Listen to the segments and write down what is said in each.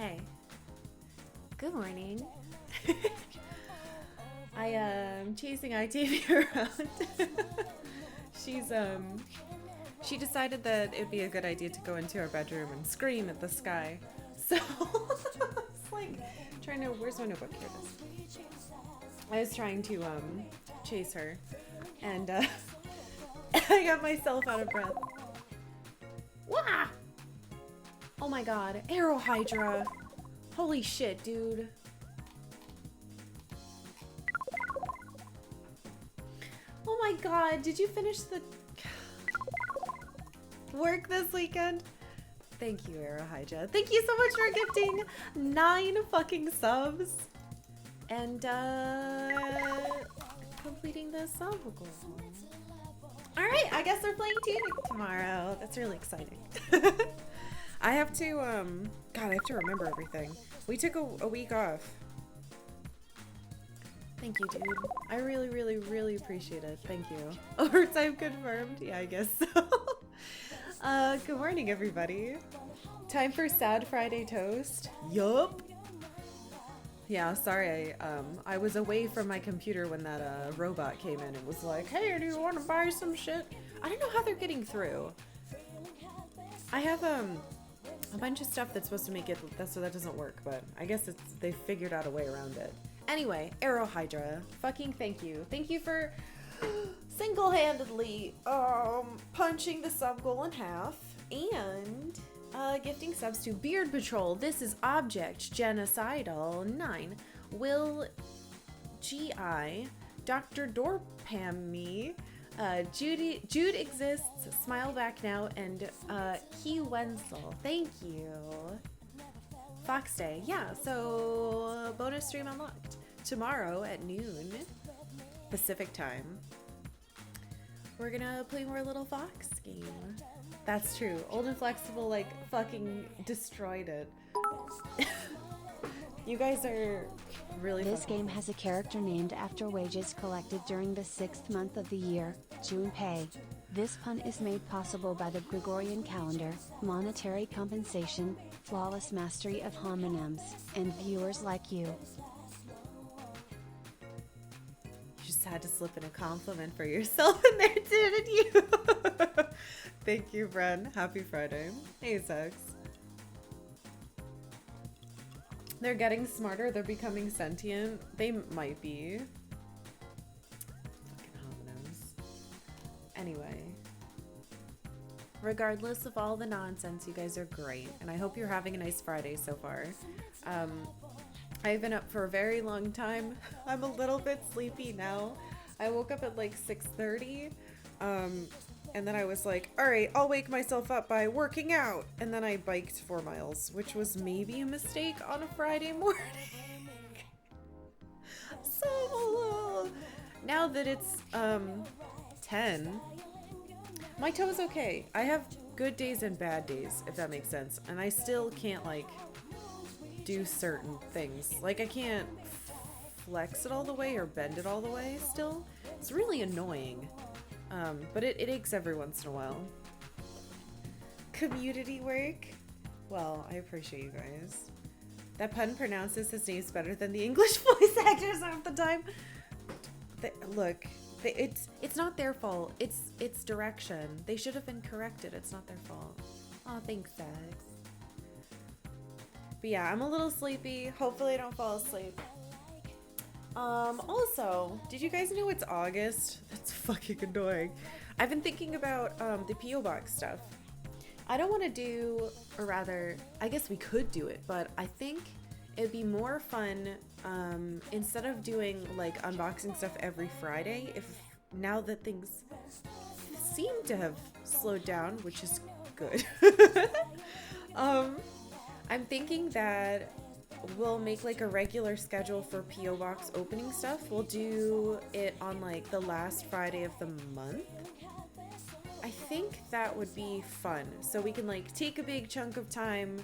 Hey. Good morning. I am chasing Octavia around. She decided that it'd be a good idea to go into her bedroom and scream at the sky. So it's like trying to, where's my notebook? Here it is. I was trying to chase her, and I got myself out of breath. Wah! Oh my god, Arrow Hydra. Holy shit, dude. Oh my god, did you finish the work this weekend? Thank you, Arrow Hydra. Thank you so much for gifting 9 fucking subs. And completing the sub goal. Alright, I guess we're playing Tunic tomorrow. That's really exciting. I have to, God, I have to remember everything. We took a week off. Thank you, dude. I really, really, really appreciate it. Thank you. Overtime confirmed? Yeah, I guess so. Good morning, everybody. Time for Sad Friday Toast. Yup. Yeah, sorry, I was away from my computer when that robot came in and was like, hey, do you want to buy some shit? I don't know how they're getting through. I have a bunch of stuff that's supposed to make it so that doesn't work, but I guess they figured out a way around it. Anyway, Arrow Hydra, fucking thank you. Thank you for single-handedly punching the sub goal in half and gifting subs to Beard Patrol. This is Object Genocidal 9. Will G.I. Dr. Dorpammy, Jude Exists, Smile Back Now, and Key Wenzel. Thank you. Fox Day. Yeah, so bonus stream unlocked. Tomorrow at noon Pacific time. We're gonna play more Little Fox game. That's true. Old and Flexible like fucking destroyed it. You guys are really This game has a character named after wages collected during the 6th month of the year, Junpei. This pun is made possible by the Gregorian calendar, monetary compensation, flawless mastery of homonyms, and viewers like you. You just had to slip in a compliment for yourself in there, didn't you? Thank you, Bren. Happy Friday. Hey, Sex. They're getting smarter. They're becoming sentient. They might be. Fucking homonyms. Anyway. Regardless of all the nonsense, you guys are great. And I hope you're having a nice Friday so far. I've been up for a very long time. I'm a little bit sleepy now. I woke up at like 6:30. And then I was like, all right, I'll wake myself up by working out. And then I biked 4 miles, which was maybe a mistake on a Friday morning. So now that it's 10, my toe is okay. I have good days and bad days, if that makes sense. And I still can't like do certain things. Like I can't flex it all the way or bend it all the way still. It's really annoying. But it aches every once in a while. Community work? Well, I appreciate you guys. That pun pronounces his names better than the English voice actors half the time. It's not their fault. It's direction. They should have been corrected. It's not their fault. Oh, thanks, Sex. But yeah, I'm a little sleepy. Hopefully I don't fall asleep. Also, did you guys know it's August? That's fucking annoying. I've been thinking about, the P.O. Box stuff. I don't want to do, or rather, I guess we could do it, but I think it'd be more fun, instead of doing, like, unboxing stuff every Friday, if now that things seem to have slowed down, which is good. I'm thinking that we'll make like a regular schedule for P.O. Box opening stuff. We'll do it on like the last Friday of the month. I think that would be fun. So we can like take a big chunk of time,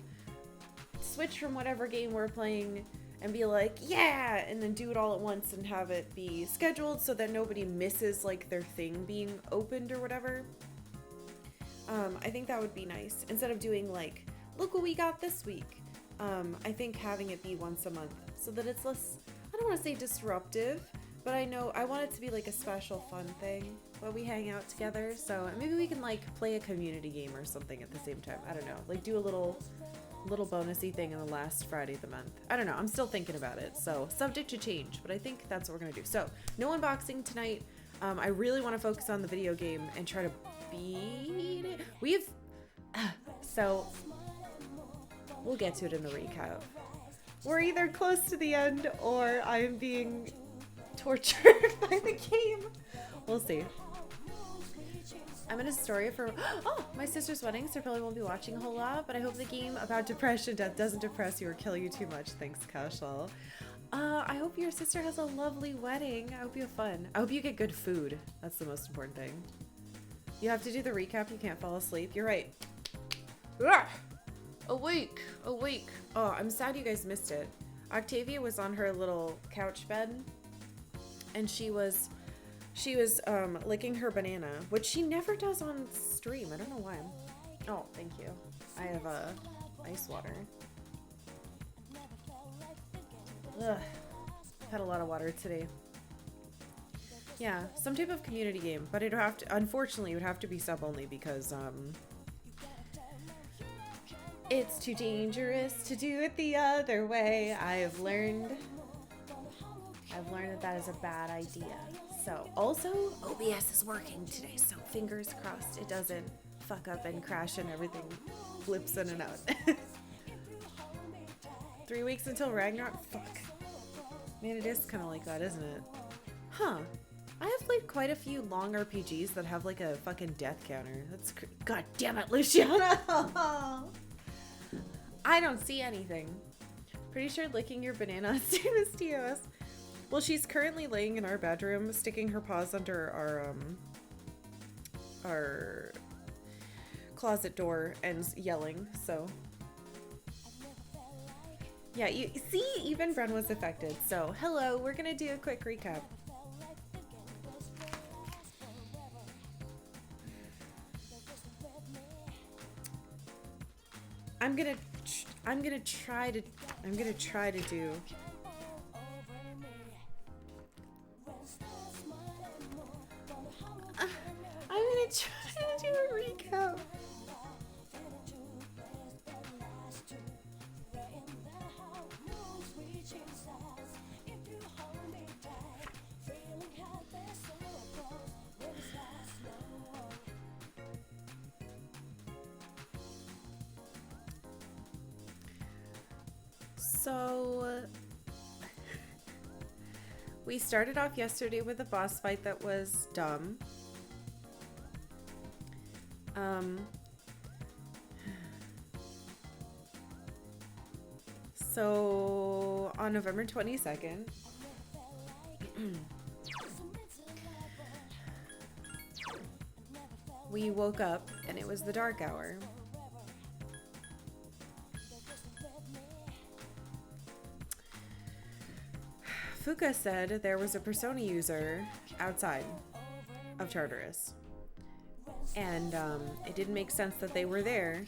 switch from whatever game we're playing, and be like, yeah, and then do it all at once and have it be scheduled so that nobody misses like their thing being opened or whatever. I think that would be nice. Instead of doing like, look what we got this week. I think having it be once a month so that it's less, I don't want to say disruptive, but I know I want it to be like a special fun thing while we hang out together. So maybe we can like play a community game or something at the same time. I don't know, like do a little bonusy thing on the last Friday of the month. I don't know, I'm still thinking about it, so subject to change, but I think that's what we're gonna do. So no unboxing tonight. I really want to focus on the video game and try to beat it. So we'll get to it in the recap. We're either close to the end or I'm being tortured by the game. We'll see. I'm in Astoria for my sister's wedding, so I probably won't be watching a whole lot, but I hope the game about depression doesn't depress you or kill you too much. Thanks, Kashal. I hope your sister has a lovely wedding. I hope you have fun. I hope you get good food. That's the most important thing. You have to do the recap. You can't fall asleep. You're right. Ugh. Awake. Oh, I'm sad you guys missed it. Octavia was on her little couch bed, and she was licking her banana, which she never does on stream. I don't know why. Oh, thank you. I have ice water. Ugh. Had a lot of water today. Yeah, some type of community game, but it'd have to, unfortunately, it would have to be sub only because it's too dangerous to do it the other way. I've learned that is a bad idea. So also OBS is working today, so fingers crossed it doesn't fuck up and crash and everything flips in and out. 3 weeks until Ragnarok? Fuck. Man, it is kind of like that, isn't it? Huh. I have played quite a few long RPGs that have like a fucking death counter. That's God damn it, Luciana! I don't see anything. Pretty sure licking your banana is same as TOS. Well, she's currently laying in our bedroom, sticking her paws under our closet door and yelling, so. Yeah, you see, even Bren was affected. So, hello, we're gonna do a quick recap. I'm gonna try to do. I'm gonna try to do a recap. So we started off yesterday with a boss fight that was dumb. So on November 22nd, we woke up and it was the dark hour. Fuka said there was a Persona user outside of Tartarus. And it didn't make sense that they were there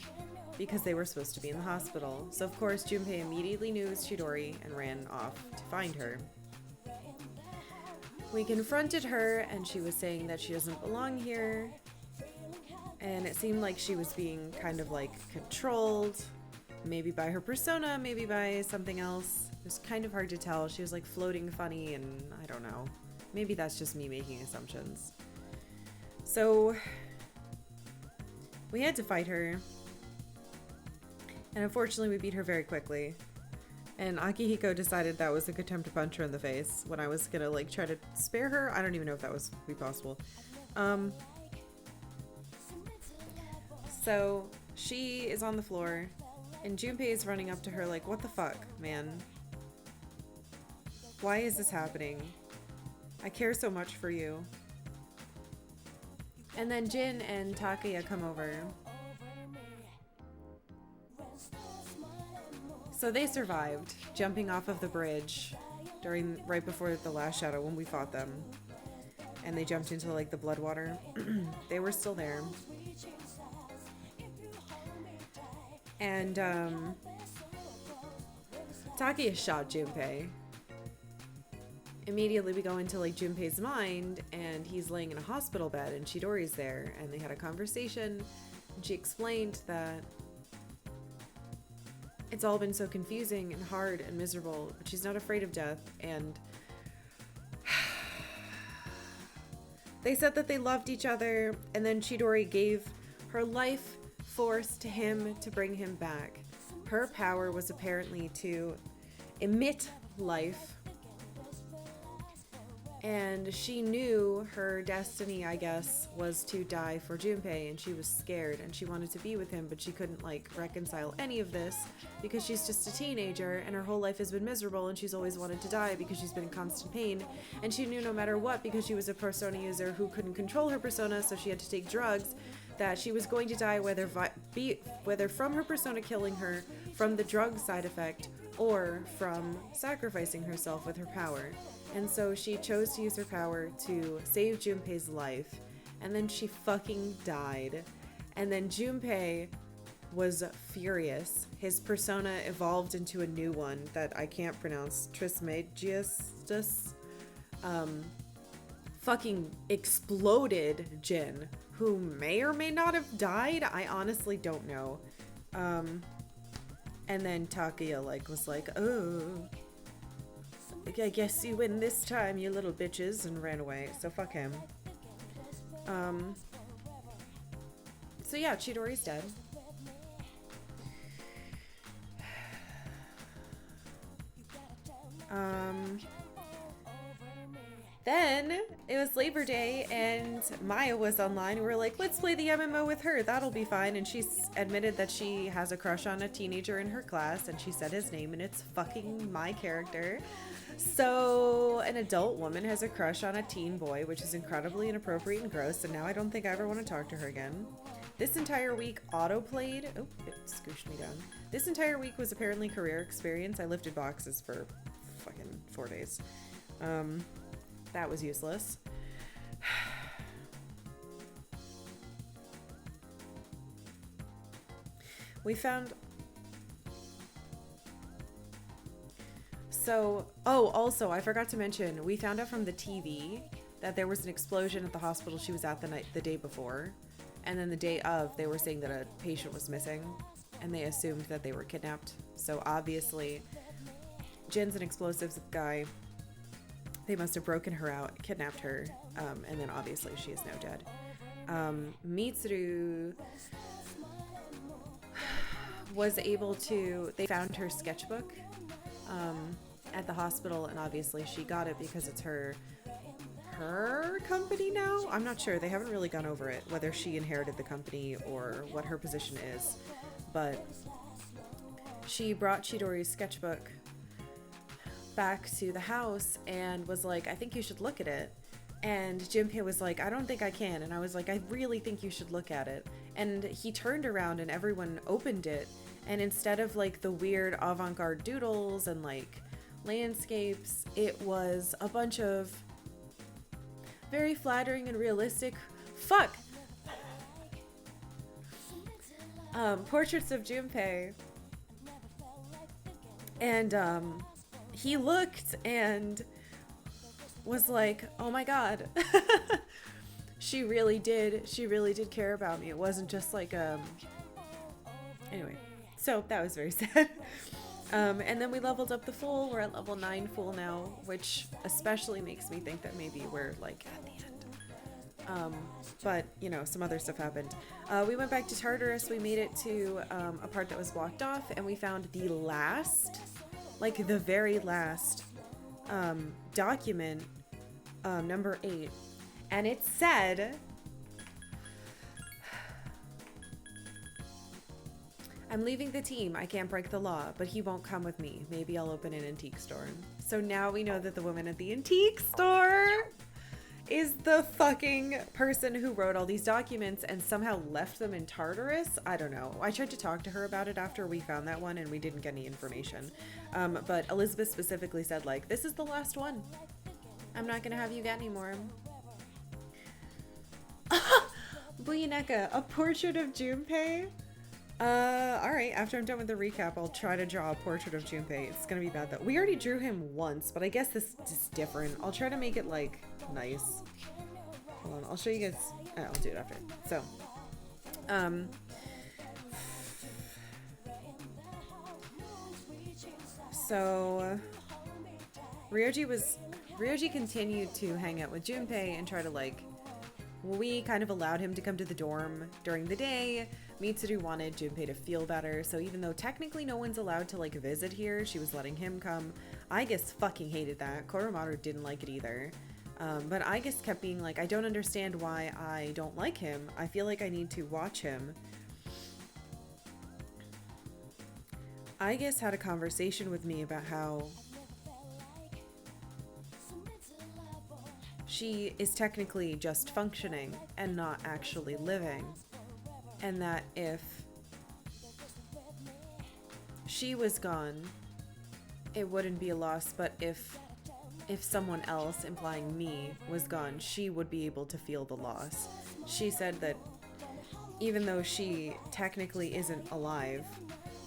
because they were supposed to be in the hospital. So of course Junpei immediately knew it was Chidori and ran off to find her. We confronted her and she was saying that she doesn't belong here. And it seemed like she was being kind of like controlled, maybe by her persona, maybe by something else. It was kind of hard to tell. She was like floating funny and I don't know. Maybe that's just me making assumptions. So we had to fight her. And unfortunately we beat her very quickly. And Akihiko decided that was a good time to punch her in the face when I was gonna like try to spare her. I don't even know if that was be possible. So she is on the floor and Junpei is running up to her like, what the fuck, man? Why is this happening? I care so much for you. And then Jin and Takaya come over. So they survived, jumping off of the bridge right before the last shadow when we fought them. And they jumped into like the blood water. They were still there. And Takia shot Junpei. Immediately we go into like Junpei's mind, and he's laying in a hospital bed and Chidori's there, and they had a conversation, and she explained that it's all been so confusing and hard and miserable, but she's not afraid of death. And they said that they loved each other, and then Chidori gave her life force to him to bring him back. Her power was apparently to emit life, and she knew her destiny, I guess, was to die for Junpei, and she was scared, and she wanted to be with him, but she couldn't like reconcile any of this because she's just a teenager, and her whole life has been miserable, and she's always wanted to die because she's been in constant pain, and she knew no matter what, because she was a persona user who couldn't control her persona, so she had to take drugs, that she was going to die whether from her persona killing her, from the drug side effect, or from sacrificing herself with her power. And so she chose to use her power to save Junpei's life, and then she fucking died. And then Junpei was furious. His persona evolved into a new one that I can't pronounce, Trismegistus. Fucking exploded Jin, who may or may not have died. I honestly don't know. And then Takia was like, oh, I guess you win this time, you little bitches, and ran away. So fuck him. So yeah, Chidori's dead. Then it was Labor Day and Maya was online. We were like, let's play the MMO with her. That'll be fine. And she admitted that she has a crush on a teenager in her class, and she said his name, and it's fucking my character. So an adult woman has a crush on a teen boy, which is incredibly inappropriate and gross, and now I don't think I ever want to talk to her again. This entire week auto-played. Oh, it scooshed me down. This entire week was apparently career experience. I lifted boxes for fucking 4 days. That was useless. We found... So, oh, also, I forgot to mention, we found out from the TV that there was an explosion at the hospital she was at the day before. And then the day of, they were saying that a patient was missing, and they assumed that they were kidnapped. So obviously, Jin's an explosives guy. They must have broken her out, kidnapped her, and then obviously she is now dead. Mitsuru was able to, they found her sketchbook at the hospital, and obviously she got it because it's her company now? I'm not sure. They haven't really gone over it, whether she inherited the company or what her position is. But she brought Chidori's sketchbook back to the house and was like, I think you should look at it. And Junpei was like, I don't think I can. And I was like, I really think you should look at it. And he turned around and everyone opened it. And instead of like the weird avant-garde doodles and like landscapes, it was a bunch of very flattering and realistic portraits of Junpei. And he looked and was like, oh my god. she really did care about me. It wasn't just like anyway, so that was very sad. And then we leveled up the Fool. We're at level 9 Fool now, which especially makes me think that maybe we're like at the end. But you know, some other stuff happened. We went back to Tartarus. We made it to a part that was blocked off, and we found the last, like the very last document, number 8, and it said, I'm leaving the team. I can't break the law, but he won't come with me. Maybe I'll open an antique store. So now we know that the woman at the antique store is the fucking person who wrote all these documents and somehow left them in Tartarus. I don't know. I tried to talk to her about it after we found that one and we didn't get any information. But Elizabeth specifically said, like, this is the last one. I'm not gonna have you get any more. Buyineka, a portrait of Junpei? Alright, after I'm done with the recap, I'll try to draw a portrait of Junpei. It's gonna be bad though. We already drew him once, but I guess this is different. I'll try to make it, like, nice. Hold on, I'll show you guys. I'll do it after. So, Ryoji continued to hang out with Junpei and try to, like, we kind of allowed him to come to the dorm during the day. Mitsuru wanted Junpei to feel better, so even though technically no one's allowed to, like, visit here, she was letting him come. Aigis fucking hated that. Koromaru didn't like it either. But Aigis kept being like, I don't understand why I don't like him. I feel like I need to watch him. Aigis had a conversation with me about how she is technically just functioning and not actually living. And that if she was gone, it wouldn't be a loss, but if someone else, implying me, was gone, she would be able to feel the loss. She said that even though she technically isn't alive,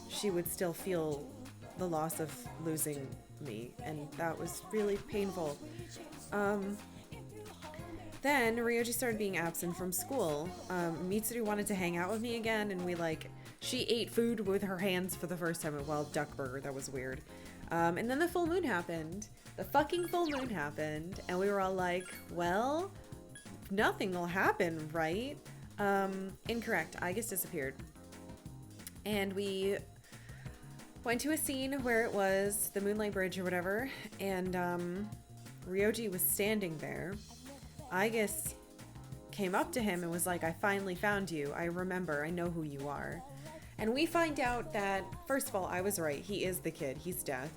she would still feel the loss of losing me, and that was really painful. Then Ryoji started being absent from school. Mitsuru wanted to hang out with me again, and she ate food with her hands for the first time. Well, duck burger, that was weird. And then the full moon happened. The fucking full moon happened, and we were all like, well, nothing will happen, right? Incorrect. Aigis disappeared. And we went to a scene where it was the Moonlight Bridge or whatever, and Ryoji was standing there. Aigis came up to him and was like, I finally found you. I remember. I know who you are. And we find out that, first of all, I was right. He is the kid. He's Death.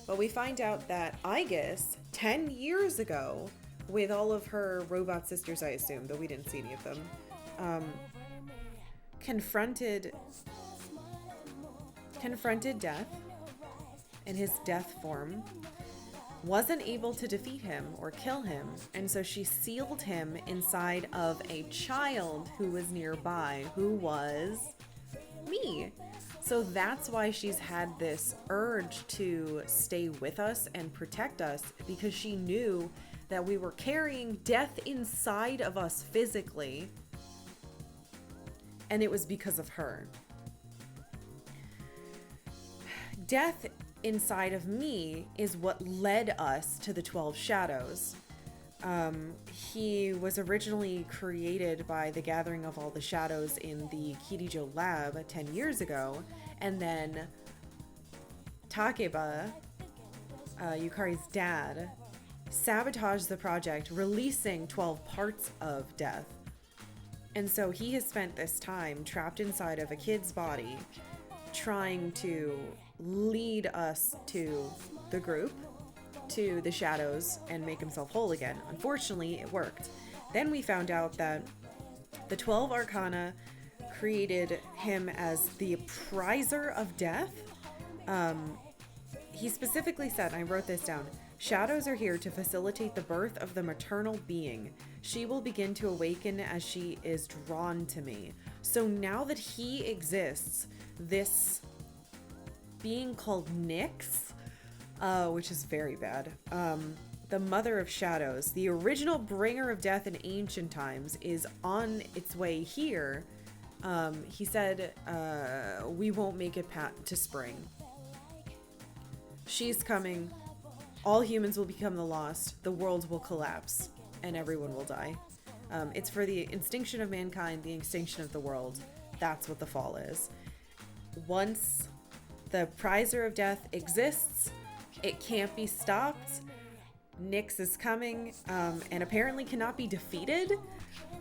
But we find out that Aigis, 10 years ago, with all of her robot sisters, I assume, though we didn't see any of them, confronted Death in his death form, wasn't able to defeat him or kill him, and so she sealed him inside of a child who was nearby, who was me. So that's why she's had this urge to stay with us and protect us, because she knew that we were carrying death inside of us physically, and it was because of her. Death inside of me is what led us to the 12 Shadows. He was originally created by the gathering of all the shadows in the Kirijo lab 10 years ago, and then Takeba, Yukari's dad, sabotaged the project, releasing 12 parts of Death. And so he has spent this time trapped inside of a kid's body, trying to lead us to the group, to the shadows, and make himself whole again. Unfortunately, it worked. Then we found out that the 12 Arcana created him as the prizer of death. He specifically said, and I wrote this down, shadows are here to facilitate the birth of the maternal being. She will begin to awaken as she is drawn to me. So now that he exists, this being called Nyx, which is very bad, the mother of shadows, the original bringer of death in ancient times, is on its way here. He said, we won't make it to spring. She's coming. All humans will become the lost. The world will collapse, and everyone will die. It's for the extinction of mankind, the extinction of the world. That's what the fall is. Once the prizer of death exists, it can't be stopped. Nyx is coming, and apparently cannot be defeated.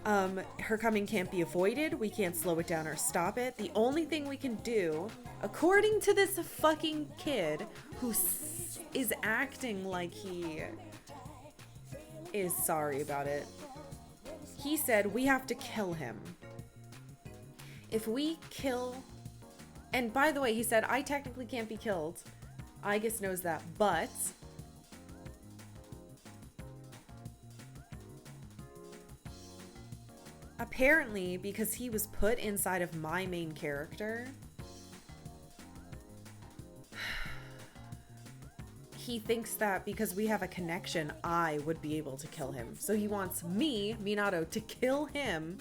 Her coming can't be avoided. We can't slow it down or stop it. The only thing we can do, according to this fucking kid who is acting like he is sorry about it, he said we have to kill him. If we kill... And by the way, he said, I technically can't be killed. Aigis knows that, but... apparently, because he was put inside of my main character, he thinks that because we have a connection, I would be able to kill him. So he wants me, Minato, to kill him.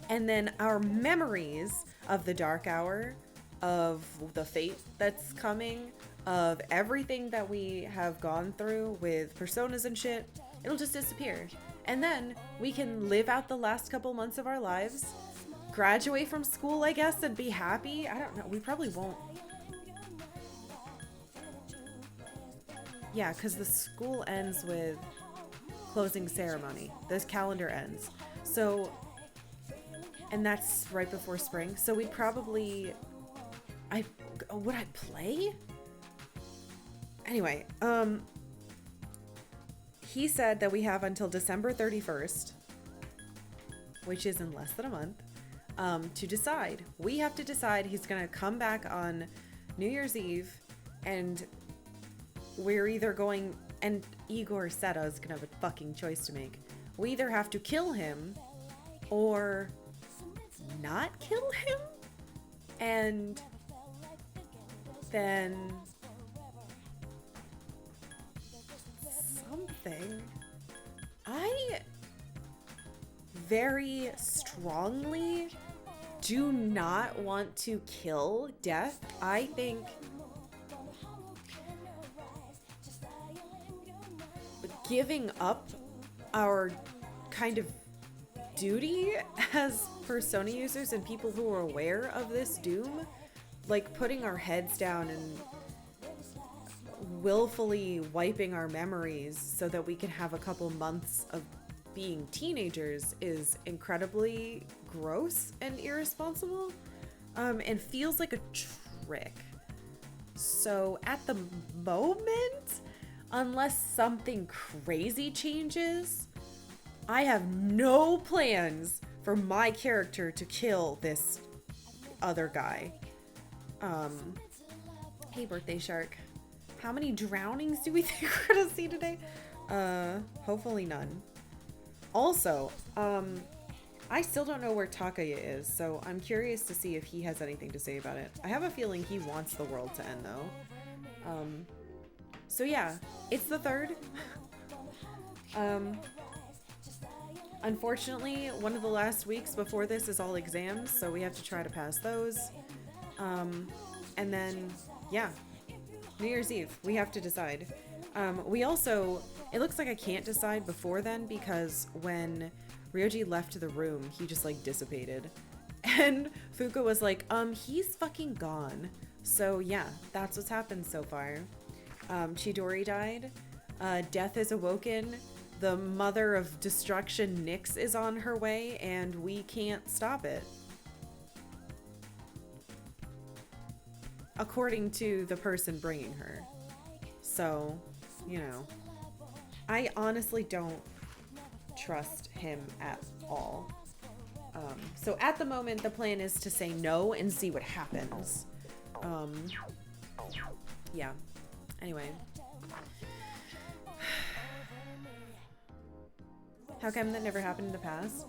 And then our memories of the Dark Hour, of the fate that's coming, of everything that we have gone through with personas and shit, it'll just disappear. And then we can live out the last couple months of our lives, graduate from school, I guess, and be happy. I don't know. We probably won't. Yeah, because the school ends with closing ceremony. This calendar ends. So, and that's right before spring. So we'd probably, would I play? Anyway, he said that we have until December 31st, which is in less than a month, to decide. We have to decide. He's going to come back on New Year's Eve, and we're either going, and Igor said I was going to have a fucking choice to make. We either have to kill him or not kill him, and then something. I very strongly do not want to kill Death. I think giving up our kind of duty as persona users and people who are aware of this doom, like putting our heads down and willfully wiping our memories so that we can have a couple months of being teenagers, is incredibly gross and irresponsible, and feels like a trick. So at the moment, unless something crazy changes, I have no plans for my character to kill this other guy. Hey, birthday shark. How many drownings do we think we're gonna see today? Hopefully none. Also, I still don't know where Takaya is, so I'm curious to see if he has anything to say about it. I have a feeling he wants the world to end, though. So yeah, it's the 3rd. Unfortunately, one of the last weeks before this is all exams, so we have to try to pass those. And then, yeah, New Year's Eve, we have to decide. We also, it looks like I can't decide before then, because when Ryoji left the room, he just like dissipated. And Fuka was like, he's fucking gone. So yeah, that's what's happened so far. Chidori died. Death is awoken. The mother of destruction, Nyx, is on her way, and we can't stop it. According to the person bringing her. So, you know, I honestly don't trust him at all. So at the moment, the plan is to say no and see what happens. Yeah. Anyway. How come that never happened in the past?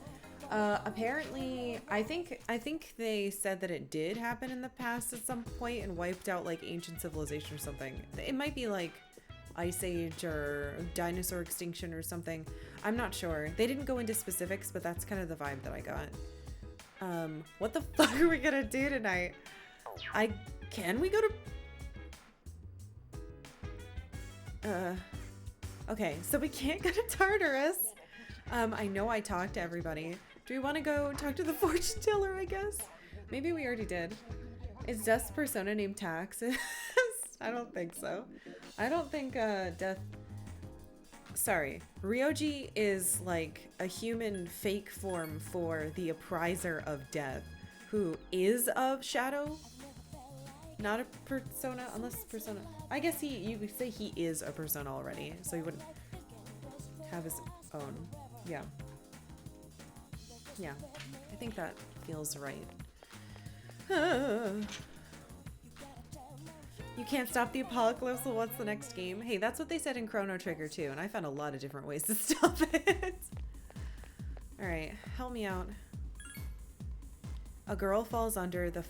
Apparently, I think they said that it did happen in the past at some point and wiped out like ancient civilization or something. It might be like Ice Age or dinosaur extinction or something. I'm not sure. They didn't go into specifics, but that's kind of the vibe that I got. What the fuck are we gonna do tonight? Can we go to... Okay, so we can't go to Tartarus. I know I talked to everybody. Do we want to go talk to the fortune teller, I guess? Maybe we already did. Is Death's persona named Taxes? I don't think so. I don't think Death... Sorry. Ryoji is like a human fake form for the appriser of Death, who is of Shadow. Not a persona, unless persona... I guess you could say he is a persona already, so he wouldn't have his own. Yeah. Yeah. I think that feels right. You can't stop the apocalypse, so what's the next game? Hey, that's what they said in Chrono Trigger too, and I found a lot of different ways to stop it. Alright, help me out. A girl falls under the...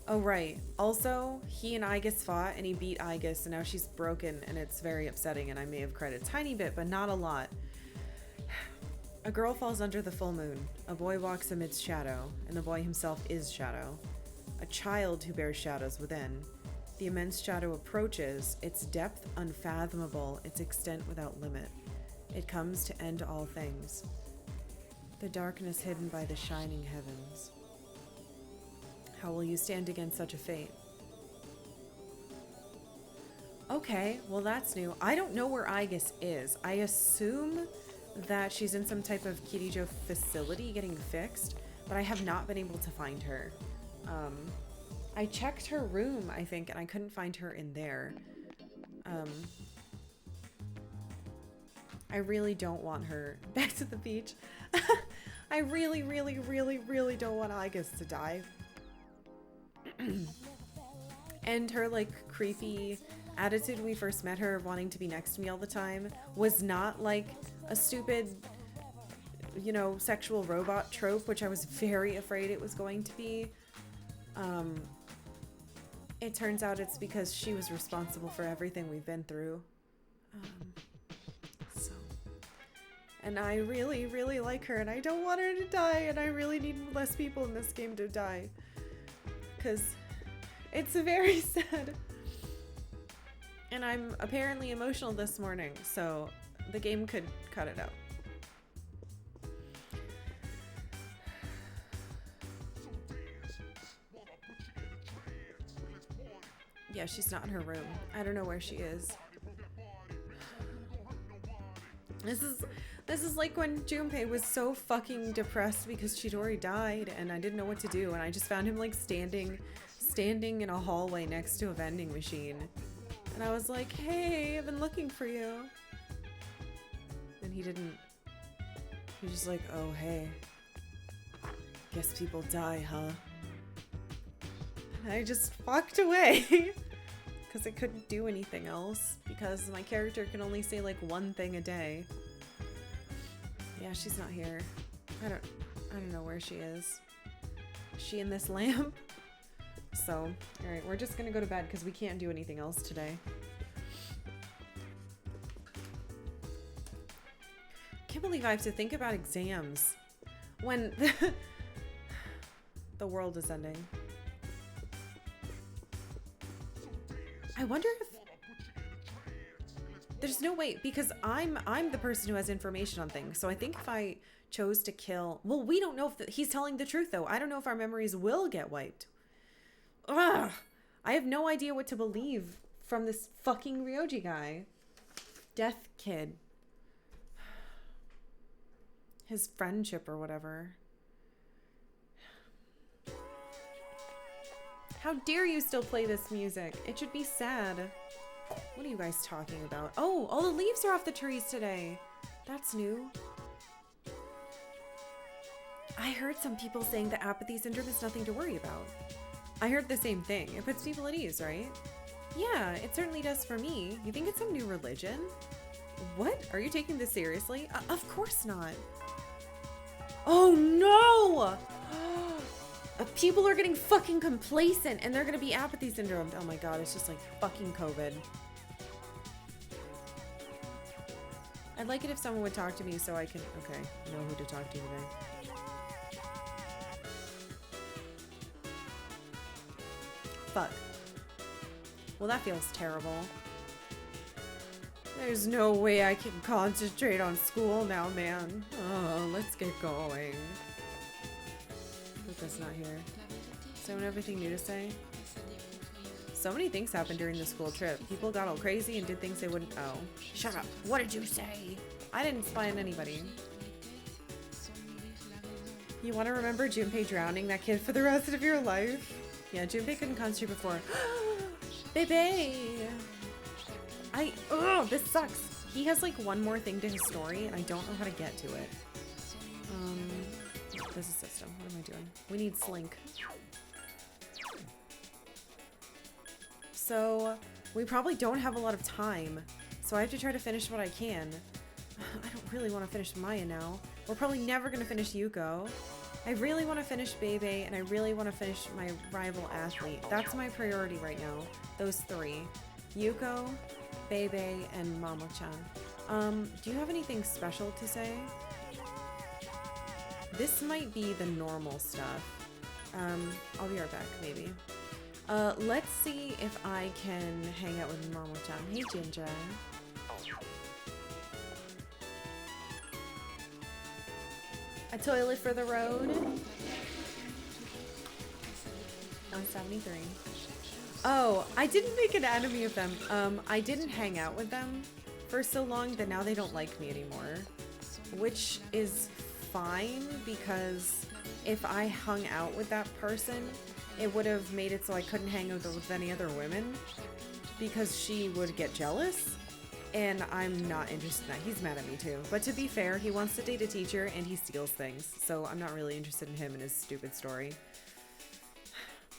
Oh, right. Also, he and Aegis fought, and he beat Aegis, and now she's broken, and it's very upsetting, and I may have cried a tiny bit, but not a lot. A girl falls under the full moon. A boy walks amidst shadow, and the boy himself is shadow. A child who bears shadows within. The immense shadow approaches, its depth unfathomable, its extent without limit. It comes to end all things. The darkness hidden by the shining heavens. How will you stand against such a fate? Okay, well that's new. I don't know where Aegis is. I assume that she's in some type of Kirijo facility getting fixed, but I have not been able to find her. I checked her room, I think, and I couldn't find her in there. I really don't want her back to the beach. I really, really, really, really don't want Aegis to die. And her like creepy attitude when we first met her, wanting to be next to me all the time, was not like a stupid, you know, sexual robot trope, which I was very afraid it was going to be. It turns out it's because she was responsible for everything we've been through. And I really, really like her, and I don't want her to die, and I really need less people in this game to die. Because it's very sad. And I'm apparently emotional this morning, so the game could cut it out. Yeah, she's not in her room. I don't know where she is. This is like when Junpei was so fucking depressed because Chidori died and I didn't know what to do, and I just found him like standing in a hallway next to a vending machine. And I was like, hey, I've been looking for you. And he didn't. He was just like, oh, hey. Guess people die, huh? And I just walked away. Because I couldn't do anything else. Because my character can only say like one thing a day. Yeah, she's not here. I don't know where she is. Is she in this lamp? So, alright, we're just gonna go to bed because we can't do anything else today. Can't believe I have to think about exams when the world is ending. I wonder if there's no way, because I'm the person who has information on things. So I think if I chose to kill, well, we don't know if he's telling the truth though. I don't know if our memories will get wiped. Ugh, I have no idea what to believe from this fucking Ryoji guy. Death Kid. His friendship or whatever. How dare you still play this music? It should be sad. What are you guys talking about? Oh, all the leaves are off the trees today. That's new. I heard some people saying that apathy syndrome is nothing to worry about. I heard the same thing. It puts people at ease, right? Yeah, it certainly does for me. You think it's some new religion? What? Are you taking this seriously? Of course not. Oh no! People are getting fucking complacent and they're gonna be apathy syndrome. Oh my god, it's just like fucking COVID. I'd like it if someone would talk to me so I can, okay, know who to talk to today. Fuck. Well, that feels terrible. There's no way I can concentrate on school now, man. Oh, let's get going. Luca's not here. Someone have anything new to say? So many things happened during the school trip. People got all crazy and did things they wouldn't. Oh. Shut up. What did you say? I didn't spy on anybody. You want to remember Junpei drowning that kid for the rest of your life? Yeah, Junpei couldn't concentrate before. Baby! Ugh, this sucks. He has like one more thing to his story and I don't know how to get to it. This is system. What am I doing? We need Slink. So we probably don't have a lot of time. So I have to try to finish what I can. I don't really want to finish Maya now. We're probably never going to finish Yuko. I really want to finish Bebe, and I really want to finish my rival athlete. That's my priority right now. Those three. Yuko, Bebe, and Mamo-chan. Do you have anything special to say? This might be the normal stuff. I'll be right back, maybe. Let's see if I can hang out with Mamo-chan. Hey, Ginger. A toilet for the road. 173. Oh, I didn't make an enemy of them. I didn't hang out with them for so long that now they don't like me anymore. Which is fine, because if I hung out with that person, it would have made it so I couldn't hang out with any other women, because she would get jealous, and I'm not interested in that. He's mad at me too. But to be fair, he wants to date a teacher and he steals things, so I'm not really interested in him and his stupid story.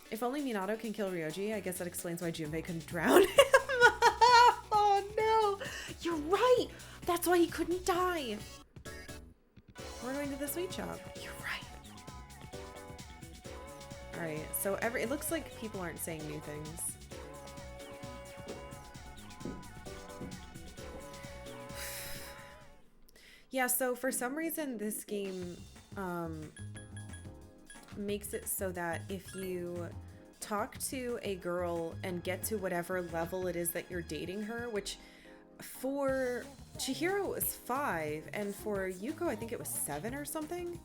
If only Minato can kill Ryoji, I guess that explains why Junpei couldn't drown him. Oh no! You're right! That's why he couldn't die! We're going to the sweet shop. You're right. Alright, so it looks like people aren't saying new things. Yeah, so for some reason this game makes it so that if you talk to a girl and get to whatever level it is that you're dating her, which for Chihiro it was 5, and for Yuko I think it was 7 or something,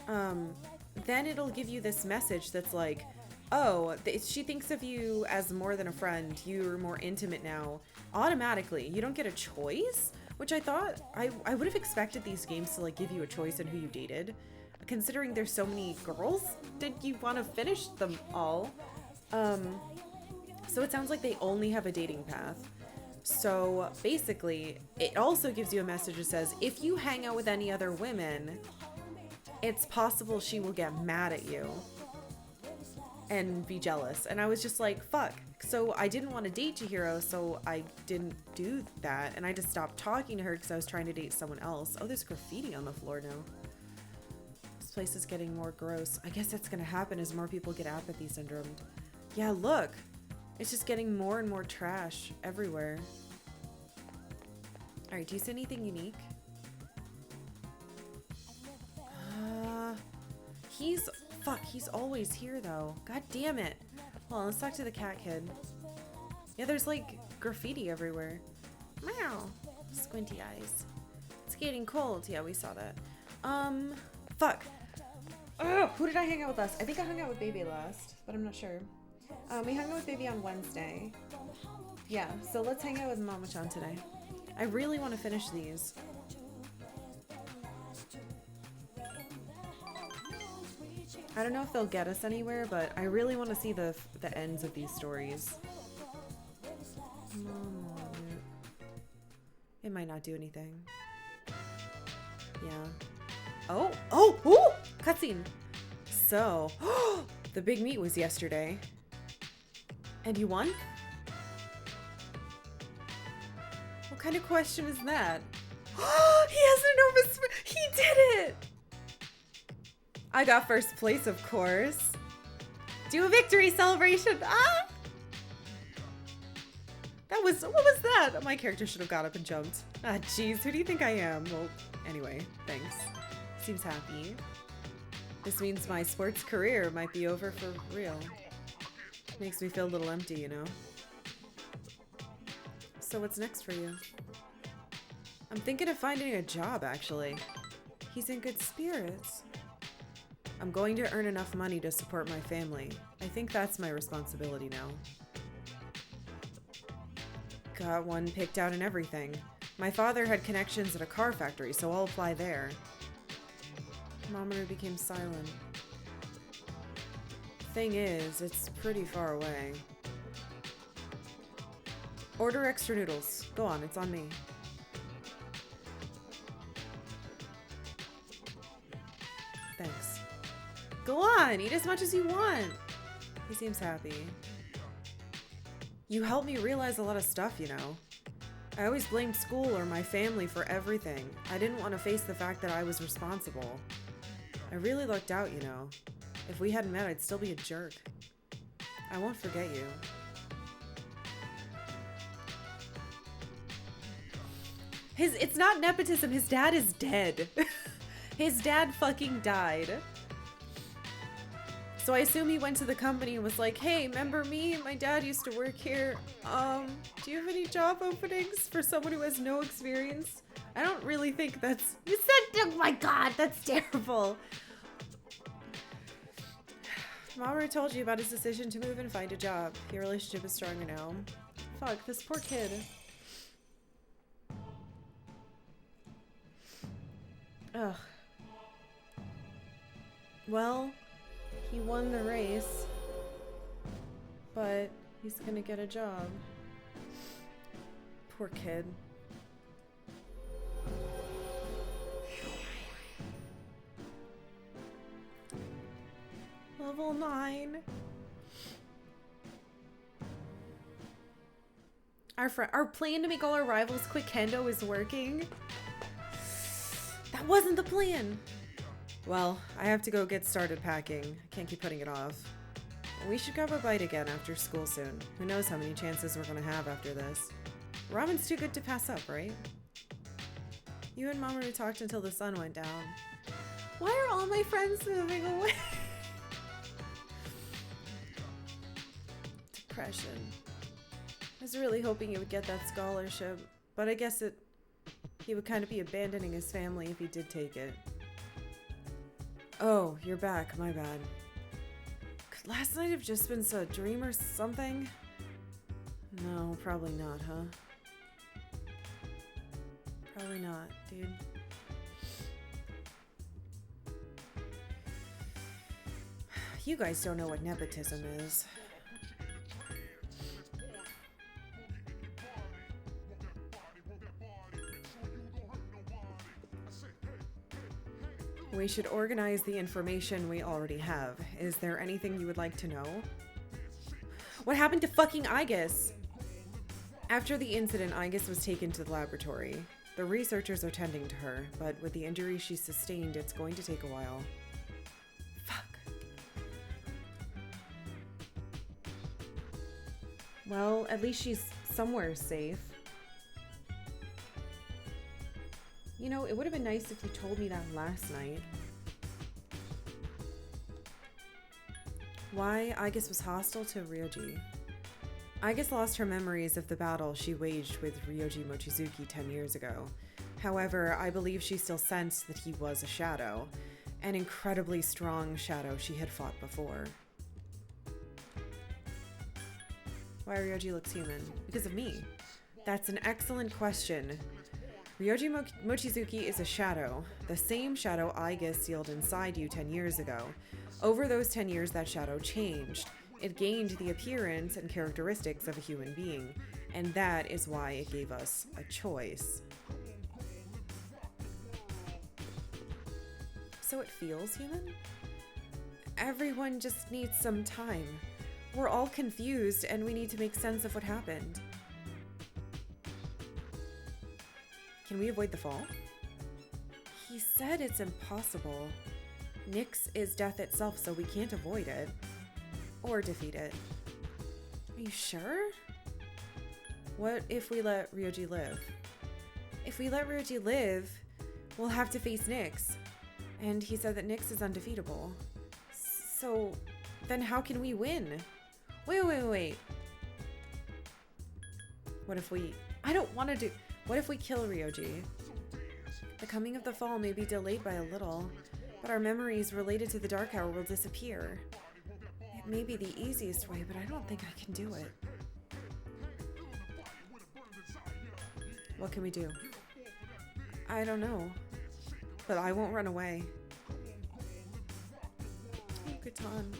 then it'll give you this message that's like, oh, she thinks of you as more than a friend, you're more intimate now. Automatically, you don't get a choice, which I thought, I would have expected these games to like give you a choice in who you dated. Considering there's so many girls, did you want to finish them all? So it sounds like they only have a dating path. So basically, it also gives you a message that says, if you hang out with any other women, it's possible she will get mad at you and be jealous. And I was just like, fuck. So I didn't want to date Chihiro, so I didn't do that. And I just stopped talking to her because I was trying to date someone else. Oh, there's graffiti on the floor now. This place is getting more gross. I guess that's going to happen as more people get apathy syndromed. Yeah, look. It's just getting more and more trash everywhere. Alright, do you see anything unique? He's always here though. God damn it. Hold on, let's talk to the cat kid. Yeah, there's like graffiti everywhere. Meow. Squinty eyes. It's getting cold. Yeah, we saw that. Fuck. Ugh, who did I hang out with last? I think I hung out with Baby last, but I'm not sure. We hung out with Baby on Wednesday. Yeah, so let's hang out with Mama-chan today. I really want to finish these. I don't know if they'll get us anywhere, but I really want to see the ends of these stories. It might not do anything. Yeah. Oh! Oh! Ooh! Cutscene! So, the big meet was yesterday. And you won? What kind of question is that? He has an enormous... He did it! I got first place, of course. Do a victory celebration! Ah! What was that? My character should have got up and jumped. Ah, jeez, who do you think I am? Well, anyway, thanks. Seems happy. This means my sports career might be over for real. Makes me feel a little empty, you know? So what's next for you? I'm thinking of finding a job, actually. He's in good spirits. I'm going to earn enough money to support my family. I think that's my responsibility now. Got one picked out and everything. My father had connections at a car factory, so I'll apply there. Thermometer became silent. Thing is, it's pretty far away. Order extra noodles. Go on, it's on me. Thanks. Go on, eat as much as you want. He seems happy. You helped me realize a lot of stuff, you know. I always blamed school or my family for everything. I didn't want to face the fact that I was responsible. I really lucked out, you know. If we hadn't met, I'd still be a jerk. I won't forget you. It's not nepotism. His dad is dead. His dad fucking died. So I assume he went to the company and was like, hey, remember me? My dad used to work here. Do you have any job openings for someone who has no experience? I don't really think that's... You said, oh my god, that's terrible. Mamoru told you about his decision to move and find a job. Your relationship is stronger now. Fuck, this poor kid. Ugh. Well, he won the race, but he's gonna get a job. Poor kid. Level 9. Our plan to make all our rivals quick kendo is working. That wasn't the plan. Well, I have to go get started packing. I can't keep putting it off. We should grab a bite again after school soon. Who knows how many chances we're gonna have after this. Ramen's too good to pass up, right? You and Mamoru talked until the sun went down. Why are all my friends moving away? Depression. I was really hoping he would get that scholarship, but I guess he would kind of be abandoning his family if he did take it. Oh, you're back. My bad. Could last night have just been a dream or something? No, probably not, huh? Probably not, dude. You guys don't know what nepotism is. We should organize the information we already have. Is there anything you would like to know? What happened to fucking Aigis? After the incident, Aigis was taken to the laboratory. The researchers are tending to her, but with the injury she sustained, it's going to take a while. Fuck. Well, at least she's somewhere safe. You know, it would have been nice if you told me that last night. Why Aigis was hostile to Ryoji. Aigis lost her memories of the battle she waged with Ryoji Mochizuki 10 years ago. However, I believe she still sensed that he was a shadow, an incredibly strong shadow she had fought before. Why Ryoji looks human? Because of me. That's an excellent question. Ryoji Mochizuki is a shadow, the same shadow Aigis sealed inside you 10 years ago. Over those 10 years, that shadow changed. It gained the appearance and characteristics of a human being, and that is why it gave us a choice. So it feels human? Everyone just needs some time. We're all confused, and we need to make sense of what happened. Can we avoid the fall? He said it's impossible. Nyx is death itself, so we can't avoid it. Or defeat it. Are you sure? What if we let Ryoji live? If we let Ryoji live, we'll have to face Nyx. And he said that Nyx is undefeatable. So, then how can we win? Wait. What if we... I don't want to do... What if we kill Ryoji? The coming of the fall may be delayed by a little, but our memories related to the Dark Hour will disappear. It may be the easiest way, but I don't think I can do it. What can we do? I don't know, but I won't run away. Oh, Catan.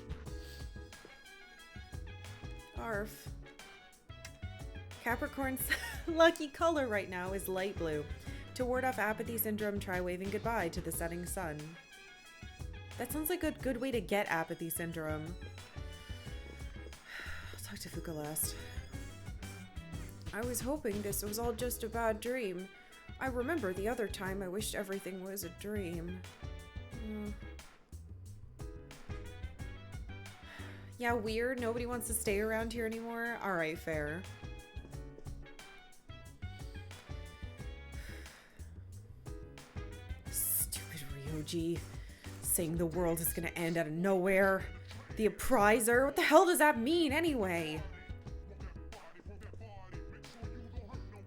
Arf. Capricorn's lucky color right now is light blue. To ward off apathy syndrome, try waving goodbye to the setting sun. That sounds like a good way to get apathy syndrome. I'll talk to Fuka last. I was hoping this was all just a bad dream. I remember the other time I wished everything was a dream. Yeah, weird. Nobody wants to stay around here anymore. Alright, fair. Stupid Ryoji. Saying the world is gonna end out of nowhere. The Appriser? What the hell does that mean anyway?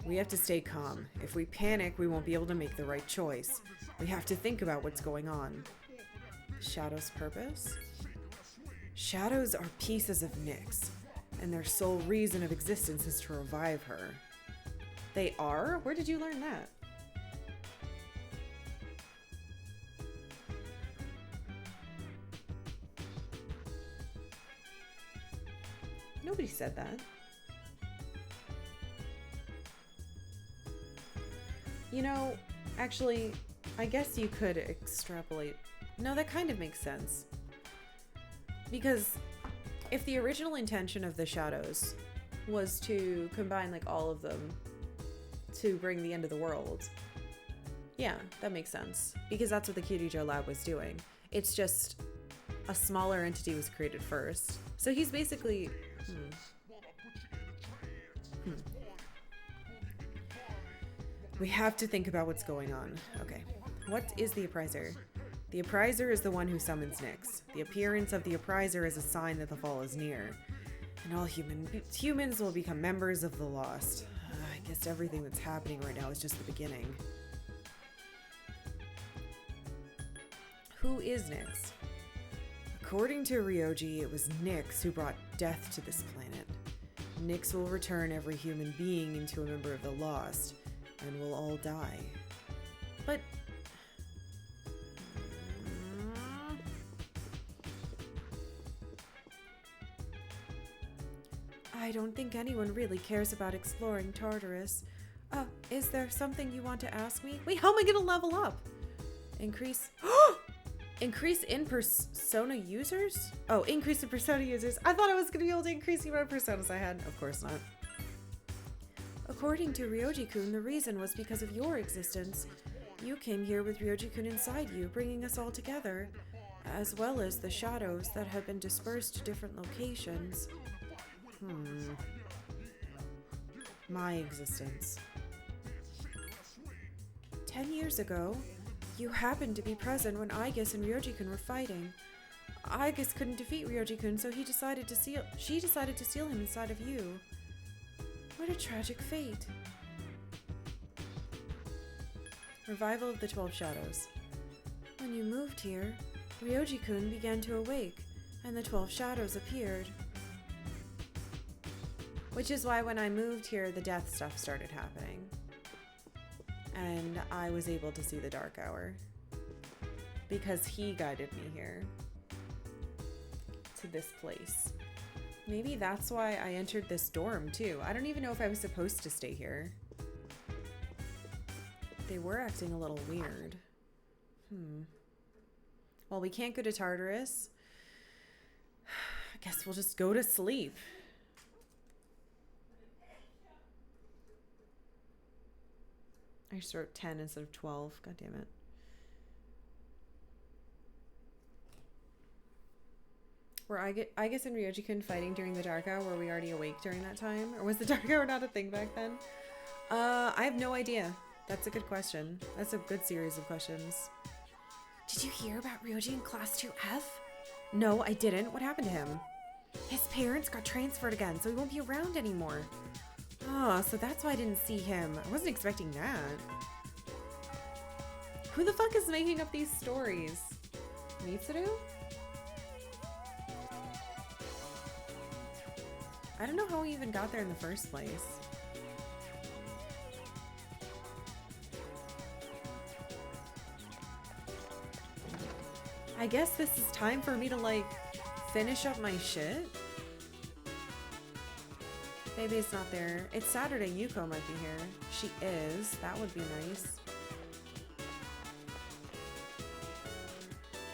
We have to stay calm. If we panic, we won't be able to make the right choice. We have to think about what's going on. Shadow's purpose? Shadows are pieces of Nyx, and their sole reason of existence is to revive her. They are? Where did you learn that? Nobody said that. You know, actually, I guess you could extrapolate. No, that kind of makes sense. Because if the original intention of the Shadows was to combine like all of them to bring the end of the world, yeah, that makes sense. Because that's what the Kirijo lab was doing. It's just a smaller entity was created first. So he's basically... We have to think about what's going on. Okay. What is the Appriser? The Appriser is the one who summons Nyx. The appearance of the Appriser is a sign that the fall is near. And all humans will become members of the Lost. I guess everything that's happening right now is just the beginning. Who is Nyx? According to Ryoji, it was Nyx who brought death to this planet. Nyx will return every human being into a member of the Lost, and we'll all die. But... I don't think anyone really cares about exploring Tartarus. Is there something you want to ask me? Wait, how am I gonna level up? Increase... Increase in persona users? Oh, increase in persona users. I thought I was gonna be able to increase the amount of personas I had. Of course not. According to Ryoji-kun, the reason was because of your existence. You came here with Ryoji-kun inside you, bringing us all together, as well as the shadows that have been dispersed to different locations. My existence. 10 years ago, you happened to be present when Aigis and Ryoji-kun were fighting. Aigis couldn't defeat Ryoji-kun, so she decided to seal him inside of you. What a tragic fate. Revival of the 12 Shadows. When you moved here, Ryoji-kun began to awake, and the 12 Shadows appeared. Which is why when I moved here, the death stuff started happening. And I was able to see the Dark Hour. Because he guided me here. To this place. Maybe that's why I entered this dorm, too. I don't even know if I was supposed to stay here. They were acting a little weird. Well, we can't go to Tartarus. I guess we'll just go to sleep. I just wrote 10 instead of 12. God damn it. Were Aigis and Ryoji-kun fighting during the Dark Hour? Were we already awake during that time? Or was the Dark Hour not a thing back then? I have no idea. That's a good question. That's a good series of questions. Did you hear about Ryoji in Class 2F? No, I didn't. What happened to him? His parents got transferred again, so he won't be around anymore. Oh, so that's why I didn't see him. I wasn't expecting that. Who the fuck is making up these stories? Mitsuru? I don't know how he even got there in the first place. I guess this is time for me to, like, finish up my shit. Maybe it's not there. It's Saturday. Yuko might be here. She is. That would be nice.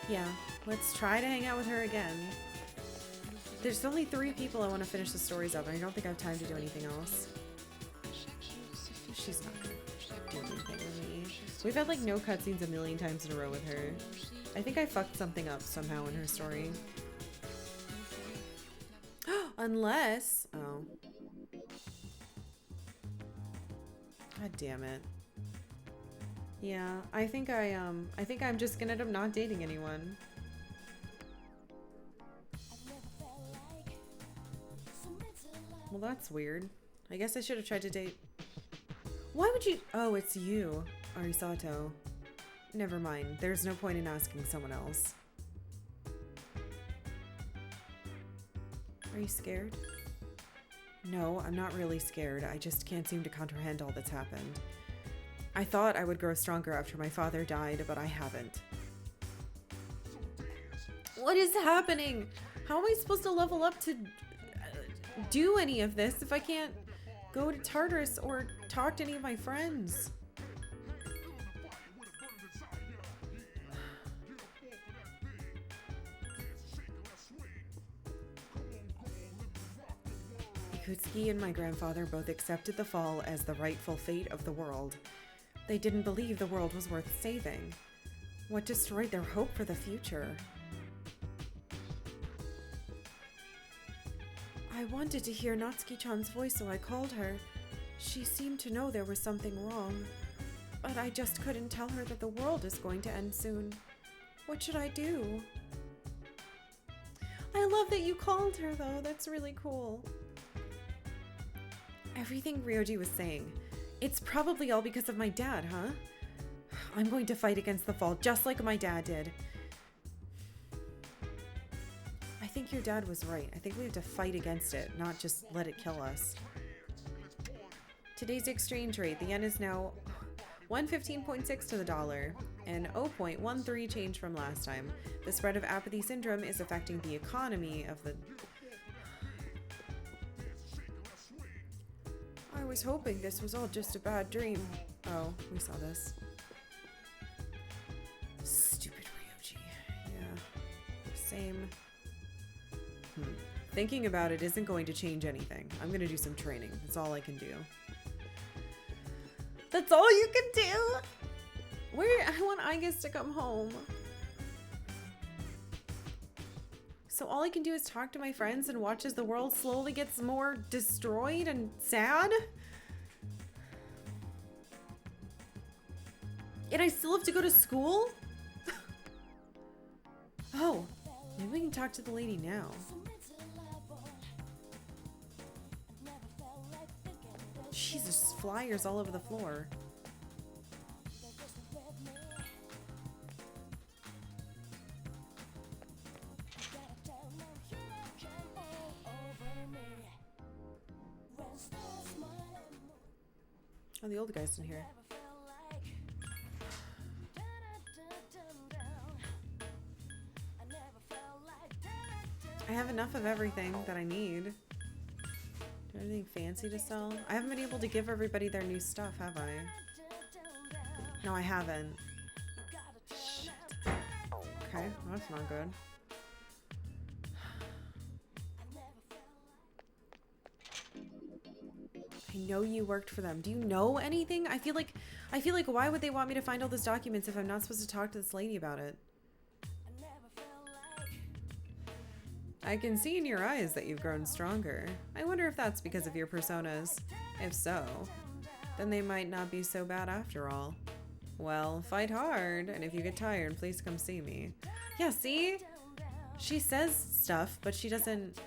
Yeah, let's try to hang out with her again. There's only 3 people I want to finish the stories of, and I don't think I have time to do anything else. She's not gonna do anything with me. We've had like no cutscenes a million times in a row with her. I think I fucked something up somehow in her story. Unless... Oh. God damn it. Yeah, I think I'm just gonna end up not dating anyone. Well, that's weird. I guess I should have tried to date... Why would you... Oh, it's you, Arisato. Never mind. There's no point in asking someone else. Are you scared? No, I'm not really scared. I just can't seem to comprehend all that's happened. I thought I would grow stronger after my father died, but I haven't. What is happening? How am I supposed to level up to do any of this if I can't go to Tartarus or talk to any of my friends? Ikutsuki and my grandfather both accepted the fall as the rightful fate of the world. They didn't believe the world was worth saving. What destroyed their hope for the future? I wanted to hear Natsuki-chan's voice, so I called her. She seemed to know there was something wrong, but I just couldn't tell her that the world is going to end soon. What should I do? I love that you called her, though. That's really cool. Everything Ryoji was saying. It's probably all because of my dad, huh? I'm going to fight against the fall, just like my dad did. I think your dad was right. I think we have to fight against it, not just let it kill us. Today's exchange rate. The yen is now 115.6 to the dollar and 0.13 change from last time. The spread of apathy syndrome is affecting the economy of the... I was hoping this was all just a bad dream. Oh, we saw this. Stupid Ryoji. Yeah. Same. Thinking about it isn't going to change anything. I'm gonna do some training. That's all I can do. That's all you can do? I want Aigis to come home. So all I can do is talk to my friends and watch as the world slowly gets more destroyed and sad? And I still have to go to school? Oh, maybe we can talk to the lady now. Jesus, flyers all over the floor. Oh, the old guy's in here. I have enough of everything that I need. Do I have anything fancy to sell? I haven't been able to give everybody their new stuff, have I? No, I haven't. Shit. Okay, well, that's not good. I know you worked for them. Do you know anything? I feel like why would they want me to find all those documents if I'm not supposed to talk to this lady about it? I can see in your eyes that you've grown stronger. I wonder if that's because of your personas. If so, then they might not be so bad after all. Well, fight hard, and if you get tired, please come see me. Yeah, see? She says stuff, but she doesn't...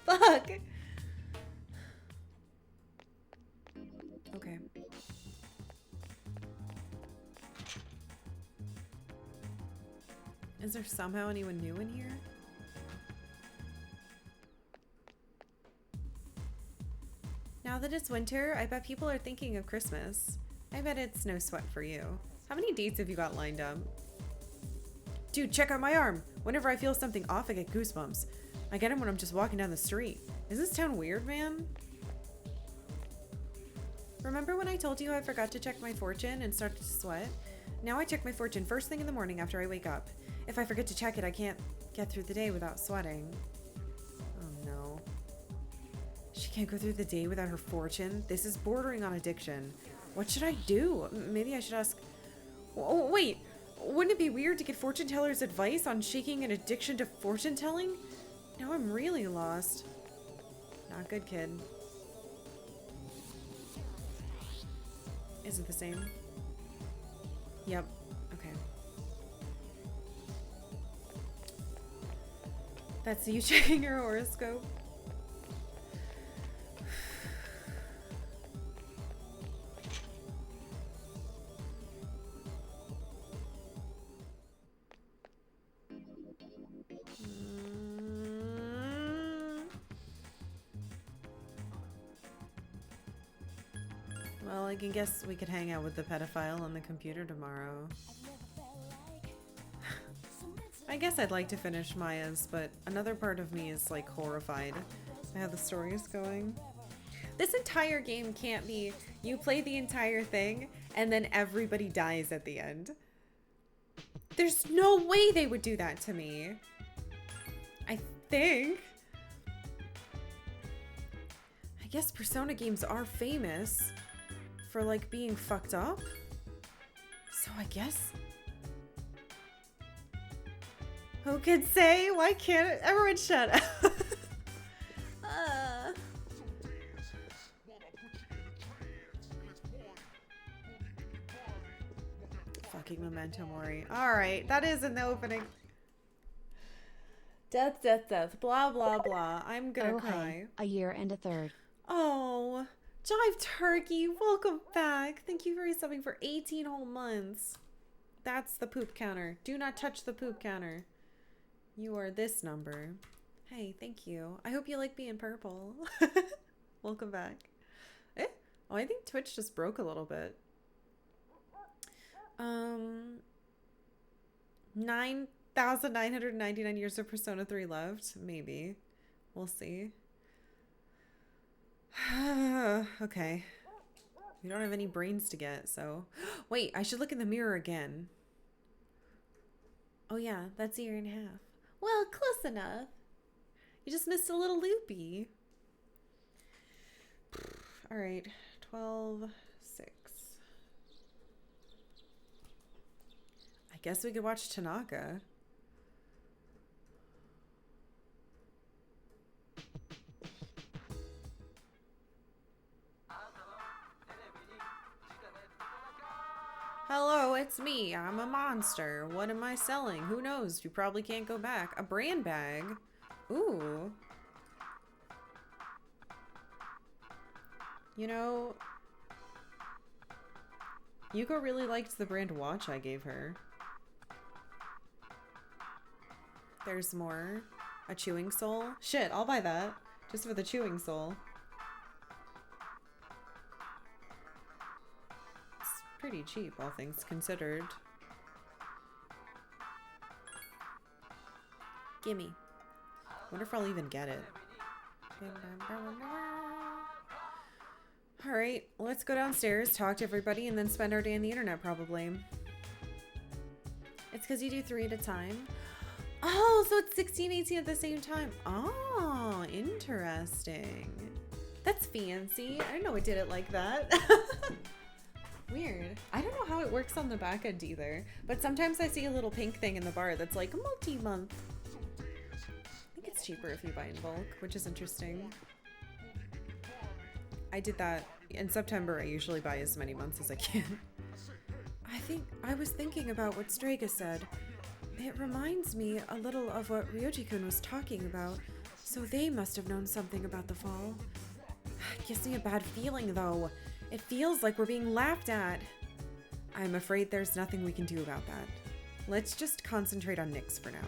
Fuck! Okay. Is there somehow anyone new in here? Now that it's winter, I bet people are thinking of Christmas. I bet it's no sweat for you. How many dates have you got lined up? Dude, check out my arm! Whenever I feel something off, I get goosebumps. I get them when I'm just walking down the street. Is this town weird, man? Remember when I told you I forgot to check my fortune and started to sweat? Now I check my fortune first thing in the morning after I wake up. If I forget to check it, I can't get through the day without sweating. Oh no. She can't go through the day without her fortune? This is bordering on addiction. What should I do? Maybe I should ask... Oh, wait! Wouldn't it be weird to get fortune teller's advice on shaking an addiction to fortune telling? Now I'm really lost. Not good, kid. Is it the same? Yep. Okay. That's you checking your horoscope. Well, I can guess we could hang out with the pedophile on the computer tomorrow. I guess I'd like to finish Maya's, but another part of me is like horrified at how the story is going. This entire game can't be you play the entire thing and then everybody dies at the end. There's no way they would do that to me. I think. I guess Persona games are famous for like being fucked up. So I guess. Who could say? Why can't everyone shut up? Fucking Memento Mori. Alright, that is in the opening. Death, death, death. Blah, blah, blah. I'm gonna cry. Hey, a year and a third. Oh, Jive Turkey, welcome back. Thank you for resubbing for 18 whole months. That's the poop counter. Do not touch the poop counter. You are this number. Hey, thank you. I hope you like being purple. Welcome back. Eh? Oh, I think Twitch just broke a little bit. 9,999 years of Persona 3 left. Maybe. We'll see. Okay. We don't have any brains to get, so... Wait, I should look in the mirror again. Oh yeah, that's a year and a half. Well, close enough. You just missed a little loopy. Alright, 12, 6. I guess we could watch Tanaka. Hello, it's me. I'm a monster. What am I selling? Who knows? You probably can't go back. A brand bag. Ooh. You know, Yuko really liked the brand watch I gave her. There's more. A chewing sole. Shit, I'll buy that. Just for the chewing sole. Pretty cheap, all things considered. Gimme. Wonder if I'll even get it. Alright, let's go downstairs, talk to everybody, and then spend our day on the internet, probably. It's because you do 3 at a time. Oh, so it's 16, 18 at the same time. Oh, interesting. That's fancy. I didn't know it did it like that. Weird. I don't know how it works on the back end either, but sometimes I see a little pink thing in the bar that's like multi-month. I think it's cheaper if you buy in bulk, which is interesting. I did that in September. I usually buy as many months as I can. I was thinking about what Strega said. It reminds me a little of what Ryoji-kun was talking about, so they must have known something about the fall. It gives me a bad feeling though. It feels like we're being laughed at. I'm afraid there's nothing we can do about that. Let's just concentrate on Nyx for now.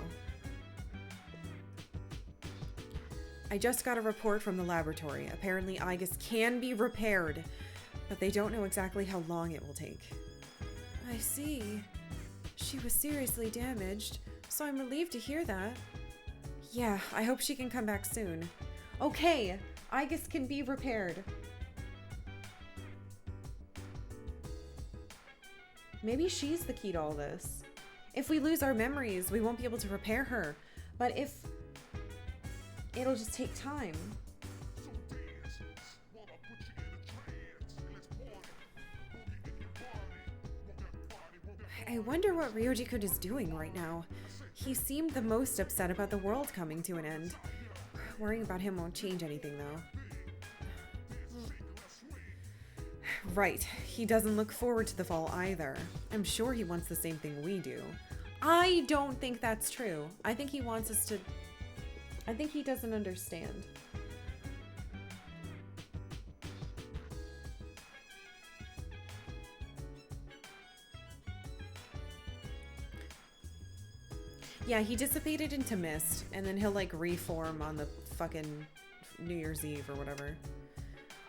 I just got a report from the laboratory. Apparently Aigis can be repaired, but they don't know exactly how long it will take. I see. She was seriously damaged, so I'm relieved to hear that. Yeah, I hope she can come back soon. Okay, Aigis can be repaired. Maybe she's the key to all this. If we lose our memories, we won't be able to repair her. But if... it'll just take time. I wonder what Ryoji-kun is doing right now. He seemed the most upset about the world coming to an end. Worrying about him won't change anything, though. Right. He doesn't look forward to the fall either. I'm sure he wants the same thing we do. I don't think that's true. I think he wants us to... I think he doesn't understand. Yeah, he dissipated into mist, and then he'll like reform on the fucking New Year's Eve or whatever.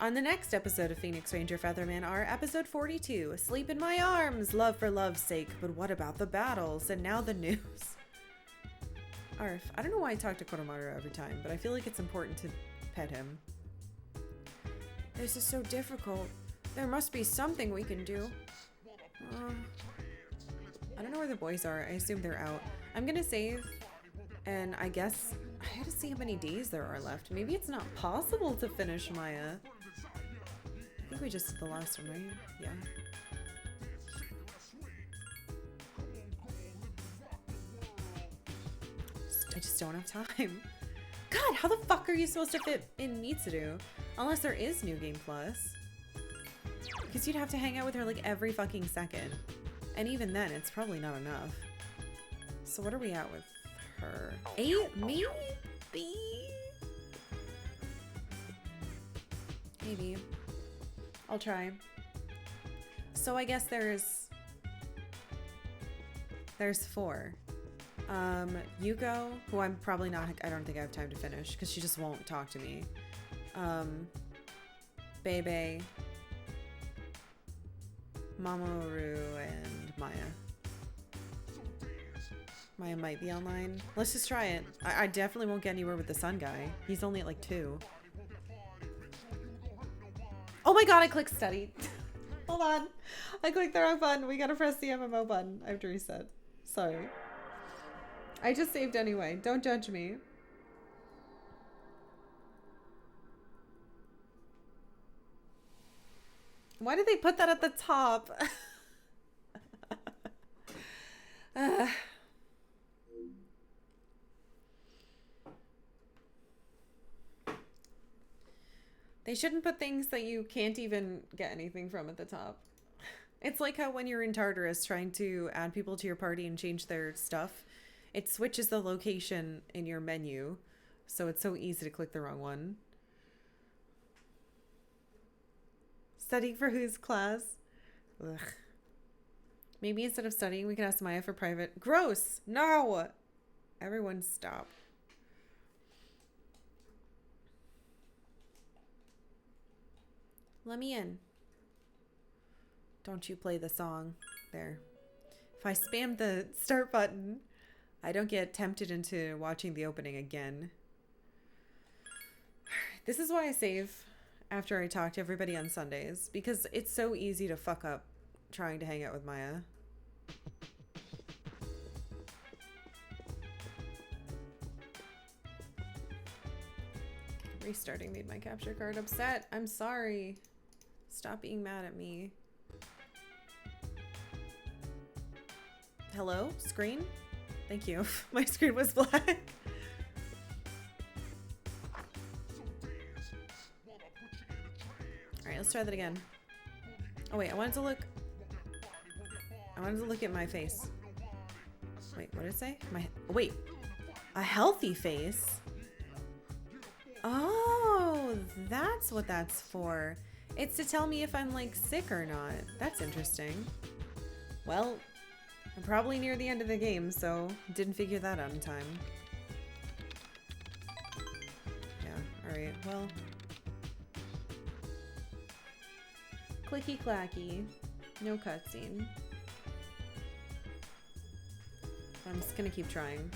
On the next episode of Phoenix Ranger Featherman, our episode 42, Sleep in My Arms, Love for Love's Sake, but what about the battles? And now the news. Arf, I don't know why I talk to Koromaru every time, but I feel like it's important to pet him. This is so difficult. There must be something we can do. I don't know where the boys are. I assume they're out. I'm gonna save, and I guess I had to see how many days there are left. Maybe it's not possible to finish Maya. I think we just did the last one, right? Yeah. I just don't have time. God, how the fuck are you supposed to fit in Mitsuru? Unless there is New Game Plus. Because you'd have to hang out with her like every fucking second. And even then, it's probably not enough. So what are we at with her? 8? Maybe? Maybe. I'll try. So I guess there's 4. Yuko, who I'm probably not, I don't think I have time to finish because she just won't talk to me. Bebe, Mamoru, and Maya. Maya might be online. Let's just try it. I definitely won't get anywhere with the sun guy. He's only at like 2. Oh my god, I clicked study. Hold on. I clicked the wrong button. We gotta press the MMO button. I have to reset. Sorry. I just saved anyway. Don't judge me. Why did they put that at the top? They shouldn't put things that you can't even get anything from at the top. It's like how when you're in Tartarus trying to add people to your party and change their stuff, it switches the location in your menu, so it's so easy to click the wrong one. Studying for whose class? Ugh. Maybe instead of studying, we can ask Maya for private. Gross! No! Everyone stop. Let me in. Don't you play the song. There. If I spam the start button, I don't get tempted into watching the opening again. This is why I save after I talk to everybody on Sundays, because it's so easy to fuck up trying to hang out with Maya. Restarting made my capture card upset. I'm sorry. Stop being mad at me. Hello? Screen? Thank you. My screen was black. Alright, let's try that again. Oh wait, I wanted to look at my face. Wait, what did it say? Wait. A healthy face? Oh, that's what that's for. It's to tell me if I'm like sick or not. That's interesting. Well, I'm probably near the end of the game, so didn't figure that out in time. Yeah, alright, well. Clicky clacky. No cutscene. I'm just gonna keep trying.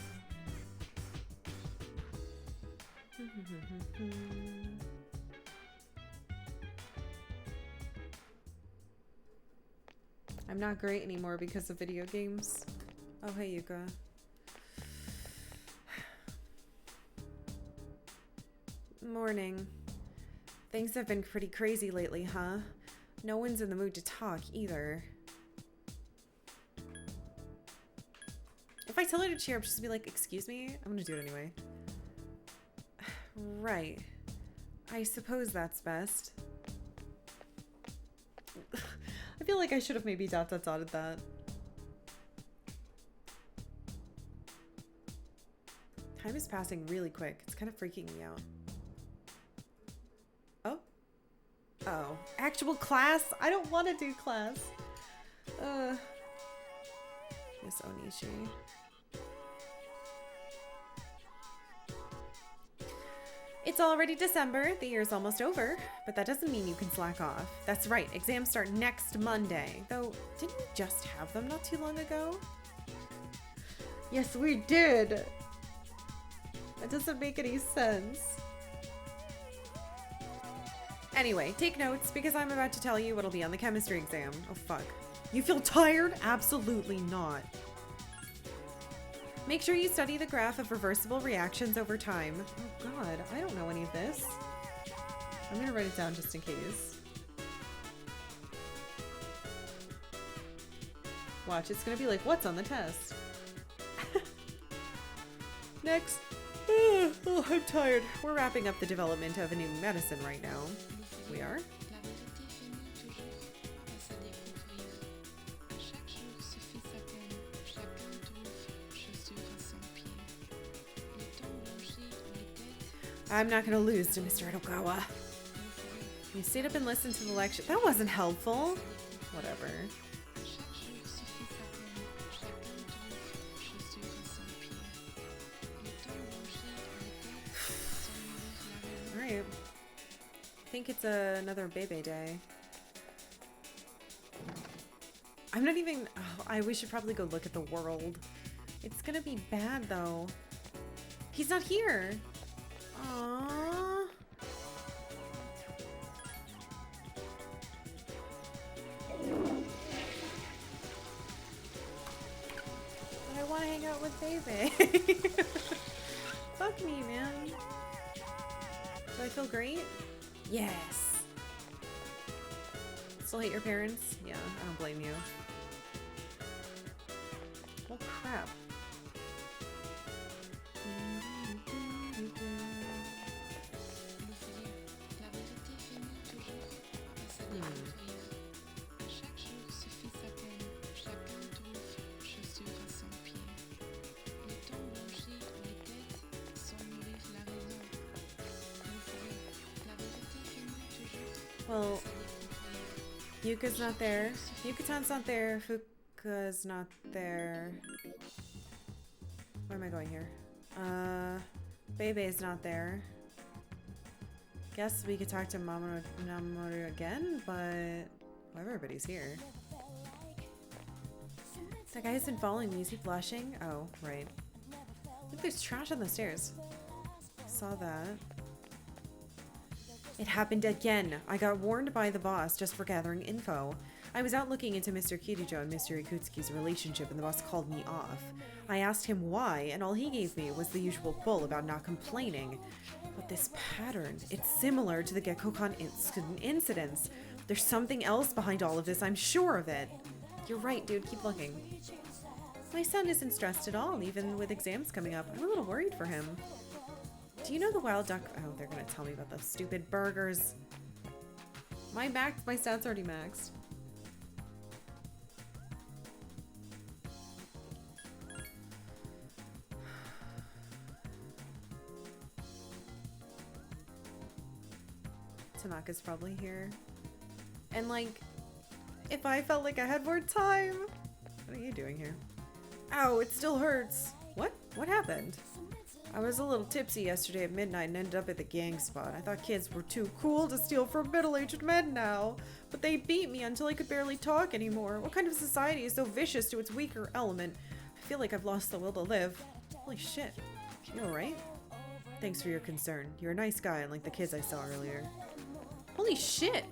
I'm not great anymore because of video games. Oh, hey, Yuka. Morning. Things have been pretty crazy lately, huh? No one's in the mood to talk either. If I tell her to cheer up, she's gonna be like, excuse me? I'm gonna do it anyway. Right. I suppose that's best. I feel like I should have maybe dotted that. Time is passing really quick. It's kind of freaking me out. Oh. Oh. Actual class? I don't want to do class. Miss Onishi. It's already December, the year's almost over, but that doesn't mean you can slack off. That's right, exams start next Monday. Though, didn't we just have them not too long ago? Yes, we did! That doesn't make any sense. Anyway, take notes, because I'm about to tell you what'll be on the chemistry exam. Oh fuck. You feel tired? Absolutely not. Make sure you study the graph of reversible reactions over time. Oh god, I don't know any of this. I'm gonna write it down just in case. Watch, it's gonna be like, what's on the test? Next. Oh, I'm tired. We're wrapping up the development of a new medicine right now. We are? I'm not gonna lose to Mr. Edogawa. You stayed up and listened to the lecture. That wasn't helpful. Whatever. Alright. I think it's another Bebe day. I'm not even... Oh, we should probably go look at the world. It's gonna be bad, though. He's not here! Aww. But I want to hang out with Bebe. Fuck me, man. Do I feel great? Yes. Still hate your parents? Yeah, I don't blame you. Oh crap. Well, Yuka's not there. Yukatan's not there. Fuka's not there. Where am I going here? Bebe's not there. Guess we could talk to Mamoru again, but well, everybody's here. That guy has been following me. Is he blushing? Oh, right. Look, there's trash on the stairs. Saw that. It happened again. I got warned by the boss just for gathering info. I was out looking into Mr. Kirijo and Mr. Ikutsuki's relationship and the boss called me off. I asked him why, and all he gave me was the usual bull about not complaining. But this pattern, it's similar to the Gekkokan incidents. There's something else behind all of this, I'm sure of it. You're right, dude, keep looking. My son isn't stressed at all, even with exams coming up. I'm a little worried for him. Do you know the wild duck? Oh, they're gonna tell me about those stupid burgers. My stats already maxed. Tanaka's probably here. And like, if I felt like I had more time. What are you doing here? Ow, it still hurts. What? What happened? I was a little tipsy yesterday at midnight and ended up at the gang spot. I thought kids were too cool to steal from middle-aged men now. But they beat me until I could barely talk anymore. What kind of society is so vicious to its weaker element? I feel like I've lost the will to live. Holy shit. You alright? Thanks for your concern. You're a nice guy, unlike the kids I saw earlier. Holy shit!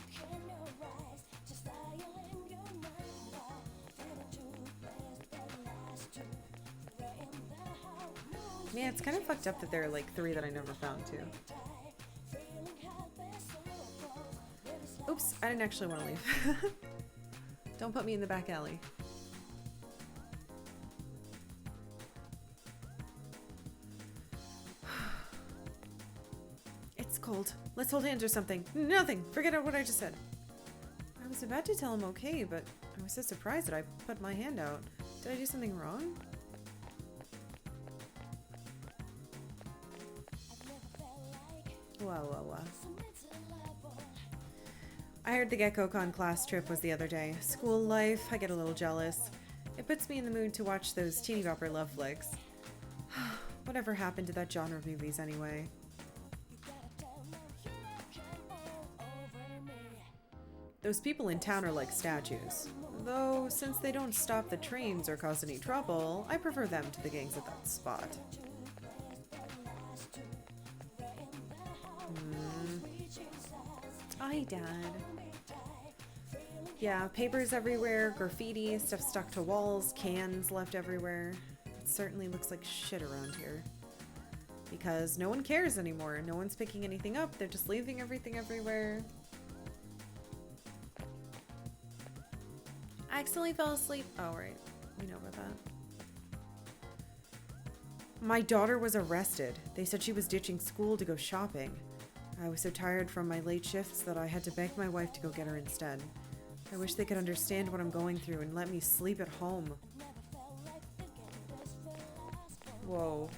Yeah, it's kind of fucked up that there are like 3 that I never found too. Oops, I didn't actually want to leave. Don't put me in the back alley. cold. Let's hold hands or something. Nothing. Forget what I just said. I was about to tell him okay, but I was so surprised that I put my hand out. Did I do something wrong? Whoa. I heard the GeckoCon class trip was the other day. School life, I get a little jealous. It puts me in the mood to watch those teeny bopper love flicks. Whatever happened to that genre of movies anyway? Those people in town are like statues. Though, since they don't stop the trains or cause any trouble, I prefer them to the gangs at that spot. Hi, Dad. Yeah, papers everywhere, graffiti, stuff stuck to walls, cans left everywhere. It certainly looks like shit around here. Because no one cares anymore. No one's picking anything up. They're just leaving everything everywhere. I accidentally fell asleep. Oh, right. We know about that. My daughter was arrested. They said she was ditching school to go shopping. I was so tired from my late shifts that I had to beg my wife to go get her instead. I wish they could understand what I'm going through and let me sleep at home. Whoa.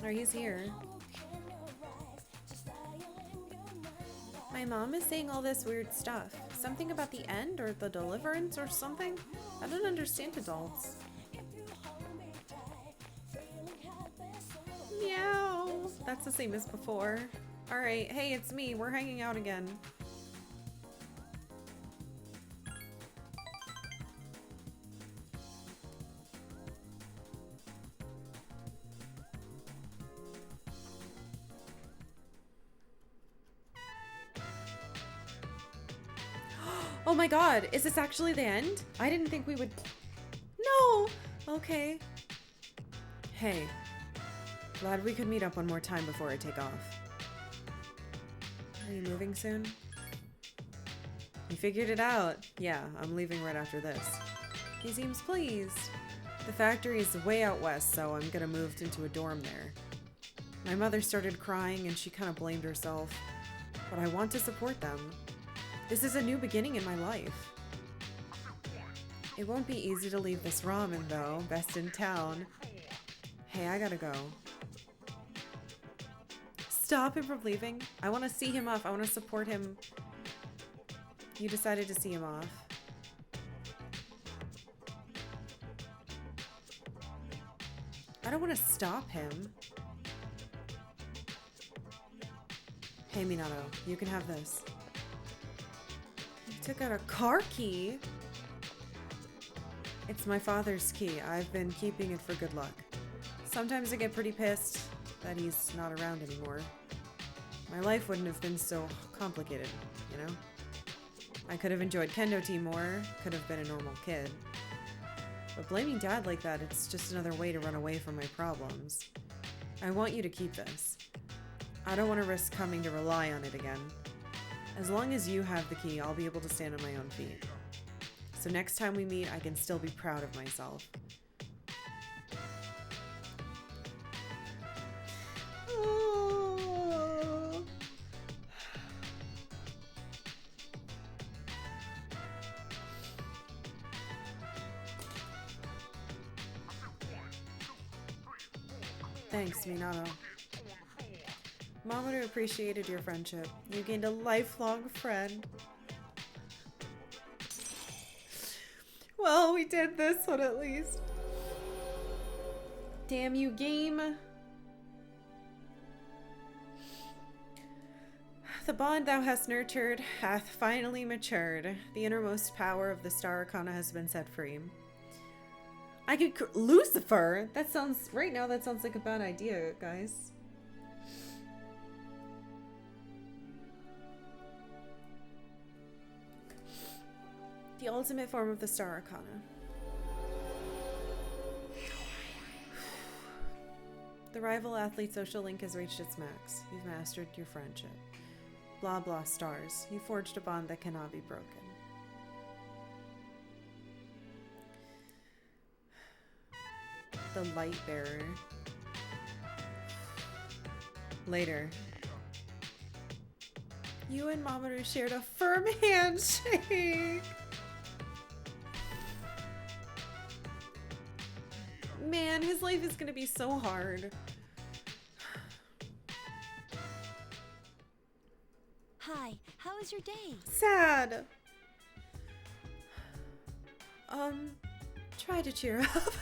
Oh, he's here. My mom is saying all this weird stuff. Something about the end or the deliverance or something? I don't understand adults. Meow. That's the same as before. Alright, hey, it's me. We're hanging out again. Oh my god, is this actually the end? I didn't think we would... No! Okay. Hey. Glad we could meet up one more time before I take off. Are you moving soon? You figured it out. Yeah, I'm leaving right after this. He seems pleased. The factory is way out west, so I'm gonna move into a dorm there. My mother started crying and she kind of blamed herself. But I want to support them. This is a new beginning in my life. It won't be easy to leave this ramen, though. Best in town. Hey, I gotta go. Stop him from leaving. I want to see him off. I want to support him. You decided to see him off. I don't want to stop him. Hey, Minato. You can have this. Took out a car key. It's my father's key. I've been keeping it for good luck. Sometimes I get pretty pissed that he's not around anymore. My life wouldn't have been so complicated, you know? I could have enjoyed kendo tea more, could have been a normal kid. But blaming Dad like that, it's just another way to run away from my problems. I want you to keep this. I don't want to risk coming to rely on it again. As long as you have the key, I'll be able to stand on my own feet. So next time we meet, I can still be proud of myself. Oh. Thanks, Minato. Mom would have appreciated your friendship. You gained a lifelong friend. Well, we did this one at least. Damn you, game. The bond thou hast nurtured hath finally matured. The innermost power of the Star Arcana has been set free. I could... Lucifer? That sounds... Right now, that sounds like a bad idea, guys. The ultimate form of the Star Arcana. The rival athlete social link has reached its max. You've mastered your friendship. Blah blah stars. You forged a bond that cannot be broken. The light bearer. Later. You and Mamoru shared a firm handshake. Man, his life is gonna be so hard. Hi, how was your day? Sad. Try to cheer up.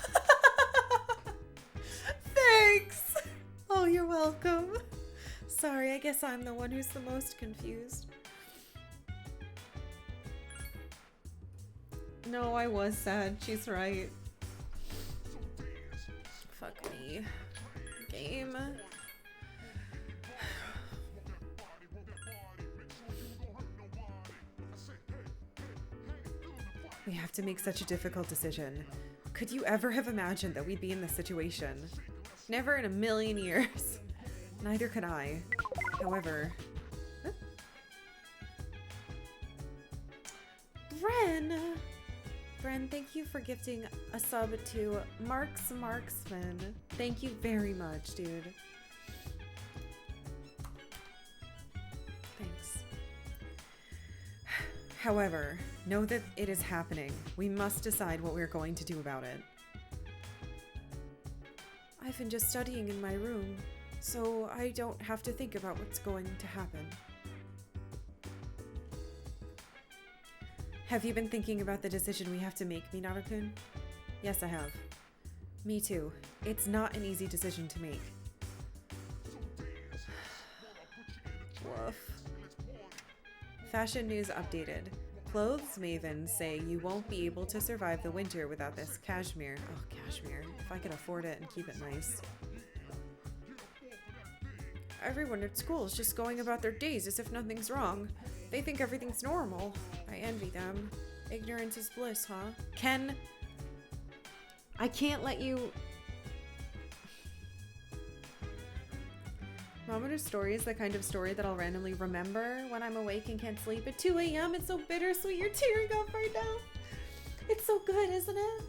Thanks. Oh, you're welcome. Sorry, I guess I'm the one who's the most confused. No, I was sad. She's right. Fuck me. Game. We have to make such a difficult decision. Could you ever have imagined that we'd be in this situation? Never in a million years. Neither could I. However... Huh? Bren, thank you for gifting a sub to Mark's Marksman. Thank you very much, dude. Thanks. However, know that it is happening. We must decide what we're going to do about it. I've been just studying in my room, so I don't have to think about what's going to happen. Have you been thinking about the decision we have to make, Minato-kun? Yes, I have. Me too. It's not an easy decision to make. Woof. Fashion news updated. Clothes mavens say you won't be able to survive the winter without this cashmere. Oh, cashmere. If I could afford it and keep it nice. Everyone at school is just going about their days as if nothing's wrong. They think everything's normal. I envy them. Ignorance is bliss, huh? Ken, I can't let you... Mamoru's story is the kind of story that I'll randomly remember when I'm awake and can't sleep at 2 a.m. It's so bittersweet. You're tearing up right now. It's so good, isn't it?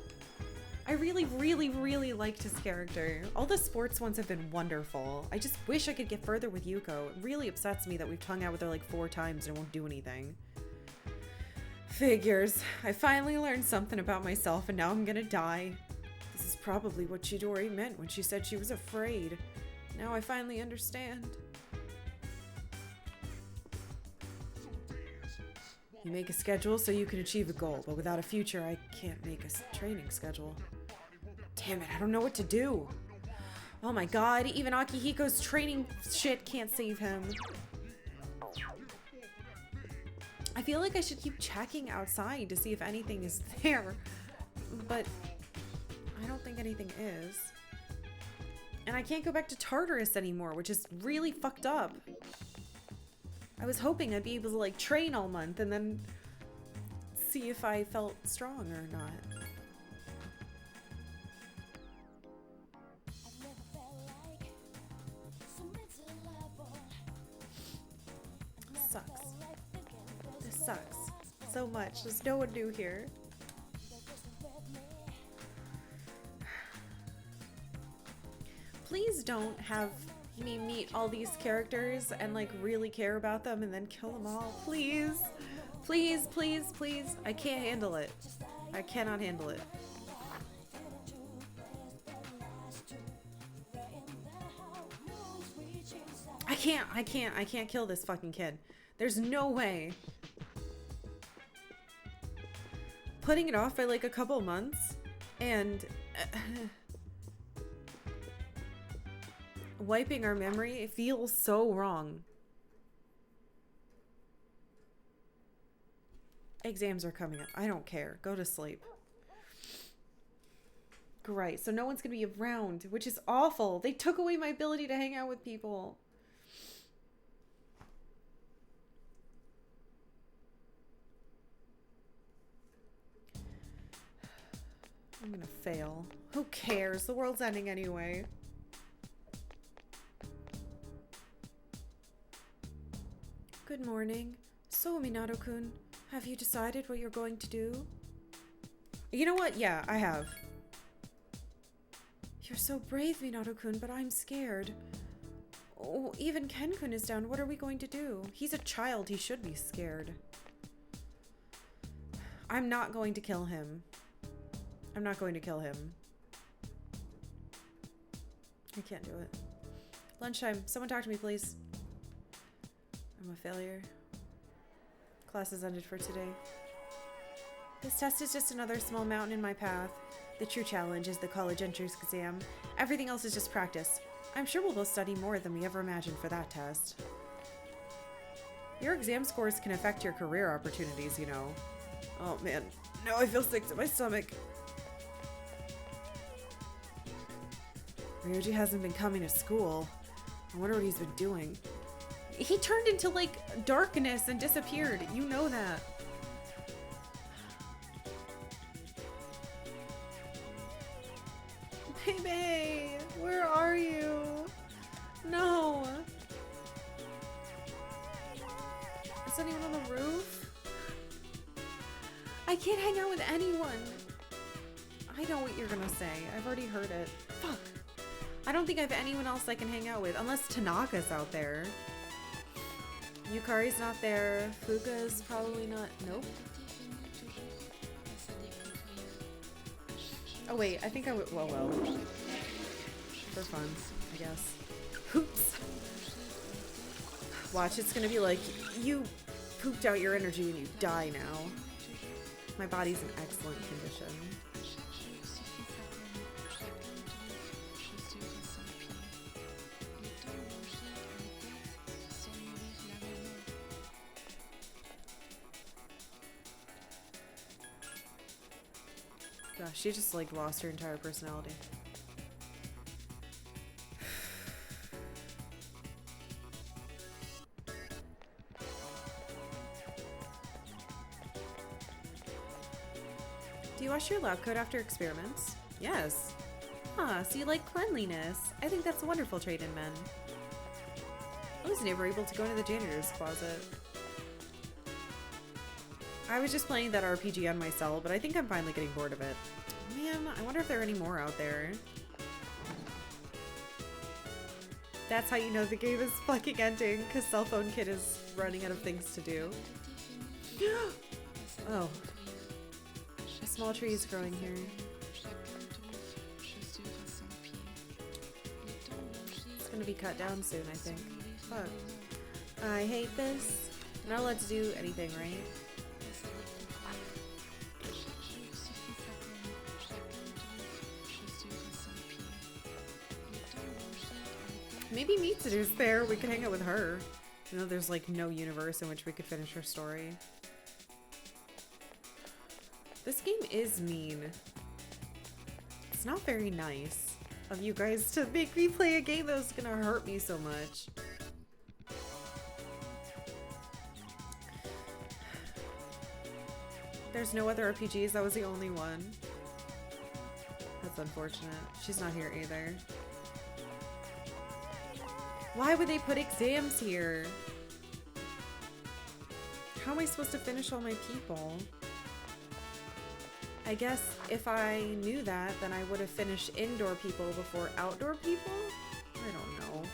I really, really, really liked his character. All the sports ones have been wonderful. I just wish I could get further with Yuko. It really upsets me that we've hung out with her like 4 times and it won't do anything. Figures. I finally learned something about myself and now I'm gonna die. This is probably what Chidori meant when she said she was afraid. Now I finally understand. You make a schedule so you can achieve a goal, but without a future, I can't make a training schedule. Damn it, I don't know what to do. Oh my god, even Akihiko's training shit can't save him. I feel like I should keep checking outside to see if anything is there, but I don't think anything is. And I can't go back to Tartarus anymore, which is really fucked up. I was hoping I'd be able to like train all month and then see if I felt strong or not. Sucks. This sucks so much. There's no one new here. Please don't have me meet all these characters and like really care about them and then kill them all. Please. Please, please, please. I can't handle it. I cannot handle it. I can't kill this fucking kid. There's no way. Putting it off by like a couple months and wiping our memory, it feels so wrong. Exams are coming up. I don't care. Go to sleep. Great. So no one's going to be around, which is awful. They took away my ability to hang out with people. I'm going to fail. Who cares? The world's ending anyway. Good morning. So, Minato-kun, have you decided what you're going to do? You know what? Yeah, I have. You're so brave, Minato-kun, but I'm scared. Oh, even Ken-kun is down. What are we going to do? He's a child. He should be scared. I'm not going to kill him. I'm not going to kill him. I can't do it. Lunchtime. Someone talk to me, please. I'm a failure. Class is ended for today. This test is just another small mountain in my path. The true challenge is the college entrance exam. Everything else is just practice. I'm sure we'll both study more than we ever imagined for that test. Your exam scores can affect your career opportunities, you know. Oh man, now I feel sick to my stomach. Ryoji hasn't been coming to school. I wonder what he's been doing. He turned into, like, darkness and disappeared. You know that. Baby, where are you? No. Is anyone on the roof? I can't hang out with anyone. I know what you're gonna say. I've already heard it. Fuck. I don't think I have anyone else I can hang out with, unless Tanaka's out there. Yukari's not there. Fuka's probably not. Nope. Oh wait, I think I would. Well. For fun, I guess. Oops. Watch, it's gonna be like, you pooped out your energy and you die now. My body's in excellent condition. Gosh, she just like lost her entire personality. Do you wash your lab coat after experiments? Yes. Ah, so you like cleanliness. I think that's a wonderful trait in men. I was never able to go into the janitor's closet. I was just playing that RPG on my cell, but I think I'm finally getting bored of it. Man, I wonder if there are any more out there. That's how you know the game is fucking ending, because Cell Phone Kid is running out of things to do. Oh. A small tree is growing here. It's gonna be cut down soon, I think. Fuck. I hate this. I'm not allowed to do anything, right? Maybe Mitsuru's there. We could hang out with her. You know, there's like no universe in which we could finish her story. This game is mean. It's not very nice of you guys to make me play a game that was gonna hurt me so much. There's no other RPGs. That was the only one. That's unfortunate. She's not here either. Why would they put exams here? How am I supposed to finish all my people? I guess if I knew that, then I would have finished indoor people before outdoor people? I don't know.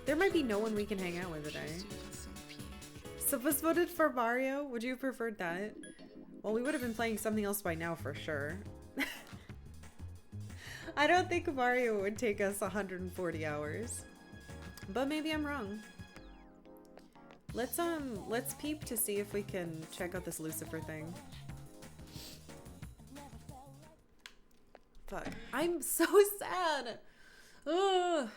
There might be no one we can hang out with today. Sophus voted for Mario? Would you have preferred that? Well, we would have been playing something else by now for sure. I don't think Mario would take us 140 hours. But maybe I'm wrong. Let's peep to see if we can check out this Lucifer thing. Fuck. I'm so sad. Ugh.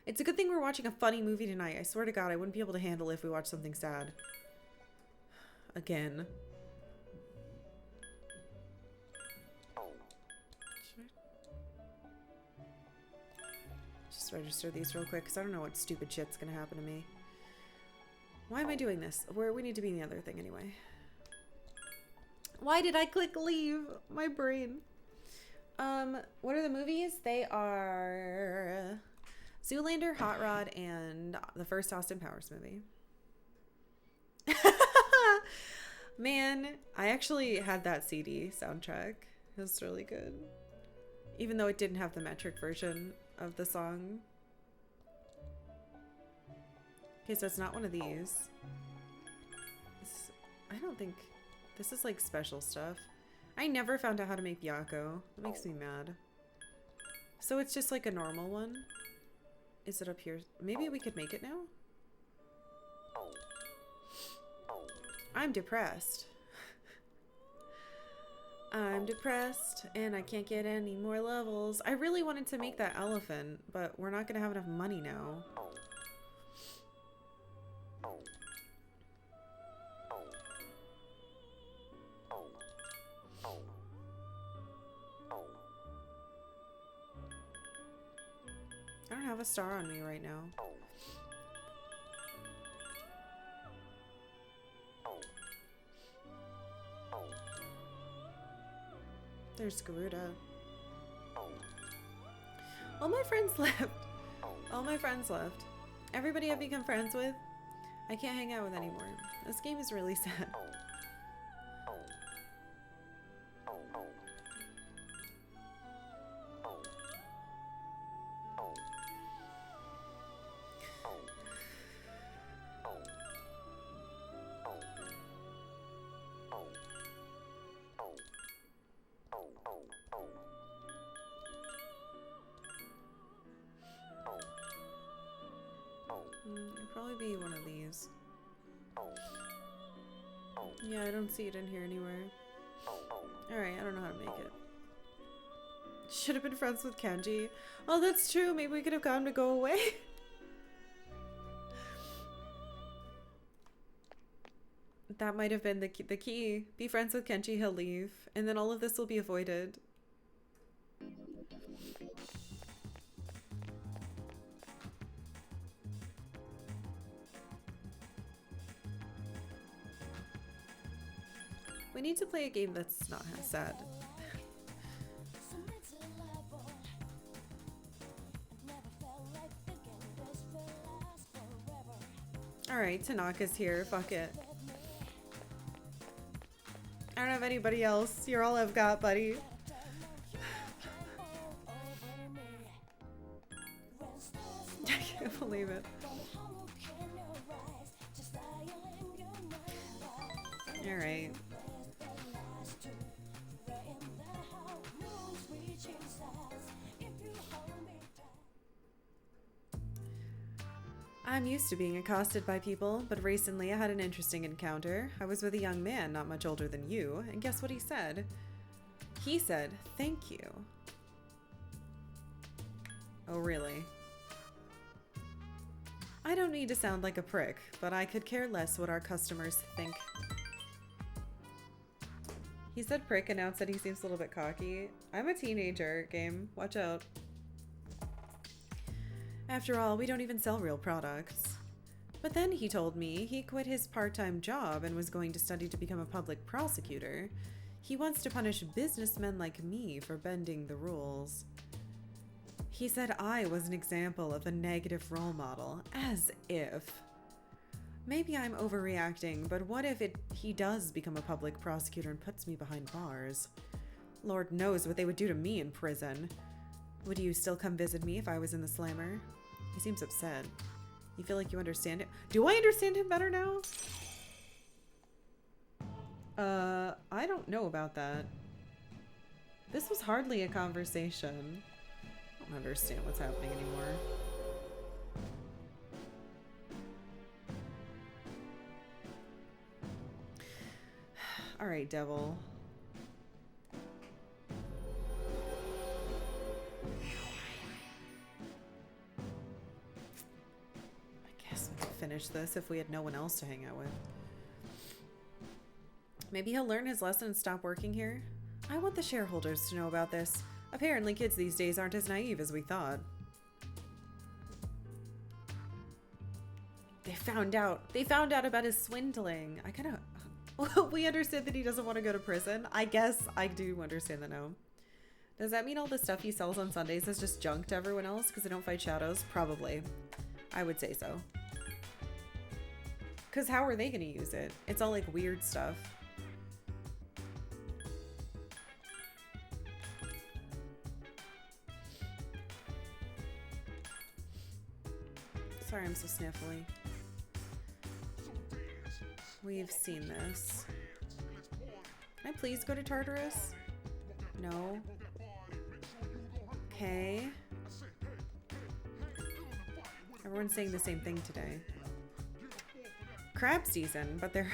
It's a good thing we're watching a funny movie tonight. I swear to God, I wouldn't be able to handle it if we watched something sad. Again. Just register these real quick because I don't know what stupid shit's gonna happen to me. Why am I doing this? Where we need to be in the other thing anyway. Why did I click leave? My brain. What are the movies? They are Zoolander, Hot Rod, and the first Austin Powers movie. Man, I actually had that CD soundtrack. It was really good. Even though it didn't have the metric version of the song. Okay, so it's not one of these. I don't think... This is like special stuff. I never found out how to make Yako. It makes me mad. So it's just like a normal one? Is it up here? Maybe we could make it now? I'm depressed. I'm depressed and I can't get any more levels. I really wanted to make that elephant, but we're not gonna have enough money now. I don't have a star on me right now. There's Garuda. All my friends left. All my friends left. Everybody I've become friends with, I can't hang out with anymore. This game is really sad. It'd probably be one of these. Yeah, I don't see it in here anywhere. Alright, I don't know how to make it. Should have been friends with Kenji. Oh, that's true. Maybe we could have got him to go away. That might have been the key. Be friends with Kenji, he'll leave. And then all of this will be avoided. We need to play a game that's not sad. Alright, Tanaka's here. Fuck it. I don't have anybody else. You're all I've got, buddy. I can't believe it. Alright. I'm used to being accosted by people, but recently I had an interesting encounter. I was with a young man not much older than you, and guess what he said? He said, "Thank you." Oh, really? I don't need to sound like a prick, but I could care less what our customers think. He said prick and now said he seems a little bit cocky. I'm a teenager, game. Watch out. After all, we don't even sell real products. But then he told me he quit his part-time job and was going to study to become a public prosecutor. He wants to punish businessmen like me for bending the rules. He said I was an example of a negative role model, as if. Maybe I'm overreacting, but what if he does become a public prosecutor and puts me behind bars? Lord knows what they would do to me in prison. Would you still come visit me if I was in the slammer? He seems upset. You feel like you understand it? Do I understand him better now? I don't know about that. This was hardly a conversation. I don't understand what's happening anymore. All right, devil. Finish this if we had no one else to hang out with. Maybe he'll learn his lesson and stop working here. I want the shareholders to know about this. Apparently kids these days aren't as naive as we thought. They found out. They found out about his swindling. I kind of... we understand that he doesn't want to go to prison. I guess I do understand that now. Does that mean all the stuff he sells on Sundays is just junk to everyone else because they don't fight shadows? Probably. I would say so. Because how are they going to use it? It's all like weird stuff. Sorry, I'm so sniffly. We've seen this. Can I please go to Tartarus? No. Okay. Everyone's saying the same thing today. Crab season, but there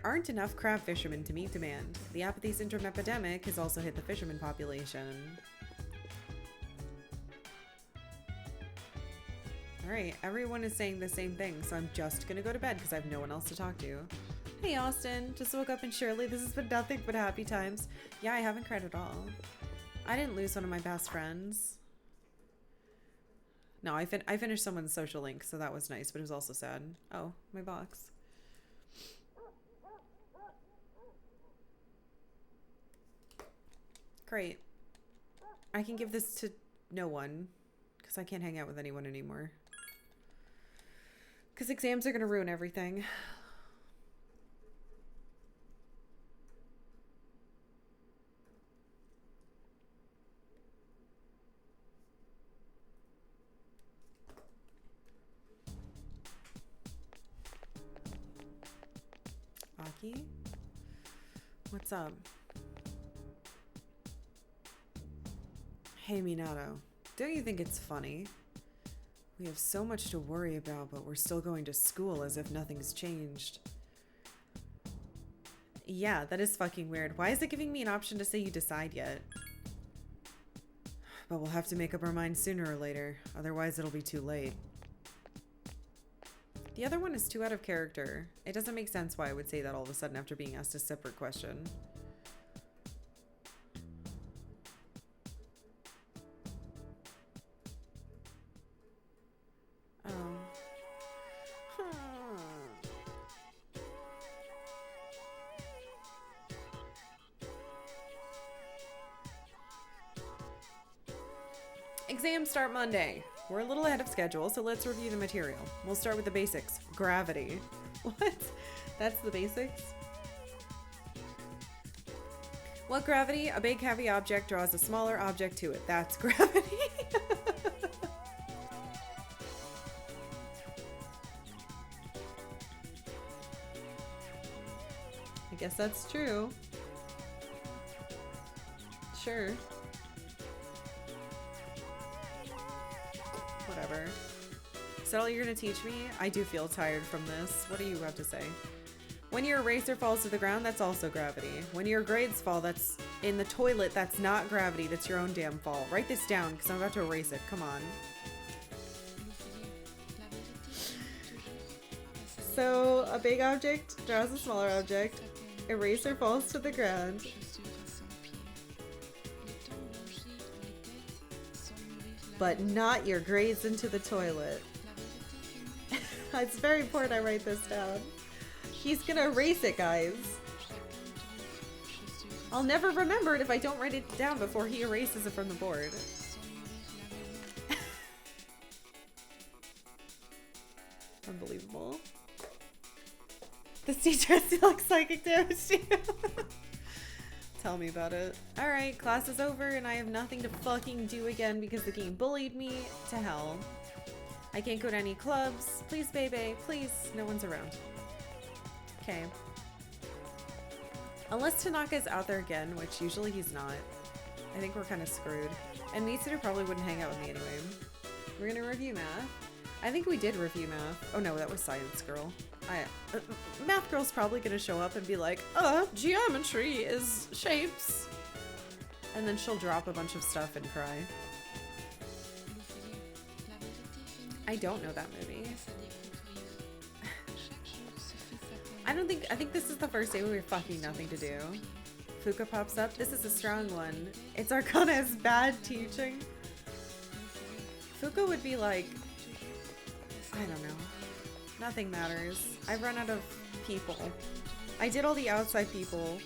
aren't enough crab fishermen to meet demand. The apathy syndrome epidemic has also hit the fisherman population. Alright, everyone is saying the same thing, so I'm just gonna go to bed because I have no one else to talk to. Hey Austin, just woke up and Shirley, this has been nothing but happy times. Yeah, I haven't cried at all. I didn't lose one of my best friends. No, I finished someone's social link, so that was nice, but it was also sad. Oh, my box. Great. I can give this to no one, because I can't hang out with anyone anymore. Because exams are going to ruin everything. Aki? What's up? Hey Minato, don't you think it's funny? We have so much to worry about, but we're still going to school as if nothing's changed. Yeah, that is fucking weird. Why is it giving me an option to say you decide yet? But we'll have to make up our minds sooner or later, otherwise it'll be too late. The other one is too out of character. It doesn't make sense why I would say that all of a sudden after being asked a separate question. Exams start Monday. We're a little ahead of schedule, so let's review the material. We'll start with the basics. Gravity. What? That's the basics? What gravity? A big heavy object draws a smaller object to it. That's gravity. I guess that's true. Sure. Whatever. Is that all you're gonna teach me? I do feel tired from this. What do you have to say? When your eraser falls to the ground, that's also gravity. When your grades fall, that's in the toilet, that's not gravity, that's your own damn fault. Write this down, because I'm about to erase it. Come on. So, a big object draws a smaller object. Eraser falls to the ground. But not your grades into the toilet. It's very important I write this down. He's gonna erase it, guys. I'll never remember it if I don't write it down before he erases it from the board. Unbelievable. This teacher has to like psychic damage to you. Tell me about it. Alright, class is over and I have nothing to fucking do again because the game bullied me to hell. I can't go to any clubs. Please, baby. Please. No one's around. Okay. Unless Tanaka's out there again, which usually he's not. I think we're kind of screwed. And Mitsuda probably wouldn't hang out with me anyway. We're gonna review math. I think we did review math. Oh no, that was science girl. Math girl's probably gonna show up and be like, geometry is shapes. And then she'll drop a bunch of stuff and cry. I don't know that movie. I think this is the first day where we have fucking nothing to do. Fuka pops up. This is a strong one. It's Arcana as bad teaching. Fuka would be like, I don't know. Nothing matters. I've run out of people. I did all the outside people.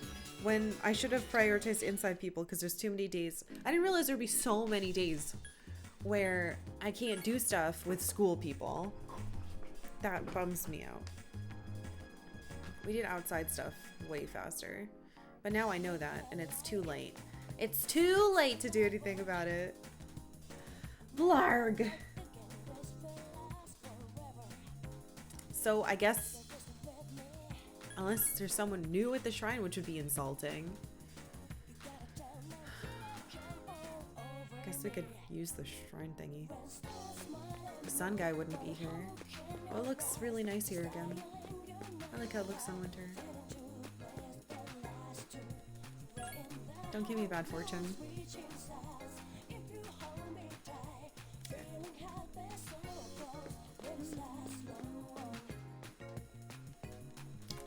when I should have prioritized inside people because there's too many days. I didn't realize there'd be so many days where I can't do stuff with school people. That bums me out. We did outside stuff way faster. But now I know that, and it's too late. It's too late to do anything about it. Blarg. So I guess, unless there's someone new at the shrine, which would be insulting. Guess we could use the shrine thingy. The sun guy wouldn't be here. Oh, it looks really nice here again. I like how it looks in winter. Don't give me bad fortune. Okay.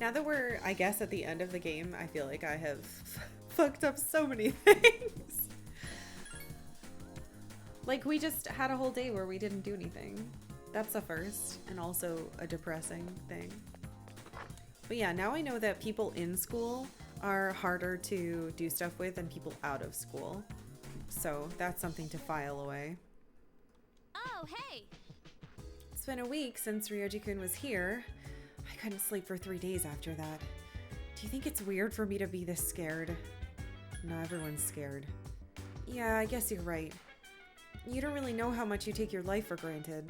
Now that we're, I guess, at the end of the game, I feel like I have fucked up so many things. Like, we just had a whole day where we didn't do anything. That's a first, and also a depressing thing. But yeah, now I know that people in school are harder to do stuff with than people out of school. So that's something to file away. Oh, hey! It's been a week since Ryoji-kun was here. I couldn't sleep for 3 days after that. Do you think it's weird for me to be this scared? No, everyone's scared. Yeah, I guess you're right. You don't really know how much you take your life for granted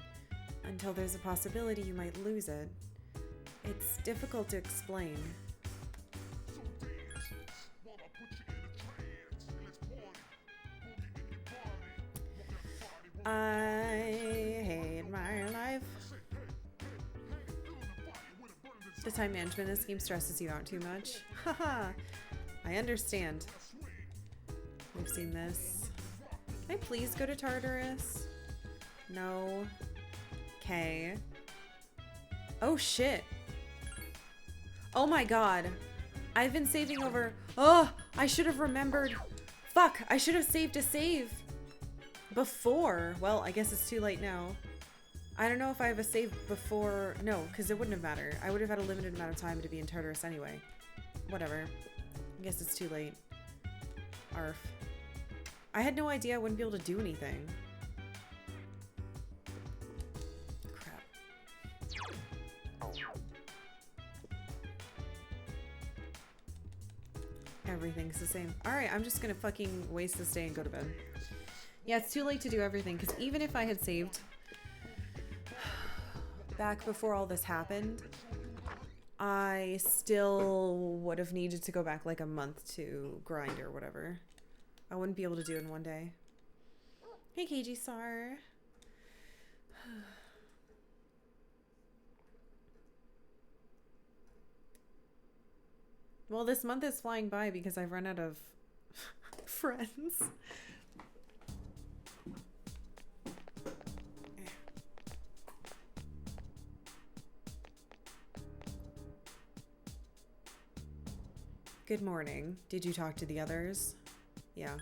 until there's a possibility you might lose it. It's difficult to explain. I hate my life. The time management in this game stresses you out too much. Haha, I understand. We've seen this. Can I please go to Tartarus? No. Okay. Oh shit. Oh my god. I've been saving over. Oh, I should have remembered. Fuck, I should have saved a save before. Well, I guess it's too late now. I don't know if I have a save before. No, because it wouldn't have mattered. I would have had a limited amount of time to be in Tartarus anyway. Whatever. I guess it's too late. Arf. I had no idea I wouldn't be able to do anything. Crap. Everything's the same. Alright, I'm just gonna fucking waste this day and go to bed. Yeah, it's too late to do everything, because even if I had saved back before all this happened, I still would have needed to go back like a month to grind or whatever. I wouldn't be able to do it in one day. Hey, KG Sar. Well, this month is flying by because I've run out of friends. Good morning. Did you talk to the others? Yeah.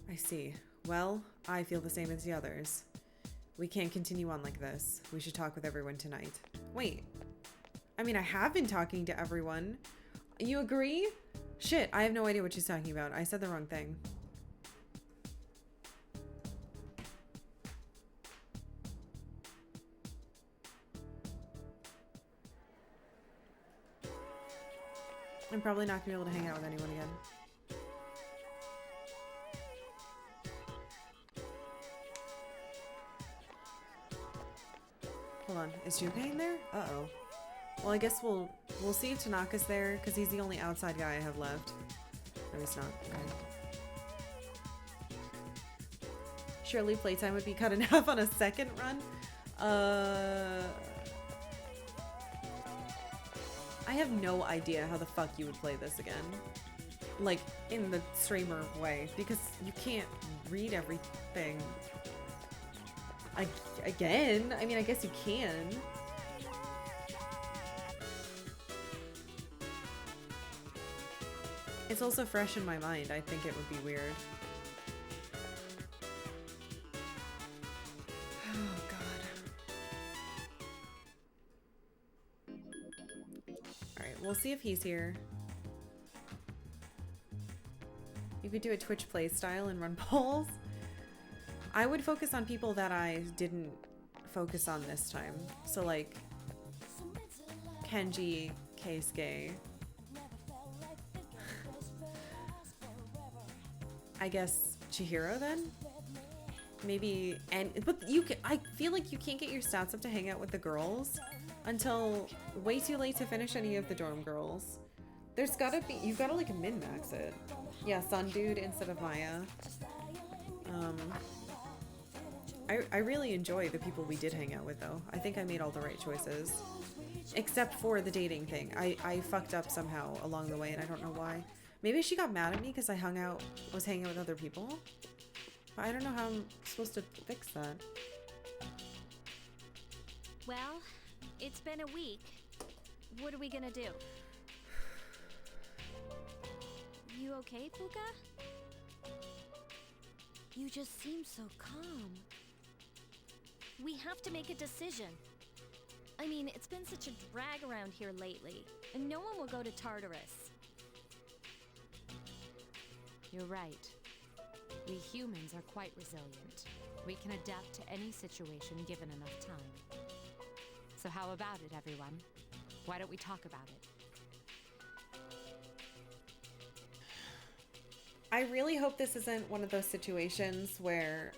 I see. Well, I feel the same as the others. We can't continue on like this. We should talk with everyone tonight. Wait. I mean, I have been talking to everyone. You agree? Shit, I have no idea what she's talking about. I said the wrong thing. I'm probably not gonna be able to hang out with anyone again. Hold on, is Junpei in there? Uh-oh. Well, I guess we'll see if Tanaka's there, because he's the only outside guy I have left. No, he's not. Okay. Surely playtime would be cut in half on a second run? I have no idea how the fuck you would play this again. Like, in the streamer way, because you can't read everything. Again? I mean, I guess you can. It's also fresh in my mind. I think it would be weird. Oh, God. Alright, we'll see if he's here. You could do a Twitch play style and run polls. I would focus on people that I didn't focus on this time. So like Kenji, Keisuke. I guess Chihiro then? Maybe, but you can, I feel like you can't get your stats up to hang out with the girls until way too late to finish any of the dorm girls. There's gotta be, you've gotta like min-max it. Yeah, Sun Dude instead of Maya. I really enjoy the people we did hang out with though. I think I made all the right choices. Except for the dating thing. I fucked up somehow along the way and I don't know why. Maybe she got mad at me because I was hanging out with other people. But I don't know how I'm supposed to fix that. Well, it's been a week. What are we gonna do? You okay, Fuka? You just seem so calm. We have to make a decision. I mean, it's been such a drag around here lately, and no one will go to Tartarus. You're right. We humans are quite resilient. We can adapt to any situation given enough time. So how about it, everyone? Why don't we talk about it? I really hope this isn't one of those situations where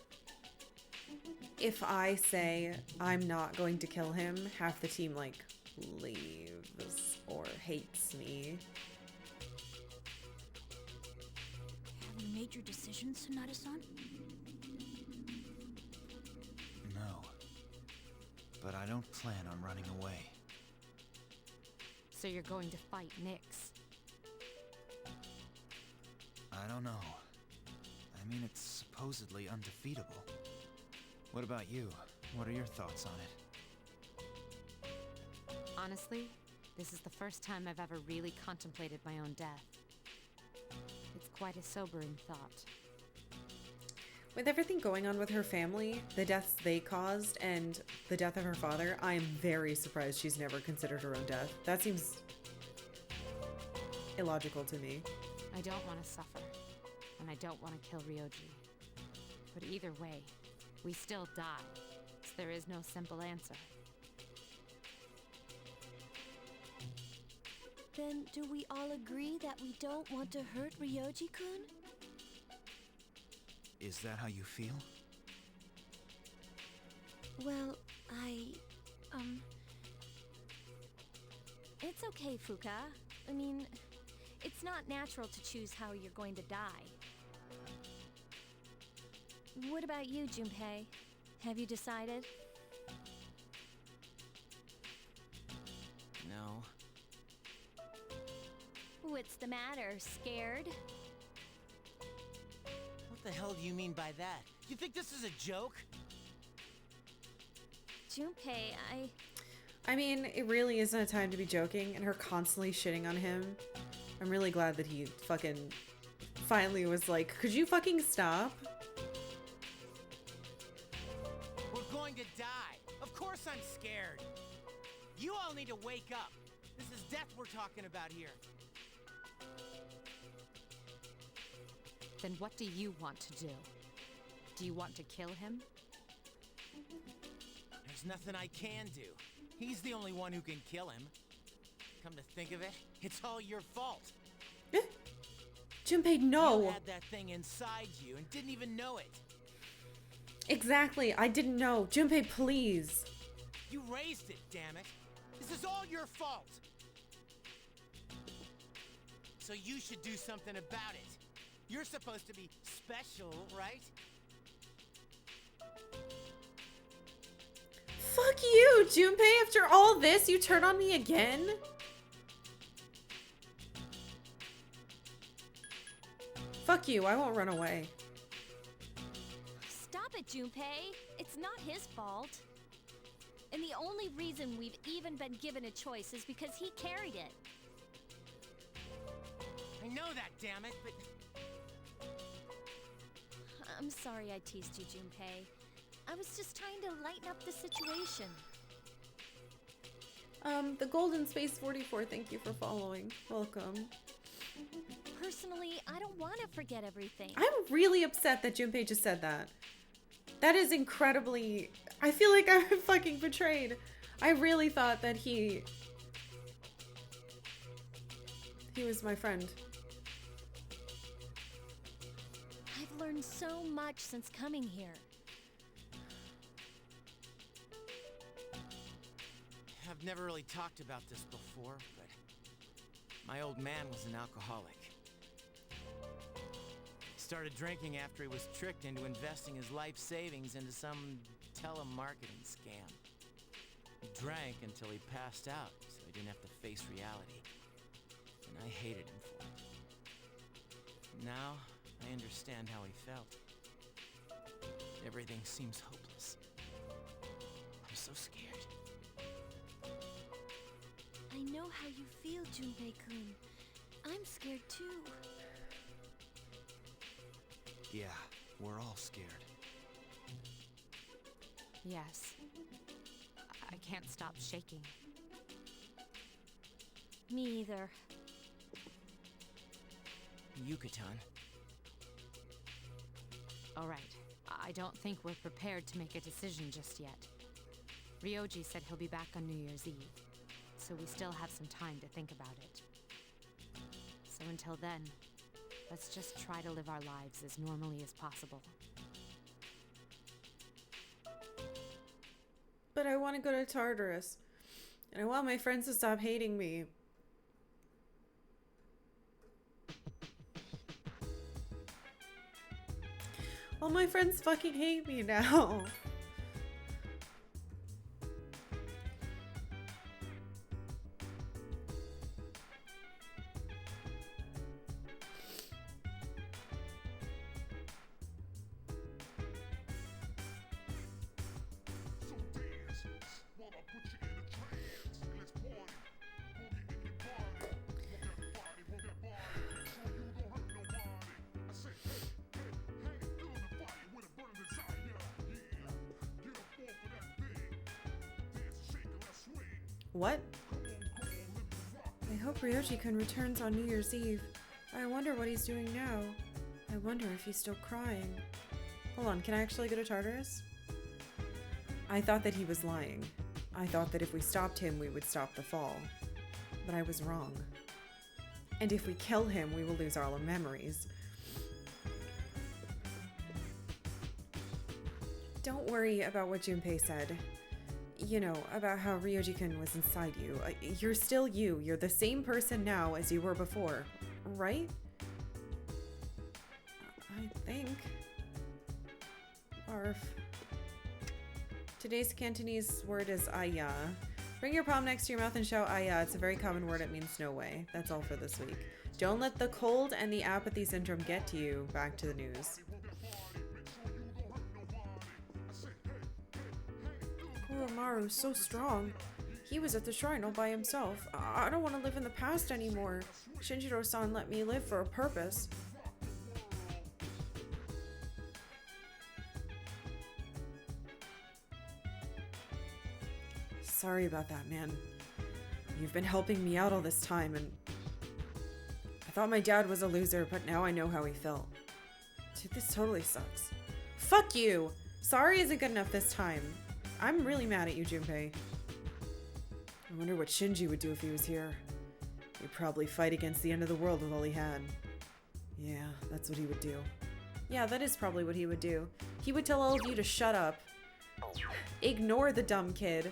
if I say I'm not going to kill him, half the team like leaves or hates me. Have you made your decision, Sonata-san? No. But I don't plan on running away. So you're going to fight Nyx? I don't know. I mean, it's supposedly undefeatable. What about you? What are your thoughts on it? Honestly, this is the first time I've ever really contemplated my own death. It's quite a sobering thought. With everything going on with her family, the deaths they caused, and the death of her father, I am very surprised she's never considered her own death. That seems illogical to me. I don't want to suffer, and I don't want to kill Ryoji. But either way, we still die, so there is no simple answer. Then do we all agree that we don't want to hurt Ryoji-kun? Is that how you feel? Well, It's okay, Fuka. I mean, it's not natural to choose how you're going to die. What about you, Junpei? Have you decided? No. What's the matter? Scared? What the hell do you mean by that? You think this is a joke? Junpei, I mean, it really isn't a time to be joking, and her constantly shitting on him. I'm really glad that he fucking finally was like, could you fucking stop? We're going to die. Of course I'm scared. You all need to wake up. This is death we're talking about here. Then what do you want to do? Do you want to kill him? There's nothing I can do. He's the only one who can kill him. Come to think of it, it's all your fault. Junpei, no. You had that thing inside you and didn't even know it. Exactly, I didn't know. Junpei, please. You raised it, damn it. This is all your fault. So you should do something about it. You're supposed to be special, right? Fuck you, Junpei. After all this, you turn on me again? Fuck you, I won't run away. stop it, Junpei. It's not his fault. And the only reason we've even been given a choice is because he carried it. I know that, damn it, but... I'm sorry I teased you, Junpei. I was just trying to lighten up the situation. The Golden Space 44, thank you for following. Welcome. Her Personally, I don't want to forget everything. I'm really upset that Junpei just said that. That is incredibly... I feel like I'm fucking betrayed. I really thought that he was my friend. I've learned so much since coming here. I've never really talked about this before, but my old man was an alcoholic. He started drinking after he was tricked into investing his life savings into some telemarketing scam. He drank until he passed out, so he didn't have to face reality. And I hated him for it. Now, I understand how he felt. Everything seems hopeless. I'm so scared. I know how you feel, Junpei-kun. I'm scared too. Yeah, we're all scared. Yes. I can't stop shaking. Me either. Yucatan. All right. I don't think we're prepared to make a decision just yet. Ryoji said he'll be back on New Year's Eve, so we still have some time to think about it. So until then, let's just try to live our lives as normally as possible. But I want to go to Tartarus. And I want my friends to stop hating me. All my friends fucking hate me now. What? I hope Ryoji-kun returns on New Year's Eve. I wonder what he's doing now. I wonder if he's still crying. Hold on, can I actually go to Tartarus? I thought that he was lying. I thought that if we stopped him, we would stop the fall. But I was wrong. And if we kill him, we will lose all our memories. Don't worry about what Junpei said. You know, about how Ryoji-kun was inside you. You're still you. You're the same person now as you were before. Right? I think. Arf. Today's Cantonese word is aya. Bring your palm next to your mouth and shout aya. It's a very common word. It means no way. That's all for this week. Don't let the cold and the apathy syndrome get to you. Back to the news. Kuromaru's so strong. He was at the shrine all by himself. I don't want to live in the past anymore. Shinjiro-san let me live for a purpose. Sorry about that, man. You've been helping me out all this time, and I thought my dad was a loser, but now I know how he felt. Dude, this totally sucks. Fuck you! Sorry isn't good enough this time. I'm really mad at you, Junpei. I wonder what Shinji would do if he was here. He'd probably fight against the end of the world with all he had. Yeah, that's what he would do. Yeah, that is probably what he would do. He would tell all of you to shut up, ignore the dumb kid,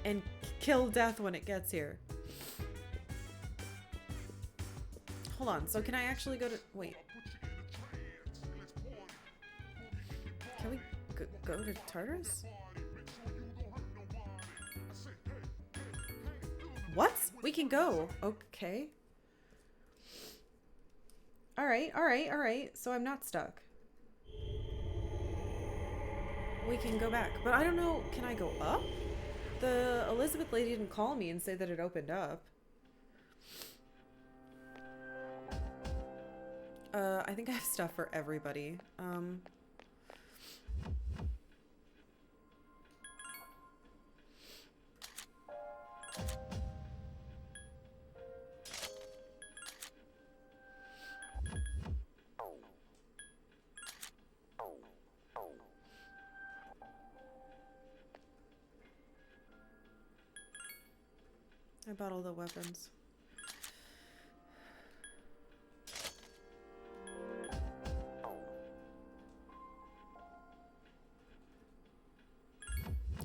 and kill death when it gets here. Hold on, so can I actually go to... Wait. Can we go to Tartarus? What? We can go. Okay. Alright. So I'm not stuck. We can go back. But I don't know, can I go up? The Elizabeth lady didn't call me and say that it opened up. I think I have stuff for everybody. I bought all the weapons.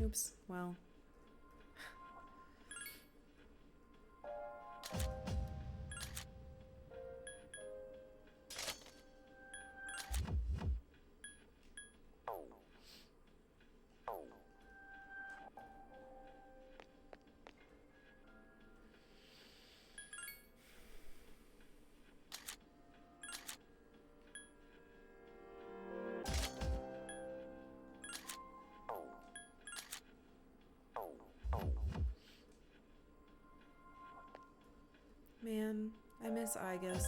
Oops, well. Man, I miss Igus.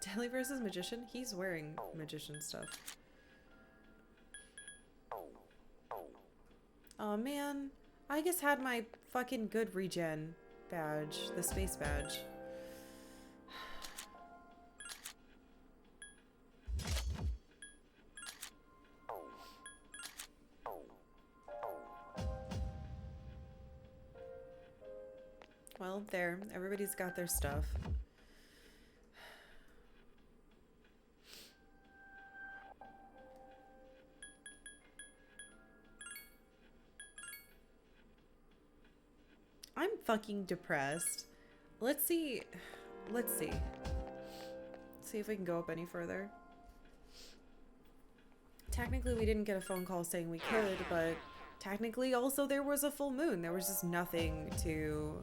Deadly versus Magician? He's wearing magician stuff. Oh man, Igus had my fucking good regen badge, the space badge. Well, there. Everybody's got their stuff. I'm fucking depressed. Let's see. Let's see. See if we can go up any further. Technically, we didn't get a phone call saying we could, but technically also there was a full moon. There was just nothing to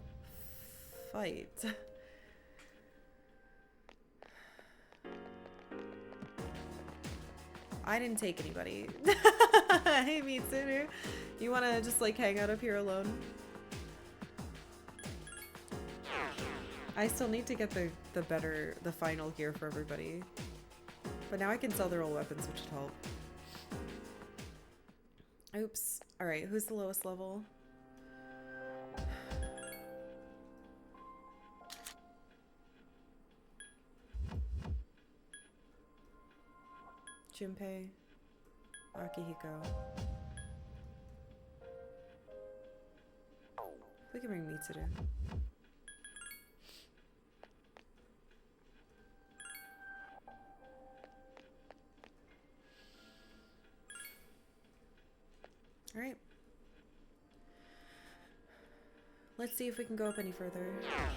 fight. I didn't take anybody. Hey, Mitsuru. You wanna just like hang out up here alone? I still need to get the final gear for everybody. But now I can sell their old weapons, which would help. Oops. Alright, who's the lowest level? Junpei, Akihiko. We can bring Mitsuru. Alright. Let's see if we can go up any further.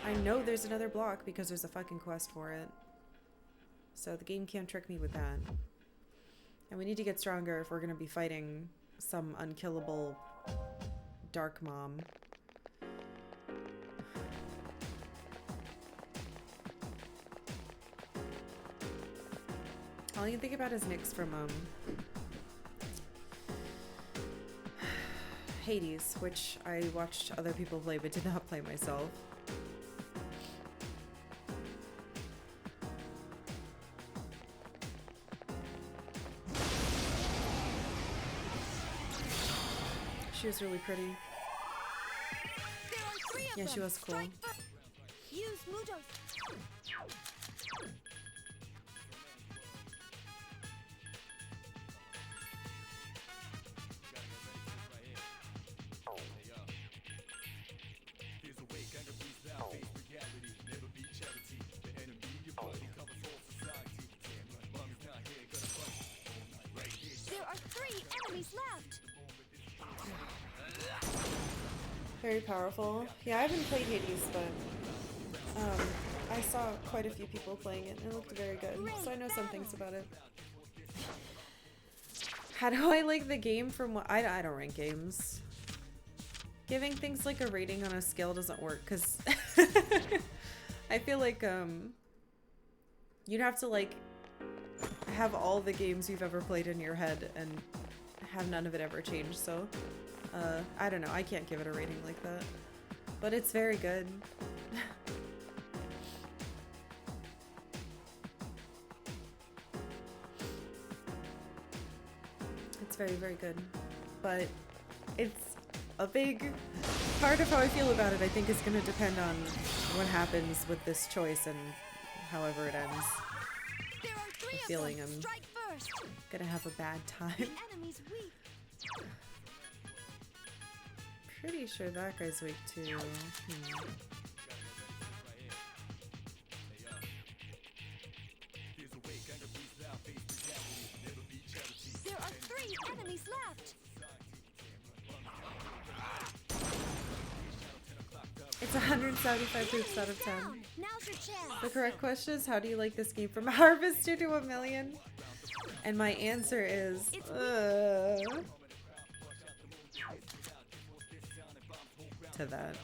I know there's another block because there's a fucking quest for it. So the game can't trick me with that. And we need to get stronger if we're gonna be fighting some unkillable dark mom. All I can think about is Nyx from Hades, which I watched other people play but did not play myself. She was really pretty. Yeah, she was cool. Use Mudos. There are 3 enemies left. Very powerful. Yeah, I haven't played Hades, but I saw quite a few people playing it and it looked very good, so I know some things about it. How do I like the game from what I don't rank games. Giving things like a rating on a scale doesn't work because I feel like you'd have to like have all the games you've ever played in your head and have none of it ever change, so I don't know, I can't give it a rating like that. But it's very good. It's very, very good. But it's a big part of how I feel about it, I think, is going to depend on what happens with this choice and however it ends. There are 3 feeling I'm Strike first. gonna have a bad time. The enemy's weak. Pretty sure that guy's weak too. There are 3 enemies left. It's 175 groups out of 10. Down. Now's your chance. The correct question is, how do you like this game from Harvester to a million? And my answer is, to that.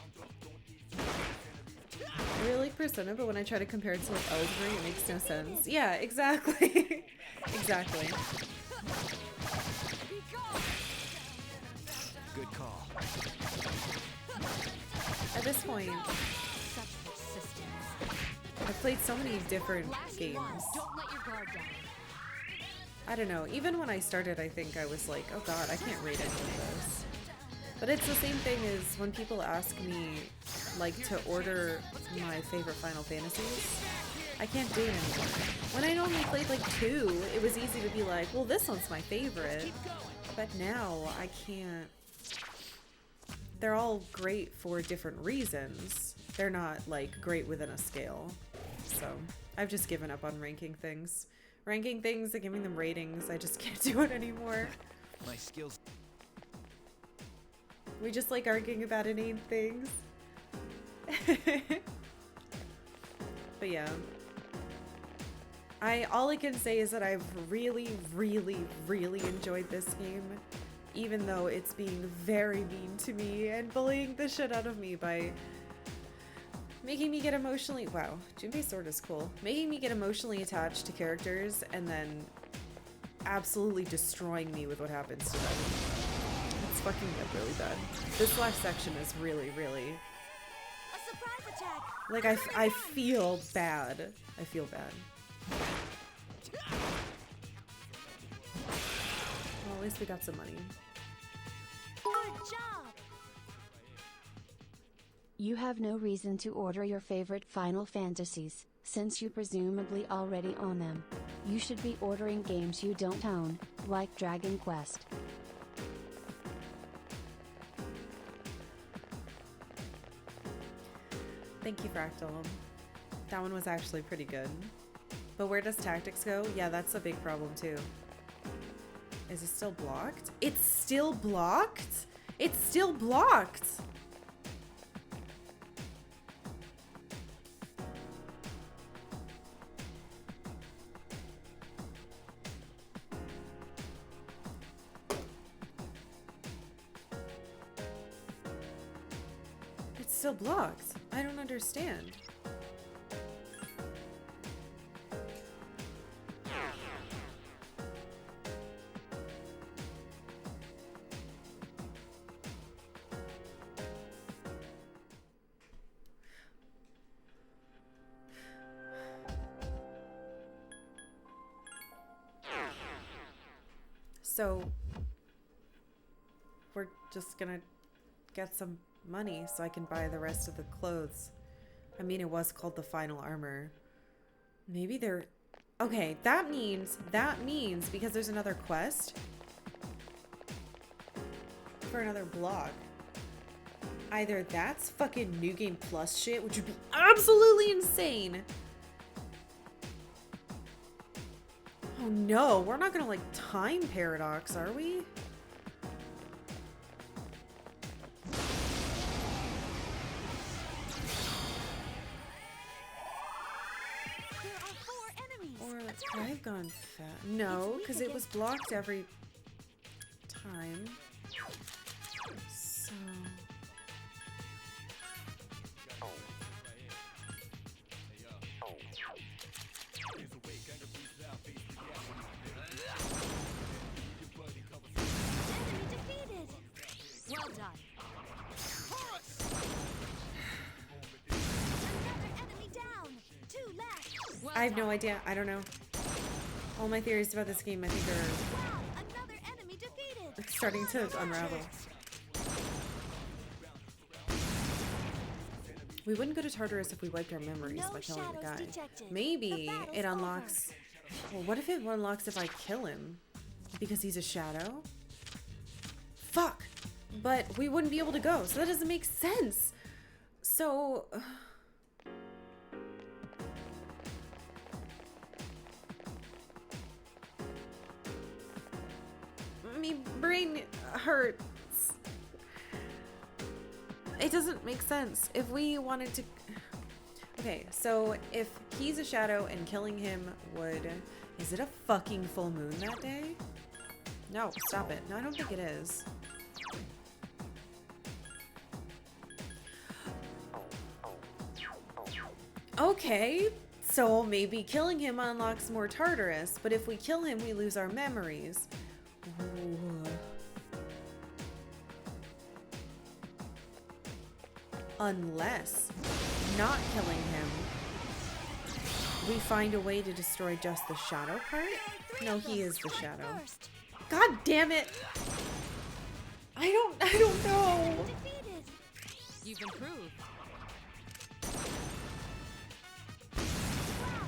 I really like Persona, but when I try to compare it to like Elden Ring, it makes no sense. Yeah, exactly. Exactly. Good call. At this point, Such persistence. I've played so many different games. Don't let your guard down. I don't know, even when I started, I think I was like, oh god, I can't rate any of this. But it's the same thing as when people ask me, like, to order my favorite Final Fantasies. I can't do it anymore. When I normally played, like, 2, it was easy to be like, well, this one's my favorite. But now, I can't. They're all great for different reasons. They're not, like, great within a scale. So, I've just given up on ranking things. Ranking things and giving them ratings, I just can't do it anymore. My skills. We just like arguing about inane things. But yeah. All I can say is that I've really, really, really enjoyed this game. Even though it's being very mean to me and bullying the shit out of me by making me get emotionally— wow, Junpei's sword is cool. Making me get emotionally attached to characters and then absolutely destroying me with what happens to them. It's fucking good, really bad. This last section is really, really... A surprise attack. like, I feel bad. I feel bad. Well, at least we got some money. Good job. You have no reason to order your favorite Final Fantasies, since you presumably already own them. You should be ordering games you don't own, like Dragon Quest. Thank you, Fractal. That one was actually pretty good. But where does tactics go? Yeah, that's a big problem too. Is it still blocked? It's still blocked? It's still blocked! It's still blocked. I don't understand. So we're just gonna get some money so I can buy the rest of the clothes. I mean, it was called the final armor. Maybe they're... okay, that means because there's another quest for another block. Either that's fucking New Game Plus shit, which would be absolutely insane. Oh no, we're not gonna like time paradox, are we? There are 4 enemies. Or Attack. I've gone fat. No, because it was blocked every time. So... Enemy defeated. Well done. Another enemy down. 2 left. Well I have no done. idea. I don't know. All my theories about this game, I think, Wow, another enemy defeated. are starting to unravel. We wouldn't go to Tartarus if we wiped our memories No by killing the shadows guy. detected. Maybe The battle's it unlocks Well, what if it unlocks if I kill him? Because he's a shadow? Fuck! But we wouldn't be able to go, so that doesn't make sense! So... my brain hurts. It doesn't make sense. If we wanted to... Okay, so if he's a shadow and killing him would... Is it a fucking full moon that day? No, stop it. No, I don't think it is. Okay, so maybe killing him unlocks more Tartarus, but if we kill him, we lose our memories. Ooh. Unless, not killing him, we find a way to destroy just the shadow part? No, he is the shadow. God damn it! I don't know! You've improved.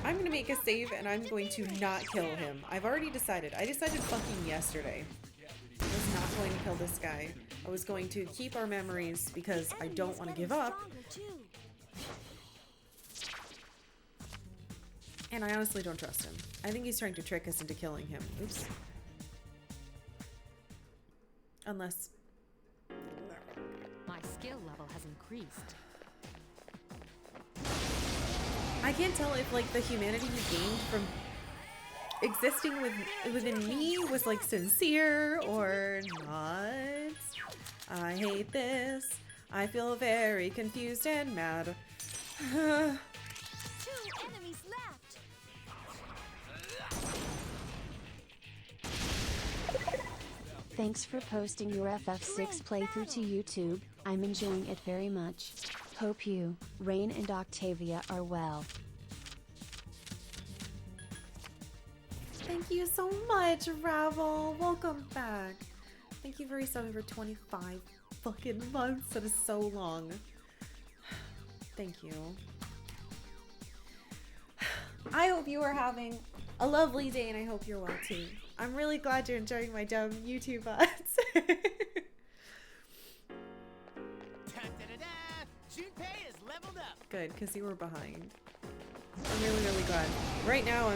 I'm gonna make a save and I'm going to not kill him. I've already decided. I decided fucking yesterday. I was not going to kill this guy. I was going to keep our memories because I don't want to give up. And I honestly don't trust him. I think he's trying to trick us into killing him. Oops. Unless... My skill level has increased. I can't tell if like the humanity he gained from existing within me was like sincere or not. I hate this. I feel very confused and mad. 2 enemies left. Thanks for posting your FF6 playthrough to YouTube, I'm enjoying it very much. Hope you, Rain and Octavia are well. Thank you so much, Ravel. Welcome back. Thank you for resubbing for 25 fucking months. That is so long. Thank you. I hope you are having a lovely day and I hope you're well too. I'm really glad you're enjoying my dumb YouTube ads. Junpei is leveled up. Good, because you were behind. I'm really, really glad. Right now,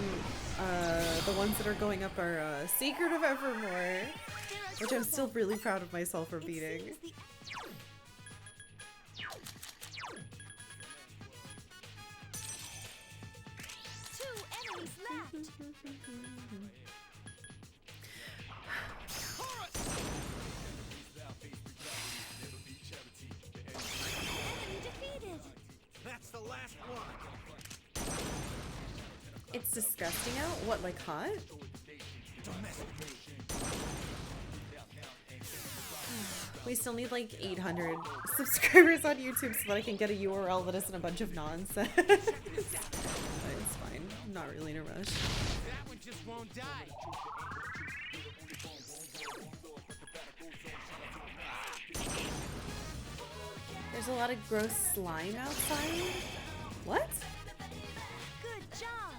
the ones that are going up are Secret of Evermore, which I'm still really proud of myself for beating. 2 enemies left. Enemy defeated. That's the last one. It's disgusting out. What, like hot? We still need like 800 subscribers on YouTube so that I can get a URL that isn't a bunch of nonsense. But it's fine. I'm not really in a rush. That one just won't die. There's a lot of gross slime outside. What? Good job.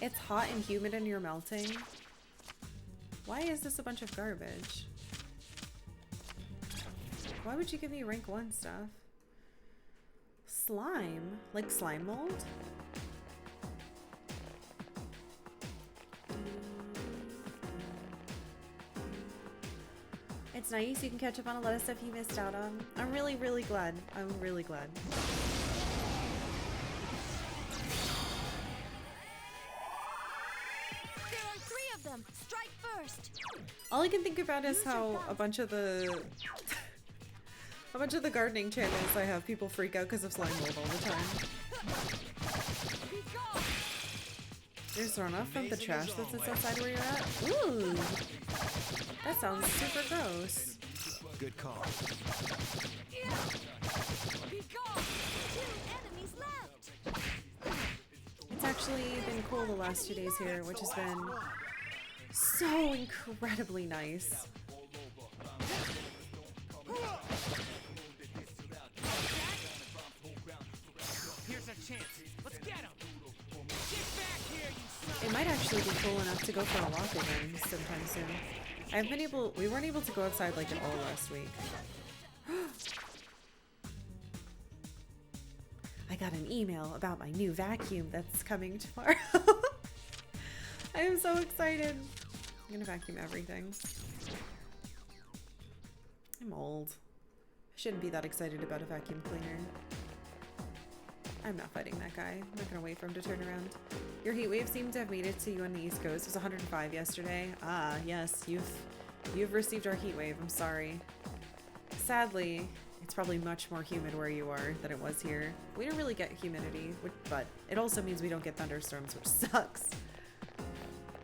It's hot and humid and you're melting. Why is this a bunch of garbage? Why would you give me rank 1 stuff? Slime? Like slime mold? It's nice. You can catch up on a lot of stuff you missed out on. I'm really, really glad. I'm really glad. There are 3 of them. Strike first. All I can think about is how a bunch of the gardening channels I have people freak out because of slime mold all the time. There's runoff from the trash that sits outside where you're at. Ooh, that sounds super gross. Good call. 2 enemies left. It's actually been cool the last 2 days here, which has been so incredibly nice. Here's our chance. Let's get him. Get back here, you son We might actually be cool enough to go for a walk again sometime soon. We weren't able to go outside like at all last week. I got an email about my new vacuum that's coming tomorrow. I am so excited. I'm gonna vacuum everything. I'm old. I shouldn't be that excited about a vacuum cleaner. I'm not fighting that guy. I'm not gonna wait for him to turn around. Your heat wave seemed to have made it to you on the East Coast. It was 105 yesterday. Ah, yes, you've received our heat wave. I'm sorry. Sadly, it's probably much more humid where you are than it was here. We don't really get humidity, but it also means we don't get thunderstorms, which sucks.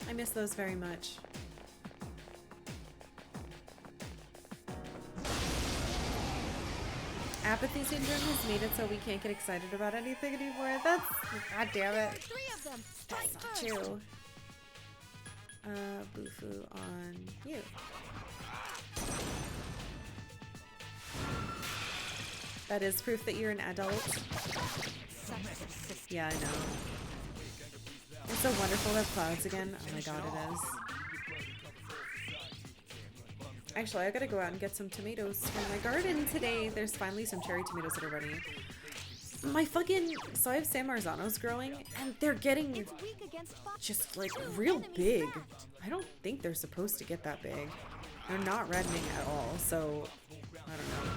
I miss those very much. Apathy syndrome has made it so we can't get excited about anything anymore. That's... God damn it. Three of them. That's not true. Bufu on you. That is proof that you're an adult. Yeah, I know. It's so wonderful to have clouds again. Oh my god, it is. Actually, I gotta go out and get some tomatoes from my garden today. There's finally some cherry tomatoes that are ready. So I have San Marzanos growing, and they're getting just like real big. I don't think they're supposed to get that big. They're not reddening at all, so I don't know.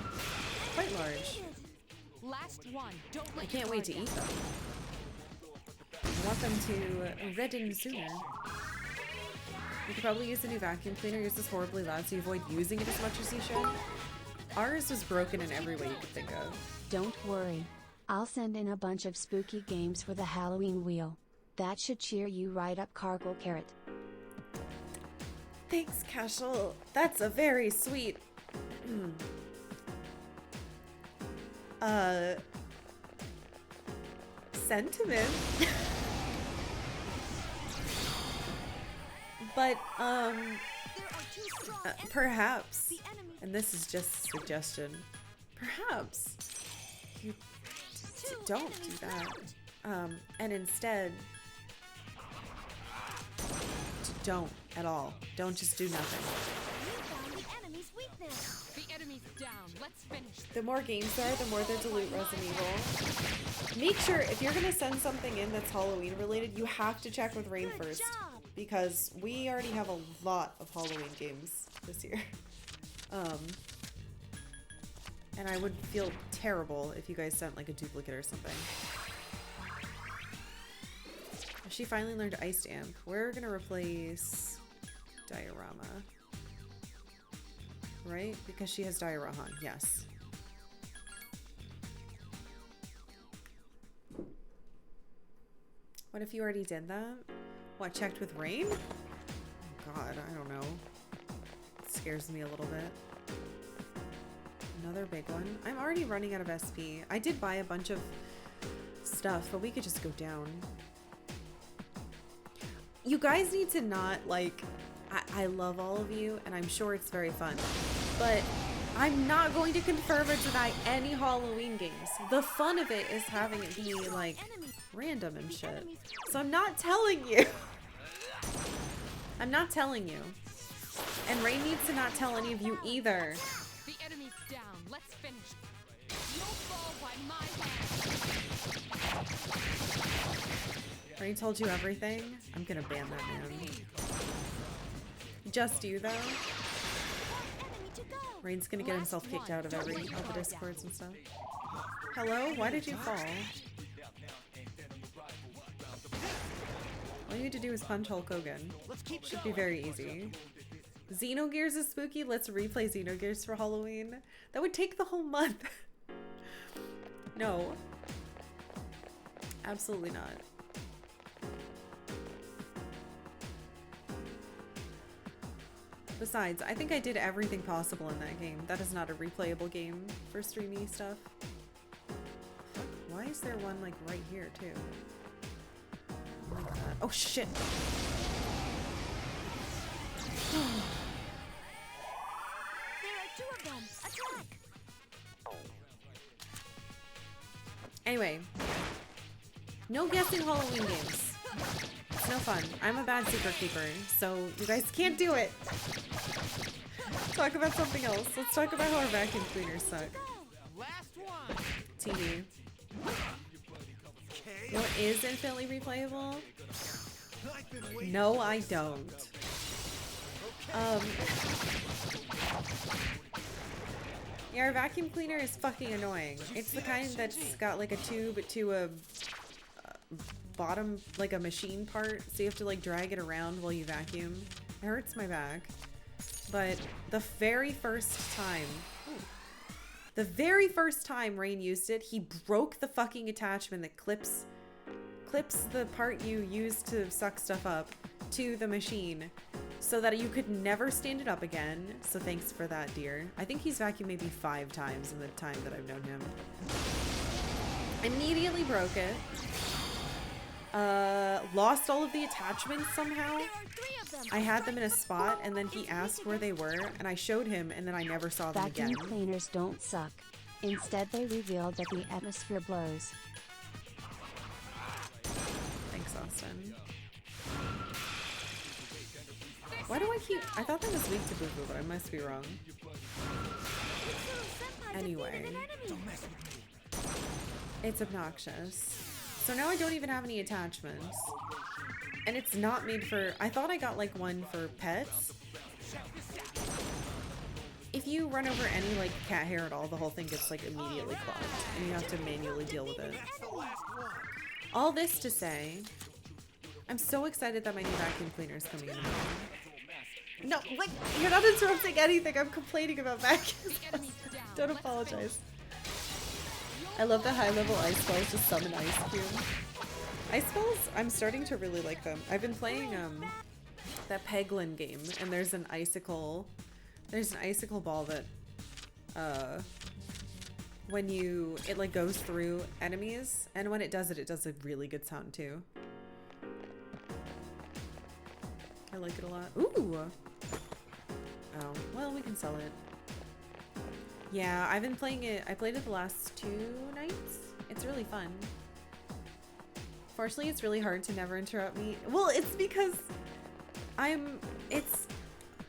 Quite large. Last one. I can't wait to eat them. I want them to redden sooner. You could probably use a new vacuum cleaner. Yours is horribly loud, so you avoid using it as much as you should. Ours was broken in every way you could think of. Don't worry. I'll send in a bunch of spooky games for the Halloween wheel. That should cheer you right up, Karkalla Carrot. Thanks, Cashel. That's a very sweet... sentiment. But, perhaps, and this is just a suggestion, perhaps you don't do that, and instead, don't at all. Don't just do nothing. The enemy's down. Let's finish. The more games there are, the more they dilute Resident Evil. Make sure, if you're gonna send something in that's Halloween related, you have to check with Rain first. Because we already have a lot of Halloween games this year. And I would feel terrible if you guys sent like a duplicate or something. She finally learned Iced Amp. We're gonna replace Diorama. Right? Because she has Diarahan, yes. What if you already did that? What, checked with Rain? Oh god, I don't know. It scares me a little bit. Another big one. I'm already running out of SP. I did buy a bunch of stuff, but we could just go down. You guys need to not, like... I love all of you, and I'm sure it's very fun. But I'm not going to confirm or deny any Halloween games. The fun of it is having it be, like, random and shit. So I'm not telling you. I'm not telling you. And Ray needs to not tell any of you either. The enemy's down. Let's finish. You'll fall by my hand. Ray told you everything? I'm gonna ban that man. Just you, though? Rain's gonna get himself kicked out of all the discords and stuff. Hello? Why did you fall? All you need to do is punch Hulk Hogan. Should be very easy. Xenogears is spooky? Let's replay Xenogears for Halloween. That would take the whole month. No. Absolutely not. Besides, I think I did everything possible in that game. That is not a replayable game for streamy stuff. Fuck, why is there one like right here too? Like that. Oh shit! There are two of them. Attack! Anyway, no guessing Halloween games. It's no fun. I'm a bad secret keeper, so you guys can't do it. Talk about something else. Let's talk about how our vacuum cleaners suck. Last one. TV. What is infinitely replayable? No, I don't. Yeah, our vacuum cleaner is fucking annoying. It's the kind that's got like a tube to a bottom, like a machine part, so you have to like drag it around while you vacuum. It hurts my back. But the very first time Rain used it, he broke the fucking attachment that clips the part you use to suck stuff up to the machine so that you could never stand it up again. So thanks for that, dear. I think he's vacuumed maybe 5 times in the time that I've known him. Immediately broke it. Lost all of the attachments somehow. I had them in a spot and then he asked where they were and I showed him and then I never saw them again. Vacuum cleaners don't suck. Instead, they revealed that the atmosphere blows. Thanks, Austin. Why do I keep... I thought that was weak to Boo Boo, but I must be wrong. Anyway. It's obnoxious. So now I don't even have any attachments. And it's not made for... I thought I got like one for pets. If you run over any like cat hair at all, the whole thing gets like immediately clogged. And you have to manually deal with it. All this to say, I'm so excited that my new vacuum cleaner is coming in the mail. No, like, you're not interrupting anything. I'm complaining about vacuums. Don't apologize. I love the high-level ice balls just summon Ice Cube. Ice balls, I'm starting to really like them. I've been playing that Peglin game, and there's an icicle ball that when it like goes through enemies, and when it does a really good sound too. I like it a lot. Ooh! Oh, well, we can sell it. Yeah, I've been playing it. I played it the last 2 nights. It's really fun. Fortunately, it's really hard to never interrupt me. Well, it's because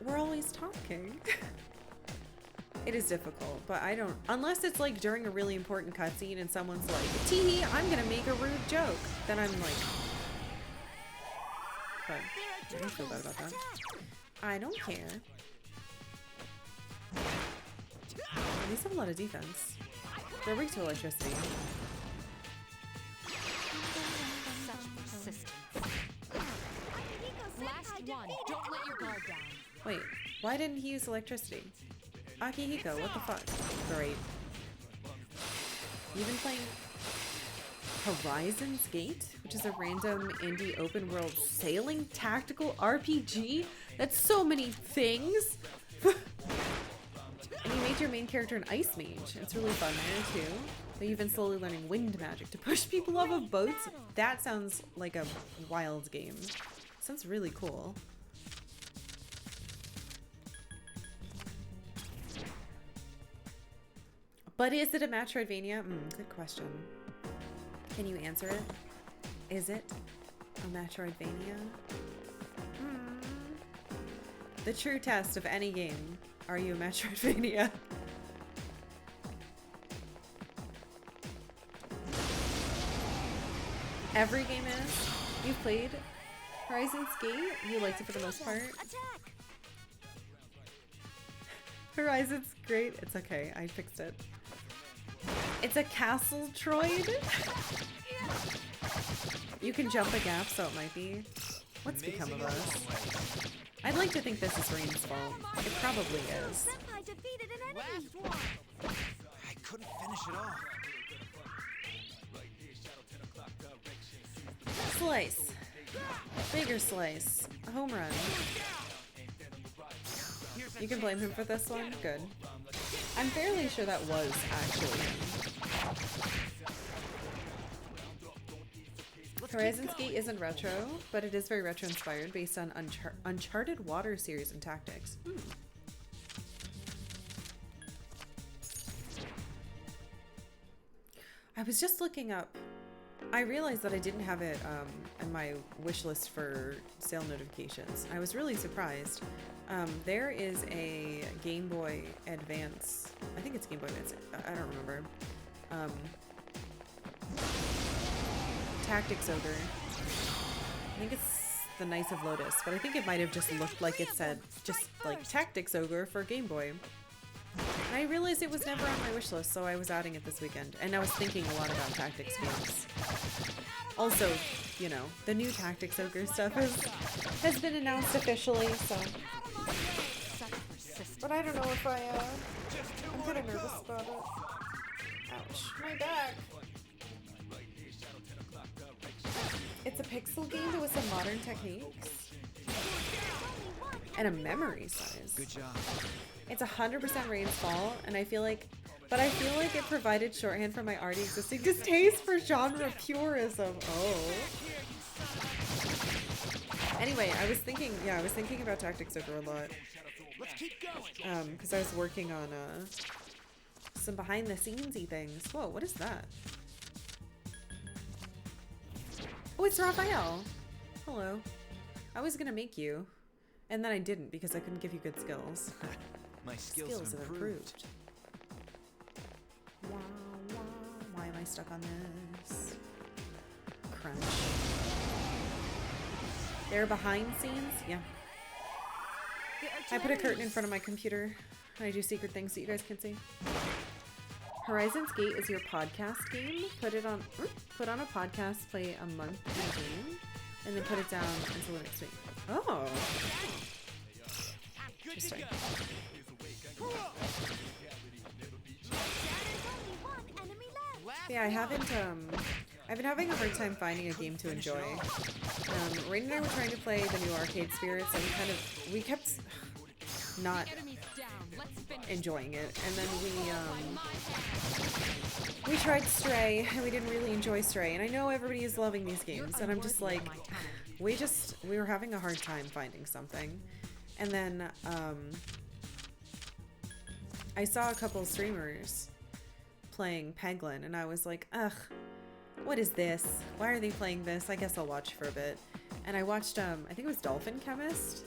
we're always talking. It is difficult, but I don't, unless it's like during a really important cutscene and someone's like, tee, I'm gonna make a rude joke. Then I'm like, but I don't feel bad about that. I don't care. These have a lot of defense. They're weak to electricity. Such persistence. Last one. Don't let your guard down. Wait, why didn't he use electricity? Akihiko, what the fuck? Great. You've been playing Horizon's Gate, which is a random indie open world sailing tactical RPG? That's so many things! And you made your main character an ice mage. It's really fun there too. But you've been slowly learning wind magic to push people off of boats. That sounds like a wild game. Sounds really cool. But is it a Metroidvania? Good question. Can you answer it? Is it a Metroidvania? The true test of any game. Are you a Metroidvania? Every game is. You've played Horizon's Gate? You liked it for the most part? Horizon's great. It's okay. I fixed it. It's a castle droid. You can jump a gap, so it might be. What's become of us? I'd like to think this is Rain's fault. It probably is. I couldn't finish it off. Slice. Bigger slice. A home run. You can blame him for this one? Good. I'm fairly sure that was actually him. Horizon's Gate isn't retro, but it is very retro inspired based on Uncharted Water series and tactics. I was just looking up I realized that I didn't have it in my wish list for sale notifications. I was really surprised. There is a Game Boy Advance. I think it's Game Boy Advance. I don't remember. Tactics Ogre. I think it's the Knights of Lotus, but I think it might have just looked like it said just like Tactics Ogre for Game Boy. And I realized it was never on my wish list, so I was adding it this weekend. And I was thinking a lot about Tactics games. Also, you know, the new Tactics Ogre stuff has been announced officially, so. But I don't know if I'm kind of nervous about it. Ouch, my back. It's a pixel game, but with some modern techniques. And a memory size. Good job. It's 100% Rainfall, and I feel like it provided shorthand for my already existing distaste for genre purism. Oh. Anyway, I was thinking about Tactics Ogre a lot. Because I was working on some behind the scenesy things. Whoa, what is that? Oh, it's Raphael. Hello. I was gonna make you, and then I didn't because I couldn't give you good skills. My skills have improved. Wah, wah. Why am I stuck on this? Crunch. They're behind scenes? Yeah. I put a curtain in front of my computer and I do secret things that you guys can see. Horizon's Gate is your podcast game. Put on a podcast, play a month in a game, and then put it down until the next week. Oh. Interesting. Yeah, I've been having a hard time finding a game to enjoy. Rain and I were trying to play the new Arcade Spirits, and we kept not enjoying it. And then we tried Stray, and we didn't really enjoy Stray. And I know everybody is loving these games, and I'm just like, we were having a hard time finding something. And then I saw a couple streamers playing Peglin, and I was like, ugh, what is this? Why are they playing this? I guess I'll watch for a bit. And I watched, I think it was Dolphin Chemist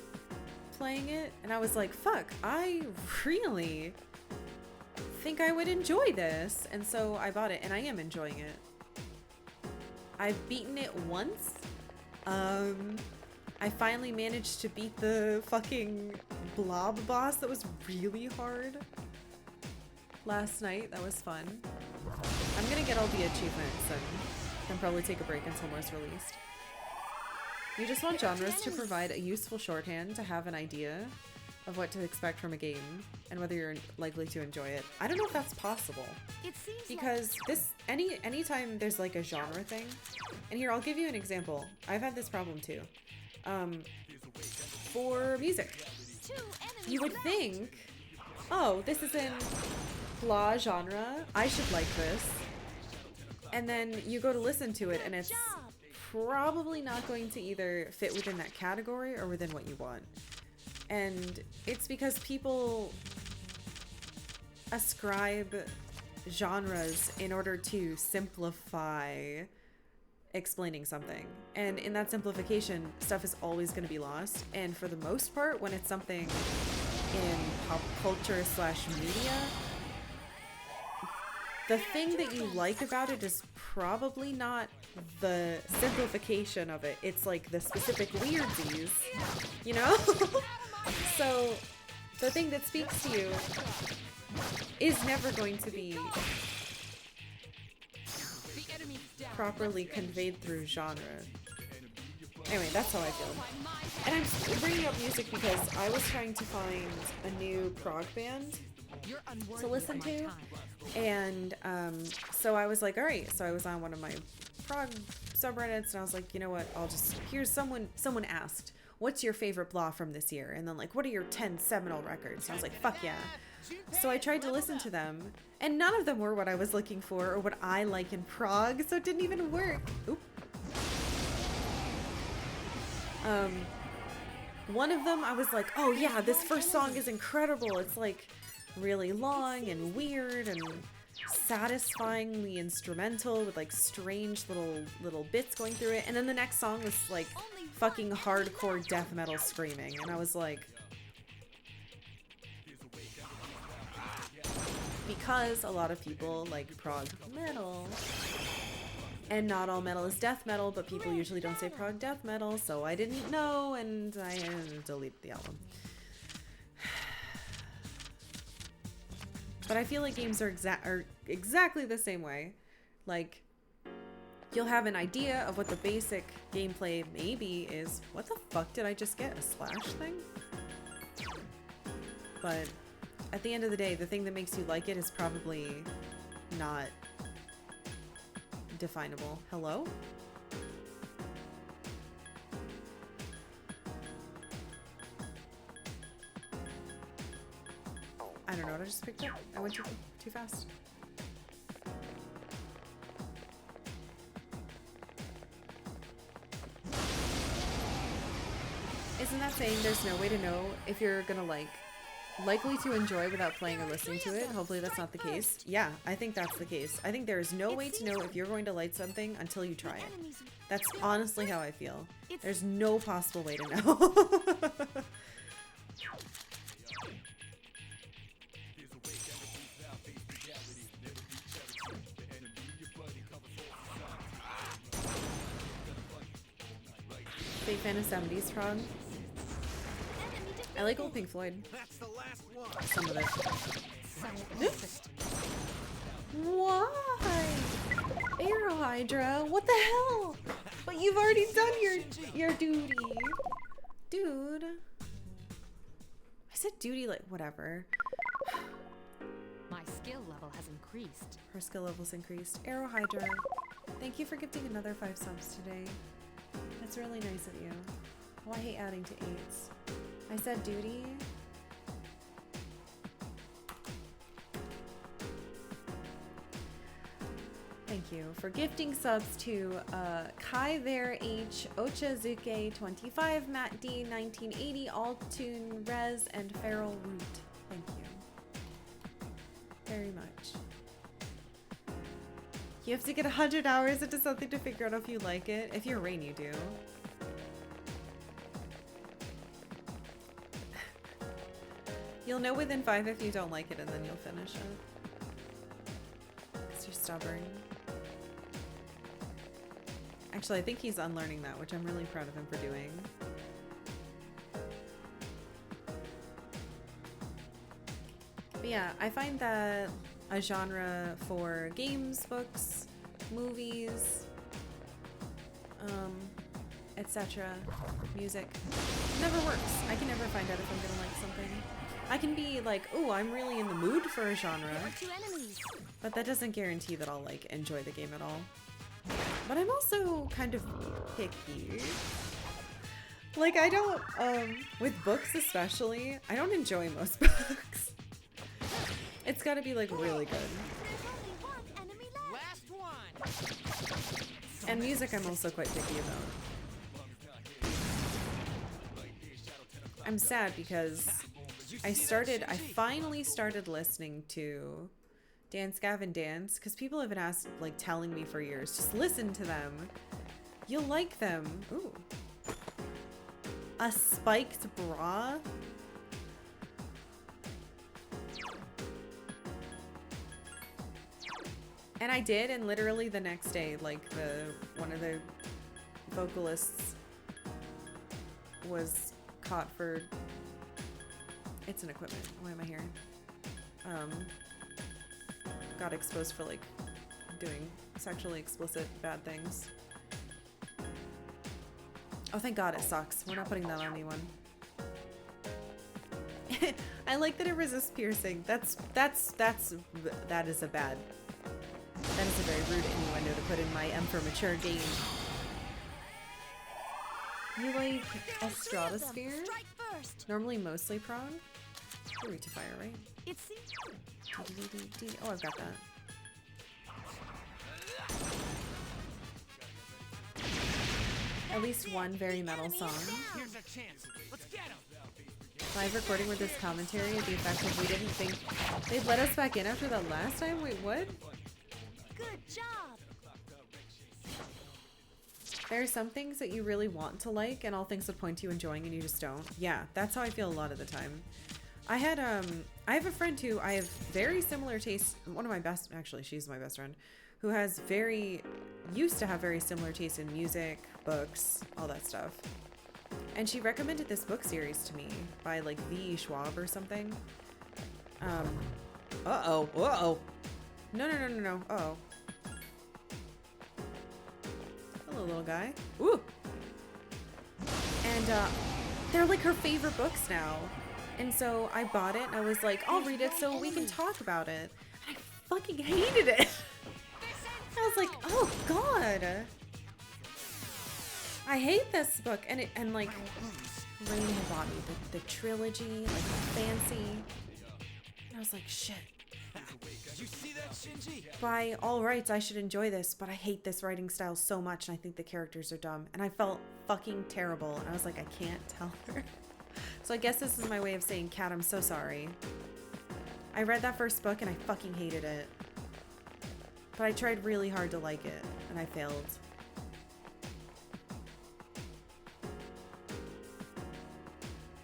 playing it, and I was like, fuck, I really think I would enjoy this. And so I bought it, and I am enjoying it. I've beaten it once. I finally managed to beat the fucking blob boss that was really hard last night. That was fun. I'm gonna get all the achievements and probably take a break until more is released. You just want genres to provide a useful shorthand to have an idea of what to expect from a game and whether you're likely to enjoy it. I don't know if that's possible, because anytime there's like a genre thing, and here I'll give you an example. I've had this problem too. For music, you would think, oh, this is in blah genre, I should like this, and then you go to listen to it and it's probably not going to either fit within that category or within what you want. And it's because people ascribe genres in order to simplify explaining something, and in that simplification, stuff is always going to be lost. And for the most part, when it's something in pop culture / media, the thing that you like about it is probably not the simplification of it. It's like the specific weirdsies, you know? So the thing that speaks to you is never going to be properly conveyed through genre. Anyway, that's how I feel. And I'm bringing up music because I was trying to find a new prog band to listen to, and so I was like, all right. So I was on one of my prog subreddits, and I was like, you know what? Here's someone asked, what's your favorite blah from this year? And then like, what are your 10 seminal records? And I was like, fuck yeah. So I tried to listen to them, and none of them were what I was looking for or what I like in prog, so it didn't even work. Oop. One of them I was like, oh yeah, this first song is incredible. It's like really long and weird, and satisfyingly instrumental with like strange little bits going through it, and then the next song was like fucking hardcore death metal screaming, and I was like, because a lot of people like prog metal, and not all metal is death metal, but people usually don't say prog death metal, so I didn't know, and I deleted the album. But I feel like games are exactly the same way. Like, you'll have an idea of what the basic gameplay maybe is. What the fuck did I just get? A slash thing? But at the end of the day, the thing that makes you like it is probably not definable. Hello? I don't know what I just picked up. I went too fast. Isn't that saying there's no way to know if you're gonna likely to enjoy without playing or listening to it? Hopefully that's not the case. Yeah, I think that's the case. I think there is no way to know if you're going to like something until you try it. That's honestly how I feel. There's no possible way to know. Big fan of 70s prog. I like old Pink Floyd. That's the last one. Some of it. Why? Arrow Hydra? What the hell? But you've already done your duty. Dude. I said duty like whatever. My skill level has increased. Her skill level's increased. Arrow Hydra. Thank you for gifting another 5 subs today. That's really nice of you. Oh, I hate adding to 8s. I said duty. Thank you for gifting subs to Kai Ver H, Ochazuke 25, Matt D 1980, Altune Rez, and Feral Root. Thank you very much. You have to get 100 hours into something to figure out if you like it. If you're Rain, you do. You'll know within 5 if you don't like it, and then you'll finish it. Because you're stubborn. Actually, I think he's unlearning that, which I'm really proud of him for doing. But yeah, I find that a genre for games, books, movies, etc., music, never works. I can never find out if I'm gonna like something. I can be like, oh, I'm really in the mood for a genre, but that doesn't guarantee that I'll like enjoy the game at all. But I'm also kind of picky. Like I don't, with books especially, I don't enjoy most books. It's gotta be like really good. Last one. And music I'm also quite picky about. I'm sad because I finally started listening to Dance Gavin Dance because people have been like telling me for years, just listen to them. You'll like them. Ooh. A spiked bra? And I did, and literally the next day, like one of the vocalists was caught for, it's an equipment, why am I here? Got exposed for like doing sexually explicit bad things. Oh, thank God it sucks. We're not putting that on anyone. I like that it resists piercing. That is a bad. That is a very rude innuendo to put in my M for Mature game. You like a stratosphere? Normally mostly prone? Reach to fire, right? Oh, I've got that. At least one very metal song. Here's a chance. Let's get him. Live recording with this commentary at the effect of we didn't think they'd let us back in after that last time? Wait, what? Good job. There are some things that you really want to like and all things would point to you enjoying and you just don't. Yeah, that's how I feel a lot of the time. I have a friend who I have very similar tastes. One of my best, actually, she's my best friend, who used to have very similar tastes in music, books, all that stuff. And she recommended this book series to me by like V. Schwab or something. Uh-oh. No. Uh-oh. Hello, little guy. Ooh. And they're like her favorite books now. And so I bought it and I was like, I'll read it so we can talk about it. And I fucking hated it. I was like, oh god. I hate this book. And like Rain had bought me the trilogy, like fancy. And I was like, shit. Did you see that, Shinji? By all rights, I should enjoy this, but I hate this writing style so much and I think the characters are dumb. And I felt fucking terrible. And I was like, I can't tell her. So I guess this is my way of saying, Kat, I'm so sorry. I read that first book and I fucking hated it. But I tried really hard to like it, and I failed.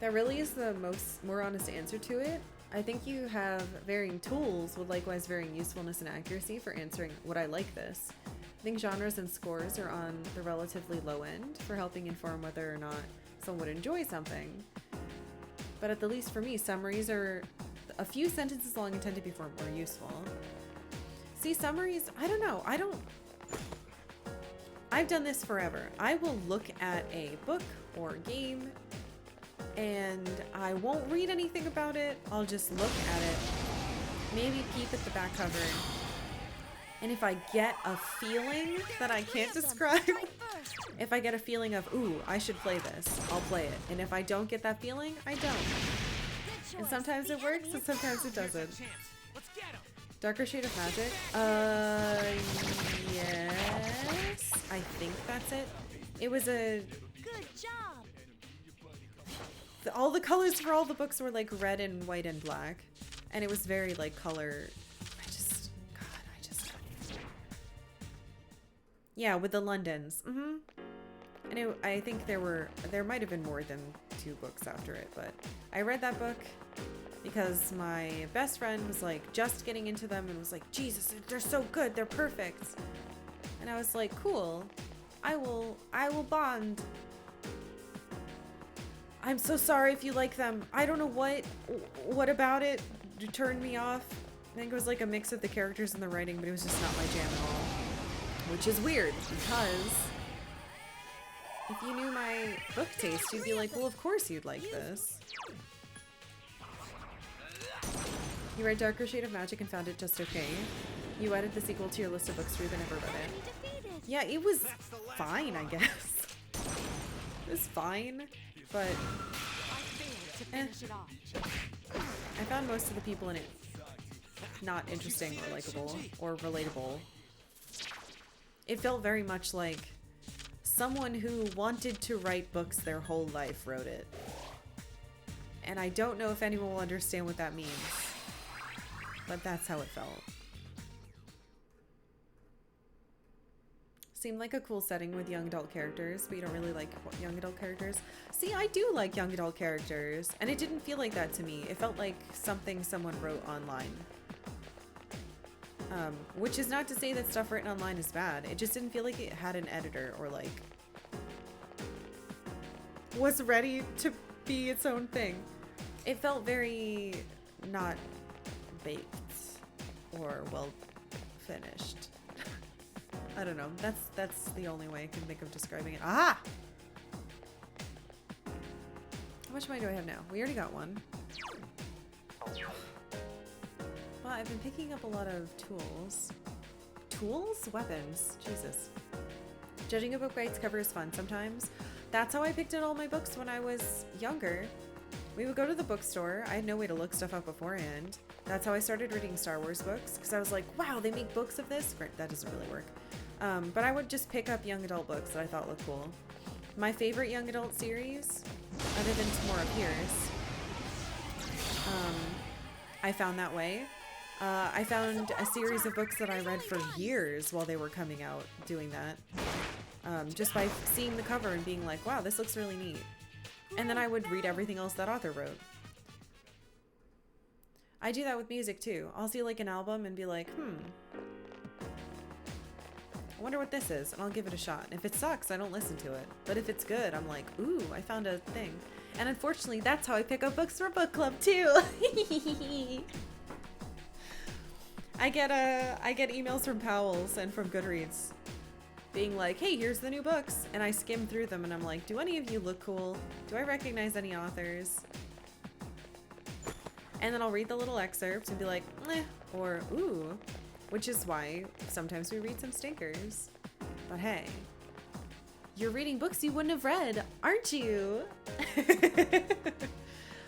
That really is the more honest answer to it. I think you have varying tools with likewise varying usefulness and accuracy for answering would I like this. I think genres and scores are on the relatively low end for helping inform whether or not someone would enjoy something. But at the least for me, summaries are a few sentences long and tend to be more useful. See, summaries, I don't know. I've done this forever. I will look at a book or game and I won't read anything about it. I'll just look at it, maybe peep at the back cover. And if I get a feeling that I can't describe, if I get a feeling of, ooh, I should play this, I'll play it. And if I don't get that feeling, I don't. And sometimes it works and sometimes it doesn't. Darker Shade of Magic? Yes. I think that's it. It was a... Good job. All the colors for all the books were like red and white and black. And it was very like color... Yeah, with the Londons. And I think there might have been more than 2 books after it, but I read that book because my best friend was like just getting into them and was like, Jesus, they're so good, they're perfect. And I was like, cool, I will bond. I'm so sorry if you like them. I don't know what about it turned me off. I think it was like a mix of the characters and the writing, but it was just not my jam at all. Which is weird, because if you knew my book taste, you'd be like, well, of course you'd like this. You read Darker Shade of Magic and found it just okay. You added the sequel to your list of books to read but never read it. Yeah, it was fine, I guess. It was fine, but I found most of the people in it not interesting or likable or relatable. It felt very much like someone who wanted to write books their whole life wrote it. And I don't know if anyone will understand what that means, but that's how it felt. Seemed like a cool setting with young adult characters, but you don't really like young adult characters. See, I do like young adult characters, and it didn't feel like that to me. It felt like something someone wrote online. Which is not to say that stuff written online is bad. It just didn't feel like it had an editor or like was ready to be its own thing. It felt very not baked or well finished. I don't know. That's the only way I can think of describing it. Ah! How much money do I have now? We already got one. Well, I've been picking up a lot of tools. Tools? Weapons. Jesus. Judging a book by its cover is fun sometimes. That's how I picked out all my books when I was younger. We would go to the bookstore. I had no way to look stuff up beforehand. That's how I started reading Star Wars books, because I was like, wow, they make books of this? Great, that doesn't really work. But I would just pick up young adult books that I thought looked cool. My favorite young adult series, other than Tamora Pierce, I found that way. I found a series of books that I read for years while they were coming out doing that. Just by seeing the cover and being like, wow, this looks really neat. And then I would read everything else that author wrote. I do that with music too. I'll see like an album and be like, I wonder what this is, and I'll give it a shot. And if it sucks, I don't listen to it. But if it's good, I'm like, ooh, I found a thing. And unfortunately, that's how I pick up books for book club too. I get emails from Powell's and from Goodreads being like, hey, here's the new books. And I skim through them and I'm like, do any of you look cool? Do I recognize any authors? And then I'll read the little excerpts and be like, eh, or ooh, which is why sometimes we read some stinkers. But hey, you're reading books you wouldn't have read, aren't you?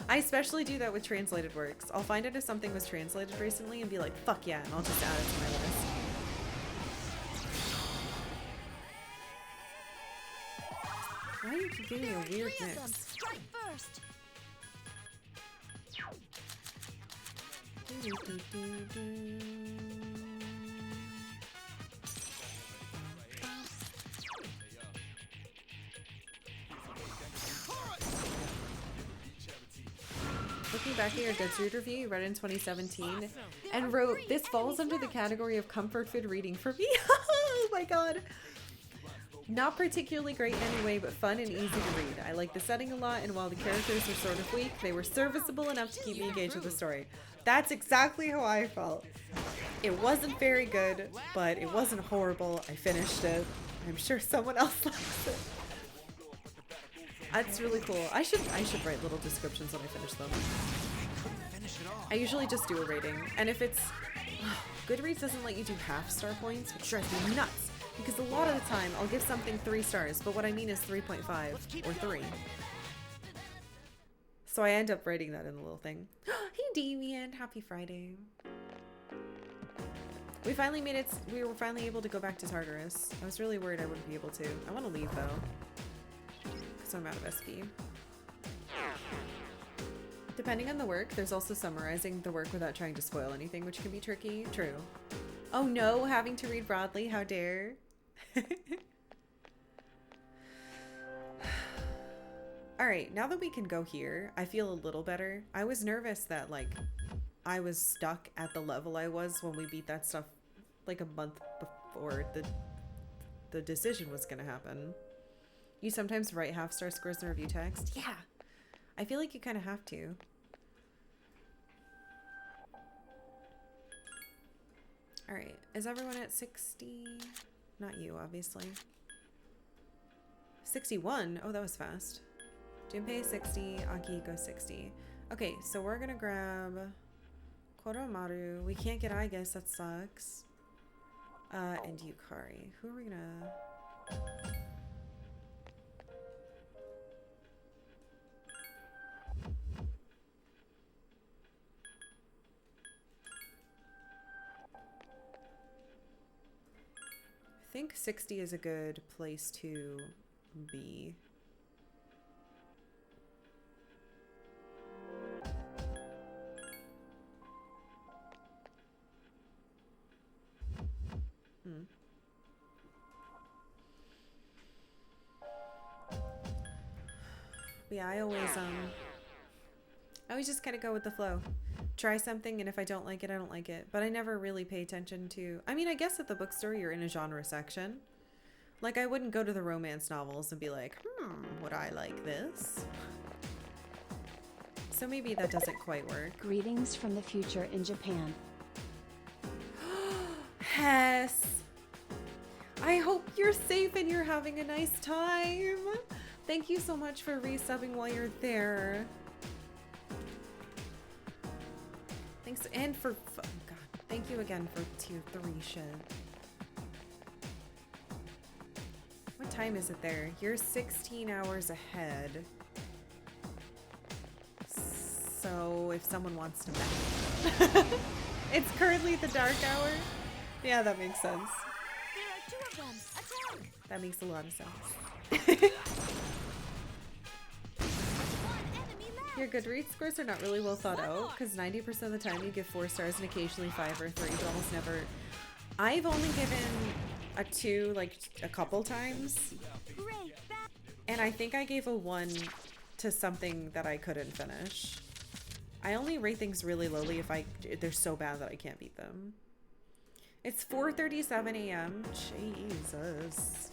I especially do that with translated works. I'll find out if something was translated recently and be like, fuck yeah, and I'll just add it to my list. Why do you keep getting a weird mix? Strike first. Looking back at your Goodreads review you read in 2017 and wrote, this falls under the category of comfort food reading for me. Oh my god. Not particularly great in any way, but fun and easy to read. I like the setting a lot, and while the characters were sort of weak, they were serviceable enough to keep me engaged with the story. That's exactly how I felt. It wasn't very good, but it wasn't horrible. I finished it. I'm sure someone else likes it. That's really cool. I should write little descriptions when I finish them. I usually just do a rating, and if it's... Goodreads doesn't let you do half-star points, which drives me nuts. Because a lot of the time, I'll give something 3 stars, but what I mean is 3.5 or 3. So I end up writing that in the little thing. Hey Damien, happy Friday. We finally made it, we were finally able to go back to Tartarus. I was really worried I wouldn't be able to. I want to leave though, because I'm out of SP. Depending on the work, there's also summarizing the work without trying to spoil anything, which can be tricky. True. Oh no, having to read broadly, how dare. Alright, now that we can go here, I feel a little better. I was nervous that, like, I was stuck at the level I was when we beat that stuff, like, a month before the decision was gonna happen. You sometimes write half-star scores in review text? Yeah! I feel like you kind of have to. Alright, is everyone at 60? Not you, obviously. 61? Oh, that was fast. Junpei 60, Akihiko 60. Okay, so we're gonna grab Koromaru. We can't get Aigus, that sucks. And Yukari. Who are we gonna... I think 60 is a good place to be. But yeah, I always just kind of go with the flow. Try something, and if I don't like it, I don't like it. But I never really pay attention to... I mean, I guess at the bookstore, you're in a genre section. Like, I wouldn't go to the romance novels and be like, would I like this? So maybe that doesn't quite work. Greetings from the future in Japan. Hess! I hope you're safe and you're having a nice time. Thank you so much for resubbing while you're there. Thanks, and for, oh God, thank you again for tier 3 shit. What time is it there? You're 16 hours ahead. So if someone wants to mess. It's currently the dark hour. Yeah, that makes sense. There are 2 of them. Attack! That makes a lot of sense. One enemy left. Your Goodreads scores are not really well thought out because 90% of the time you give 4 stars and occasionally 5 or 3, but almost never. I've only given a 2 like a couple times, and I think I gave a 1 to something that I couldn't finish. I only rate things really lowly if they're so bad that I can't beat them. It's 4:37 a.m. Jesus.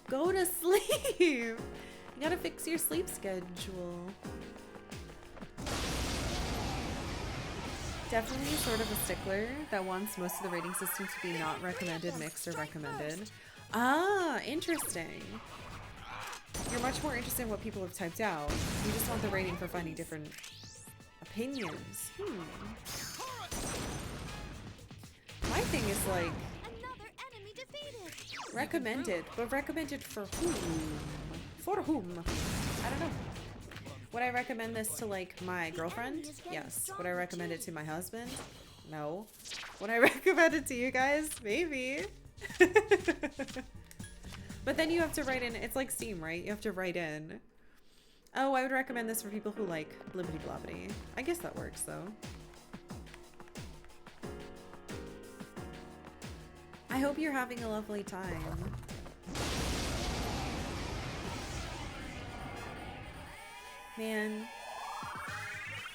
Go to sleep. You gotta fix your sleep schedule. Definitely sort of a stickler that wants most of the rating system to be not recommended, mixed, or recommended. Ah, interesting. You're much more interested in what people have typed out. You just want the rating for finding different opinions. My thing is like recommended, but recommended for whom? For whom? I don't know. Would I recommend this to like my girlfriend? Yes. Would I recommend it to my husband? No. Would I recommend it to you guys? Maybe. But then you have to write in, it's like Steam, right? You have to write in, oh, I would recommend this for people who like blibbity blobbity. I guess that works though. I hope you're having a lovely time. Man.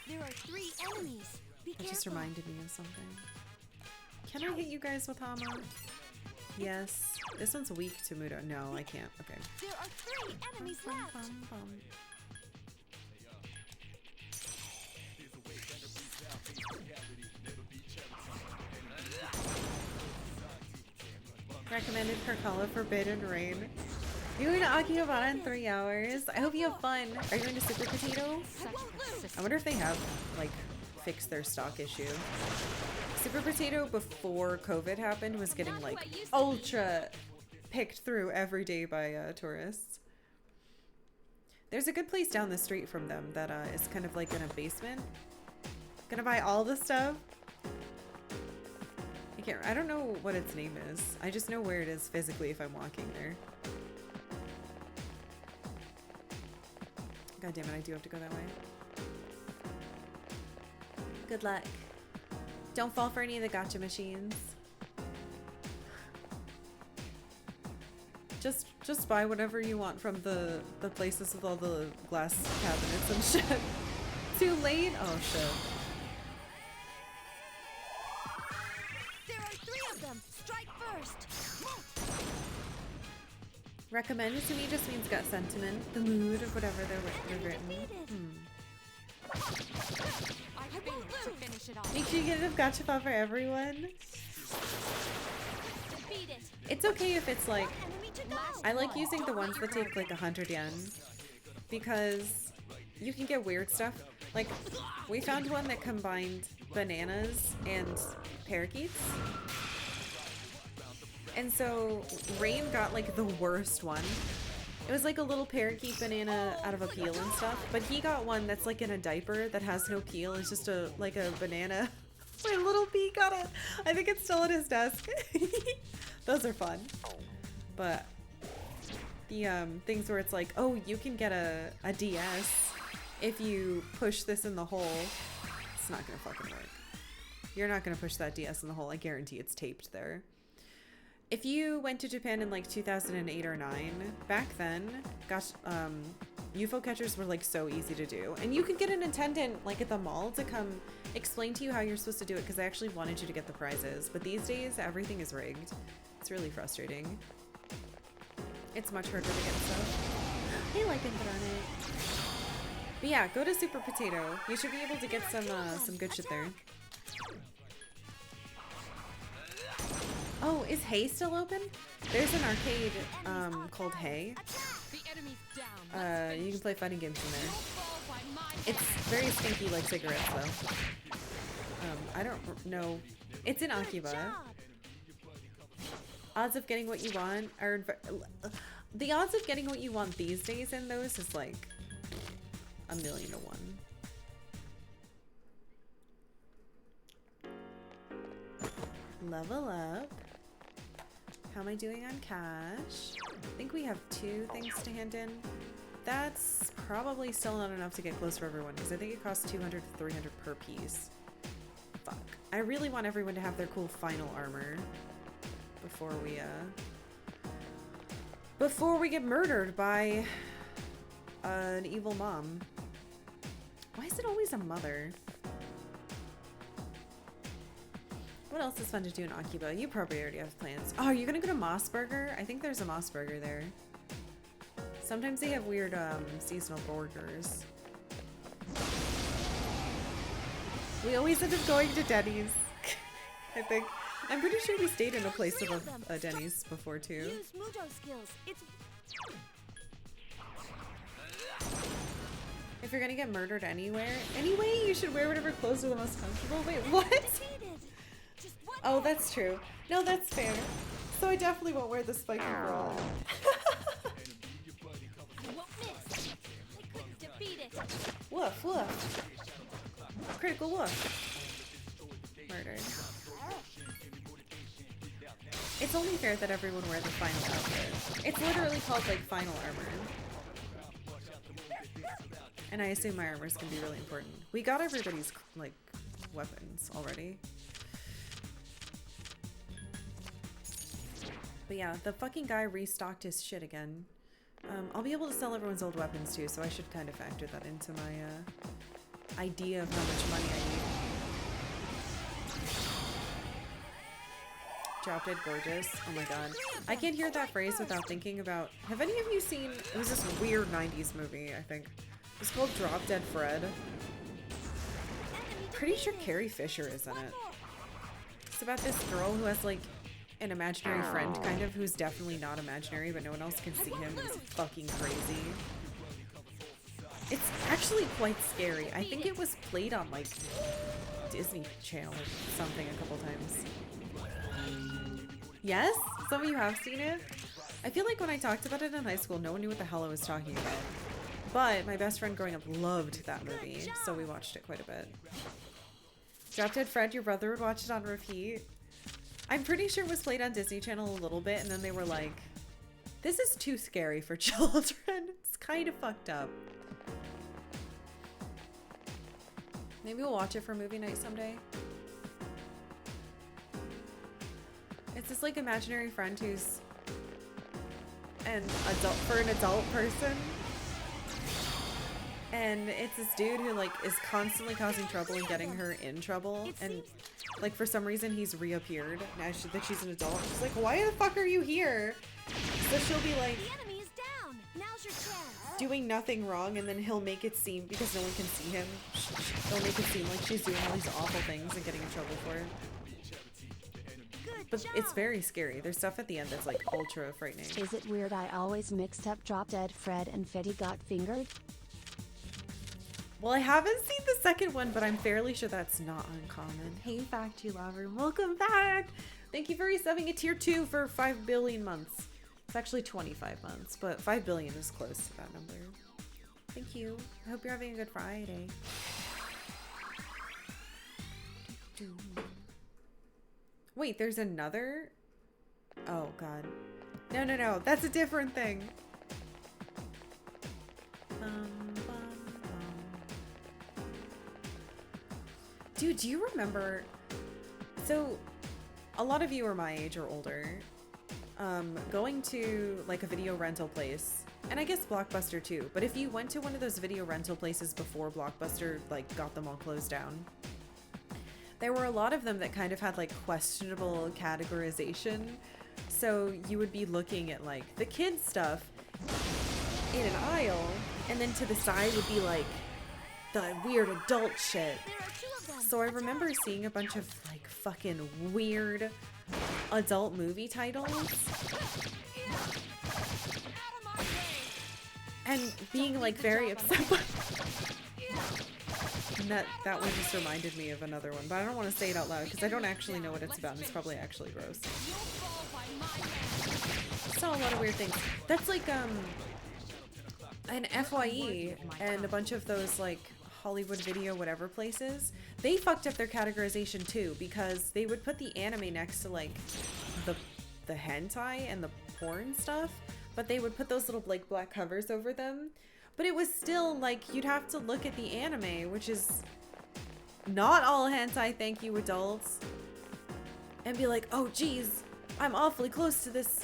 There are 3 enemies. Be That just careful. reminded me of something. Can I hit you guys with Hama? Yes. This one's weak to Mudo. No, I can't. Okay. There are 3 enemies left. Recommended Karkalla Forbidden Rain. You're going to Akihabara in 3 hours. I hope you have fun. Are you going to Super Potato? I wonder if they have, like, fixed their stock issue. Super Potato before COVID happened was getting, like, ultra picked through every day by tourists. There's a good place down the street from them that is kind of like in a basement. Gonna buy all the stuff. I don't know what its name is. I just know where it is physically if I'm walking there. God damn it, I do have to go that way. Good luck. Don't fall for any of the gacha machines. Just buy whatever you want from the places with all the glass cabinets and shit. Too late? Oh shit. There are 3 of them. Strike first. Recommended to me just means gut sentiment, the mood of whatever they're written. I failed to finish it off. Make sure you get enough gacha for everyone. Beat it. It's okay if it's like, Enemy to go. I like using the ones that take like 100 yen because you can get weird stuff. Like, we found one that combined bananas and parakeets. And so Rain got like the worst one. It was like a little parakeet banana out of a peel and stuff, but he got one that's like in a diaper that has no peel. It's just like a banana. My little bee got it. I think it's still at his desk. Those are fun. But the things where it's like, oh, you can get a DS if you push this in the hole. It's not gonna fucking work. You're not gonna push that DS in the hole. I guarantee it's taped there. If you went to Japan in like 2008 or 9, back then, gosh, UFO catchers were like so easy to do. And you could get an attendant like at the mall to come explain to you how you're supposed to do it because I actually wanted you to get the prizes. But these days, everything is rigged. It's really frustrating. It's much harder to get stuff. I like it on it. But yeah, go to Super Potato. You should be able to get some good shit there. Oh, is Hay still open? There's an arcade called Hay. The enemy's down. You can play fighting games in there. It's very stinky like cigarettes though. I don't know. It's in Akiba. Odds of getting what you want are the odds of getting what you want these days in those is like 1,000,000 to 1. Level up. How am I doing on cash? I think we have 2 things to hand in. That's probably still not enough to get close for everyone, because I think it costs 200 to 300 per piece. Fuck. I really want everyone to have their cool final armor before we get murdered by an evil mom. Why is it always a mother? What else is fun to do in Akiba? You probably already have plans. Oh, are you gonna go to Mossburger? I think there's a Mossburger there. Sometimes they have weird seasonal burgers. We always end up going to Denny's. I think. I'm pretty sure we stayed in a place with a Denny's before too. Use Mujo skills. It's If you're gonna get murdered anyway, you should wear whatever clothes are the most comfortable. Wait, what? defeated. Just one Oh, that's true. No, that's fair. So I definitely won't wear the spike overall. I won't miss. I couldn't defeat it. Woof, woof. Critical woof. Murdered. It's only fair that everyone wear the final outfit. It's literally called, like, final armor. And I assume my armor is gonna be really important. We got everybody's, like, weapons already. But yeah, the fucking guy restocked his shit again. I'll be able to sell everyone's old weapons too, so I should kind of factor that into my idea of how much money I need. Drop Dead Gorgeous. Oh my god. I can't hear that phrase without thinking about... Have any of you seen... It was this weird 90s movie, I think. It's called Drop Dead Fred. Pretty sure Carrie Fisher is in it. It's about this girl who has, like, an imaginary friend, kind of, who's definitely not imaginary, but no one else can see him. He's fucking crazy. It's actually quite scary. I think it was played on, like, Disney Channel or something a couple times. Yes? Some of you have seen it? I feel like when I talked about it in high school, no one knew what the hell I was talking about. But my best friend growing up loved that movie, so we watched it quite a bit. Drop Dead Fred, your brother would watch it on repeat. I'm pretty sure it was played on Disney Channel a little bit, and then they were like, this is too scary for children. It's kind of fucked up. Maybe we'll watch it for movie night someday. It's this, like, imaginary friend who's an adult person. And it's this dude who, like, is constantly causing trouble and getting her in trouble. And, like, for some reason he's reappeared now that she's an adult. She's like, why the fuck are you here? So she'll be like, The enemy is down. Now's your chance. doing nothing wrong, and then he'll make it seem, because no one can see him, he'll make it seem like she's doing all these awful things and getting in trouble for it. But it's very scary. There's stuff at the end that's, like, ultra frightening. Is it weird I always mixed up Drop Dead Fred and Freddy Got Fingered? Well, I haven't seen the second one, but I'm fairly sure that's not uncommon. Hey, Factory Lover, welcome back! Thank you for resubbing a tier 2 for 5 billion months. It's actually 25 months, but 5 billion is close to that number. Thank you. I hope you're having a good Friday. Wait, there's another? Oh, God. No, no, no. That's a different thing. Dude, do you remember? So, a lot of you are my age or older. Going to, like, a video rental place, and I guess Blockbuster too, but if you went to one of those video rental places before Blockbuster, like, got them all closed down, there were a lot of them that kind of had, like, questionable categorization. So you would be looking at, like, the kids stuff in an aisle, and then to the side would be, like, the weird adult shit. So I remember seeing a bunch of, like, fucking weird adult movie titles and being, like, very upset by and that one just reminded me of another one, but I don't want to say it out loud because I don't actually know what it's about, and it's probably actually gross. Saw a lot of weird things. That's like an FYE and a bunch of those, like, Hollywood Video whatever places, they fucked up their categorization too, because they would put the anime next to, like, the hentai and the porn stuff, but they would put those little, like, black covers over them, But it was still like you'd have to look at the anime, which is not all hentai, thank you adults, and be like, oh geez, I'm awfully close to this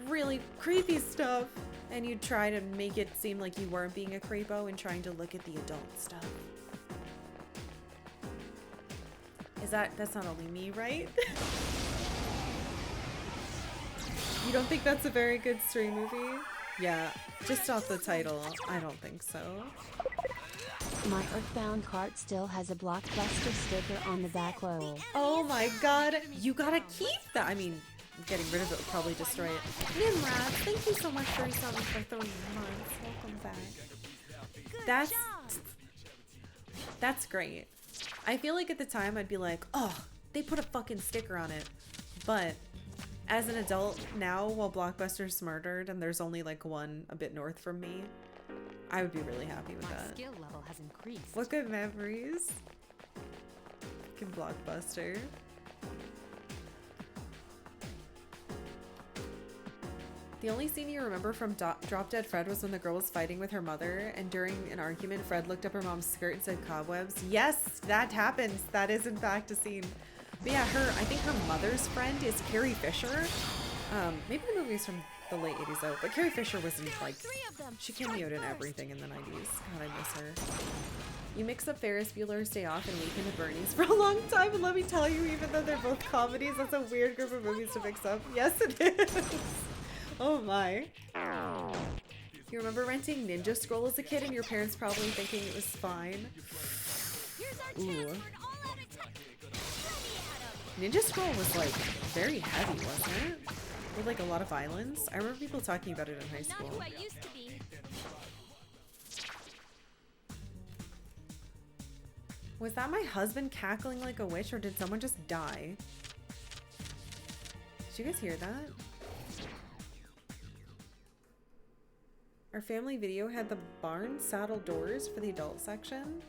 really creepy stuff. And you'd try to make it seem like you weren't being a creepo and trying to look at the adult stuff. That's not only me, right? You don't think that's a very good stream movie? Yeah, just off the title, I don't think so. My Earthbound cart still has a Blockbuster sticker on the back row. Oh my god, you gotta keep that. I mean, getting rid of it would probably destroy it. Nimrod, thank you so much for reselling for 3 months. Welcome back. That's great. I feel like at the time I'd be like, oh, they put a fucking sticker on it. But as an adult now, while Blockbuster's murdered and there's only like one a bit north from me, I would be really happy with My that. skill level has increased. What good memories. Fucking Blockbuster. The only scene you remember from Drop Dead Fred was when the girl was fighting with her mother, and during an argument, Fred looked up her mom's skirt and said cobwebs. Yes, that happens. That is in fact a scene. But yeah, I think her mother's friend is Carrie Fisher. Maybe the movie is from the late 80s though, but Carrie Fisher was in like, she cameoed in everything in the 90s. God, I miss her. You mix up Ferris Bueller's Day Off and Weekend at Bernie's for a long time, and let me tell you, even though they're both comedies, that's a weird group of movies to mix up. Yes, it is. Oh my. You remember renting Ninja Scroll as a kid and your parents probably thinking it was fine? Ooh. Ninja Scroll was like very heavy, wasn't it? With like a lot of violence. I remember people talking about it in high school. Not who I used to be. Was that my husband cackling like a witch, or did someone just die? Did you guys hear that? Our family video had the barn saddle doors for the adult section.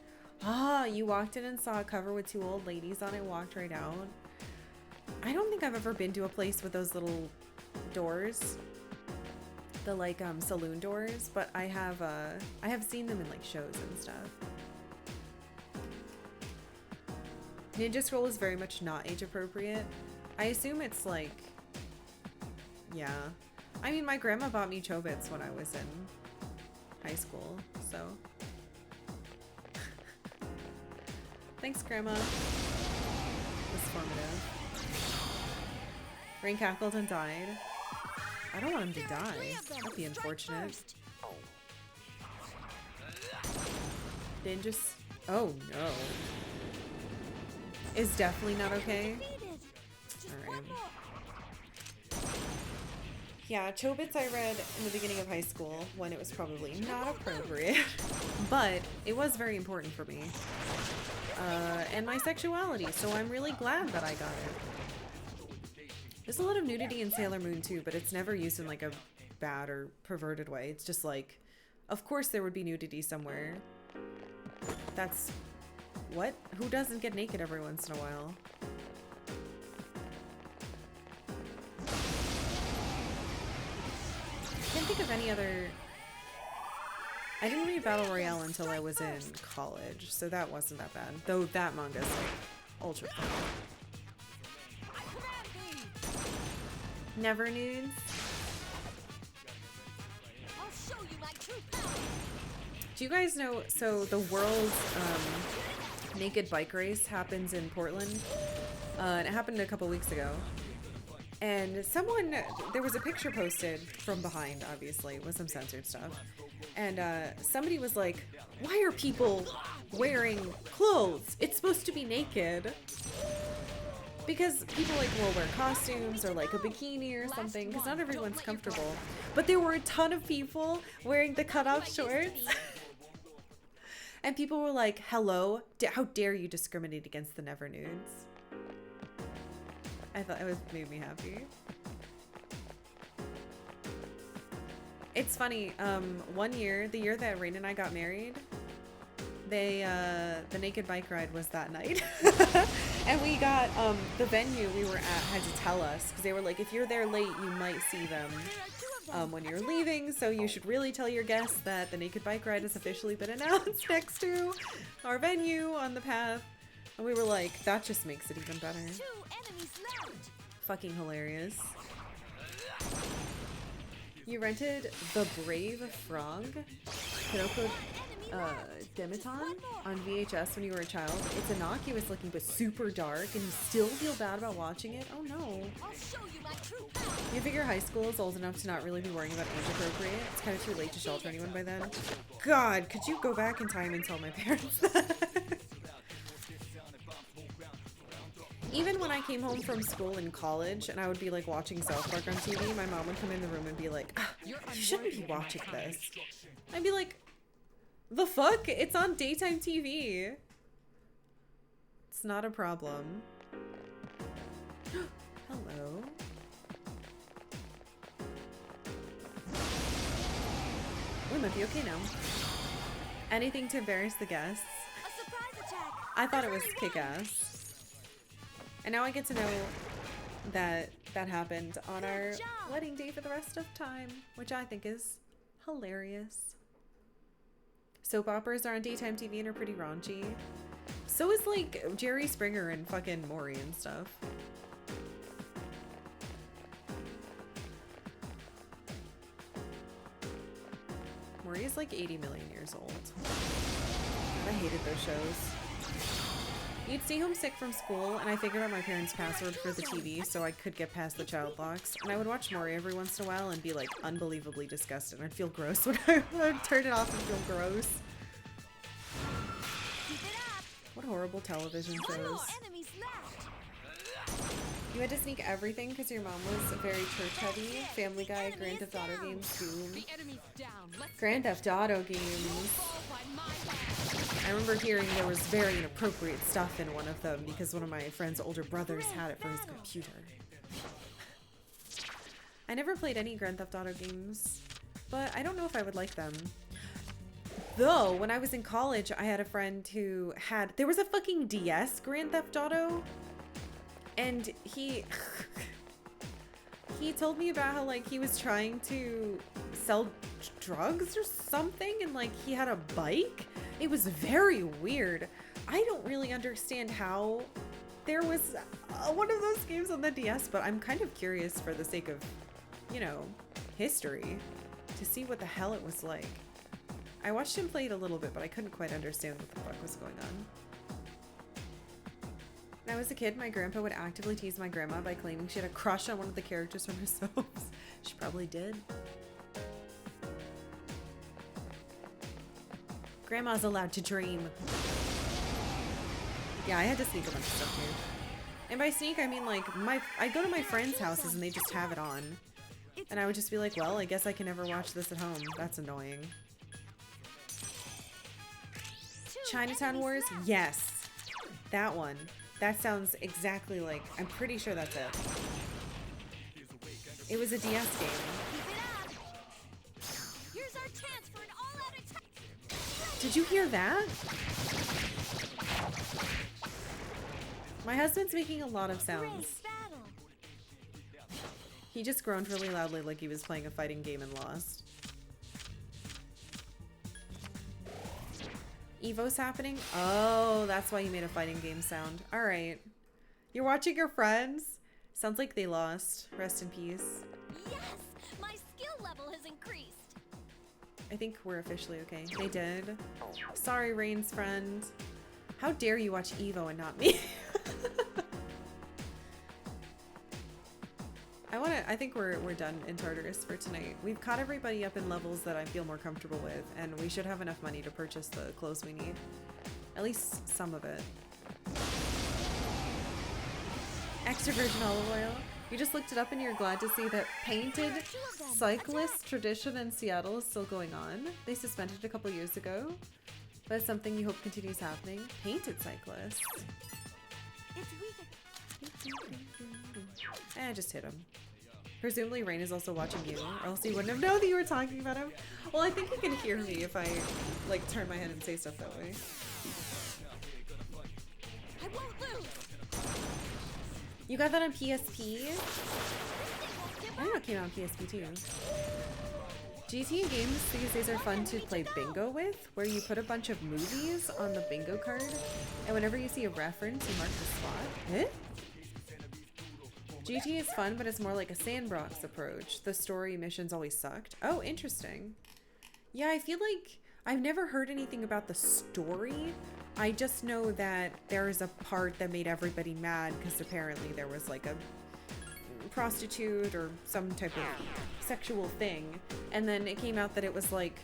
Ah, you walked in and saw a cover with 2 old ladies on it, walked right out. I don't think I've ever been to a place with those little doors. The like saloon doors, but I have seen them in like shows and stuff. Ninja Scroll is very much not age appropriate. I assume it's like, yeah. I mean, my grandma bought me Chobits when I was in high school, so. Thanks, Grandma. It was formative. Rain cackled and died. I don't want him to die. That'd be unfortunate. Ninjas. Oh no. Is definitely not okay. Alright. Yeah, Chobits I read in the beginning of high school when it was probably not appropriate, but it was very important for me. And my sexuality, so I'm really glad that I got it. There's a lot of nudity in Sailor Moon too, but it's never used in like a bad or perverted way. It's just like, of course there would be nudity somewhere. That's... what? Who doesn't get naked every once in a while? I can't think of any other... I didn't read Battle Royale until I was in college, so that wasn't that bad. Though that manga's like ultra fun. Never nudes. Do you guys know, so the world's naked bike race happens in Portland, and it happened a couple weeks ago. And there was a picture posted from behind, obviously, with some censored stuff. And somebody was like, why are people wearing clothes? It's supposed to be naked. Because people like will wear costumes or like a bikini or something, because not everyone's comfortable. But there were a ton of people wearing the cutoff shorts. And people were like, hello, how dare you discriminate against the Never Nudes? I thought it made me happy. It's funny, one year, the year that Rain and I got married, the naked bike ride was that night. And we got, the venue we were at had to tell us, because they were like, if you're there late, you might see them. when you're leaving, so you should really tell your guests that the Naked Bike Ride has officially been announced next to our venue on the path. And we were like, that just makes it even better. Fucking hilarious. You rented The Brave Frog, Kuroko Demiton on VHS when you were a child. It's innocuous looking but super dark, and you still feel bad about watching it? Oh no. You figure high school is old enough to not really be worrying about age appropriate. It's kind of too late to shelter anyone by then. God, could you go back in time and tell my parents that? Even when I came home from school in college and I would be like watching South Park on TV, my mom would come in the room and be like, ah, you shouldn't be watching this. I'd be like, the fuck? It's on daytime TV. It's not a problem. Hello. We might be okay now. Anything to embarrass the guests. I thought it was kick-ass. And now I get to know that that happened on our wedding day for the rest of time, which I think is hilarious. Soap operas are on daytime TV and are pretty raunchy. So is like Jerry Springer and fucking Maury and stuff. Maury is like 80 million years old. God, I hated those shows. You'd stay home sick from school, and I figured out my parents' password for the TV so I could get past the child locks. And I would watch Maury every once in a while and be like unbelievably disgusted. I'd feel gross when I would turn it off and feel gross. What horrible television shows. You had to sneak everything because your mom was very church heavy. Family Guy, Grand Theft Auto games, Doom. Grand Theft Auto games. I remember hearing there was very inappropriate stuff in one of them because one of my friend's older brothers had it for his computer. I never played any Grand Theft Auto games, but I don't know if I would like them. Though, when I was in college, I had a friend who had... There was a fucking DS Grand Theft Auto, and he told me about how, like, he was trying to sell drugs or something, and, like, he had a bike. It was very weird. I don't really understand how there was one of those games on the DS, but I'm kind of curious for the sake of, you know, history to see what the hell it was like. I watched him play it a little bit, but I couldn't quite understand what the fuck was going on. When I was a kid, my grandpa would actively tease my grandma by claiming she had a crush on one of the characters from her soaps. She probably did. Grandma's allowed to dream. Yeah, I had to sneak a bunch of stuff here. And by sneak, I mean like, I go to my friends' houses and they just have it on. And I would just be like, well, I guess I can never watch this at home. That's annoying. Chinatown Wars? Yes. That one. That sounds exactly like, I'm pretty sure that's it. It was a DS game. Did you hear that? My husband's making a lot of sounds. He just groaned really loudly like he was playing a fighting game and lost. Evo's happening? Oh, that's why you made a fighting game sound. Alright. You're watching your friends? Sounds like they lost. Rest in peace. Yes! My skill level has increased! I think we're officially okay. They did. Sorry, Rain's friend. How dare you watch Evo and not me? I think we're done in Tartarus for tonight. We've caught everybody up in levels that I feel more comfortable with, and we should have enough money to purchase the clothes we need. At least some of it. Extra virgin olive oil. You just looked it up and you're glad to see that painted cyclist tradition in Seattle is still going on. They suspended it a couple years ago, but it's something you hope continues happening. Painted cyclists. I just hit him. Presumably Rain is also watching you, or else he wouldn't have known that you were talking about him. Well, I think he can hear me if I, like, turn my head and say stuff that way. I won't lose. You got that on PSP? I don't know it came out on PSP too. GTA games these days are fun to play bingo with, where you put a bunch of movies on the bingo card, and whenever you see a reference, you mark the spot. Eh? GTA is fun, but it's more like a sandbox approach. The story missions always sucked. Oh, interesting. Yeah, I feel like I've never heard anything about the story. I just know that there's a part that made everybody mad because apparently there was like a prostitute or some type of sexual thing, and then it came out that it was like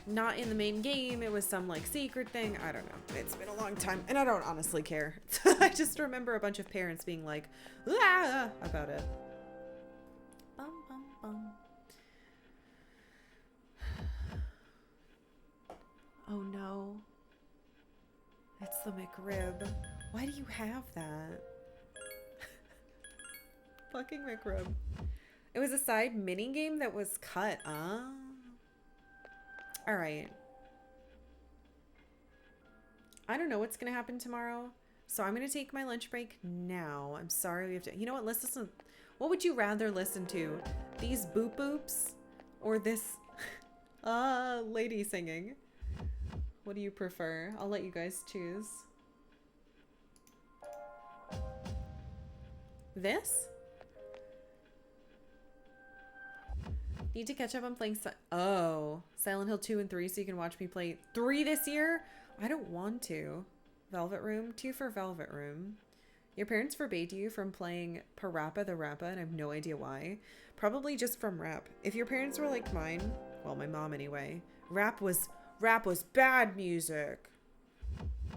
not in the main game, it was some like secret thing. I don't know, it's been a long time and I don't honestly care. I just remember a bunch of parents being like ah! About it. Bum, bum, bum. Oh no, it's the McRib. Why do you have that? Fucking McRib. It was a side mini game that was cut. Alright. I don't know what's gonna happen tomorrow, so I'm gonna take my lunch break now. I'm sorry we have to. You know what? Let's listen. What would you rather listen to? These boop boops or this lady singing? What do you prefer? I'll let you guys choose. This? Need to catch up on playing Silent Hill 2 and 3 so you can watch me play 3 this year? I don't want to. Velvet Room? 2 for Velvet Room. Your parents forbade you from playing Parappa the Rappa and I have no idea why. Probably just from rap. If your parents were like mine, well, my mom anyway, rap was bad music.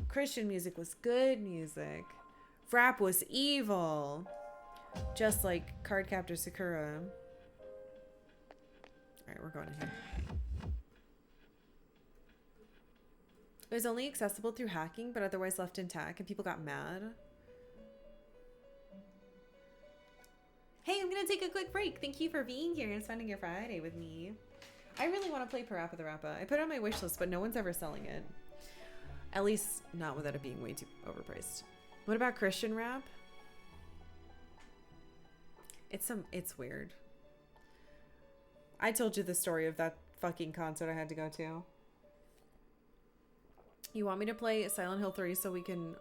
Christian music was good music. Rap was evil. Just like Cardcaptor Sakura. Alright, we're going in here. It was only accessible through hacking, but otherwise left intact, and people got mad. Hey, I'm gonna take a quick break. Thank you for being here and spending your Friday with me. I really want to play Parappa the Rappa. I put it on my wish list, but no one's ever selling it. At least not without it being way too overpriced. What about Christian rap? It's weird. I told you the story of that fucking concert I had to go to. You want me to play Silent Hill 3 so we can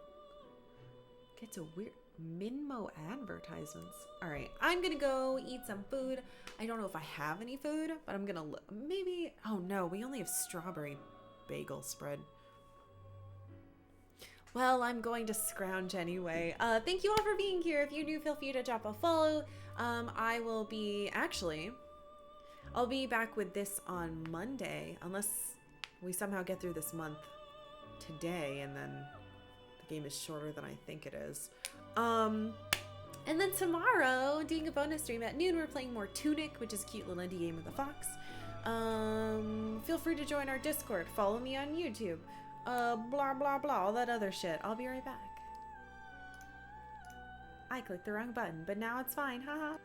get to weird Minmo advertisements? Alright, I'm gonna go eat some food. I don't know if I have any food, but I'm gonna look. Maybe, oh no, we only have strawberry bagel spread. Well, I'm going to scrounge anyway. Thank you all for being here. If you're new, feel free to drop a follow. I will be, actually, I'll be back with this on Monday, unless we somehow get through this month today, and then the game is shorter than I think it is. And then tomorrow, doing a bonus stream at noon, we're playing more Tunic, which is a cute little indie game with a fox. Feel free to join our Discord. Follow me on YouTube. Blah, blah, blah, all that other shit. I'll be right back. I clicked the wrong button, but now it's fine. Haha.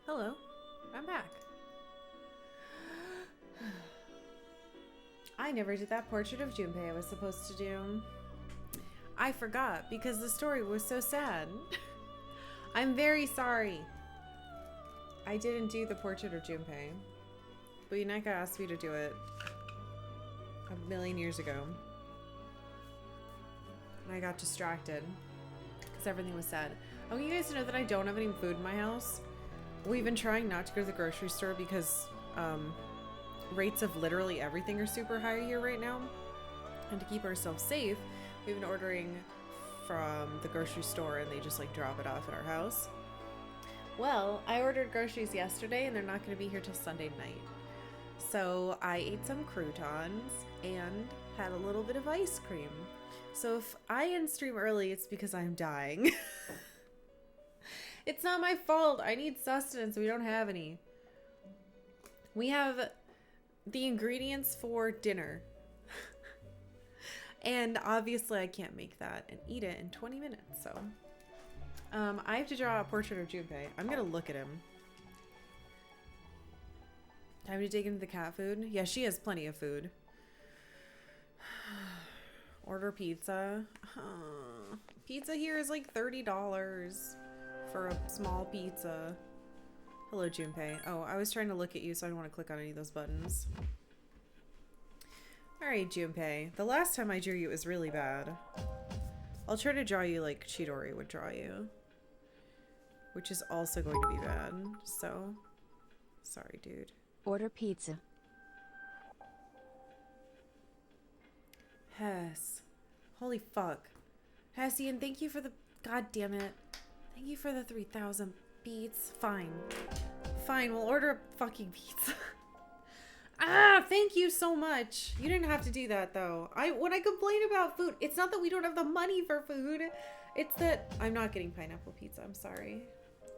Hello. I'm back. I never did that portrait of Junpei I was supposed to do. I forgot because the story was so sad. I'm very sorry. I didn't do the portrait of Junpei. But Yuneka asked me to do it a million years ago. And I got distracted because everything was sad. I want you guys to know that I don't have any food in my house. We've been trying not to go to the grocery store because rates of literally everything are super high here right now. And to keep ourselves safe, we've been ordering from the grocery store and they just like drop it off at our house. Well, I ordered groceries yesterday and they're not going to be here till Sunday night. So I ate some croutons and had a little bit of ice cream. So if I end stream early, it's because I'm dying. It's not my fault. I need sustenance. We don't have any. We have the ingredients for dinner. And obviously I can't make that and eat it in 20 minutes. So I have to draw a portrait of Junpei. I'm going to look at him. Time to dig into the cat food. Yeah, she has plenty of food. Order pizza. Pizza here is like $30 for a small pizza. Hello, Junpei. Oh, I was trying to look at you, so I don't want to click on any of those buttons. Alright, Junpei. The last time I drew you, it was really bad. I'll try to draw you like Chidori would draw you. Which is also going to be bad. So, sorry, dude. Order pizza. Hess. Holy fuck. Hessian, thank you for the... God damn it. Thank you for the 3,000 beats. Fine. Fine, we'll order a fucking pizza. Ah, thank you so much. You didn't have to do that, though. When I complain about food, it's not that we don't have the money for food. It's that I'm not getting pineapple pizza. I'm sorry.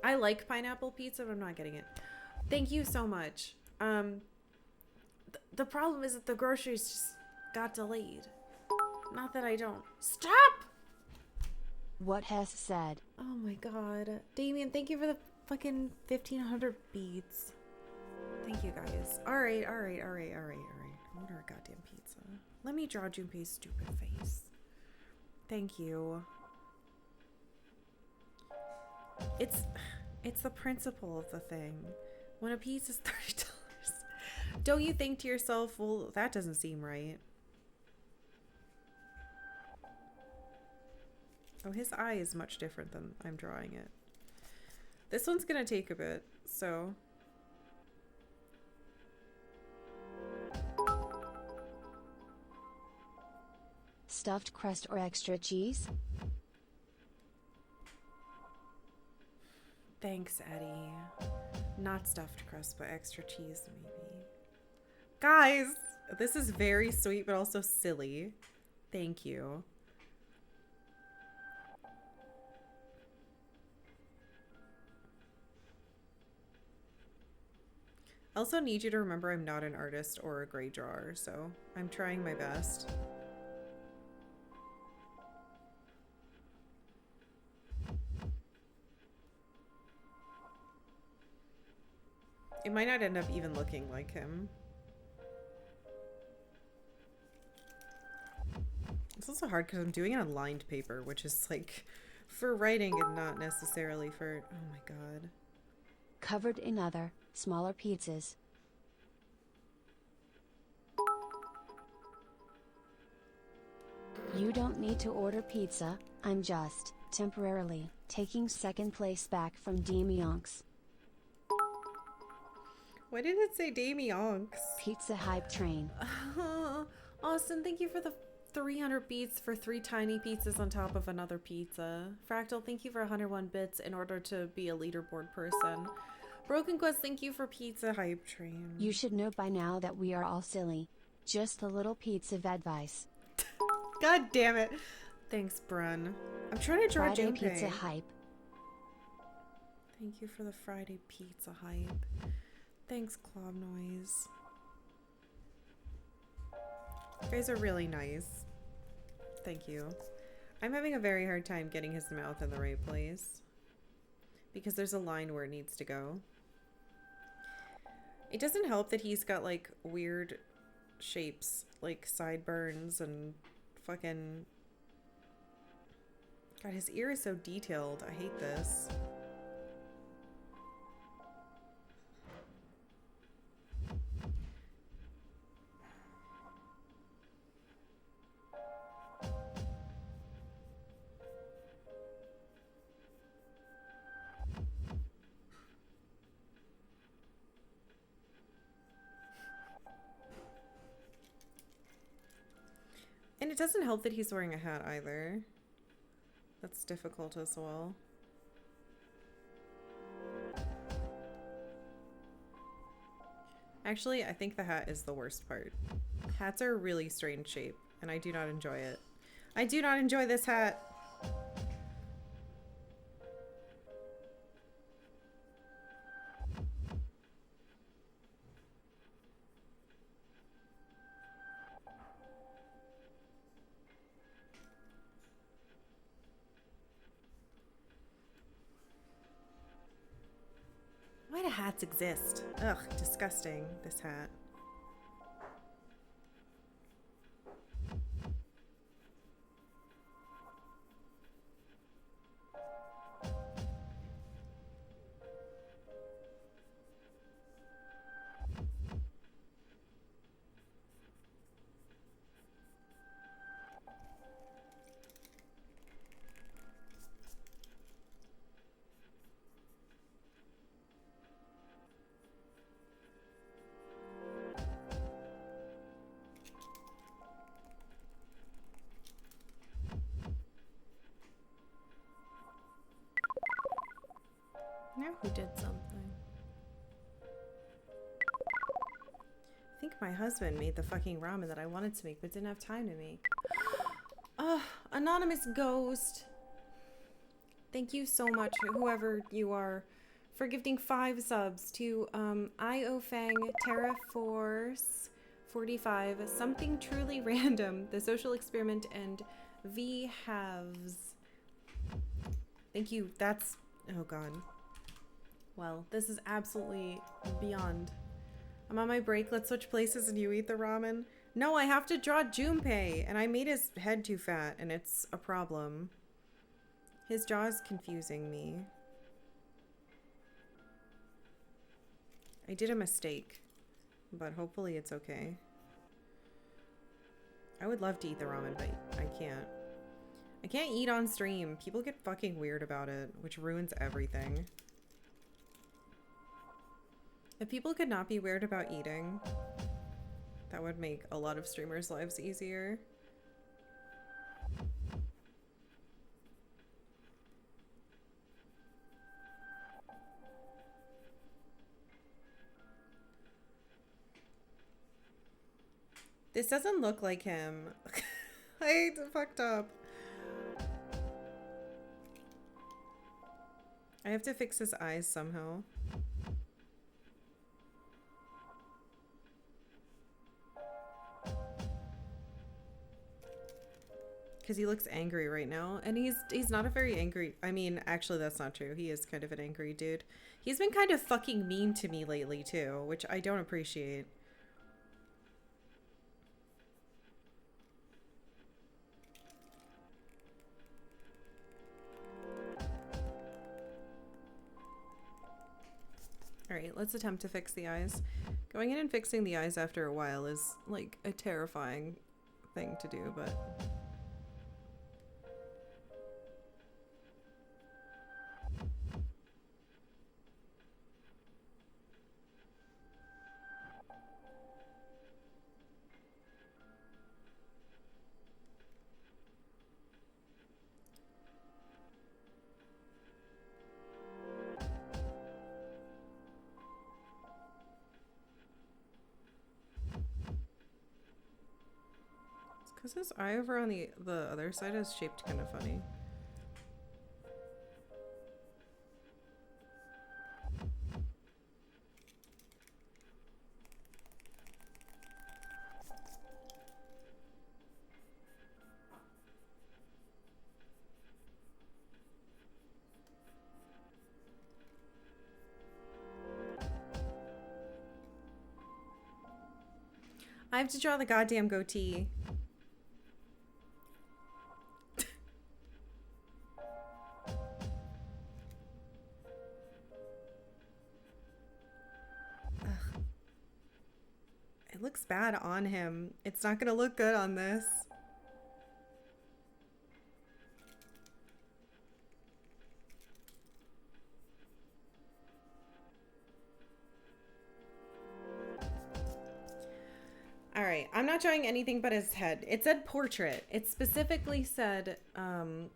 I like pineapple pizza, but I'm not getting it. Thank you so much. The problem is that the groceries just got delayed. Not that I don't. Stop! What Hess said. Oh my god. Damien, thank you for the fucking 1,500 beats. Thank you guys. Alright. Order a goddamn pizza. Let me draw Junpei's stupid face. Thank you. It's the principle of the thing. When a piece is $30, don't you think to yourself, well, that doesn't seem right. Oh, his eye is much different than I'm drawing it. This one's gonna take a bit, so... Stuffed crust or extra cheese? Thanks, Eddie. Not stuffed crust, but extra cheese, maybe. Guys, this is very sweet, but also silly. Thank you. I also need you to remember I'm not an artist or a grade drawer, so I'm trying my best. It might not end up even looking like him. It's also hard because I'm doing it on lined paper, which is like for writing and not necessarily for... Oh my god. Covered in other, smaller pizzas. You don't need to order pizza, I'm just, temporarily, taking second place back from Demionks. Why did it say Demionks? Pizza hype train. Austin, thank you for the 300 beats for 3 tiny pizzas on top of another pizza. Fractal, thank you for 101 bits in order to be a leaderboard person. Broken Quest, thank you for pizza hype train. You should know by now that we are all silly. Just a little piece of advice. God damn it. Thanks, Brun. I'm trying to draw Friday Junpei. pizza hype. Thank you for the Friday pizza hype. Thanks, Clob Noise. You guys are really nice. Thank you. I'm having a very hard time getting his mouth in the right place. Because there's a line where it needs to go. It doesn't help that he's got like weird shapes, like sideburns and fucking... God, his ear is so detailed. I hate this. And it doesn't help that he's wearing a hat either. That's difficult as well. Actually, I think the hat is the worst part. Hats are a really strange shape, and I do not enjoy it. I do not enjoy this hat. Why do hats exist? Ugh, disgusting, this hat. Now who did something? I think my husband made the fucking ramen that I wanted to make but didn't have time to make. Ugh, anonymous ghost. Thank you so much, whoever you are, for gifting 5 subs to Iofang, Terraforce 45, Something Truly Random, The Social Experiment, and V Halves. Thank you. That's... oh god. Well, this is absolutely beyond. I'm on my break. Let's switch places and you eat the ramen. No, I have to draw Junpei, and I made his head too fat, and it's a problem. His jaw is confusing me. I did a mistake, but hopefully it's okay. I would love to eat the ramen, but I can't. I can't eat on stream. People get fucking weird about it, which ruins everything. If people could not be weird about eating, that would make a lot of streamers' lives easier. This doesn't look like him. I fucked up. I have to fix his eyes somehow. Because he looks angry right now, and he's not a very angry... I mean, actually that's not true. He is kind of an angry dude. He's been kind of fucking mean to me lately too, which I don't appreciate. Alright, let's attempt to fix the eyes. Going in and fixing the eyes after a while is like a terrifying thing to do, but... because his eye over on the other side is shaped kind of funny. I have to draw the goddamn goatee. Ugh. It looks bad on him. It's not gonna look good on this. All right, I'm not drawing anything but his head. It said portrait. It specifically said, hold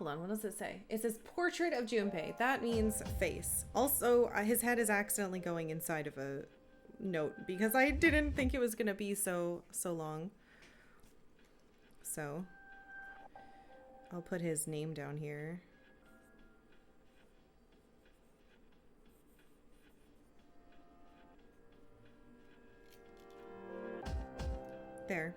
on, what does it say? It says portrait of Junpei. That means face. Also, his head is accidentally going inside of a note because I didn't think it was gonna be so long. So, I'll put his name down here. There.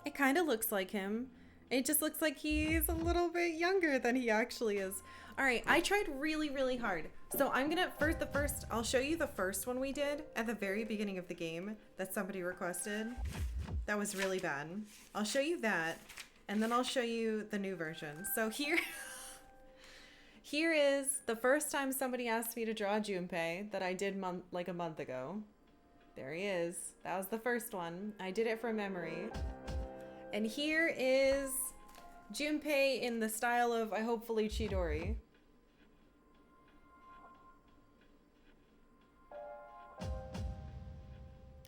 It kind of looks like him. It just looks like he's a little bit younger than he actually is. All right, I tried really, really hard. So I'm gonna, I'll show you the first one we did at the very beginning of the game that somebody requested. That was really bad. I'll show you that, and then I'll show you the new version. So here, here is the first time somebody asked me to draw Junpei that I did like a month ago. There he is. That was the first one. I did it from memory. And here is Junpei in the style of, I hopefully, Chidori.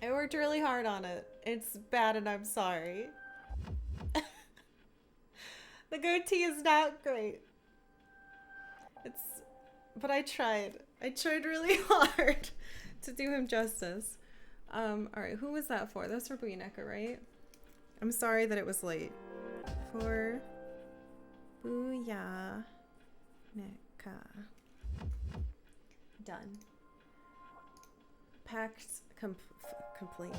I worked really hard on it. It's bad and I'm sorry. The goatee is not great. But I tried. I tried really hard to do him justice. Alright, who was that for? That was for Booyaneka, right? I'm sorry that it was late. For Booyaneka. Done. Packed complete.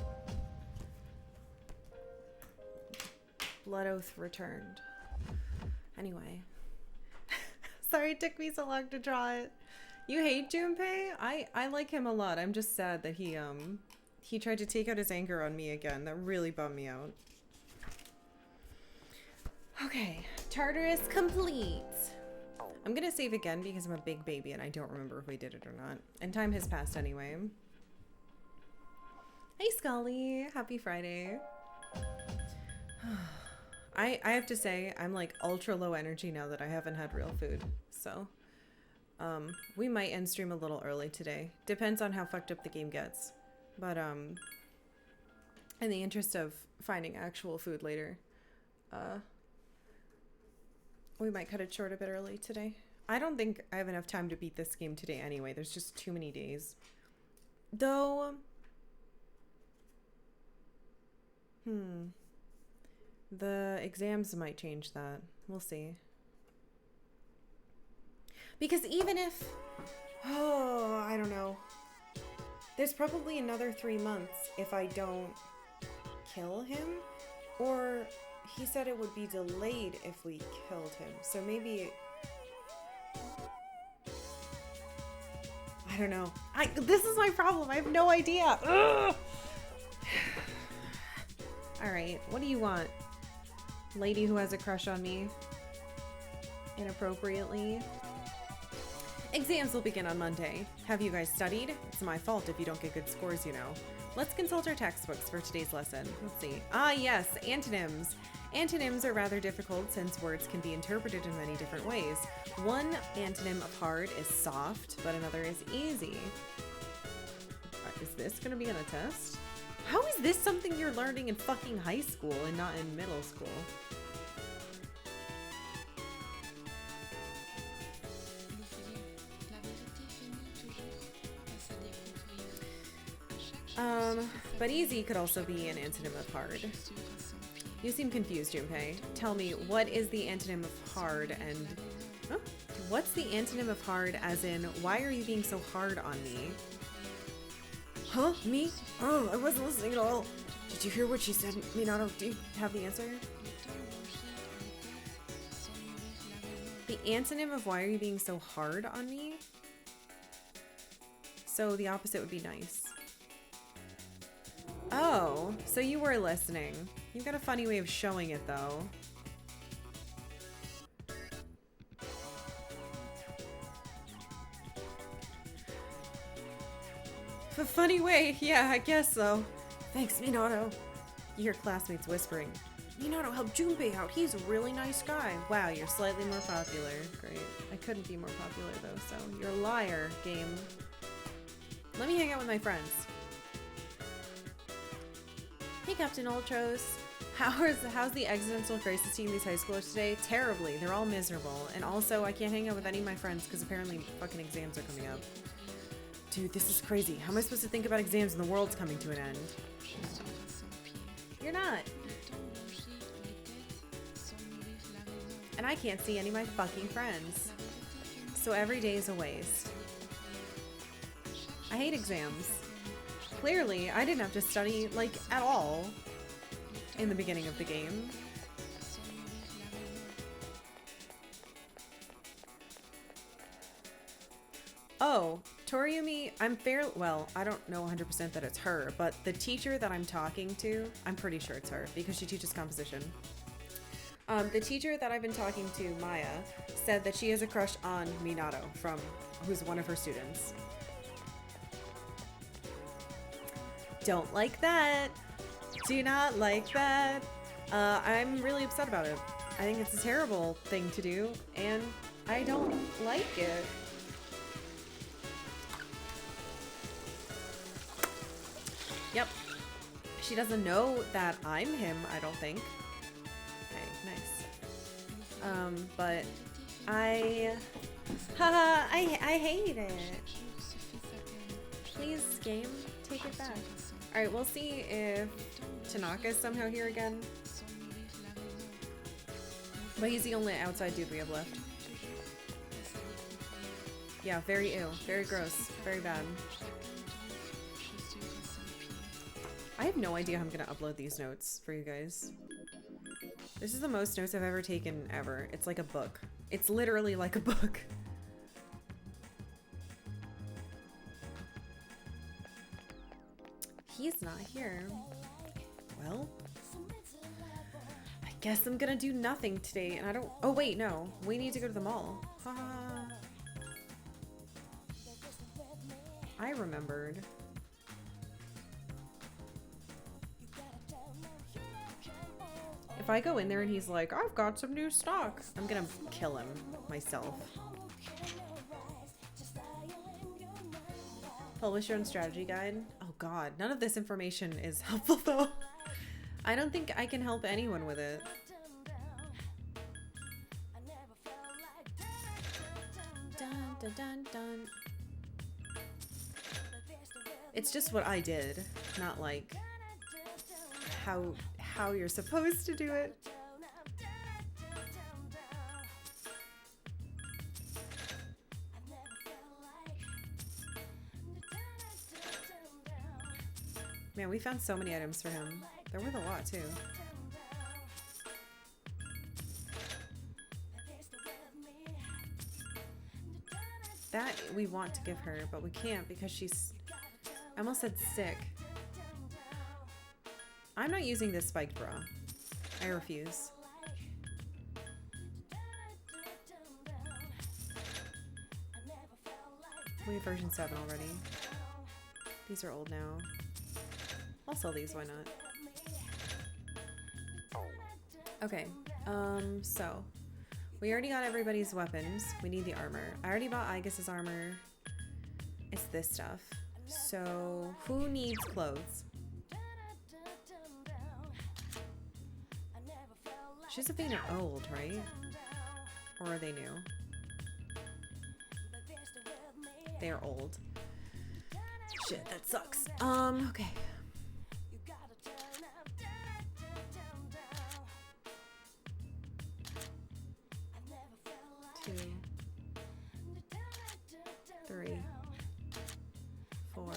Blood oath returned. Anyway. Sorry it took me so long to draw it. You hate Junpei? I like him a lot. I'm just sad that he tried to take out his anger on me again. That really bummed me out. Okay, Tartarus complete. I'm gonna save again because I'm a big baby and I don't remember if we did it or not. And time has passed anyway. Hey Scully, happy Friday. I have to say, I'm like ultra low energy now that I haven't had real food. So, we might end stream a little early today. Depends on how fucked up the game gets. But, in the interest of finding actual food later, we might cut it short a bit early today. I don't think I have enough time to beat this game today anyway. There's just too many days. Though, the exams might change that. We'll see. Because even if, I don't know. There's probably another 3 months if I don't kill him. Or he said it would be delayed if we killed him. So maybe... I don't know. This is my problem. I have no idea. Alright, what do you want? Lady who has a crush on me. Inappropriately. Exams will begin on Monday. Have you guys studied? It's my fault if you don't get good scores, you know. Let's consult our textbooks for today's lesson. Let's see. Ah, yes, antonyms. Antonyms are rather difficult since words can be interpreted in many different ways. One antonym of hard is soft, but another is easy. Is this gonna be on a test? How is this something you're learning in fucking high school and not in middle school? But easy could also be an antonym of hard. You seem confused, Junpei. Tell me, what is the antonym of hard and... Huh? What's the antonym of hard as in, why are you being so hard on me? Huh? Me? Oh, I wasn't listening at all. Did you hear what she said, Minato? Do you have the answer? The antonym of why are you being so hard on me? So the opposite would be nice. Oh, so you were listening. You've got a funny way of showing it, though. A funny way, yeah, I guess so. Thanks, Minato. You hear classmates whispering. Minato helped Junpei out. He's a really nice guy. Wow, you're slightly more popular. Great. I couldn't be more popular, though, so you're a liar, game. Let me hang out with my friends. Hey, Captain Ultros. How's the existential crisis team these high schoolers today? Terribly. They're all miserable. And also, I can't hang out with any of my friends because apparently fucking exams are coming up. Dude, this is crazy. How am I supposed to think about exams when the world's coming to an end? You're not. And I can't see any of my fucking friends. So every day is a waste. I hate exams. Clearly, I didn't have to study, like, at all in the beginning of the game. Oh, Toriumi, well, I don't know 100% that it's her, but the teacher that I'm talking to, I'm pretty sure it's her because she teaches composition. The teacher that I've been talking to, Maya, said that she has a crush on Minato, who's one of her students. Don't like that. Do not like that. I'm really upset about it. I think it's a terrible thing to do, and I don't like it. Yep. She doesn't know that I'm him, I don't think. Okay, nice. But I hate it. Please, game, take it back. Alright, we'll see if Tanaka's somehow here again. But he's the only outside dude we have left. Yeah, very ew. Very gross. Very bad. I have no idea how I'm gonna upload these notes for you guys. This is the most notes I've ever taken ever. It's like a book. It's literally like a book. He's not here. Well, I guess I'm gonna do nothing today, and I don't— oh wait, no. We need to go to the mall. I remembered. If I go in there and he's like, I've got some new stock, I'm gonna kill him myself. Publisher and strategy guide. Oh god, none of this information is helpful though. I don't think I can help anyone with it. Dun, dun, dun, dun. It's just what I did, not like how you're supposed to do it. Man, we found so many items for him. They're worth a lot too. That we want to give her, but we can't because she's— I almost said sick. I'm not using this spiked bra. I refuse. We have version 7 already. These are old now. I'll sell these, why not? Okay, so we already got everybody's weapons. We need the armor. I already bought Aigus's armor. It's this stuff. So who needs clothes? Josephine are old, right? Or are they new? They are old. Shit, that sucks. Okay. 2, 3, 4.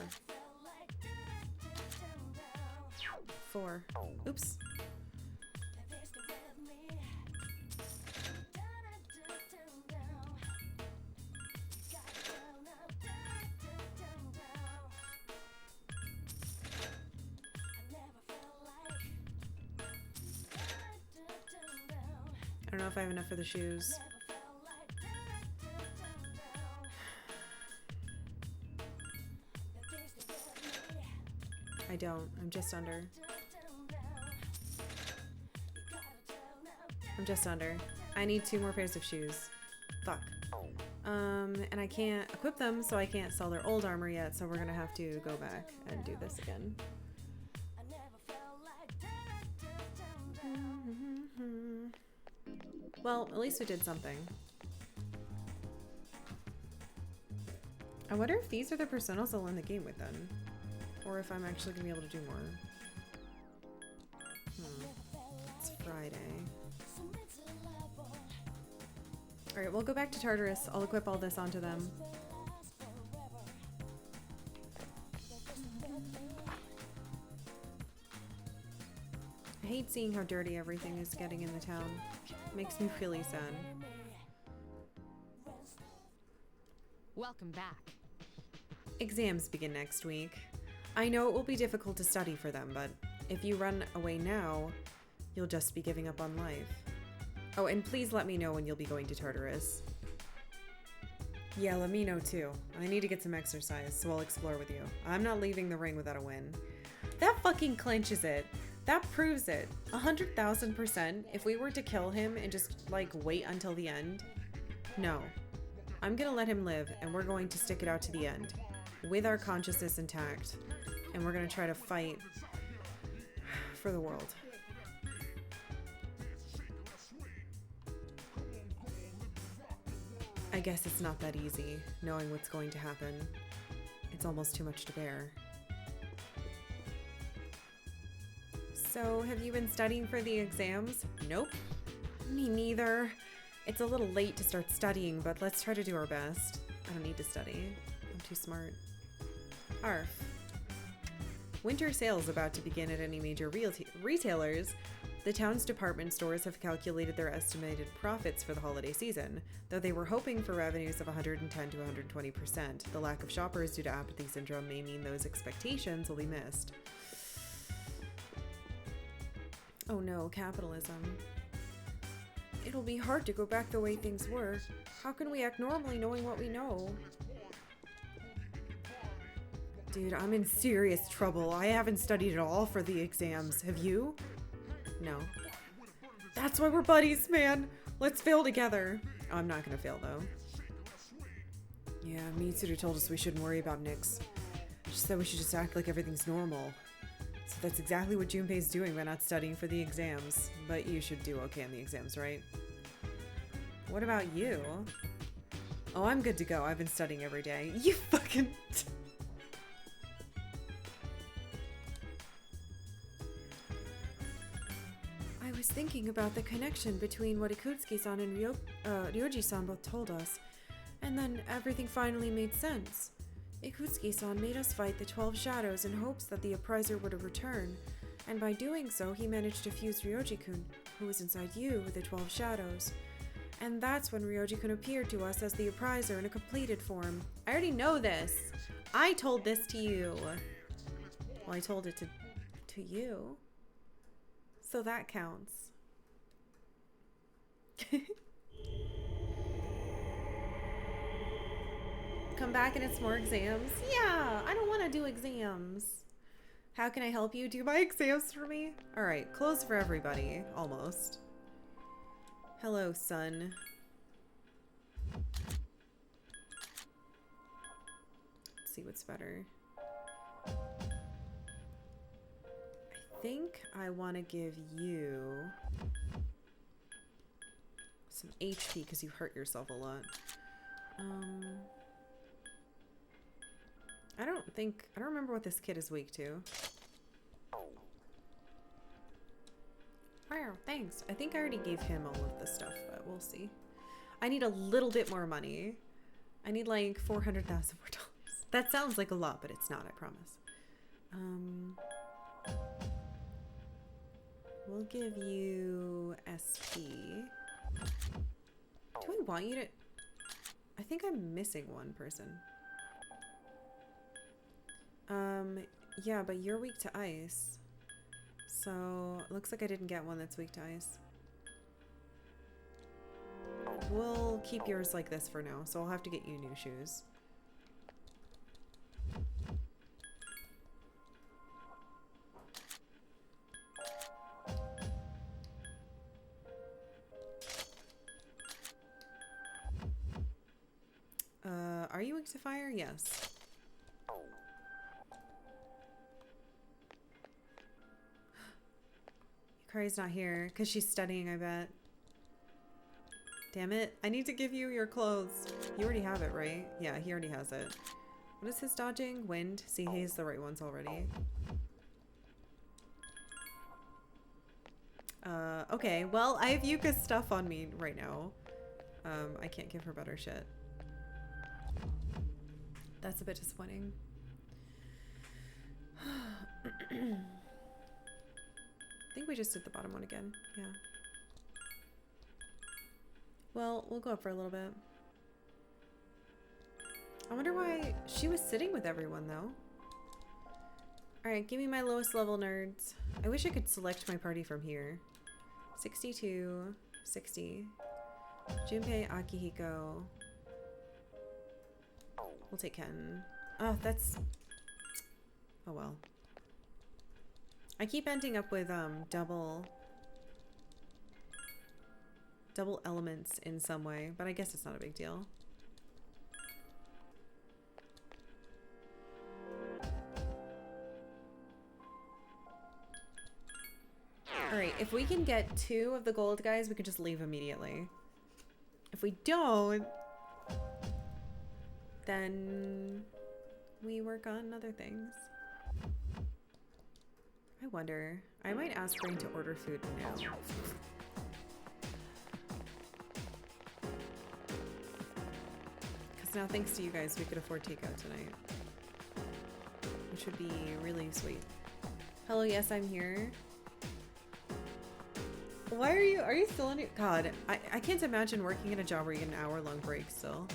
4. Oops. don't know if I have enough for the shoes. I don't. I'm just under. I'm just under. I need 2 more pairs of shoes. Fuck. And I can't equip them, so I can't sell their old armor yet, so we're gonna have to go back and do this again. Well, at least we did something. I wonder if these are the personas I'll end the game with then. Or if I'm actually gonna be able to do more. It's Friday. Alright, we'll go back to Tartarus. I'll equip all this onto them. I hate seeing how dirty everything is getting in the town. Makes me really sad. Welcome back. Exams begin next week. I know it will be difficult to study for them, but if you run away now, you'll just be giving up on life. Oh, and please let me know when you'll be going to Tartarus. Yeah, let me know too. I need to get some exercise, so I'll explore with you. I'm not leaving the ring without a win. That fucking clinches it. That proves it. 100,000%. If we were to kill him and just, like, wait until the end. No. I'm gonna let him live, and we're going to stick it out to the end. With our consciousness intact. And we're gonna try to fight for the world. I guess it's not that easy, knowing what's going to happen. It's almost too much to bear. So, have you been studying for the exams? Nope. Me neither. It's a little late to start studying, but let's try to do our best. I don't need to study. I'm too smart. Arf. Winter sales about to begin at any major retailers. The town's department stores have calculated their estimated profits for the holiday season, though they were hoping for revenues of 110 to 120%. The lack of shoppers due to apathy syndrome may mean those expectations will be missed. Oh no, capitalism. It'll be hard to go back the way things were. How can we act normally knowing what we know? Dude, I'm in serious trouble. I haven't studied at all for the exams. Have you? No. That's why we're buddies, man. Let's fail together. Oh, I'm not gonna fail, though. Yeah, Mitsuru told us we shouldn't worry about Nyx. She said we should just act like everything's normal. So that's exactly what Junpei's doing by not studying for the exams. But you should do okay on the exams, right? What about you? Oh, I'm good to go. I've been studying every day. You fucking... I was thinking about the connection between what Ikutsuki-san and Ryoji-san both told us, and then everything finally made sense. Ikutsuki-san made us fight the 12 shadows in hopes that the appraiser would return, and by doing so he managed to fuse Ryoji-kun, who was inside you, with the 12 shadows. And that's when Ryoji-kun appeared to us as the appraiser in a completed form. I already know this! I told this to you! Well, I told it to you. So that counts. Come back and it's more exams? Yeah, I don't want to do exams. How can I help you? Do my exams for me? Alright, closed for everybody. Almost. Hello, son. Let's see what's better. I think I want to give you some HP because you hurt yourself a lot. I don't remember what this kid is weak to. Wow, thanks. I think I already gave him all of the stuff, but we'll see. I need a little bit more money. I need like 400,000 more dollars. That sounds like a lot, but it's not, I promise. We'll give you SP. Do I want you to... I think I'm missing one person. Yeah, but you're weak to ice. So, looks like I didn't get one that's weak to ice. we'll keep yours like this for now, so I'll have to get you new shoes. Are you weak to fire? Yes. Yukari's not here because she's studying, I bet. Damn it. I need to give you your clothes. You already have it, right? Yeah, he already has it. What is his dodging? Wind? See, he has the right ones already. Okay. Well, I have Yuka's stuff on me right now. I can't give her better shit. That's a bit disappointing. I think we just did the bottom one again. Yeah. Well, we'll go up for a little bit. I wonder why she was sitting with everyone, though. Alright, give me my lowest level nerds. I wish I could select my party from here. 62, 60. Junpei, Akihiko. We'll take Ken. Oh, that's... Oh, well. I keep ending up with, double elements in some way, but I guess it's not a big deal. Alright, if we can get 2 of the gold guys, we can just leave immediately. If we don't, then we work on other things. I wonder. I might ask Rain to order food now. Because now, thanks to you guys, we could afford takeout tonight. Which would be really sweet. Hello, yes, I'm here. Why are you still in it? God, I can't imagine working in a job where you get an hour-long break still.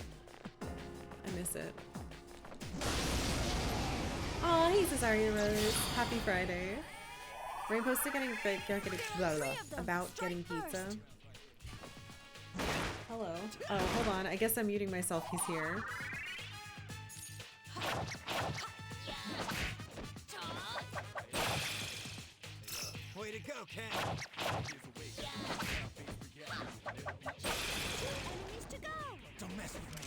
I miss it. Aw, hey Cesaria Rose. Happy Friday. Rain posted about getting pizza. Hello. Oh, hold on. I guess I'm muting myself. He's here. Way to go, Ken! Enemies to go! Don't mess with me!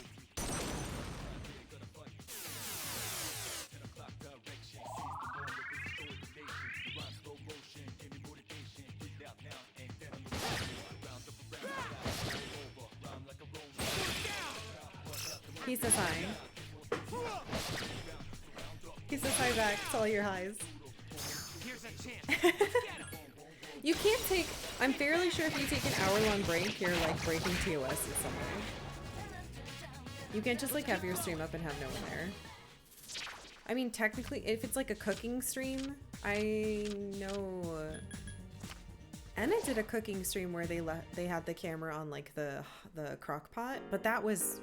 He says hi. He says hi back to all your highs. Here's a chance. Get 'em. You can't take... I'm fairly sure if you take an hour-long break, you're like breaking TOS in some way. You can't just like have your stream up and have no one there. I mean, technically, if it's like a cooking stream, I know... Anna did a cooking stream where they had the camera on like the crock pot, but that was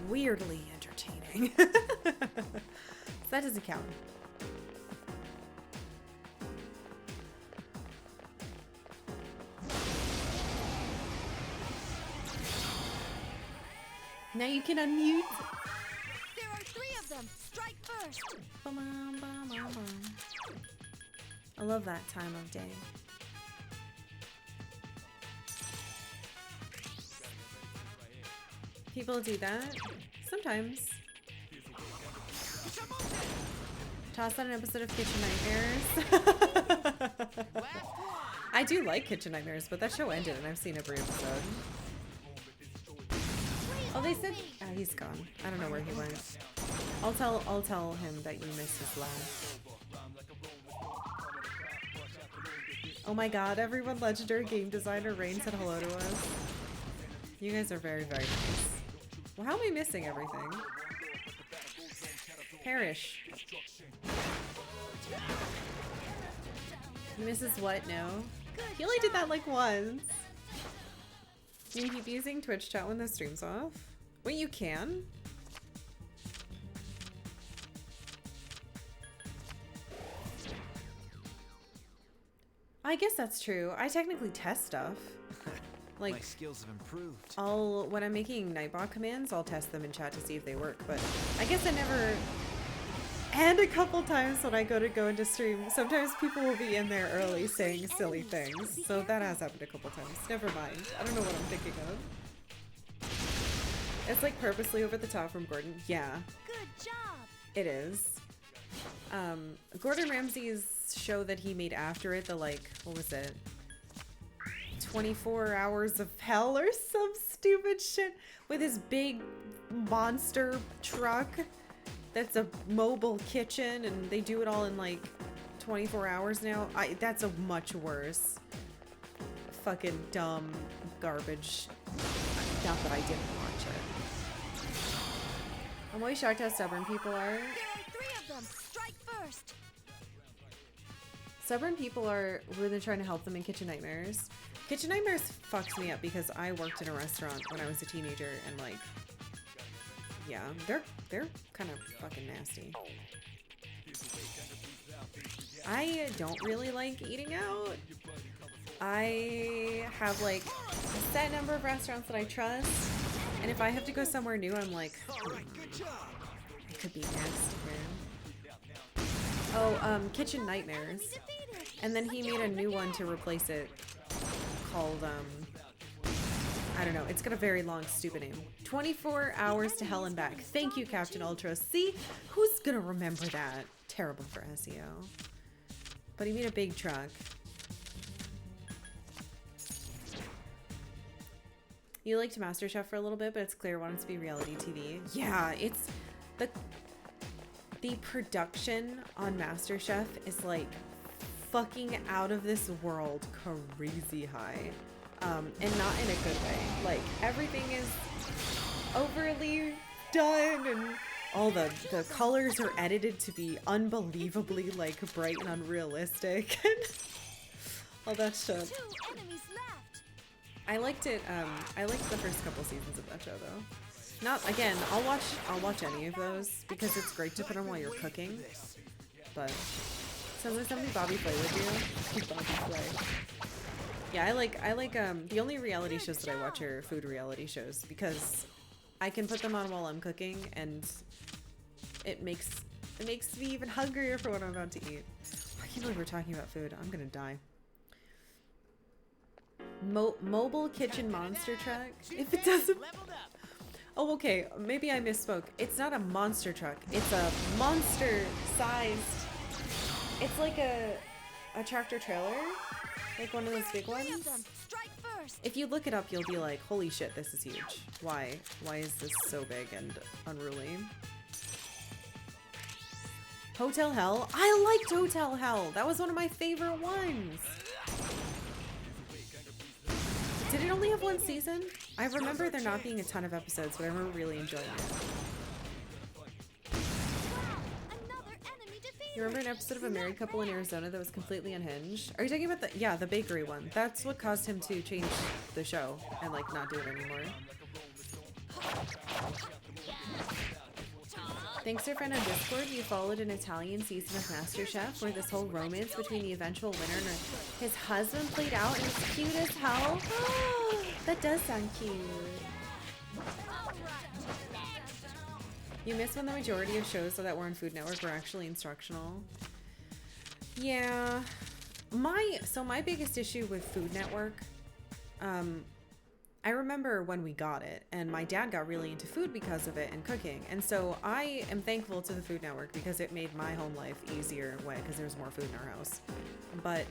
weirdly entertaining. So that doesn't count. Now you can unmute. There are 3 of them! Strike first! I love that time of day. People do that sometimes. Toss on an episode of Kitchen Nightmares. I do like Kitchen Nightmares, but that show ended and I've seen every episode. Oh, they said he's gone. I don't know where he went. I'll tell him that you missed his laugh. Oh my god, everyone, legendary game designer Rain said hello to us. You guys are very, very nice. Well, how am I missing everything? Perish. He misses what? No? He only did that like once. You can keep using Twitch chat when the stream's off? Wait, you can? I guess that's true. I technically test stuff. My skills have improved. When I'm making Nightbot commands, I'll test them in chat to see if they work, but I guess I never. And a couple times when I go into stream, sometimes people will be in there early saying silly things. So that has happened a couple times. Never mind. I don't know what I'm thinking of. It's like purposely over the top from Gordon. Yeah. Good job. It is. Gordon Ramsay's show that he made after it, the like, what was it? 24 Hours of Hell or some stupid shit with his big monster truck. That's a mobile kitchen, and they do it all in like 24 hours now. That's a much worse fucking dumb garbage. Not that I didn't watch it. I'm always shocked how stubborn people are. There are 3 of them. Strike first. Stubborn people are really trying to help them in Kitchen Nightmares. Kitchen Nightmares fucks me up because I worked in a restaurant when I was a teenager, and like, yeah, they're kind of fucking nasty. I don't really like eating out. I have like a set number of restaurants that I trust, and if I have to go somewhere new, I'm like, it could be nasty, man. Oh, Kitchen Nightmares. And then he made a new one to replace it called, I don't know. It's got a very long, stupid name. 24 Hours to Hell and Back. Thank you, Captain Ultra. See? Who's gonna remember that? Terrible for SEO. But he made a big truck. You liked MasterChef for a little bit, but it's clear wanted to be reality TV. Yeah, it's... The production on MasterChef is like fucking out of this world crazy high. And not in a good way. Like, everything is overly done, and all the colors are edited to be unbelievably, like, bright and unrealistic. All that shit. 2 enemies left. I liked it, I liked the first couple seasons of that show, though. Not, again, I'll watch any of those, because it's great to put on while you're cooking. But, sometimes somebody Bobby play with you. Bobby play. Yeah, I like the only reality shows that I watch are food reality shows, because I can put them on while I'm cooking, and it makes me even hungrier for what I'm about to eat. I can't believe we're talking about food. I'm gonna die. Mobile kitchen monster truck. If it doesn't. Oh, okay. Maybe I misspoke. It's not a monster truck. It's a monster-sized. It's like a tractor trailer. Like one of those big ones. If you look it up, you'll be like, holy shit, this is huge. Why? Why is this so big and unruly? Hotel Hell? I liked Hotel Hell. That was one of my favorite ones. Did it only have 1 season? I remember there not being a ton of episodes, but I remember really enjoying it. You remember an episode of a married couple in Arizona that was completely unhinged? Are you talking about the bakery one? That's what caused him to change the show and like not do it anymore. Thanks to a friend on Discord, you followed an Italian season of MasterChef where this whole romance between the eventual winner and his husband played out, and it's cute as hell. That does sound cute. You missed when the majority of shows that were on Food Network were actually instructional. Yeah. My biggest issue with Food Network, I remember when we got it, and my dad got really into food because of it and cooking. And so I am thankful to the Food Network because it made my home life easier in a way because there was more food in our house. But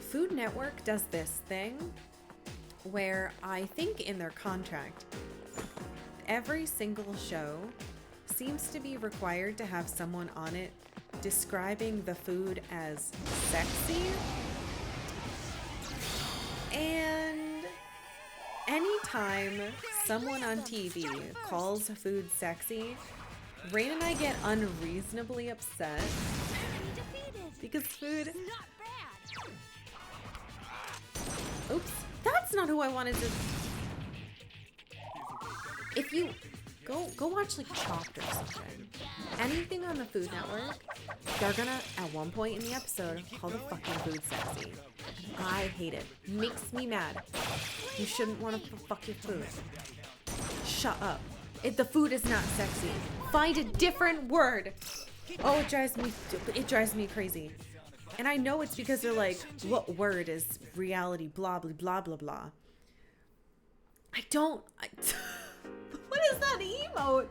Food Network does this thing where I think in their contract, every single show seems to be required to have someone on it describing the food as sexy. And anytime someone on TV calls food sexy, Rain and I get unreasonably upset because food... Oops, that's not who I wanted to... Go watch like Chopped or something. Anything on the Food Network, they're gonna at one point in the episode call the fucking food sexy. And I hate it. Makes me mad. You shouldn't want to fuck your food. Shut up. The food is not sexy. Find a different word. Oh, it drives me crazy. And I know it's because they're like, what word is reality? Blah blah blah blah blah. What is that emote?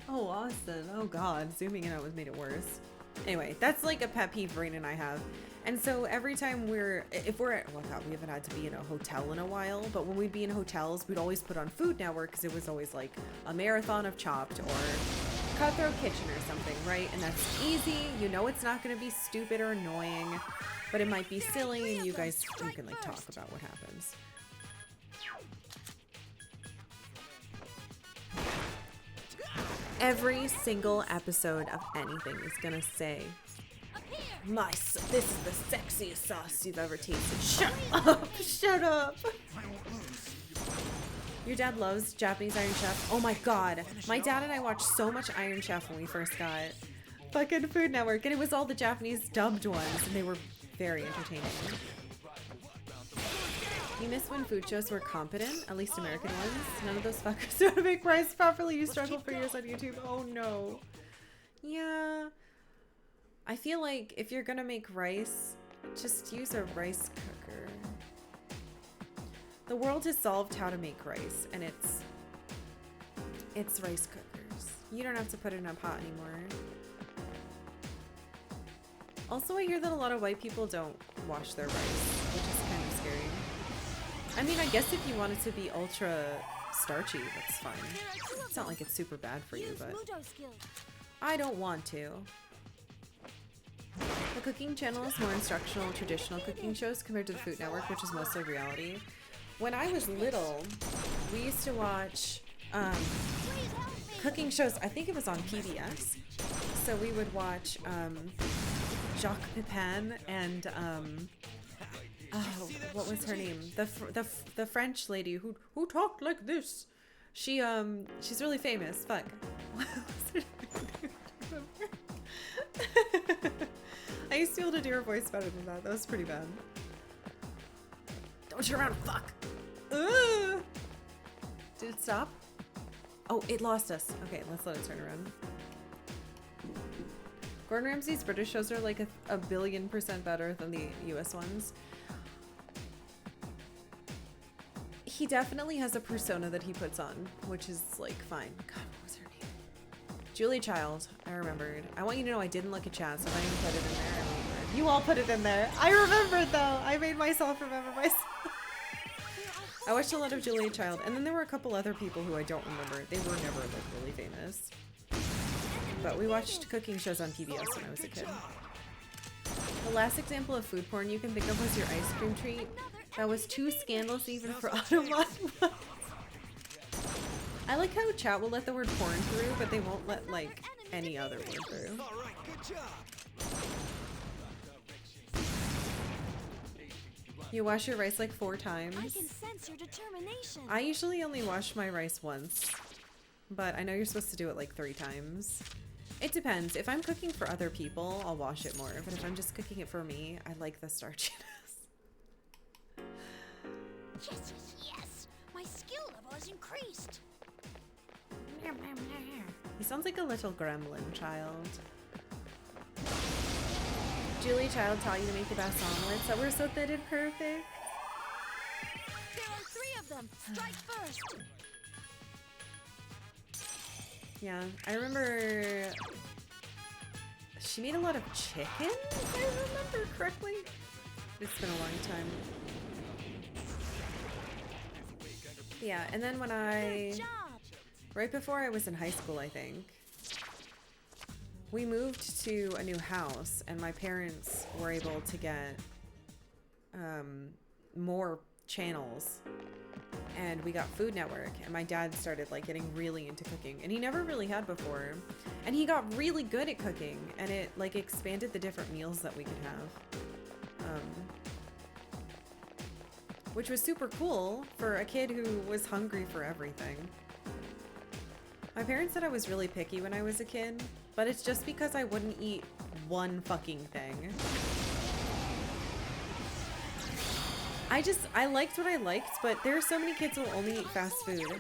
Oh, Austin. Oh God, zooming in out made it worse. Anyway, that's like a pet peeve Rain and I have. And so every time we haven't had to be in a hotel in a while, but when we'd be in hotels, we'd always put on Food Network because it was always like a marathon of Chopped or Cutthroat Kitchen or something, right? And that's easy. You know it's not going to be stupid or annoying, but it might be silly, and you can like talk about what happens. Every single episode of anything is gonna say, this is the sexiest sauce you've ever tasted. Shut up! Shut up! Your dad loves Japanese Iron Chef? Oh my God. My dad and I watched so much Iron Chef when we first got fucking Food Network, and it was all the Japanese dubbed ones, and they were very entertaining. You miss when food shows were competent, at least American ones. None of those fuckers know how to make rice properly. You struggle for years on YouTube. Oh no. Yeah. I feel like if you're gonna make rice, just use a rice cooker. The world has solved how to make rice, and it's rice cookers. You don't have to put it in a pot anymore. Also, I hear that a lot of white people don't wash their rice, which is kind of scary. I mean, I guess if you want it to be ultra starchy, that's fine. It's not like it's super bad for you, but I don't want to. The cooking channel is more instructional, traditional cooking shows compared to the Food Network, which is mostly reality. When I was little, we used to watch cooking shows. I think it was on PBS. So we would watch Jacques Pepin and oh, what was her name? The French lady who talked like this. She's really famous. Fuck. What was her name? I used to be able to do her voice better than that. That was pretty bad. Don't turn around. Fuck. Ugh. Did it stop? Oh, it lost us. Okay, let's let it turn around. Gordon Ramsay's British shows are like a billion% better than the US ones. He definitely has a persona that he puts on, which is like fine. God, what was her name? Julie Child. I remembered. I want you to know I didn't look at chat, so if I didn't put it in there, I remembered. You all put it in there. I remembered though. I made myself remember myself. I watched a lot of Julia Child, and then there were a couple other people who I don't remember. They were never like really famous. But we watched cooking shows on PBS when I was a kid. The last example of food porn you can think of was your ice cream treat. That was too scandalous even for Automod. I like how chat will let the word porn through, but they won't let like any other word through. You wash your rice like 4 times. I can sense your determination. I usually only wash my rice once, but I know you're supposed to do it like 3 times. It depends. If I'm cooking for other people, I'll wash it more, but if I'm just cooking it for me, I like the starchiness. Yes, yes, yes. My skill level has increased. He sounds like a little gremlin child. Julie Child taught you to make the best omelets that were so thin and perfect. There are 3 of them. Strike first. Yeah, I remember she made a lot of chicken, if I remember correctly. It's been a long time. Yeah, and then when right before I was in high school, I think, we moved to a new house, and my parents were able to get more channels, and we got Food Network, and my dad started like getting really into cooking, and he never really had before, and he got really good at cooking, and it like expanded the different meals that we could have, which was super cool for a kid who was hungry for everything. My parents said I was really picky when I was a kid, but it's just because I wouldn't eat one fucking thing. I liked what I liked, but there are so many kids who will only eat fast food.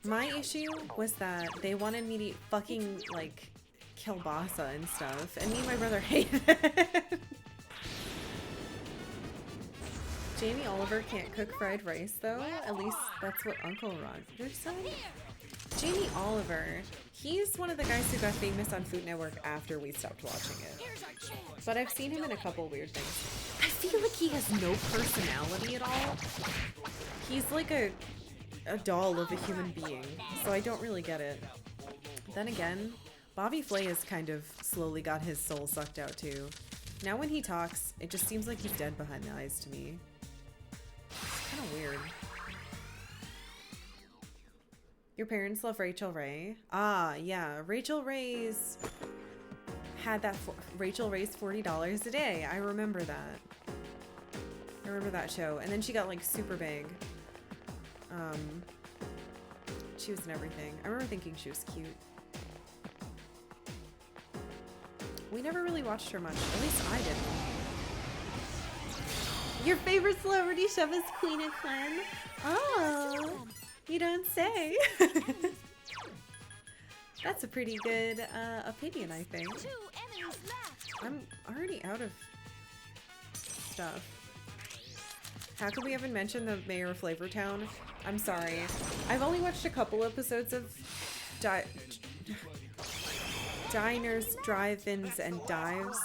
My issue was that they wanted me to eat fucking, like, kielbasa and stuff, and me and my brother hated it. Jamie Oliver can't cook fried rice, though. At least that's what Uncle Roger said. Jamie Oliver, he's one of the guys who got famous on Food Network after we stopped watching it. But I've seen him in a couple weird things. I feel like he has no personality at all. He's like a doll of a human being, so I don't really get it. Then again, Bobby Flay has kind of slowly got his soul sucked out too. Now when he talks, it just seems like he's dead behind the eyes to me. It's kind of weird. Your parents love Rachel Ray? Ah, yeah. Rachel Ray's had that. Rachel Ray's $40 a day. I remember that. I remember that show. And then she got like super big. She was in everything. I remember thinking she was cute. We never really watched her much. At least I didn't. Your favorite celebrity chef is Queen of Clan? Oh, you don't say. That's a pretty good opinion, I think. I'm already out of stuff. How come we haven't mentioned the mayor of Flavortown? I'm sorry. I've only watched a couple episodes of Diners, Drive-Ins, and Dives.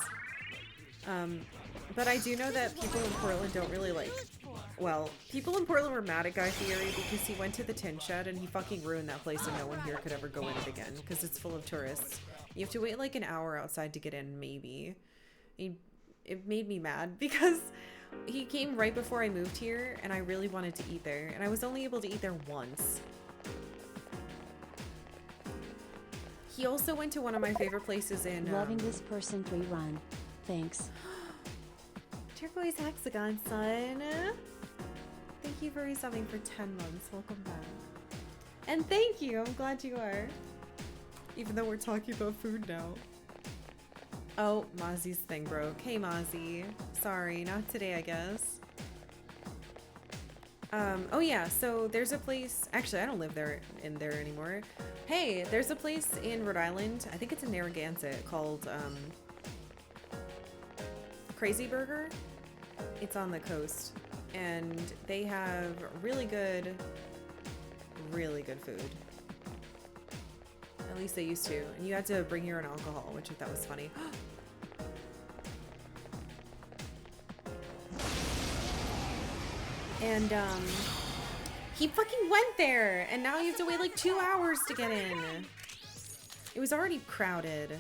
But I do know that people in Portland don't really like... Well, people in Portland were mad at Guy Fieri because he went to the Tin Shed and he fucking ruined that place and no one here could ever go in it again because it's full of tourists. You have to wait like an hour outside to get in, maybe. It made me mad because he came right before I moved here and I really wanted to eat there and I was only able to eat there once. He also went to one of my favorite places in... Loving this person 3 run. Thanks. Turquoise Hexagon, son. Thank you for resubbing for 10 months. Welcome back. And thank you. I'm glad you are. Even though we're talking about food now. Oh, Mozzie's thing broke. Hey, Mozzie. Sorry, not today, I guess. Oh yeah, so there's a place... Actually, I don't live there anymore. Hey, there's a place in Rhode Island. I think it's in Narragansett called, Crazy Burger. It's on the coast and they have really good food. At least they used to. And you had to bring your own alcohol, which I thought was funny. And he fucking went there and now you have to wait like 2 hours to get in. It was already crowded.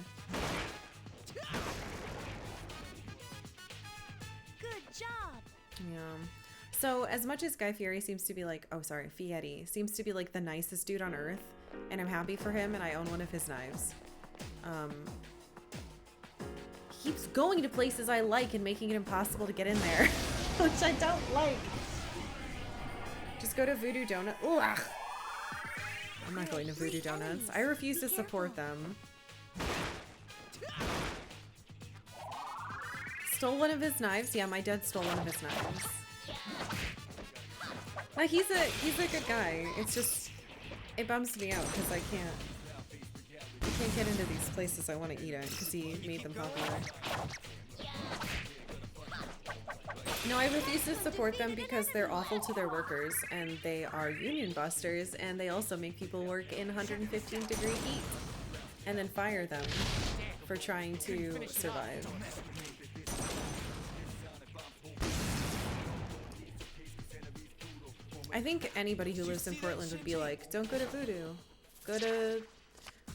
Yeah. So as much as Guy Fieri seems to be like, oh sorry, Fieri seems to be like the nicest dude on earth, and I'm happy for him and I own one of his knives. He keeps going to places I like and making it impossible to get in there, which I don't like. Just go to Voodoo Donut. Ugh. I'm not going to Voodoo Donuts. I refuse to support them. Stole one of his knives? Yeah, my dad stole one of his knives. Like, he's a good guy. It's just, it bums me out because I can't get into these places I want to eat at because he made them popular. No, I refuse to support them because they're awful to their workers and they are union busters and they also make people work in 115-degree heat and then fire them for trying to survive. I think anybody who lives in Portland would be like, don't go to Voodoo. Go to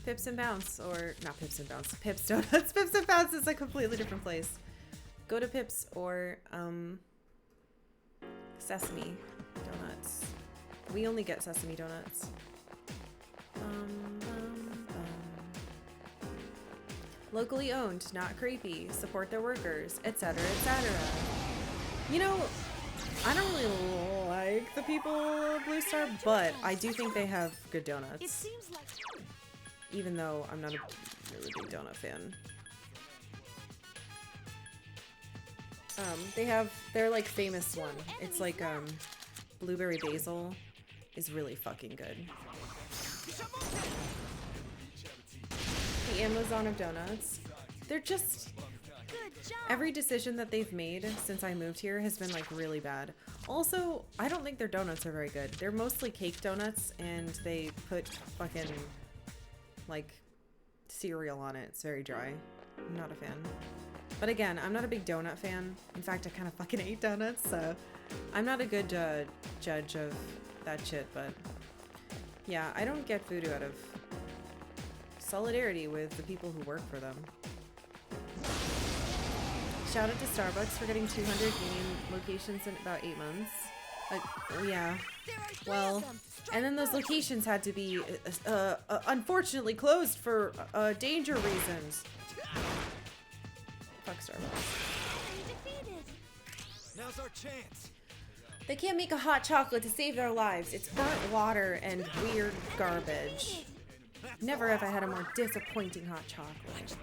Pips and Bounce. Or, not Pips and Bounce. Pips Donuts. Pips and Bounce is a completely different place. Go to Pips or, Sesame Donuts. We only get Sesame Donuts. Locally owned, not creepy. Support their workers, etc., etc. You know, I don't really like the people of Blue Star, but I do think they have good donuts. It seems like even though I'm not a really big donut fan. They have their like famous one. It's like blueberry basil is really fucking good. The Amazon of donuts. They're just every decision that they've made since I moved here has been like really bad. Also, I don't think their donuts are very good. They're mostly cake donuts and they put fucking like cereal on it. It's very dry. I'm not a fan. But again, I'm not a big donut fan. In fact, I kind of fucking hate donuts, so I'm not a good judge of that shit, but yeah, I don't get food out of solidarity with the people who work for them. Shout out to Starbucks for getting 200 union locations in about 8 months. Yeah. Well, and then those locations had to be unfortunately closed for danger reasons. Fuck Starbucks. Now's our chance. They can't make a hot chocolate to save their lives. It's burnt water and weird garbage. Never have I had a more disappointing hot chocolate.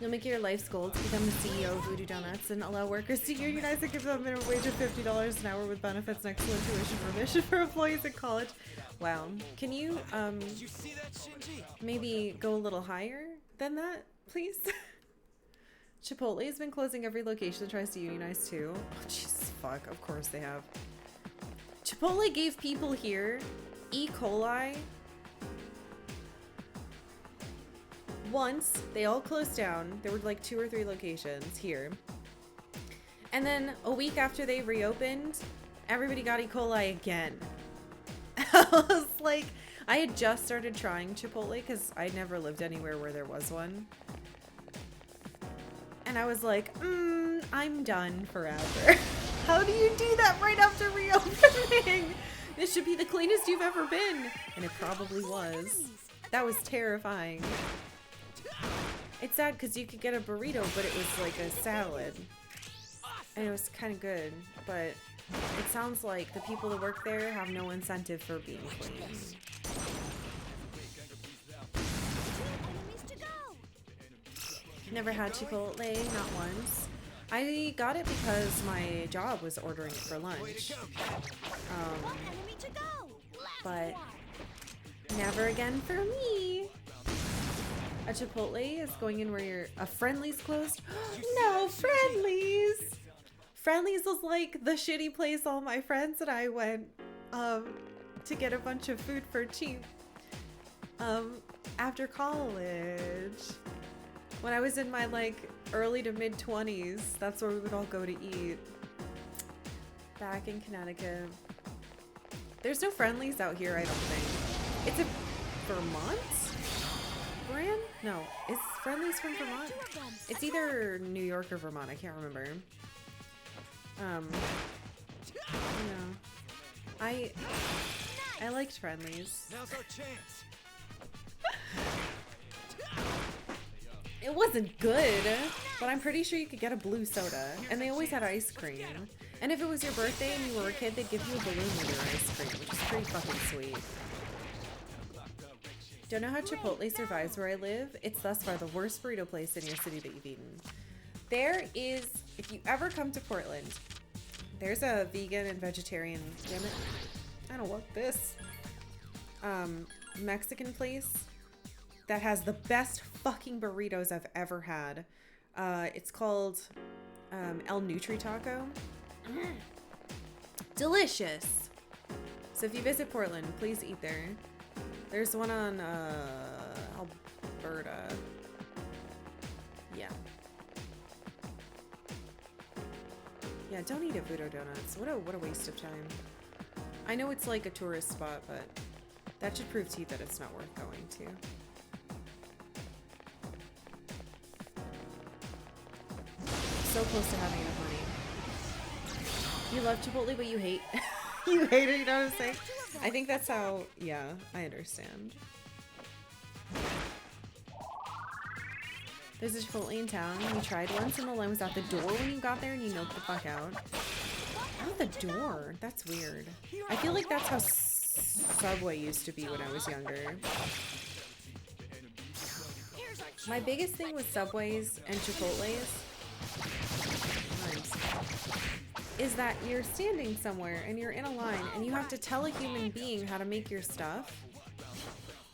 You'll make it your life's goal to become the CEO of Voodoo Donuts and allow workers to unionize and give them a minimum wage of $50 an hour with benefits and excellent tuition remission for employees in college. Wow. Can you, Did you see that, Shinji? maybe go a little higher than that, please? Chipotle has been closing every location that tries to unionize too. Oh, Jesus, fuck. Of course they have. Chipotle gave people here E. coli. Once, they all closed down. There were like 2 or 3 locations here. And then a week after they reopened, everybody got E. coli again. I was like, I had just started trying Chipotle because I'd never lived anywhere where there was one. And I was like, I'm done forever. How do you do that right after reopening? This should be the cleanest you've ever been. And it probably was. That was terrifying. It's sad because you could get a burrito, but it was like a salad. And it was kind of good. But it sounds like the people that work there have no incentive for being clean. Never had Chipotle, not once. I got it because my job was ordering it for lunch. But never again for me. A Chipotle is going in where a Friendly's closed. No, Friendly's! Friendly's was like the shitty place all my friends and I went to get a bunch of food for cheap after college. When I was in my like early to mid 20s, that's where we would all go to eat. Back in Connecticut. There's no Friendlies out here, I don't think. It's a Vermont brand? No, is Friendlies from Vermont? It's either New York or Vermont, I can't remember. I liked Friendlies. Now's our chance. It wasn't good, but I'm pretty sure you could get a blue soda, and they always had ice cream. And if it was your birthday and you were a kid, they'd give you a balloon with your ice cream, which is pretty fucking sweet. Don't know how Chipotle survives where I live. It's thus far the worst burrito place in your city that you've eaten. There is, if you ever come to Portland, there's a vegan and vegetarian, damn it, I don't want this, Mexican place that has the best fucking burritos I've ever had. It's called El Nutri Taco. Delicious. So if you visit Portland, please eat there. There's one on Alberta. Yeah. Yeah, don't eat at Voodoo Donuts. What a waste of time. I know it's like a tourist spot, but that should prove to you that it's not worth going to. So close to having enough money. You love Chipotle, but you hate you hate it, you know what I'm saying? I think that's how, yeah, I understand. There's a Chipotle in town. We tried once and the line was out the door when you got there and you milked the fuck out. Out the door? That's weird. I feel like that's how Subway used to be when I was younger. My biggest thing with Subways and Chipotles is that you're standing somewhere and you're in a line and you have to tell a human being how to make your stuff.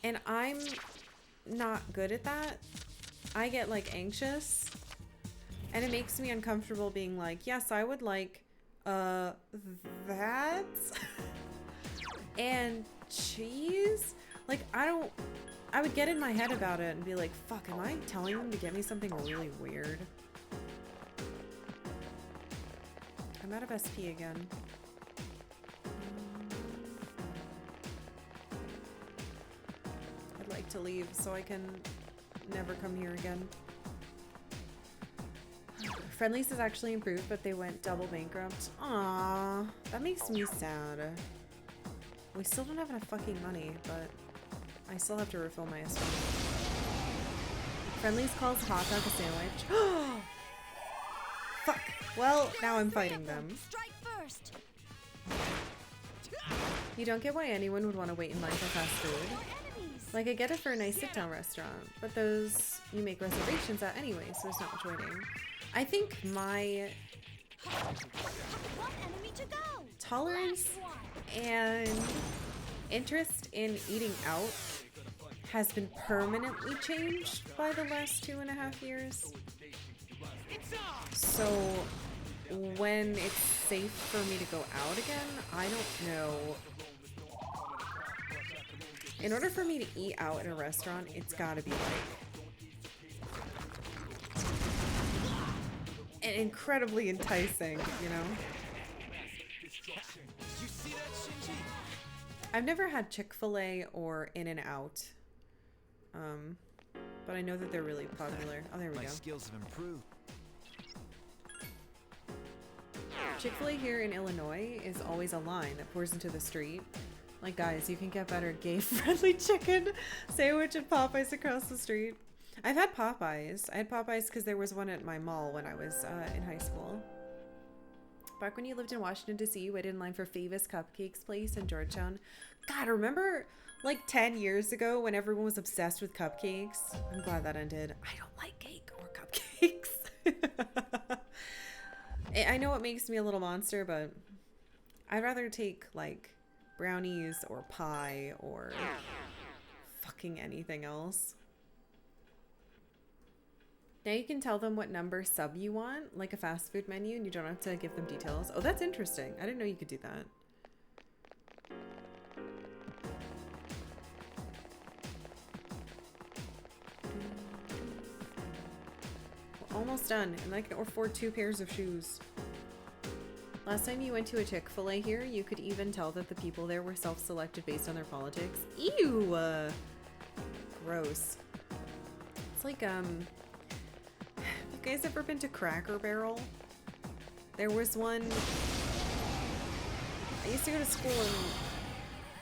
And I'm not good at that. I get like anxious and it makes me uncomfortable being like, yes, I would like that and cheese. Like I would get in my head about it and be like, fuck, am I telling them to get me something really weird? I'm out of SP again. I'd like to leave so I can never come here again. Friendlies has actually improved, but they went double bankrupt. Aww, that makes me sad. We still don't have enough fucking money, but I still have to refill my SP. Friendlies calls hot dog a sandwich. Fuck. Well, now I'm fighting them. Strike first. You don't get why anyone would want to wait in line for fast food. Like, I get it for a nice sit-down restaurant, but those you make reservations at anyway, so there's not much waiting. I think my tolerance and interest in eating out has been permanently changed by the last 2.5 years. So when it's safe for me to go out again, I don't know. In order for me to eat out in a restaurant, it's gotta be like incredibly enticing, you know? I've never had Chick-fil-A or In-N-Out, but I know that they're really popular. Oh, there we go. My skills have improved. Chick-fil-A here in Illinois is always a line that pours into the street. Like, guys, you can get better gay-friendly chicken sandwich at Popeyes across the street. I've had Popeyes. I had Popeyes because there was one at my mall when I was in high school. Back when you lived in Washington, D.C., you waited in line for Favis Cupcakes place in Georgetown. God, remember like 10 years ago when everyone was obsessed with cupcakes? I'm glad that ended. I don't like cake or cupcakes. I know it makes me a little monster, but I'd rather take like brownies or pie or fucking anything else. Now you can tell them what number sub you want, like a fast food menu, and you don't have to give them details. Oh, that's interesting. I didn't know you could do that. We're almost done, and I can afford 2 pairs of shoes. Last time you went to a Chick-fil-A here, you could even tell that the people there were self-selected based on their politics. Ew! Gross. It's like, have you guys ever been to Cracker Barrel? There was one... I used to go to school in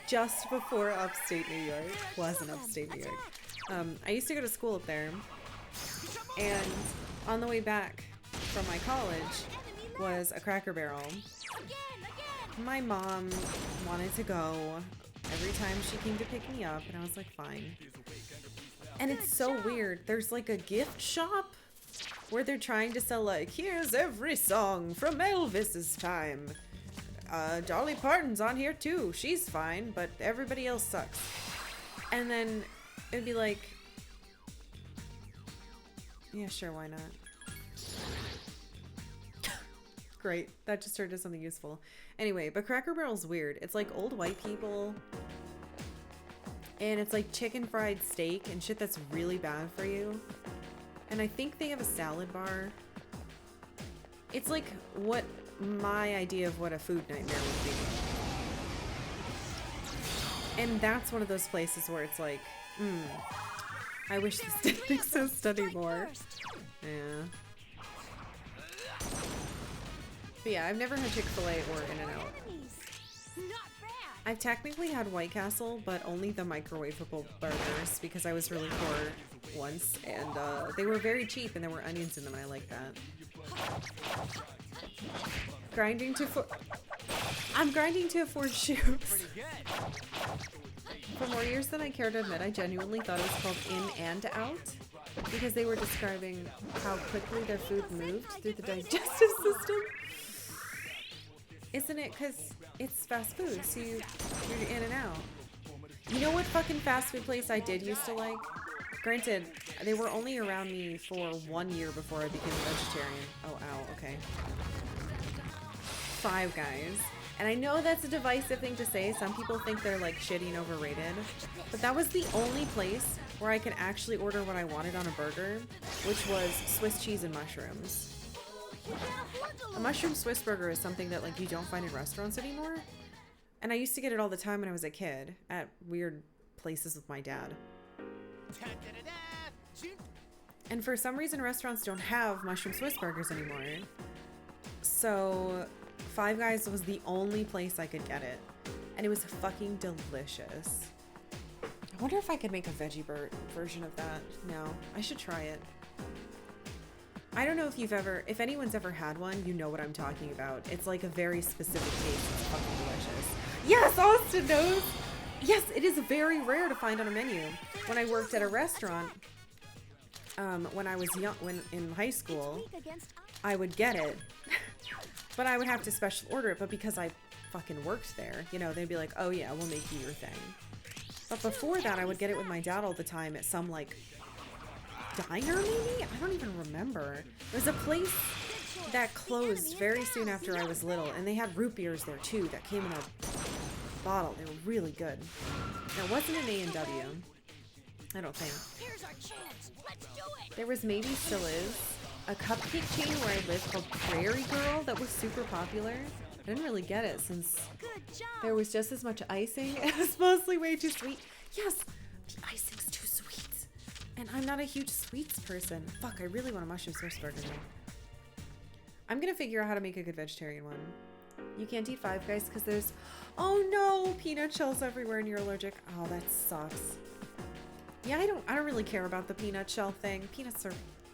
just before upstate New York. Wasn't upstate New York. I used to go to school up there. And on the way back from my college was a Cracker Barrel. My mom wanted to go every time she came to pick me up, and I was like, fine. And it's so weird. There's like a gift shop where they're trying to sell like, here's every song from Elvis's time. Dolly Parton's on here too. She's fine, but everybody else sucks. And then it'd be like, yeah, sure, why not? Great, that just turned into something useful. Anyway, but Cracker Barrel's weird. It's like old white people, and it's like chicken fried steak and shit that's really bad for you. And I think they have a salad bar. It's like what my idea of what a food nightmare would be. And that's one of those places where it's like, I wish this didn't exist anymore. Yeah. But yeah, I've never had Chick-fil-A or In-N-Out. I've technically had White Castle, but only the microwavable burgers because I was really poor once, and they were very cheap and there were onions in them, and I like that. Grinding to I'm grinding to afford shoes. For more years than I care to admit, I genuinely thought it was called in and out because they were describing how quickly their food moved through the digestive system. Isn't it? Because it's fast food, so you're in and out. You know what fucking fast food place I did used to like? Granted, they were only around me for 1 year before I became a vegetarian. Oh, ow, okay. Five Guys. And I know that's a divisive thing to say. Some people think they're like shitty and overrated. But that was the only place where I could actually order what I wanted on a burger, which was Swiss cheese and mushrooms. A mushroom Swiss burger is something that like you don't find in restaurants anymore. And I used to get it all the time when I was a kid at weird places with my dad. And for some reason restaurants don't have mushroom Swiss burgers anymore. So Five Guys was the only place I could get it. And it was fucking delicious. I wonder if I could make a veggie version of that. No, I should try it. I don't know if anyone's ever had one, you know what I'm talking about. It's like a very specific taste. It's fucking delicious. Yes, Austin knows! Yes, it is very rare to find on a menu. When I worked at a restaurant, when I was young, in high school, I would get it. But I would have to special order it, but because I fucking worked there, you know, they'd be like, oh yeah, we'll make you your thing. But before that, I would get it with my dad all the time at some, like, diner maybe? I don't even remember. There's a place that closed very soon after I was little, and they had root beers there too that came in a bottle. They were really good. Now, it wasn't an A&W. I don't think. There was, maybe still is, a cupcake chain where I lived called Prairie Girl that was super popular. I didn't really get it since there was just as much icing. It was mostly way too sweet. Yes, the icing's too sweet. And I'm not a huge sweets person. Fuck, I really want a mushroom Swiss burger now. I'm gonna figure out how to make a good vegetarian one. You can't eat Five Guys because there's, oh no, peanut shells everywhere and you're allergic. Oh, that sucks. Yeah, I don't really care about the peanut shell thing. Peanuts are,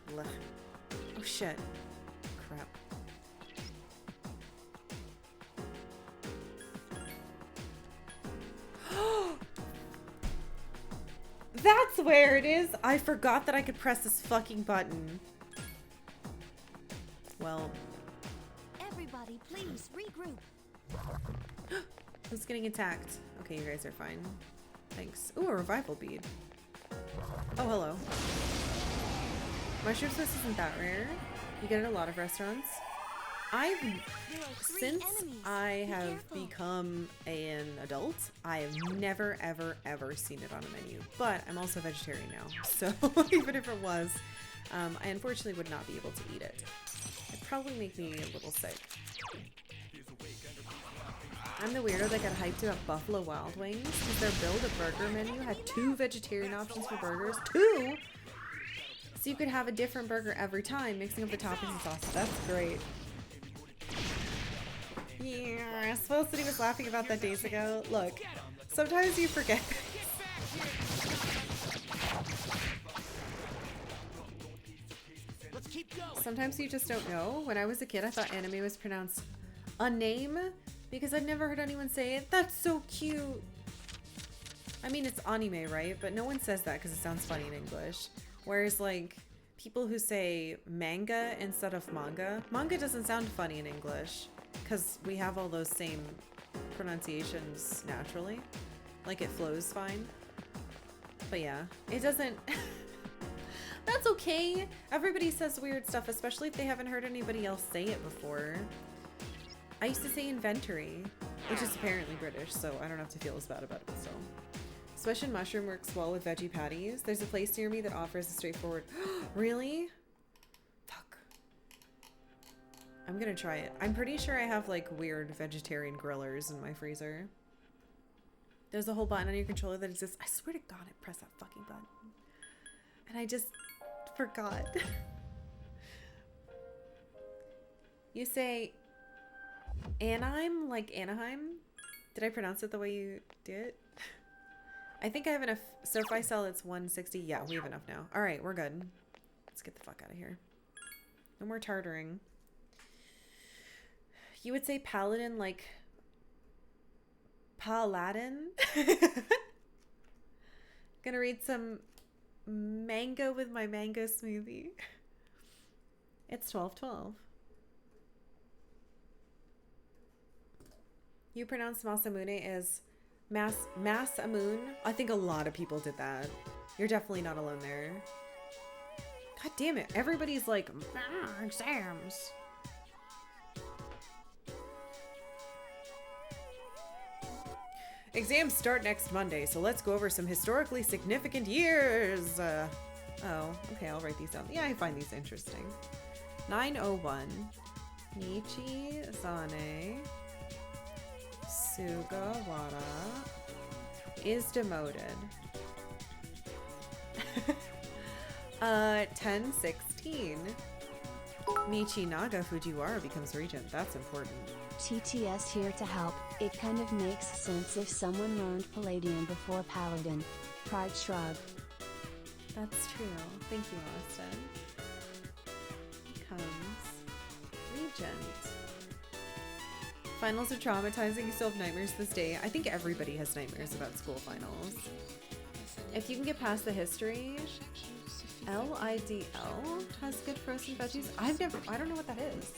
bleh. Oh shit. Crap. That's where it is. I forgot that I could press this fucking button. Well. Everybody, please regroup. Who's getting attacked? Okay, you guys are fine. Thanks. Ooh, a revival bead. Oh, hello. Mushroom Swiss isn't that rare. You get it at a lot of restaurants. Since I have become an adult, I have never, ever, ever seen it on a menu. But I'm also a vegetarian now, so even if it was, I unfortunately would not be able to eat it. It'd probably make me a little sick. I'm the weirdo that got hyped about Buffalo Wild Wings because their Build-A-Burger menu had 2 vegetarian options for burgers. 2?! So you could have a different burger every time, mixing up the toppings and sauces. That's great. Yeah, Swell City was laughing about that days ago. Look, sometimes you forget. Sometimes you just don't know. When I was a kid, I thought anime was pronounced a name because I'd never heard anyone say it. That's so cute. I mean, it's anime, right? But no one says that because it sounds funny in English. Whereas, like, people who say manga instead of manga, manga doesn't sound funny in English because we have all those same pronunciations naturally. Like, it flows fine. But yeah, it doesn't... That's okay. Everybody says weird stuff, especially if they haven't heard anybody else say it before. I used to say inventory, which is apparently British, so I don't have to feel as bad about it, but still. Swish and mushroom works well with veggie patties. There's a place near me that offers a straightforward... Really? Fuck. I'm gonna try it. I'm pretty sure I have, like, weird vegetarian grillers in my freezer. There's a whole button on your controller that exists. I swear to God, I pressed that fucking button. And I just forgot. You say Anaheim, like Anaheim? Did I pronounce it the way you did? I think I have enough. So if I sell, it's 160. Yeah, we have enough now. All right, we're good. Let's get the fuck out of here. No more tartaring. You would say paladin like Paladin. Gonna read some mango with my mango smoothie. It's 12:12. You pronounce Masamune as Masamun. I think a lot of people did that. You're definitely not alone there. God damn it. Everybody's like, exams. Exams start next Monday, so let's go over some historically significant years. Oh, okay, I'll write these down. Yeah, I find these interesting. 901. Nichi Zane Sugawara is demoted. 1016. Michinaga Fujiwara becomes regent. That's important. TTS here to help. It kind of makes sense if someone learned Palladium before Paladin. Pride shrug. That's true. Thank you, Austin. Comes regent. Finals are traumatizing. You still have nightmares this day. I think everybody has nightmares about school finals. If you can get past the history, LIDL has good frozen veggies. I don't know what that is.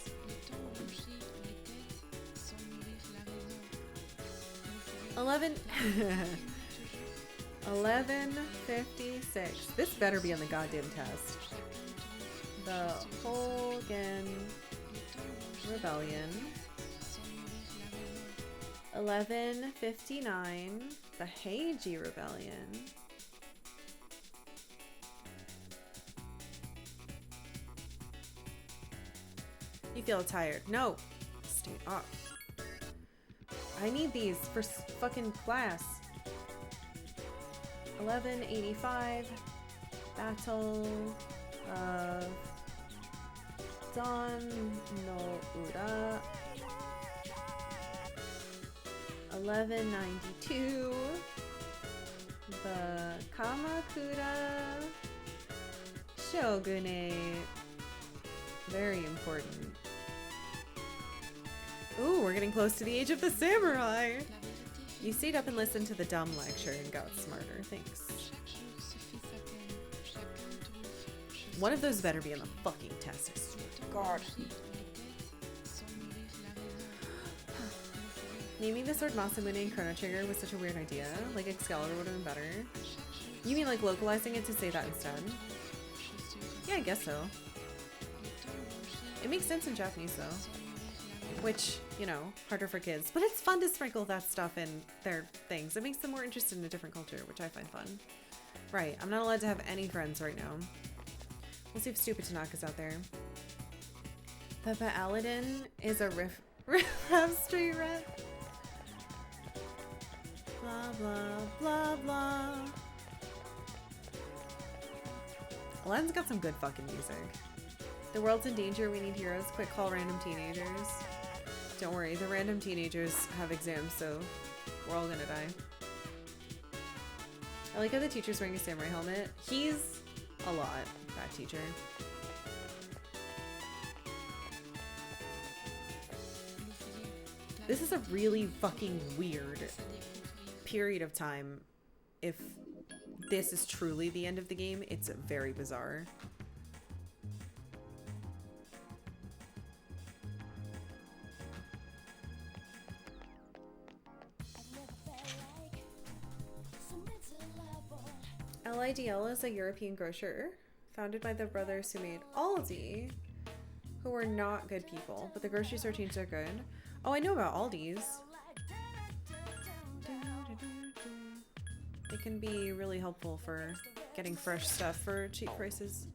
1156. This better be on the goddamn test. The Hogan Rebellion. 1159. The Heiji Rebellion. You feel tired? No. Stay up. I need these for fucking class. 1185. Battle of Don no Ura. 1192. The Kamakura Shogunate. Very important. Ooh, we're getting close to the age of the samurai. You stayed up and listened to the dumb lecture and got smarter. Thanks. One of those better be on the fucking test. I swear to God. Naming the sword Masamune and Chrono Trigger was such a weird idea. Like Excalibur would have been better. You mean like localizing it to say that instead? Yeah, I guess so. It makes sense in Japanese though. Which, you know, harder for kids. But it's fun to sprinkle that stuff in their things. It makes them more interested in a different culture, which I find fun. Right, I'm not allowed to have any friends right now. We'll see if Stupid Tanaka's out there. The Paladin is a riff street rep. Blah, blah, blah, blah. Aladdin's got some good fucking music. The world's in danger, we need heroes. Quick call random teenagers. Don't worry, the random teenagers have exams, so we're all gonna die. I like how the teacher's wearing a samurai helmet. He's a lot, that teacher. This is a really fucking weird period of time. If this is truly the end of the game, it's very bizarre. LIDL is a European grocer founded by the brothers who made Aldi, who were not good people, but the grocery store chains are good. Oh, I know about Aldi's. They can be really helpful for getting fresh stuff for cheap prices.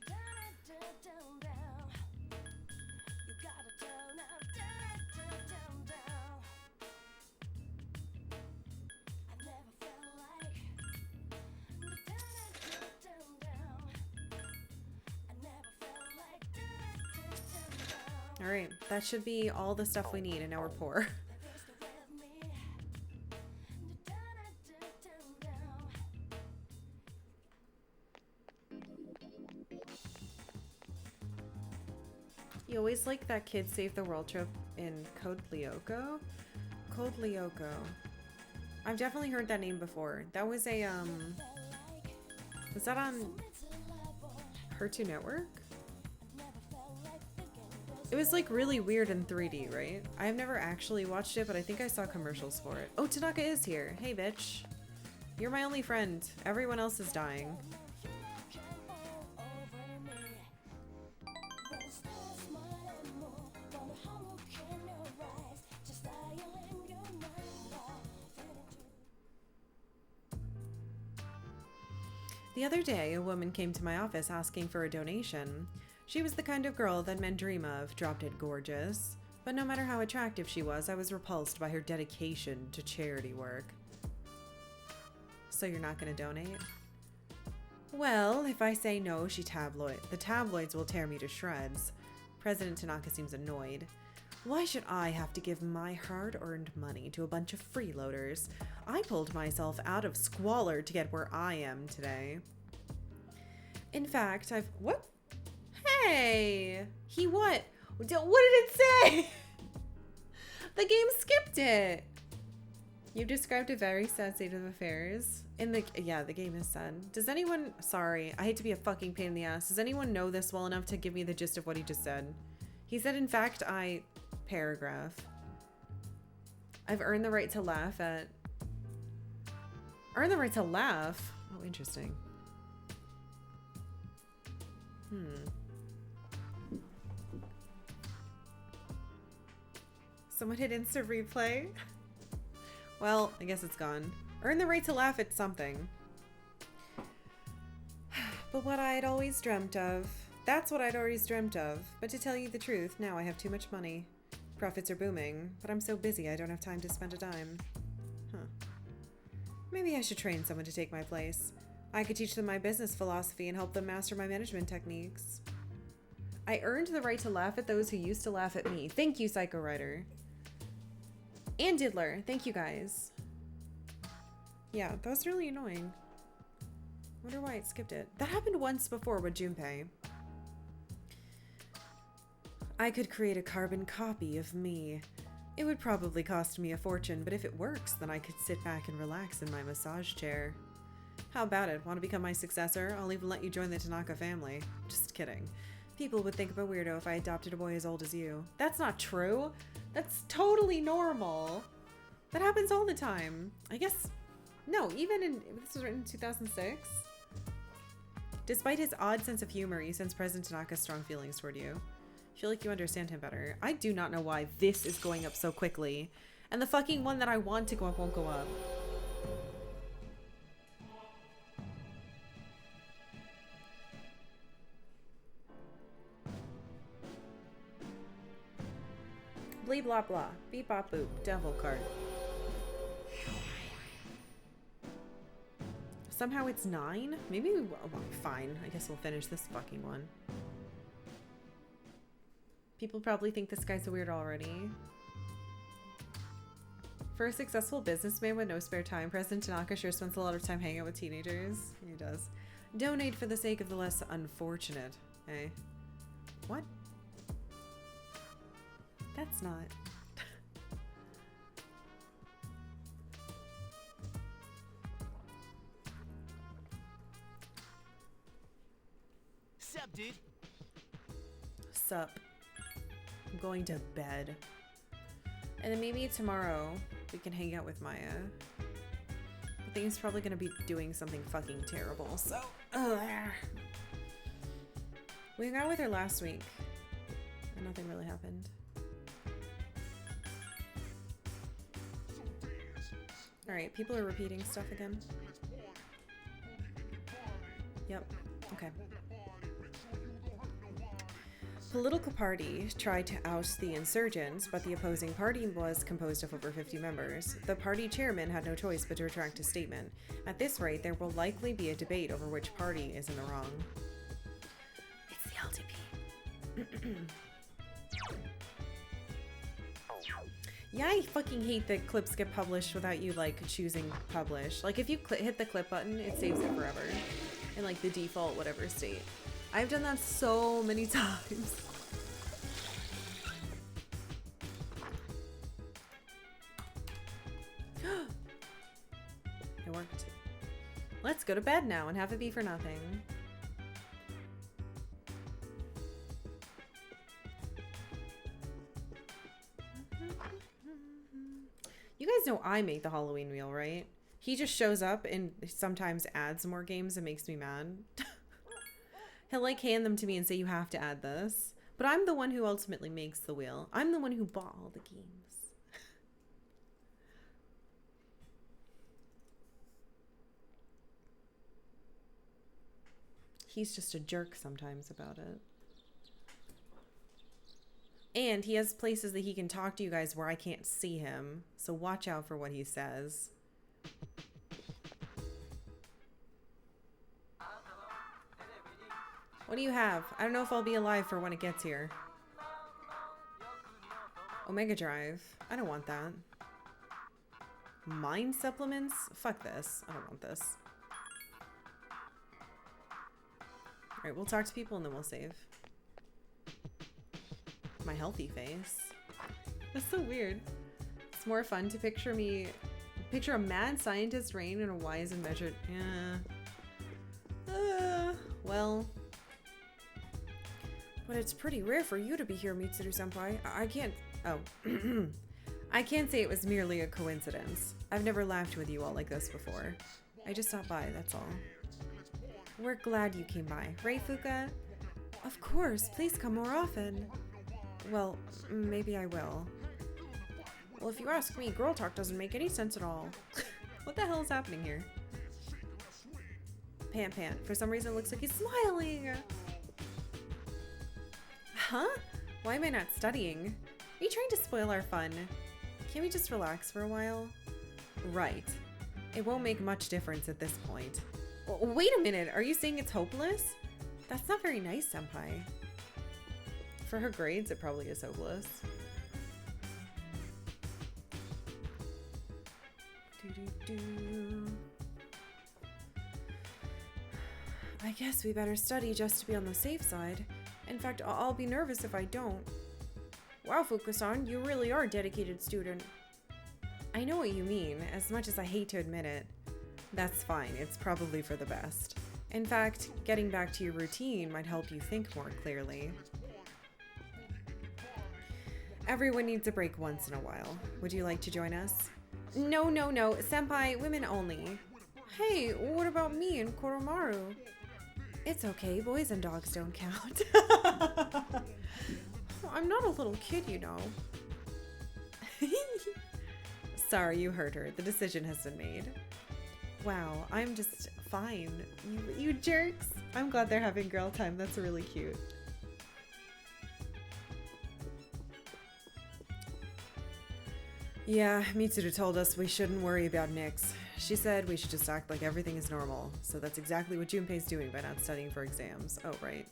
Alright, that should be all the stuff we need, and now we're poor. You always like that kid save the world trope in Code Lyoko? Code Lyoko. I've definitely heard that name before. That was a, was that on Cartoon Network? It was like really weird in 3D, right? I've never actually watched it, but I think I saw commercials for it. Oh, Tanaka is here. Hey, bitch. You're my only friend. Everyone else is dying. The other day, a woman came to my office asking for a donation. She was the kind of girl that men dream of, drop dead gorgeous. But no matter how attractive she was, I was repulsed by her dedication to charity work. So you're not gonna donate? Well, if I say no, the tabloids will tear me to shreds. President Tanaka seems annoyed. Why should I have to give my hard-earned money to a bunch of freeloaders? I pulled myself out of squalor to get where I am today. In fact, what? Hey! He what? What did it say? The game skipped it. You described a very sad state of affairs. The game is sad. Does anyone, sorry, I hate to be a fucking pain in the ass. Does anyone know this well enough to give me the gist of what he just said? He said, in fact, paragraph. I've earned the right to laugh at... Earned the right to laugh? Oh, interesting. Someone hit instant replay? Well, I guess it's gone. Earn the right to laugh at something. But what I had always dreamt of. That's what I'd always dreamt of. But to tell you the truth, now I have too much money. Profits are booming, but I'm so busy I don't have time to spend a dime. Maybe I should train someone to take my place. I could teach them my business philosophy and help them master my management techniques. I earned the right to laugh at those who used to laugh at me. Thank you, Psycho Writer. And Diddler. Thank you, guys. Yeah, that was really annoying. Wonder why it skipped it. That happened once before with Junpei. I could create a carbon copy of me. It would probably cost me a fortune, but if it works, then I could sit back and relax in my massage chair. How about it? Want to become my successor? I'll even let you join the Tanaka family. Just kidding. People would think I'm a weirdo if I adopted a boy as old as you. That's not true. That's totally normal. That happens all the time. I guess... No, this was written in 2006. Despite his odd sense of humor, you sense President Tanaka's strong feelings toward you. I feel like you understand him better. I do not know why this is going up so quickly. And the fucking one that I want to go up won't go up. Blee blah blah. Beep bop boop. Devil card. Somehow it's 9? Maybe we... Oh, fine. I guess we'll finish this fucking one. People probably think this guy's weird already. For a successful businessman with no spare time, President Tanaka sure spends a lot of time hanging out with teenagers. He does. Donate for the sake of the less unfortunate. Eh? What? That's not... Sup, dude? Sup. I'm going to bed. And then maybe tomorrow we can hang out with Maya. I think he's probably gonna be doing something fucking terrible, so... We hung out with her last week, and nothing really happened. Alright, people are repeating stuff again. Yep, okay. Political party tried to oust the insurgents, but the opposing party was composed of over 50 members. The party chairman had no choice but to retract his statement. At this rate, there will likely be a debate over which party is in the wrong. It's the LDP. Yeah, I fucking hate that clips get published without you, like, choosing publish. Like, if you hit the clip button, it saves it forever. In, like, the default whatever state. I've done that so many times. Let's go to bed now and have it be for nothing. You guys know I make the Halloween wheel, right? He just shows up and sometimes adds more games and makes me mad. He'll like hand them to me and say, you have to add this. But I'm the one who ultimately makes the wheel. I'm the one who bought all the games. He's just a jerk sometimes about it. And he has places that he can talk to you guys where I can't see him. So watch out for what he says. What do you have? I don't know if I'll be alive for when it gets here. Omega Drive. I don't want that. Mind supplements? Fuck this. I don't want this. Alright, we'll talk to people and then we'll save. My healthy face. That's so weird. It's more fun to picture a mad scientist reign in a wise and measured... well... But it's pretty rare for you to be here, Mitsuru-senpai. I can't... Oh. I can't say it was merely a coincidence. I've never laughed with you all like this before. I just stopped by, that's all. We're glad you came by. Right, Fuka? Of course. Please come more often. Well, maybe I will. Well, if you ask me, girl talk doesn't make any sense at all. What the hell is happening here? Pant. For some reason, it looks like he's smiling. Huh? Why am I not studying? Are you trying to spoil our fun? Can't we just relax for a while? Right. It won't make much difference at this point. Wait a minute, are you saying it's hopeless? That's not very nice, senpai. For her grades, it probably is hopeless. I guess we better study just to be on the safe side. In fact, I'll be nervous if I don't. Wow, Fuka-san, you really are a dedicated student. I know what you mean, as much as I hate to admit it. That's fine, it's probably for the best. In fact, getting back to your routine might help you think more clearly. Everyone needs a break once in a while. Would you like to join us? No, senpai, women only. Hey, what about me and Koromaru? It's okay, boys and dogs don't count. I'm not a little kid, you know. Sorry, you heard her. The decision has been made. Wow, I'm just fine. You jerks. I'm glad they're having girl time. That's really cute. Yeah, Mitsuru told us we shouldn't worry about Nyx. She said we should just act like everything is normal. So that's exactly what Junpei's doing by not studying for exams. Oh, right.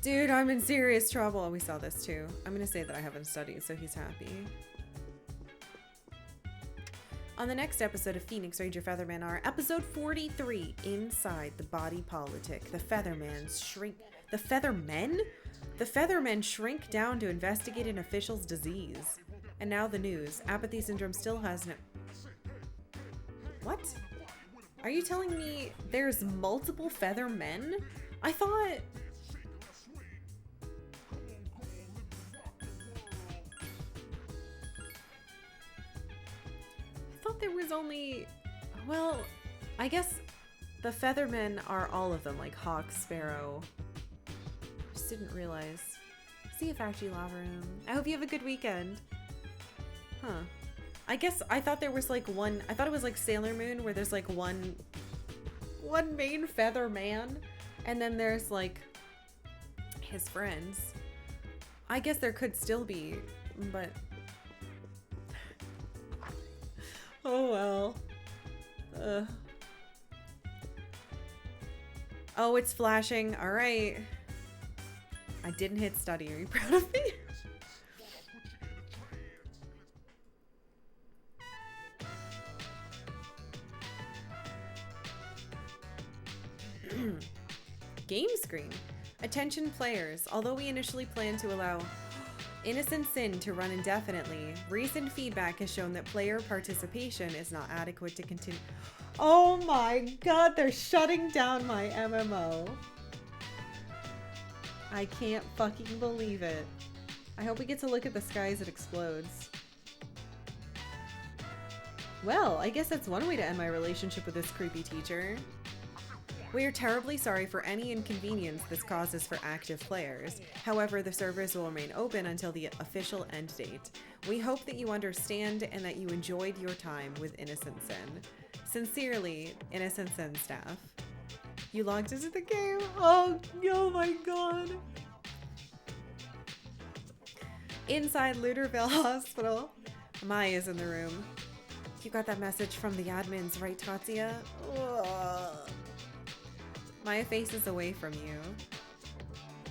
Dude, I'm in serious trouble. We saw this too. I'm gonna say that I haven't studied, so he's happy. On the next episode of Phoenix Ranger Featherman are episode 43, Inside the Body Politic. The Feathermen? The Feathermen shrink down to investigate an official's disease. And now the news. Apathy syndrome still has no... What? Are you telling me there's multiple Feathermen? I thought there was only... Well, I guess the Feathermen are all of them, like Hawk, Sparrow. Just didn't realize. See you, Factory Lava Room. I hope you have a good weekend. Huh. I guess I thought there was like one... I thought it was like Sailor Moon, where there's like one main Featherman, and then there's like his friends. I guess there could still be, but... Oh well. Oh, it's flashing. All right. I didn't hit study. Are you proud of me? Game screen. Attention players. Although we initially planned to allow... Innocent Sin to run indefinitely. Recent feedback has shown that player participation is not adequate to continue. Oh my god, they're shutting down my MMO. I can't fucking believe it. I hope we get to look at the sky as it explodes. Well, I guess that's one way to end my relationship with this creepy teacher. We are terribly sorry for any inconvenience this causes for active players. However, the servers will remain open until the official end date. We hope that you understand and that you enjoyed your time with Innocent Sin. Sincerely, Innocent Sin staff. You logged into the game? Oh my god. Inside Luterville Hospital. Maya's in the room. You got that message from the admins, right, Tatsuya? Ugh. Maya faces away from you.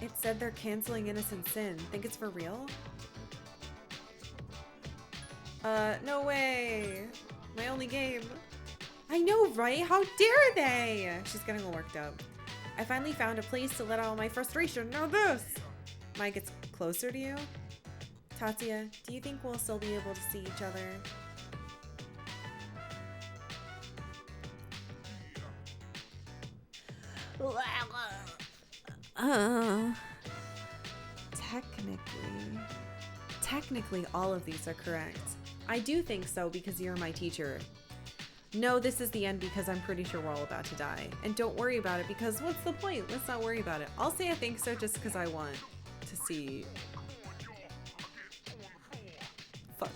It said they're canceling Innocent Sin. Think it's for real? No way. My only game. I know, right? How dare they? She's getting all worked up. I finally found a place to let out my frustration. Now this! Maya gets closer to you. Tatsuya, do you think we'll still be able to see each other? Technically all of these are correct. I do think so because you're my teacher. No, this is the end because I'm pretty sure we're all about to die. And don't worry about it because what's the point? Let's not worry about it. I'll say I think so just because I want to see. Fuck.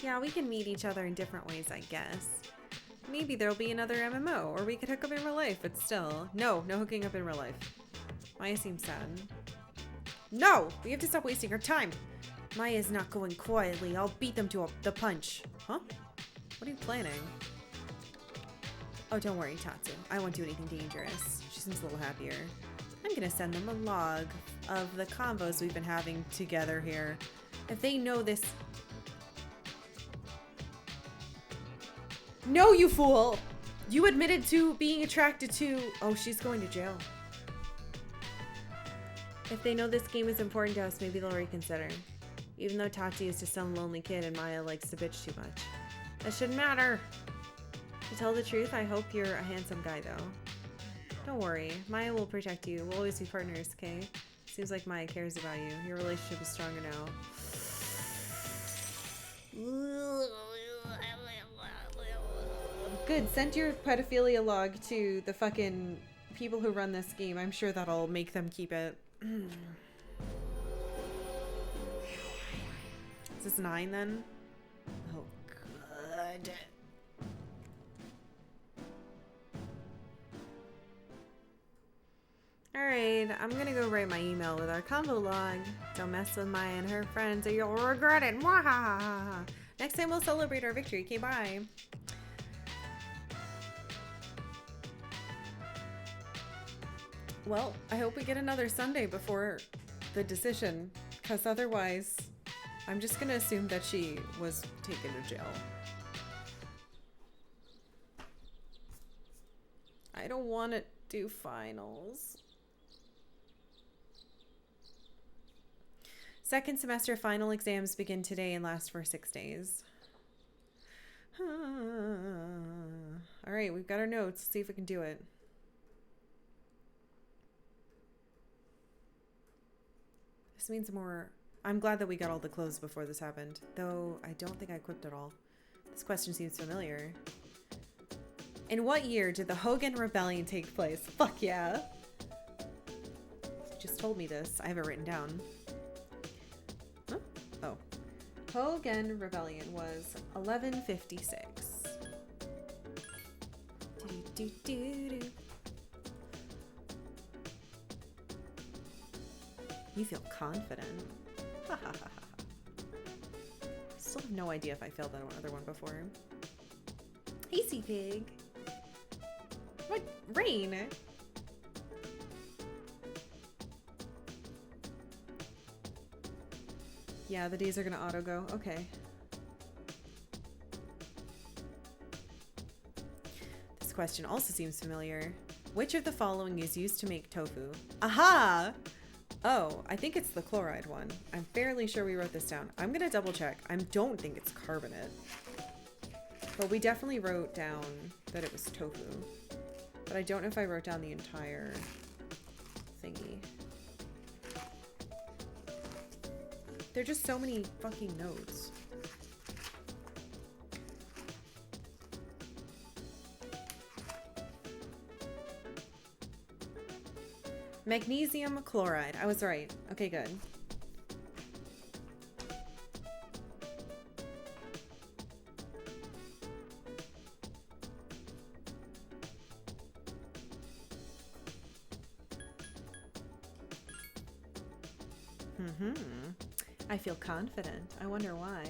Yeah, we can meet each other in different ways, I guess. Maybe there'll be another MMO, or we could hook up in real life, but still. No hooking up in real life. Maya seems sad. No! We have to stop wasting our time! Maya's not going quietly. I'll beat them to the punch. Huh? What are you planning? Oh, don't worry, Tatsu. I won't do anything dangerous. She seems a little happier. I'm gonna send them a log of the combos we've been having together here. If they know this... No, you fool! You admitted to being attracted to... Oh, she's going to jail. If they know this game is important to us, maybe they'll reconsider. Even though Tati is just some lonely kid and Maya likes to bitch too much. That shouldn't matter. To tell the truth, I hope you're a handsome guy, though. Don't worry. Maya will protect you. We'll always be partners, okay? Seems like Maya cares about you. Your relationship is stronger now. Good. Send your pedophilia log to the fucking people who run this game. I'm sure that'll make them keep it. Is this 9 then? Oh, good. Alright, I'm gonna go write my email with our combo log. Don't mess with Maya and her friends or you'll regret it. Mwahaha. Next time we'll celebrate our victory. Okay, bye. Well, I hope we get another Sunday before the decision, because otherwise I'm just gonna assume that she was taken to jail. I don't want to do finals. Second semester final exams begin today and last for 6 days. All right, we've got our notes. Let's see if we can do it. This means more. I'm glad that we got all the clothes before this happened, though I don't think I equipped it all. This question seems familiar. In what year did the Hogan Rebellion take place? Fuck yeah. You just told me this. I have it written down. Huh? Oh. Hogan Rebellion was 1156. Do-do-do-do. You feel confident. Ha ha ha ha. Still have no idea if I failed that other one before. Hasty pig. What? Rain? Yeah, the days are gonna auto go. Okay. This question also seems familiar. Which of the following is used to make tofu? Aha! Oh, I think it's the chloride one. I'm fairly sure we wrote this down. I'm gonna double check. I don't think it's carbonate. But we definitely wrote down that it was tofu. But I don't know if I wrote down the entire thingy. There are just so many fucking notes. Magnesium chloride. I was right. Okay, good. I feel confident. I wonder why.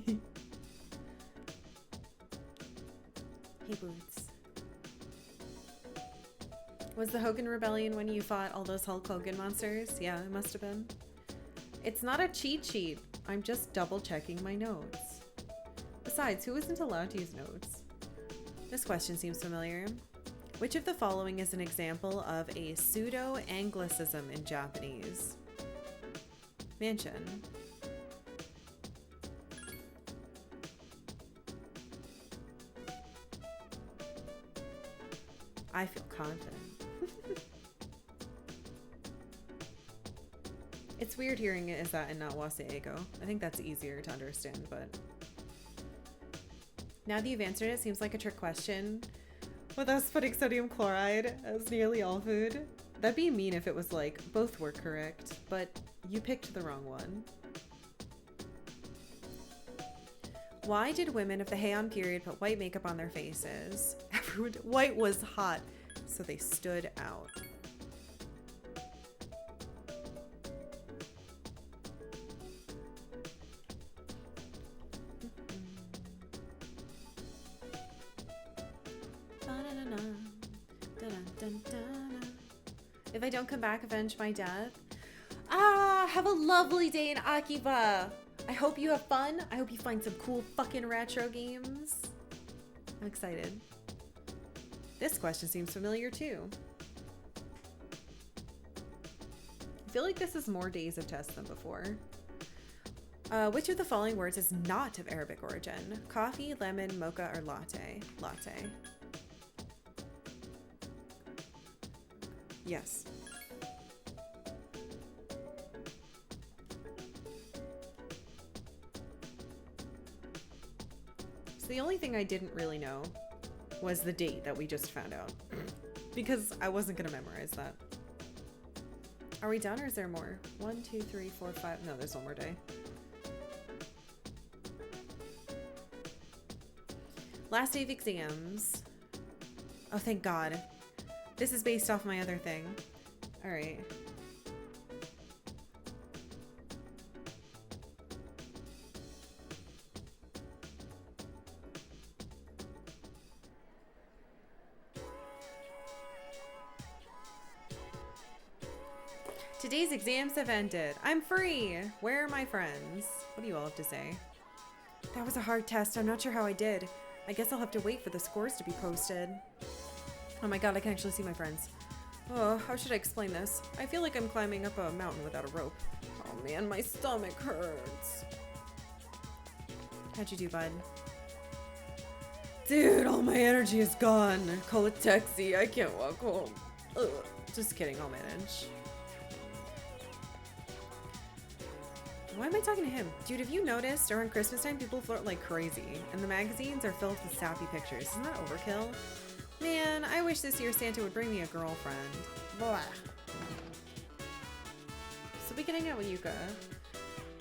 Hey, Boots. Was the Hogan Rebellion when you fought all those Hulk Hogan monsters? Yeah, it must have been. It's not a cheat sheet. I'm just double checking my notes. Besides, who isn't allowed to use notes? This question seems familiar. Which of the following is an example of a pseudo-Anglicism in Japanese? Mansion. I feel confident. It's weird hearing it as that and not Waseego. I think that's easier to understand, but... Now that you've answered it, seems like a trick question. With us putting sodium chloride as nearly all food. That'd be mean if it was like, both were correct, but you picked the wrong one. Why did women of the Heian period put white makeup on their faces? White was hot, so they stood out. If I don't come back, avenge my death. Have a lovely day in Akiba. I hope you have fun. I hope you find some cool fucking retro games. I'm excited. This question seems familiar too. I feel like this is more days of tests than before. Which of the following words is not of Arabic origin? Coffee, lemon, mocha, or latte? Latte. Yes. So the only thing I didn't really know was the date that we just found out. Because I wasn't going to memorize that. Are we done or is there more? 1, 2, 3, 4, 5. No, there's one more day. Last day of exams. Oh, thank God. This is based off my other thing. All right. Today's exams have ended. I'm free. Where are my friends? What do you all have to say? That was a hard test. I'm not sure how I did. I guess I'll have to wait for the scores to be posted. Oh my God, I can actually see my friends. Oh, how should I explain this? I feel like I'm climbing up a mountain without a rope. Oh man, my stomach hurts. How'd you do, bud? Dude, all my energy is gone. Call a taxi. I can't walk home. Ugh. Just kidding, I'll manage. Why am I talking to him? Dude, have you noticed around Christmas time people flirt like crazy and the magazines are filled with sappy pictures? Isn't that overkill? Man, I wish this year Santa would bring me a girlfriend. Blah. So we can hang out with Yuka.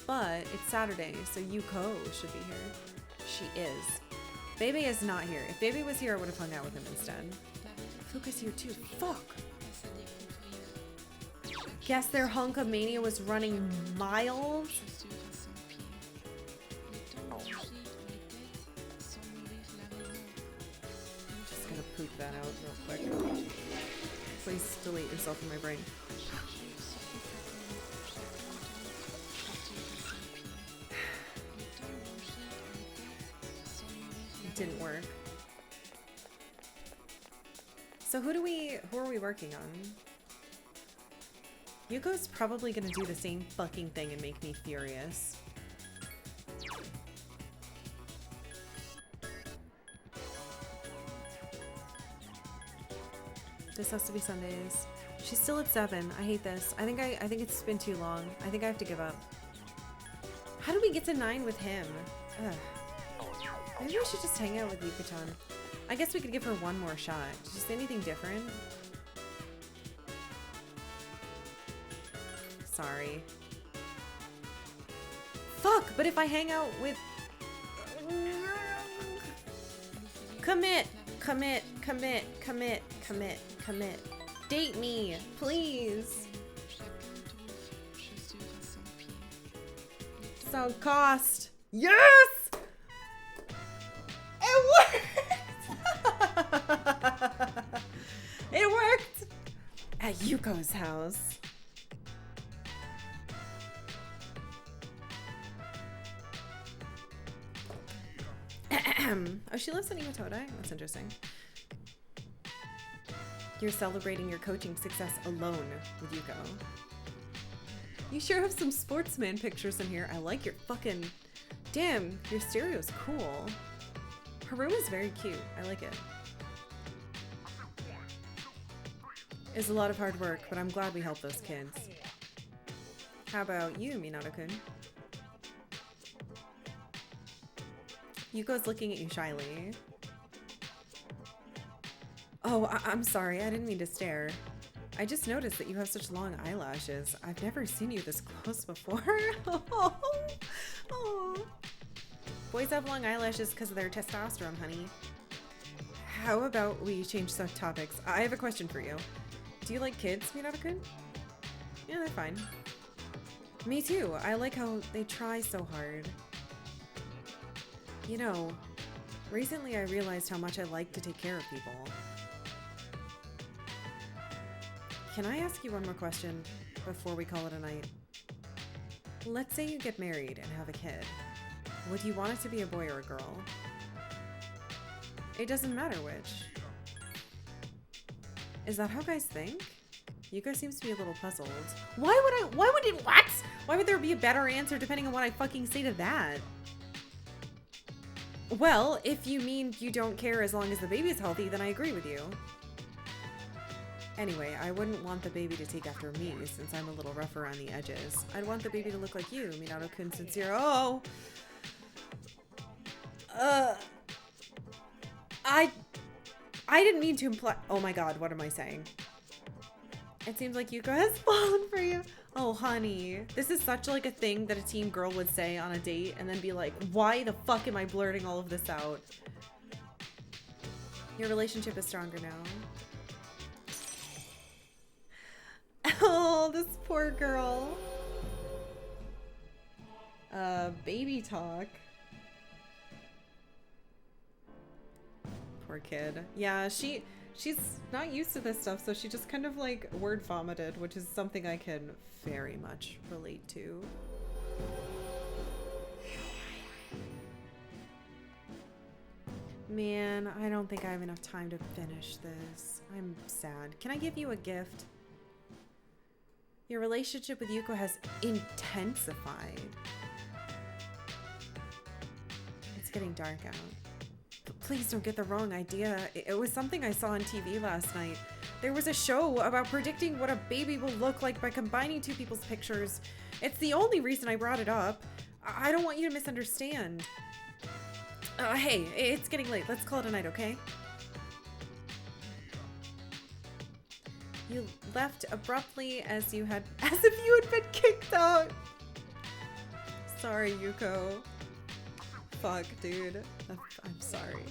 But it's Saturday, so Yuko should be here. She is. Bebe is not here. If Bebe was here, I would have hung out with him instead. Fuka's here too. Fuck! Guess their hunkamania was running miles? Poop that out real quick. Please delete yourself from my brain. It didn't work. So who are we working on? Yuko's probably gonna do the same fucking thing and make me furious. This has to be Sundays. She's still at 7. I hate this. I think it's been too long. I think I have to give up. How do we get to 9 with him? Ugh. Maybe I should just hang out with Yuka-chan. I guess we could give her one more shot. Did you say anything different? Sorry. Fuck, but if I hang out with... Commit! Commit! Commit! Commit! Commit! Commit! Date me! Please! So cost! Yes! It worked! It worked! At Yuko's house. Oh, she lives in Iwatodai? That's interesting. You're celebrating your coaching success alone with Yuko. You sure have some sportsman pictures in here. I like your fucking... Damn, your stereo's cool. Her room is very cute. I like it. It's a lot of hard work, but I'm glad we helped those kids. How about you, Minato-kun? Yuko's looking at you shyly. Oh, I'm sorry. I didn't mean to stare. I just noticed that you have such long eyelashes. I've never seen you this close before. Oh. Boys have long eyelashes because of their testosterone, honey. How about we change some topics? I have a question for you. Do you like kids, Minato-kun? Yeah, they're fine. Me too. I like how they try so hard. You know, recently I realized how much I like to take care of people. Can I ask you one more question before we call it a night? Let's say you get married and have a kid. Would you want it to be a boy or a girl? It doesn't matter which. Is that how guys think? Yuko seems to be a little puzzled. Why would there be a better answer depending on what I fucking say to that? Well, if you mean you don't care as long as the baby is healthy, then I agree with you. Anyway, I wouldn't want the baby to take after me, since I'm a little rough around the edges. I'd want the baby to look like you, Minato-kun, since you're— Oh! I didn't mean to imply— Oh my god, what am I saying? It seems like Yuko has fallen for you. Oh, honey. This is such like a thing that a teen girl would say on a date and then be like, why the fuck am I blurting all of this out? Your relationship is stronger now. Oh, this poor girl. Baby talk. Poor kid. Yeah, she's not used to this stuff, so she just kind of like word vomited, which is something I can very much relate to. Man, I don't think I have enough time to finish this. I'm sad. Can I give you a gift? Your relationship with Yuko has intensified. It's getting dark out. Please don't get the wrong idea. It was something I saw on TV last night. There was a show about predicting what a baby will look like by combining two people's pictures. It's the only reason I brought it up. I don't want you to misunderstand. Hey, it's getting late. Let's call it a night, okay? You left abruptly as if you had been kicked out. Sorry, Yuko. Fuck, dude. I'm sorry.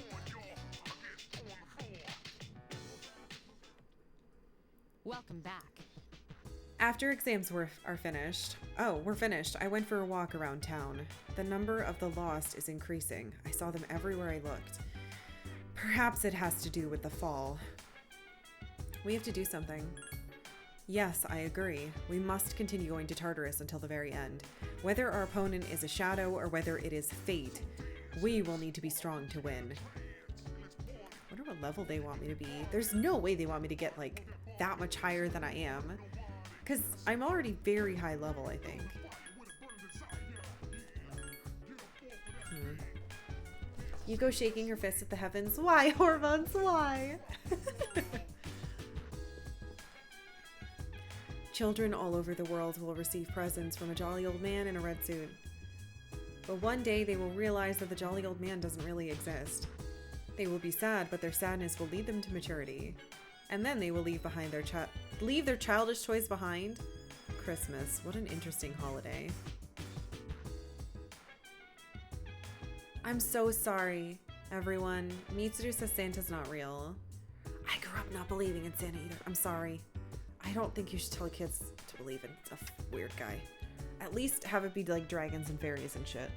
Welcome back. After exams are finished. Oh, we're finished. I went for a walk around town. The number of the lost is increasing. I saw them everywhere I looked. Perhaps it has to do with the fall. We have to do something. Yes, I agree. We must continue going to Tartarus until the very end. Whether our opponent is a shadow or whether it is fate, we will need to be strong to win. I wonder what level they want me to be. There's no way they want me to get like that much higher than I am. Because I'm already very high level, I think. You go shaking your fist at the heavens. Why, hormones? Why? Children all over the world will receive presents from a jolly old man in a red suit. But one day they will realize that the jolly old man doesn't really exist. They will be sad, but their sadness will lead them to maturity. And then they will leave behind their childish toys behind. Christmas, what an interesting holiday. I'm so sorry, everyone. Mitsuru says Santa's not real. I grew up not believing in Santa either. I'm sorry. I don't think you should tell kids to believe in a weird guy. At least have it be like dragons and fairies and shit.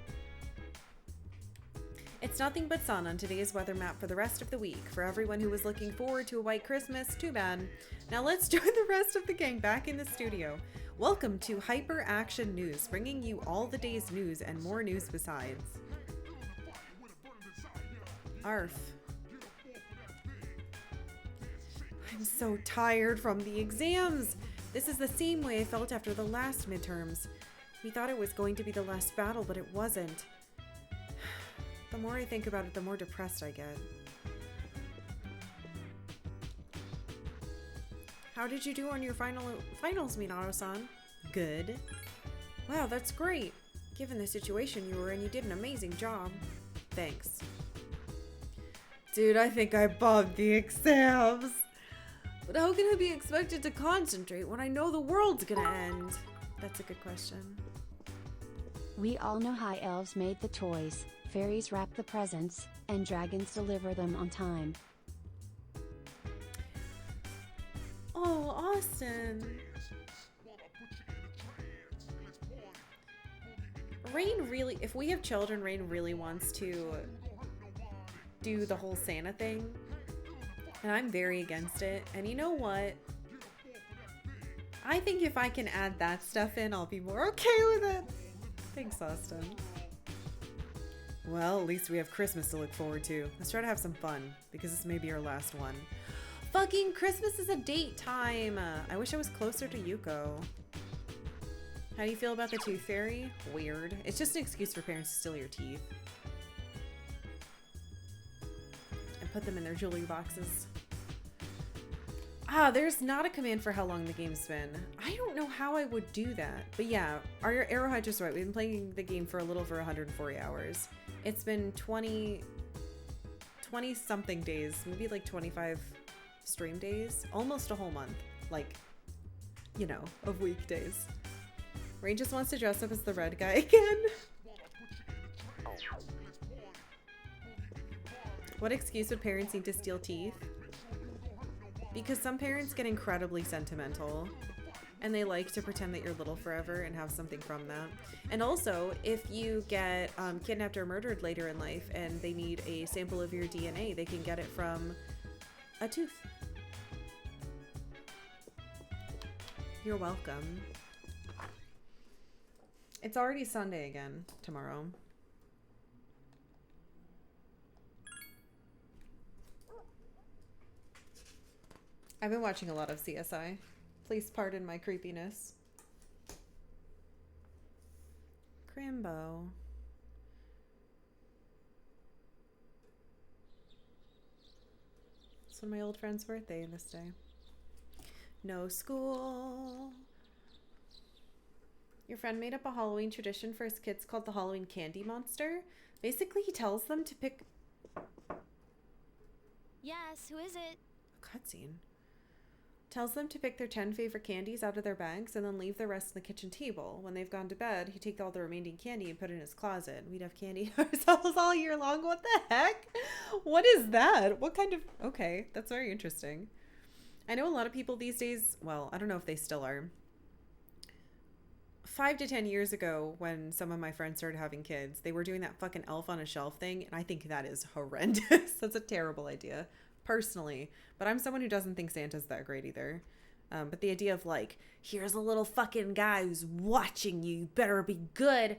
It's nothing but sun on today's weather map for the rest of the week. For everyone who was looking forward to a white Christmas, too bad. Now let's join the rest of the gang back in the studio. Welcome to Hyper Action News, bringing you all the day's news and more news besides. Arf. I'm so tired from the exams. This is the same way I felt after the last midterms. We thought it was going to be the last battle, but it wasn't. The more I think about it, the more depressed I get. How did you do on your finals, Minato-san? Good. Wow, that's great. Given the situation you were in, you did an amazing job. Thanks. Dude, I think I bombed the exams. But how can I be expected to concentrate when I know the world's gonna end? That's a good question. We all know high elves made the toys, fairies wrap the presents, and dragons deliver them on time. Oh, Austin. Rain really, if we have children, Rain really wants to do the whole Santa thing. And I'm very against it. And you know what? I think if I can add that stuff in, I'll be more okay with it. Thanks, Austin. Well, at least we have Christmas to look forward to. Let's try to have some fun, because this may be our last one. Fucking Christmas is a date time! I wish I was closer to Yuko. How do you feel about the Tooth Fairy? Weird. It's just an excuse for parents to steal your teeth. And put them in their jewelry boxes. Ah, there's not a command for how long the game's been. I don't know how I would do that. But yeah, our Arrowhead just right. We've been playing the game for a little over 140 hours. It's been 20 something days, maybe like 25 stream days. Almost a whole month. Like, you know, of weekdays. Rain just wants to dress up as the red guy again. What excuse would parents need to steal teeth? Because some parents get incredibly sentimental and they like to pretend that you're little forever and have something from that. And also, if you get kidnapped or murdered later in life and they need a sample of your DNA, they can get it from a tooth. You're welcome. It's already Sunday again, tomorrow. I've been watching a lot of CSI. Please pardon my creepiness. Crimbo. It's one of my old friend's birthday this day. No school. Your friend made up a Halloween tradition for his kids called the Halloween Candy Monster. Basically, he tells them to pick... Yes, who is it? A cutscene. Tells them to pick their 10 favorite candies out of their bags and then leave the rest on the kitchen table. When they've gone to bed, he'd take all the remaining candy and put it in his closet. We'd have candy ourselves all year long. What the heck? What is that? What kind of... Okay, that's very interesting. I know a lot of people these days... Well, I don't know if they still are. 5 to 10 years ago, when some of my friends started having kids, they were doing that fucking elf on a shelf thing, and I think that is horrendous. That's a terrible idea. Personally, but I'm someone who doesn't think Santa's that great either. But the idea of like, here's a little fucking guy who's watching you, you better be good,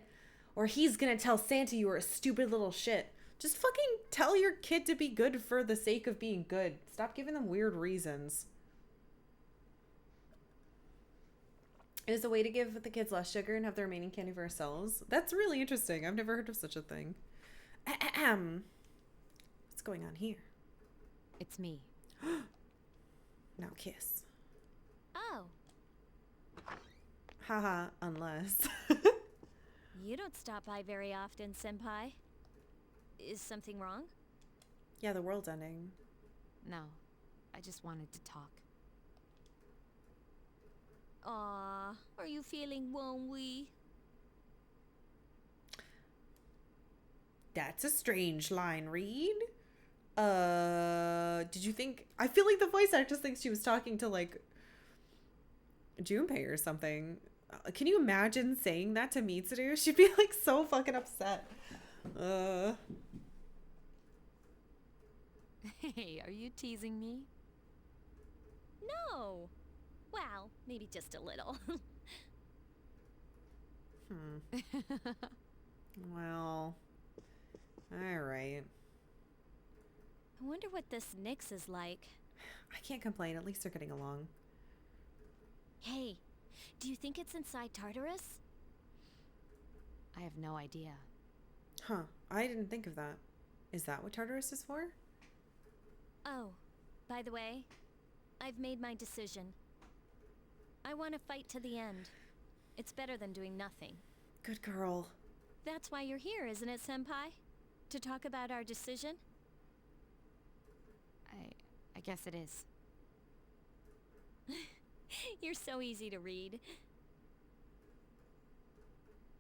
or he's gonna tell Santa you were a stupid little shit. Just fucking tell your kid to be good for the sake of being good. Stop giving them weird reasons. It is a way to give the kids less sugar and have the remaining candy for ourselves. That's really interesting. I've never heard of such a thing. Ahem. What's going on here? It's me. Now kiss. Oh, Haha, unless. you don't stop by very often, Senpai. Is something wrong? Yeah, the world's ending. No, I just wanted to talk. Aw, are you feeling lonely? That's a strange line, Reed. Did you think... I feel like the voice actress thinks she was talking to, like, Junpei or something. Can you imagine saying that to Mitsuru? She'd be, like, so fucking upset. Hey, are you teasing me? No. Well, maybe just a little. Well... Alright. I wonder what this Nyx is like. I can't complain. At least they're getting along. Hey, do you think it's inside Tartarus? I have no idea. Huh. I didn't think of that. Is that what Tartarus is for? Oh, by the way, I've made my decision. I want to fight to the end. It's better than doing nothing. Good girl. That's why you're here, isn't it, Senpai? To talk about our decision? I guess it is. You're so easy to read.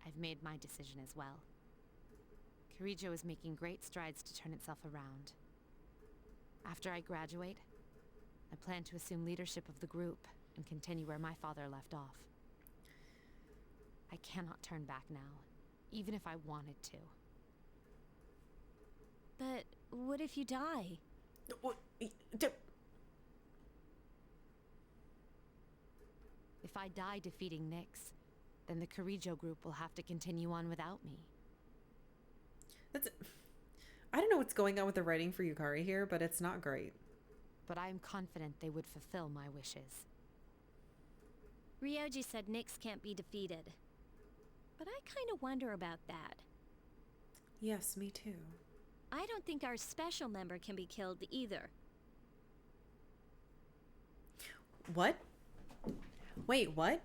I've made my decision as well. Kirijo is making great strides to turn itself around. After I graduate, I plan to assume leadership of the group and continue where my father left off. I cannot turn back now, even if I wanted to. But what if you die? If I die defeating Nyx, then the Kirijo group will have to continue on without me. I don't know what's going on with the writing for Yukari here, but it's not great. But I am confident they would fulfill my wishes. Ryoji said Nyx can't be defeated. But I kind of wonder about that. Yes, me too. I don't think our special member can be killed either. What? Wait, what?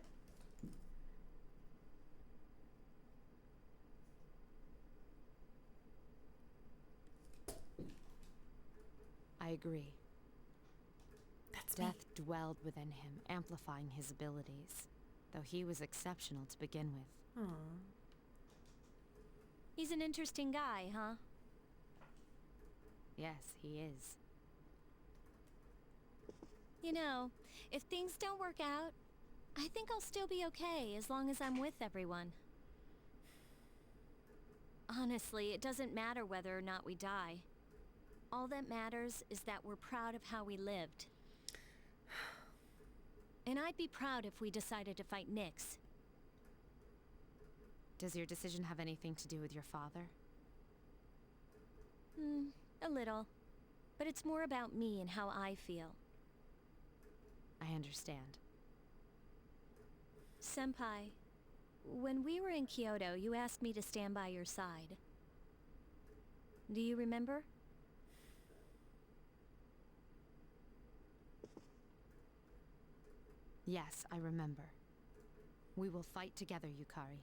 I agree. That's Death dwelled within him, amplifying his abilities, though he was exceptional to begin with. Aww. He's an interesting guy, huh? Yes, he is. You know, if things don't work out, I think I'll still be okay as long as I'm with everyone. Honestly, it doesn't matter whether or not we die. All that matters is that we're proud of how we lived. And I'd be proud if we decided to fight Nyx. Does your decision have anything to do with your father? A little. But it's more about me and how I feel. I understand. Senpai, when we were in Kyoto, you asked me to stand by your side. Do you remember? Yes, I remember. We will fight together, Yukari.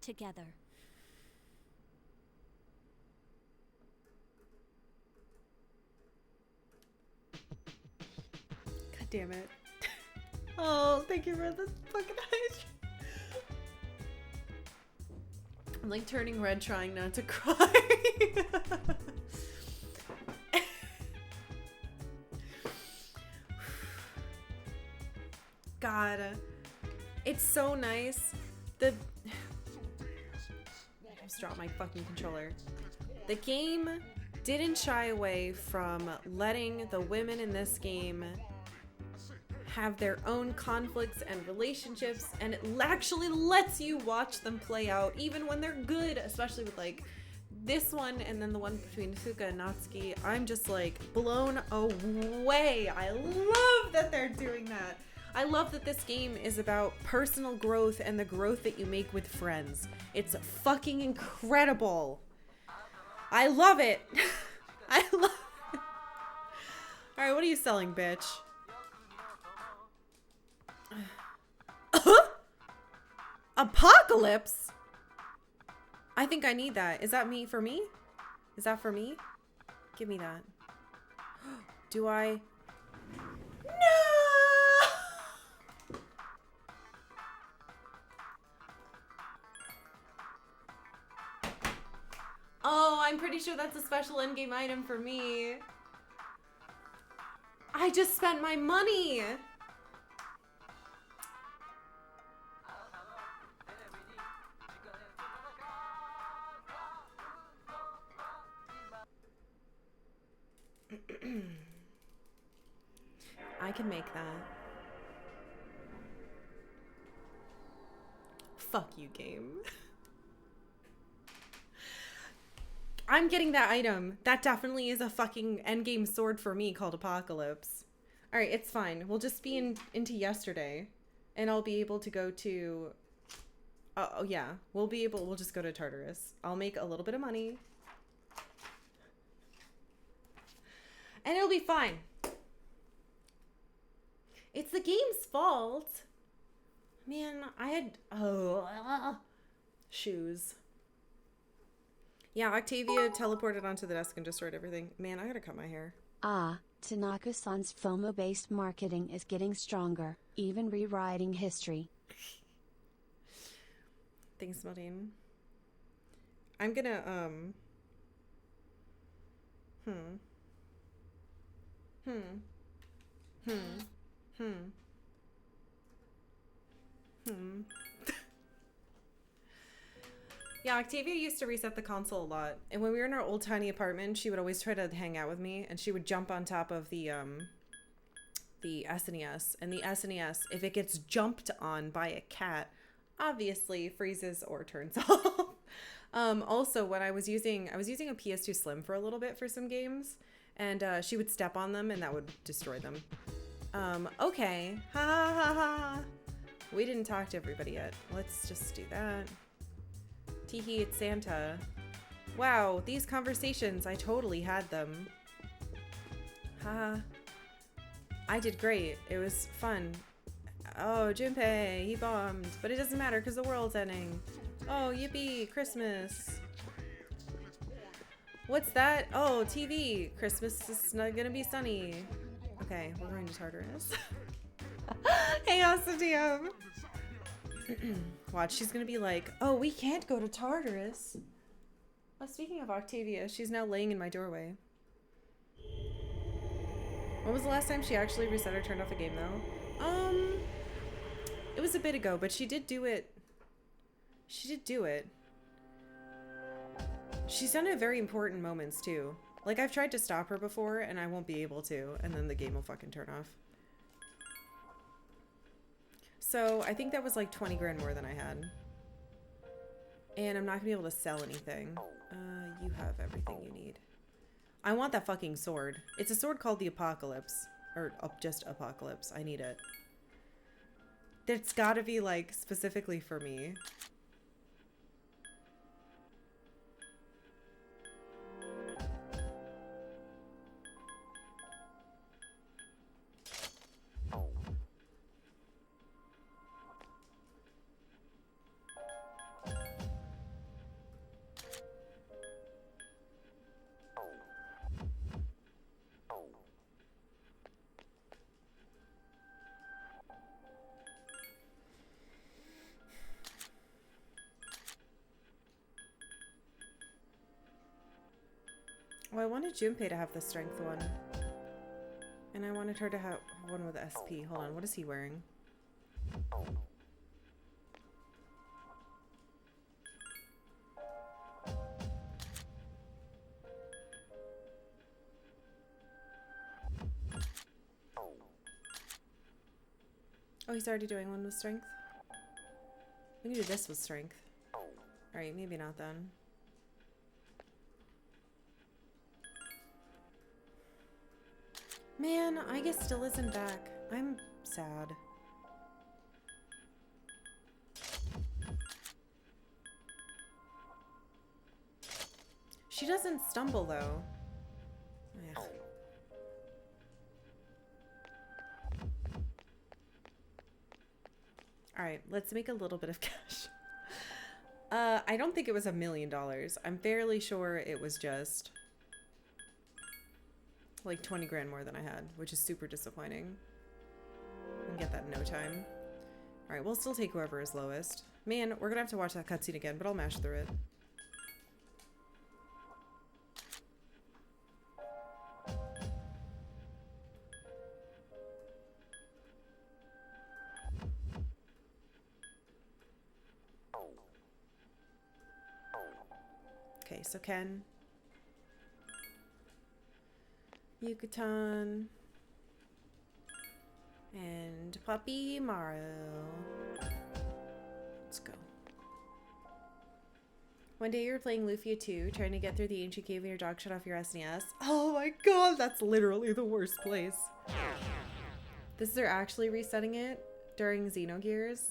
Together. God damn it. Oh, thank you for this fucking ice. I'm like turning red trying not to cry. God. It's so nice. I just dropped my fucking controller. The game didn't shy away from letting the women in this game have their own conflicts and relationships, and it actually lets you watch them play out even when they're good, especially with like this one and then the one between Fuka and Natsuki. I'm just like blown away. I love that they're doing that. I love that this game is about personal growth and the growth that you make with friends. It's fucking incredible. I love it. I love it. Alright, what are you selling, bitch? Apocalypse? I think I need that. Is that me for me? Is that for me? Give me that. Do I? No! Oh, I'm pretty sure that's a special endgame item for me. I just spent my money. I can make that. Fuck you, game. I'm getting that item. That definitely is a fucking endgame sword for me called Apocalypse. Alright, it's fine. We'll just be into yesterday. And I'll be able to go to... Oh, yeah. We'll just go to Tartarus. I'll make a little bit of money. And it'll be fine. It's the game's fault. Man, I had... Oh. Shoes. Yeah, Octavia teleported onto the desk and destroyed everything. Man, I gotta cut my hair. Ah, Tanaka-san's FOMO-based marketing is getting stronger, even rewriting history. Thanks, Modine. I'm gonna, Yeah, Octavia used to reset the console a lot. And when we were in our old tiny apartment, she would always try to hang out with me, and she would jump on top of the SNES. And the SNES, if it gets jumped on by a cat, obviously freezes or turns off. Also, when I was using a PS2 Slim for a little bit for some games, and she would step on them and that would destroy them. Okay. Ha ha ha ha. We didn't talk to everybody yet. Let's just do that. Teehee, it's Santa. Wow, these conversations, I totally had them. Haha. I did great. It was fun. Oh, Junpei, he bombed. But it doesn't matter because the world's ending. Oh, yippee, Christmas. What's that? Oh, TV. Christmas is not gonna be sunny. Okay, we're going to Tartarus. Hey, awesome DM. Watch, she's gonna be like, oh, we can't go to Tartarus. Oh, speaking of Octavia, she's now laying in my doorway. When was the last time she actually reset or turned off a game, though? It was a bit ago, but she did do it. She did do it. She's done it at very important moments, too. Like, I've tried to stop her before, and I won't be able to, and then the game will fucking turn off. So, I think that was like 20 grand more than I had. And I'm not gonna be able to sell anything. You have everything you need. I want that fucking sword. It's a sword called the Apocalypse. Or just Apocalypse. I need it. It's gotta be like specifically for me. Well, I wanted Junpei to have the strength one. And I wanted her to have one with SP. Hold on, what is he wearing? Oh, he's already doing one with strength? We can do this with strength. Alright, maybe not then. Man, I guess still isn't back. I'm sad. She doesn't stumble though. Ugh. Alright, let's make a little bit of cash. I don't think it was $1 million. I'm fairly sure it was just like 20 grand more than I had, which is super disappointing. I can get that in no time. Alright, we'll still take whoever is lowest. Man, we're gonna have to watch that cutscene again, but I'll mash through it. Okay, so Ken. Yucatan. And Puppy Maru. Let's go. One day you were playing Lufia 2, trying to get through the ancient cave and your dog shut off your SNES. Oh my god, that's literally the worst place. This is they're actually resetting it during Xenogears.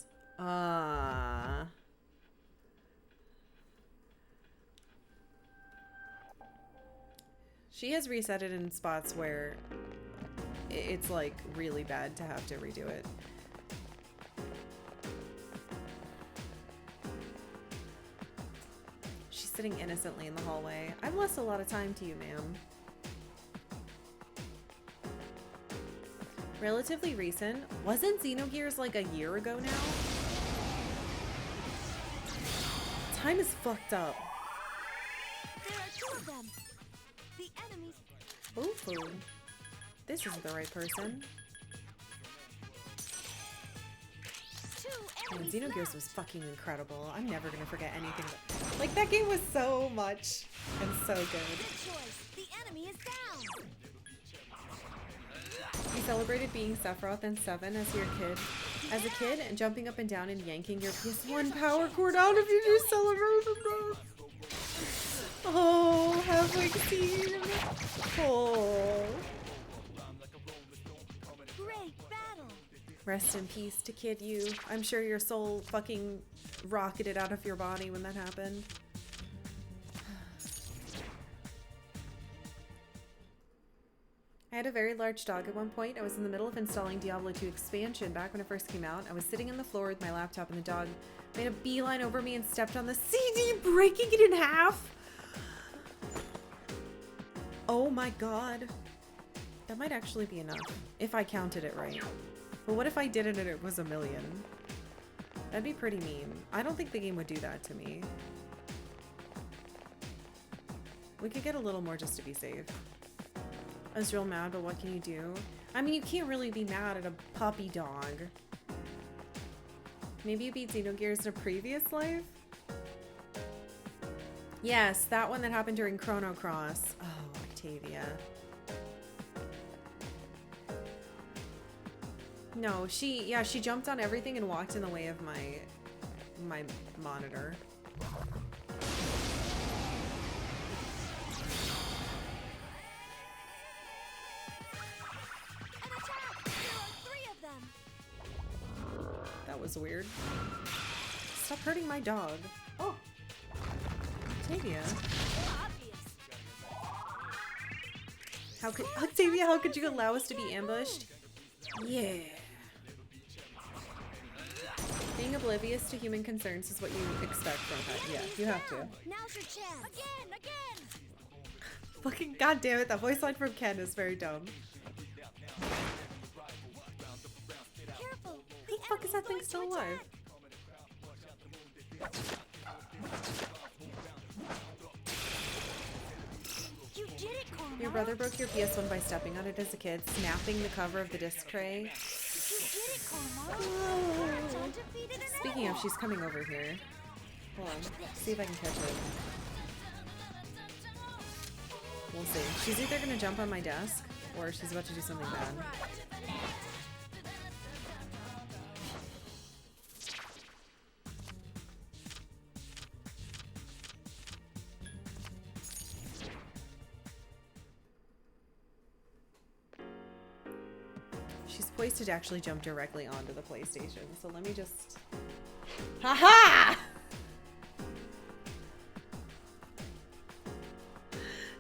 She has reset it in spots where it's like really bad to have to redo it. She's sitting innocently in the hallway. I've lost a lot of time to you, ma'am. Relatively recent. Wasn't Xenogears like a year ago now? Time is fucked up. There are two of them. The enemies. Ooh, this isn't the right person. Man, Xenogears was fucking incredible. I'm never gonna forget anything. Like, that game was so much and so good. Good choice. The enemy is down. You celebrated being Sephiroth and 7 as a kid, and jumping up and down and yanking your PS1 power cord out if you just celebrated that. Oh, halfway scene. Oh. Great battle. Rest in peace to Kid You. I'm sure your soul fucking rocketed out of your body when that happened. I had a very large dog at one point. I was in the middle of installing Diablo 2 expansion back when it first came out. I was sitting on the floor with my laptop and the dog made a beeline over me and stepped on the CD, breaking it in half. Oh my god. That might actually be enough, if I counted it right. But what if I did it and it was 1 million? That'd be pretty mean. I don't think the game would do that to me. We could get a little more just to be safe. I was real mad, but what can you do? I mean, you can't really be mad at a puppy dog. Maybe you beat Xenogears in a previous life? Yes, that one that happened during Chrono Cross. Oh, Octavia. No, she jumped on everything and walked in the way of my monitor. That was weird. Stop hurting my dog. Oh. Octavia. Octavia, how could you allow us to be ambushed? Yeah. Being oblivious to human concerns is what you expect from a pet. Yeah, you have to. Now's your chance. Again. Fucking goddamn it, that voice line from Ken is very dumb. Careful. How the fuck is that thing still alive? You did it, Karma. Your brother broke your PS1 by stepping on it as a kid, snapping the cover of the disc tray. You did it, Karma. Speaking of, she's coming over here. Hold on. See if I can catch it. We'll see. She's either gonna jump on my desk, or she's about to do something bad. She's poised to actually jump directly onto the PlayStation. So let me just... Haha!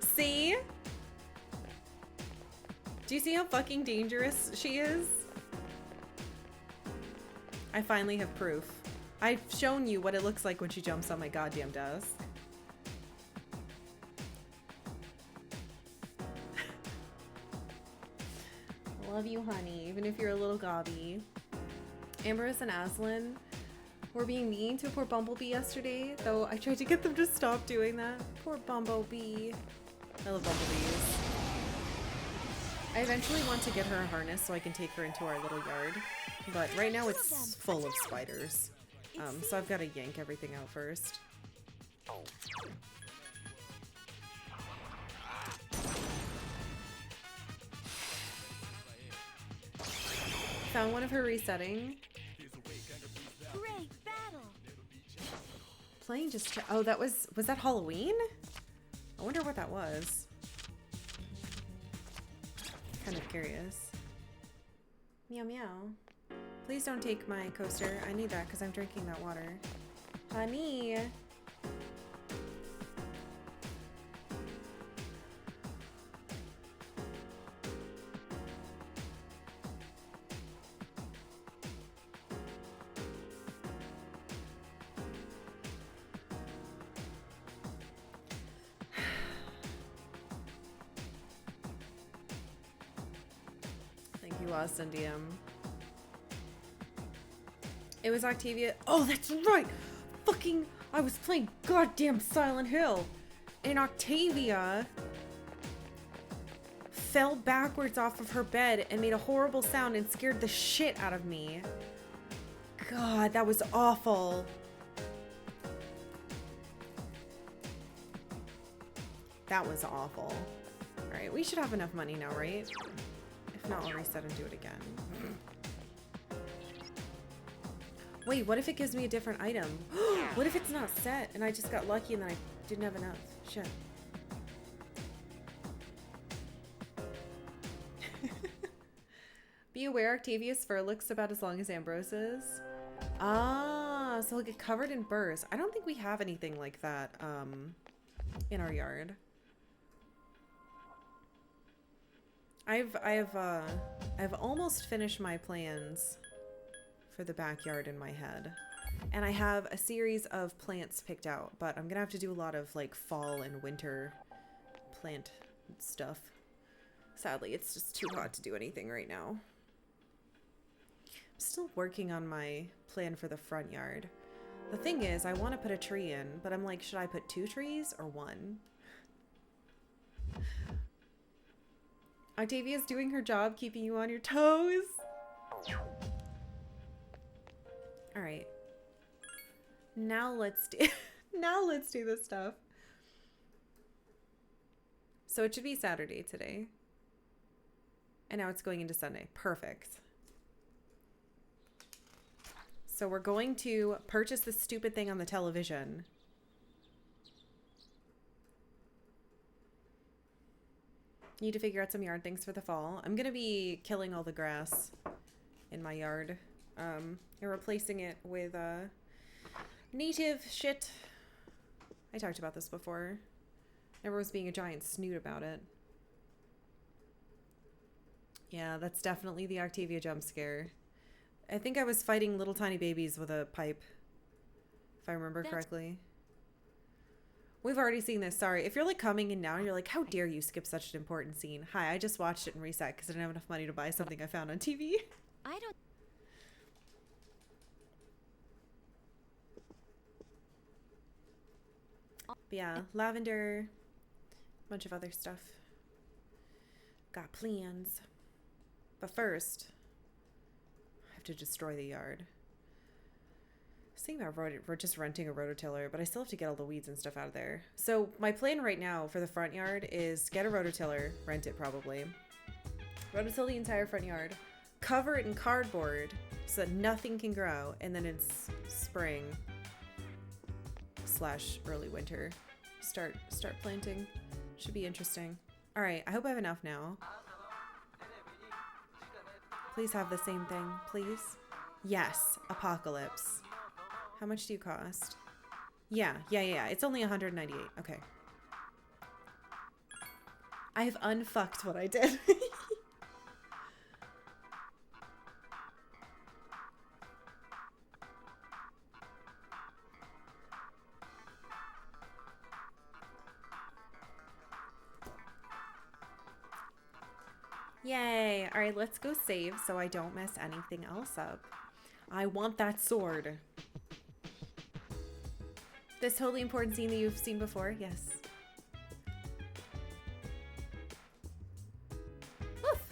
See? Do you see how fucking dangerous she is? I finally have proof. I've shown you what it looks like when she jumps on my goddamn desk. Love you, honey, even if you're a little gobby. Ambrose and Aslan were being mean to poor Bumblebee yesterday, though I tried to get them to stop doing that. Poor Bumblebee. I love bumblebees. I eventually want to get her a harness so I can take her into our little yard, but right now it's full of spiders. So I've got to yank everything out first. Found one of her resetting. Great battle. Playing just oh, that was that Halloween? I wonder what that was. Kind of curious. Meow meow. Please don't take my coaster. I need that because I'm drinking that water. Honey. Thank you, Austin DM. It was Octavia. Oh, that's right! Fucking, I was playing goddamn Silent Hill. And Octavia fell backwards off of her bed and made a horrible sound and scared the shit out of me. God, that was awful. That was awful. Alright, we should have enough money now, right? If not, I'll reset and do it again. Wait, what if it gives me a different item? What if it's not set and I just got lucky and then I didn't have enough? Shit. Be aware Octavia's fur looks about as long as Ambrose's. Ah, so he'll get covered in burrs. I don't think we have anything like that in our yard. I've almost finished my plans for the backyard in my head. And I have a series of plants picked out, but I'm gonna have to do a lot of like fall and winter plant stuff. Sadly, it's just too hot to do anything right now. I'm still working on my plan for the front yard. The thing is, I want to put a tree in, but I'm like, should I put 2 trees or 1? Octavia's doing her job, keeping you on your toes. All right. Now let's do this stuff. So it should be Saturday today. And now it's going into Sunday. Perfect. So we're going to purchase this stupid thing on the television. Need to figure out some yard things for the fall. I'm going to be killing all the grass in my yard. And replacing it with native shit. I talked about this before. Everyone's being a giant snoot about it. Yeah, that's definitely the Octavia jump scare. I think I was fighting little tiny babies with a pipe, if I remember correctly. We've already seen this. Sorry. If you're like coming in now and you're like, how dare you skip such an important scene? Hi, I just watched it and reset because I didn't have enough money to buy something I found on TV. I don't... But yeah, lavender, bunch of other stuff. Got plans. But first, I have to destroy the yard. I was thinking about just renting a rototiller, but I still have to get all the weeds and stuff out of there. So my plan right now for the front yard is get a rototiller, rent it probably, rototill the entire front yard, cover it in cardboard so that nothing can grow, and then it's spring / early winter. Start planting. Should be interesting. All right, I hope I have enough now. Please have the same thing, please. Yes, Apocalypse. How much do you cost? Yeah. It's only 198. Okay. I have unfucked what I did. Yay. All right, let's go save so I don't mess anything else up. I want that sword. This totally important scene that you've seen before? Yes. Oof.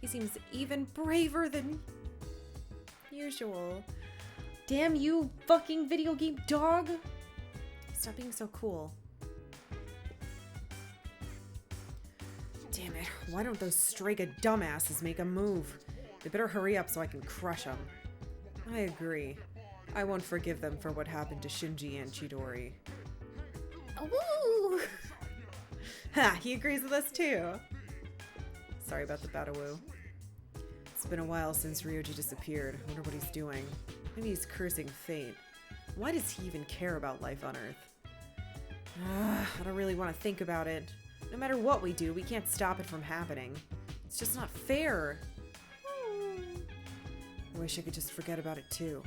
He seems even braver than usual. Damn you, fucking video game dog. Stop being so cool. Damn it. Why don't those Strega dumbasses make a move? They better hurry up so I can crush them. I agree. I won't forgive them for what happened to Shinji and Chidori. Oh, woo! Ha! He agrees with us too. Sorry about the Batawoo. It's been a while since Ryoji disappeared. I wonder what he's doing. Maybe he's cursing fate. Why does he even care about life on Earth? I don't really want to think about it. No matter what we do, we can't stop it from happening. It's just not fair. I wish I could just forget about it too.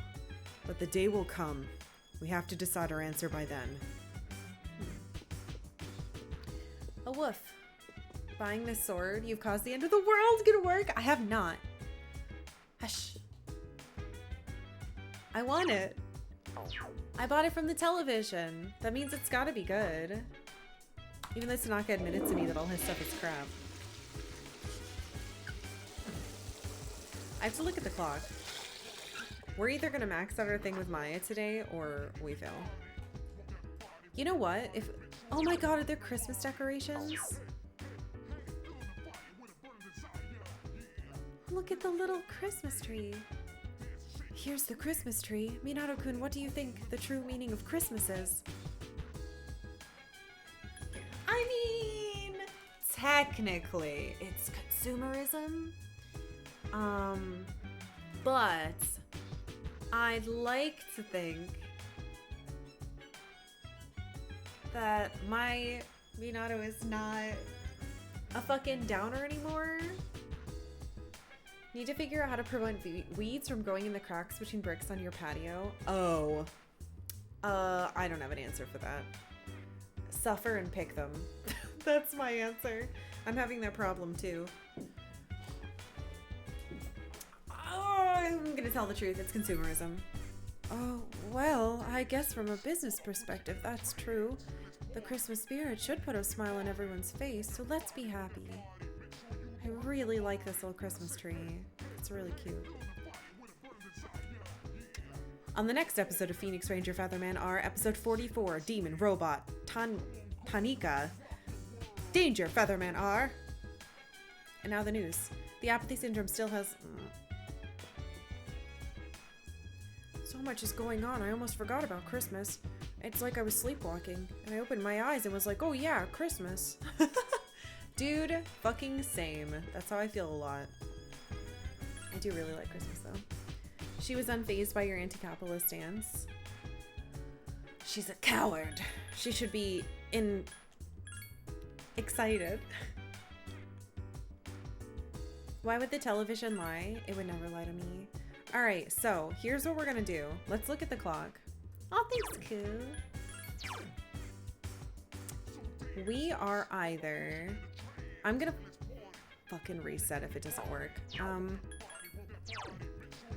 But the day will come. We have to decide our answer by then. A woof. Buying this sword, you've caused the end of the world. Gonna work? I have not. Hush. I want it. I bought it from the television. That means it's gotta be good. Even though Tanaka admitted to me that all his stuff is crap. I have to look at the clock. We're either gonna max out our thing with Maya today or we fail. You know what? Oh my god, are there Christmas decorations? Look at the little Christmas tree. Here's the Christmas tree. Minato-kun, what do you think the true meaning of Christmas is? I mean, technically, it's consumerism. But I'd like to think that my Minato is not a fucking downer anymore. Need to figure out how to prevent weeds from growing in the cracks between bricks on your patio. Oh. I don't have an answer for that. Suffer and pick them. That's my answer. I'm having that problem too. Oh, I'm gonna tell the truth. It's consumerism. Oh, well, I guess from a business perspective, that's true. The Christmas spirit should put a smile on everyone's face, so let's be happy. I really like this little Christmas tree. It's really cute. On the next episode of Phoenix Ranger Featherman R, episode 44, Demon Robot Tanika. Danger, Featherman R! And now the news. The apathy syndrome still has... So much is going on, I almost forgot about Christmas. It's like I was sleepwalking, and I opened my eyes and was like, oh yeah, Christmas. Dude, fucking same. That's how I feel a lot. I do really like Christmas though. She was unfazed by your anti-capitalist stance. She's a coward. She should be excited. Why would the television lie? It would never lie to me. Alright, so here's what we're gonna do. Let's look at the clock. Oh, thanks, Koo. We are either... I'm gonna fucking reset if it doesn't work.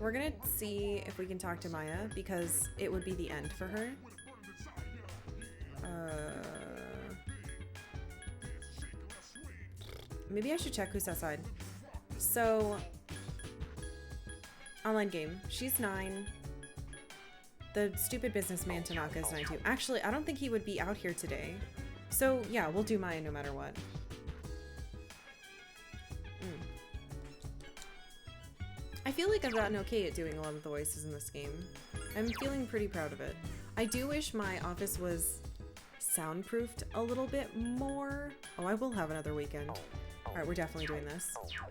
We're gonna see if we can talk to Maya because it would be the end for her. Maybe I should check who's outside. So, online game. She's 9. The stupid businessman Tanaka is 9 too. Actually, I don't think he would be out here today. So, yeah, we'll do Maya no matter what. I feel like I've gotten okay at doing a lot of the voices in this game. I'm feeling pretty proud of it. I do wish my office was soundproofed a little bit more. Oh, I will have another weekend. All right, we're definitely doing this.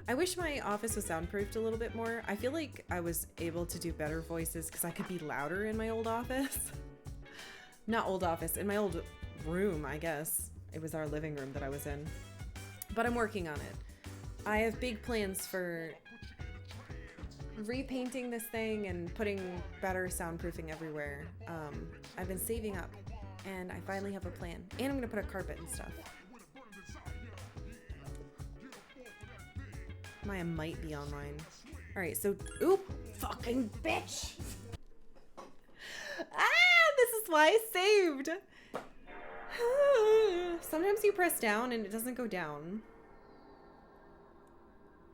I wish my office was soundproofed a little bit more. I feel like I was able to do better voices because I could be louder in my old office. Not old office, in my old room, I guess. It was our living room that I was in. But I'm working on it. I have big plans for repainting this thing and putting better soundproofing everywhere. I've been saving up and I finally have a plan. And I'm gonna put a carpet and stuff. Maya might be online. All right, so, oop, fucking bitch. This is why I saved. Sometimes you press down and it doesn't go down.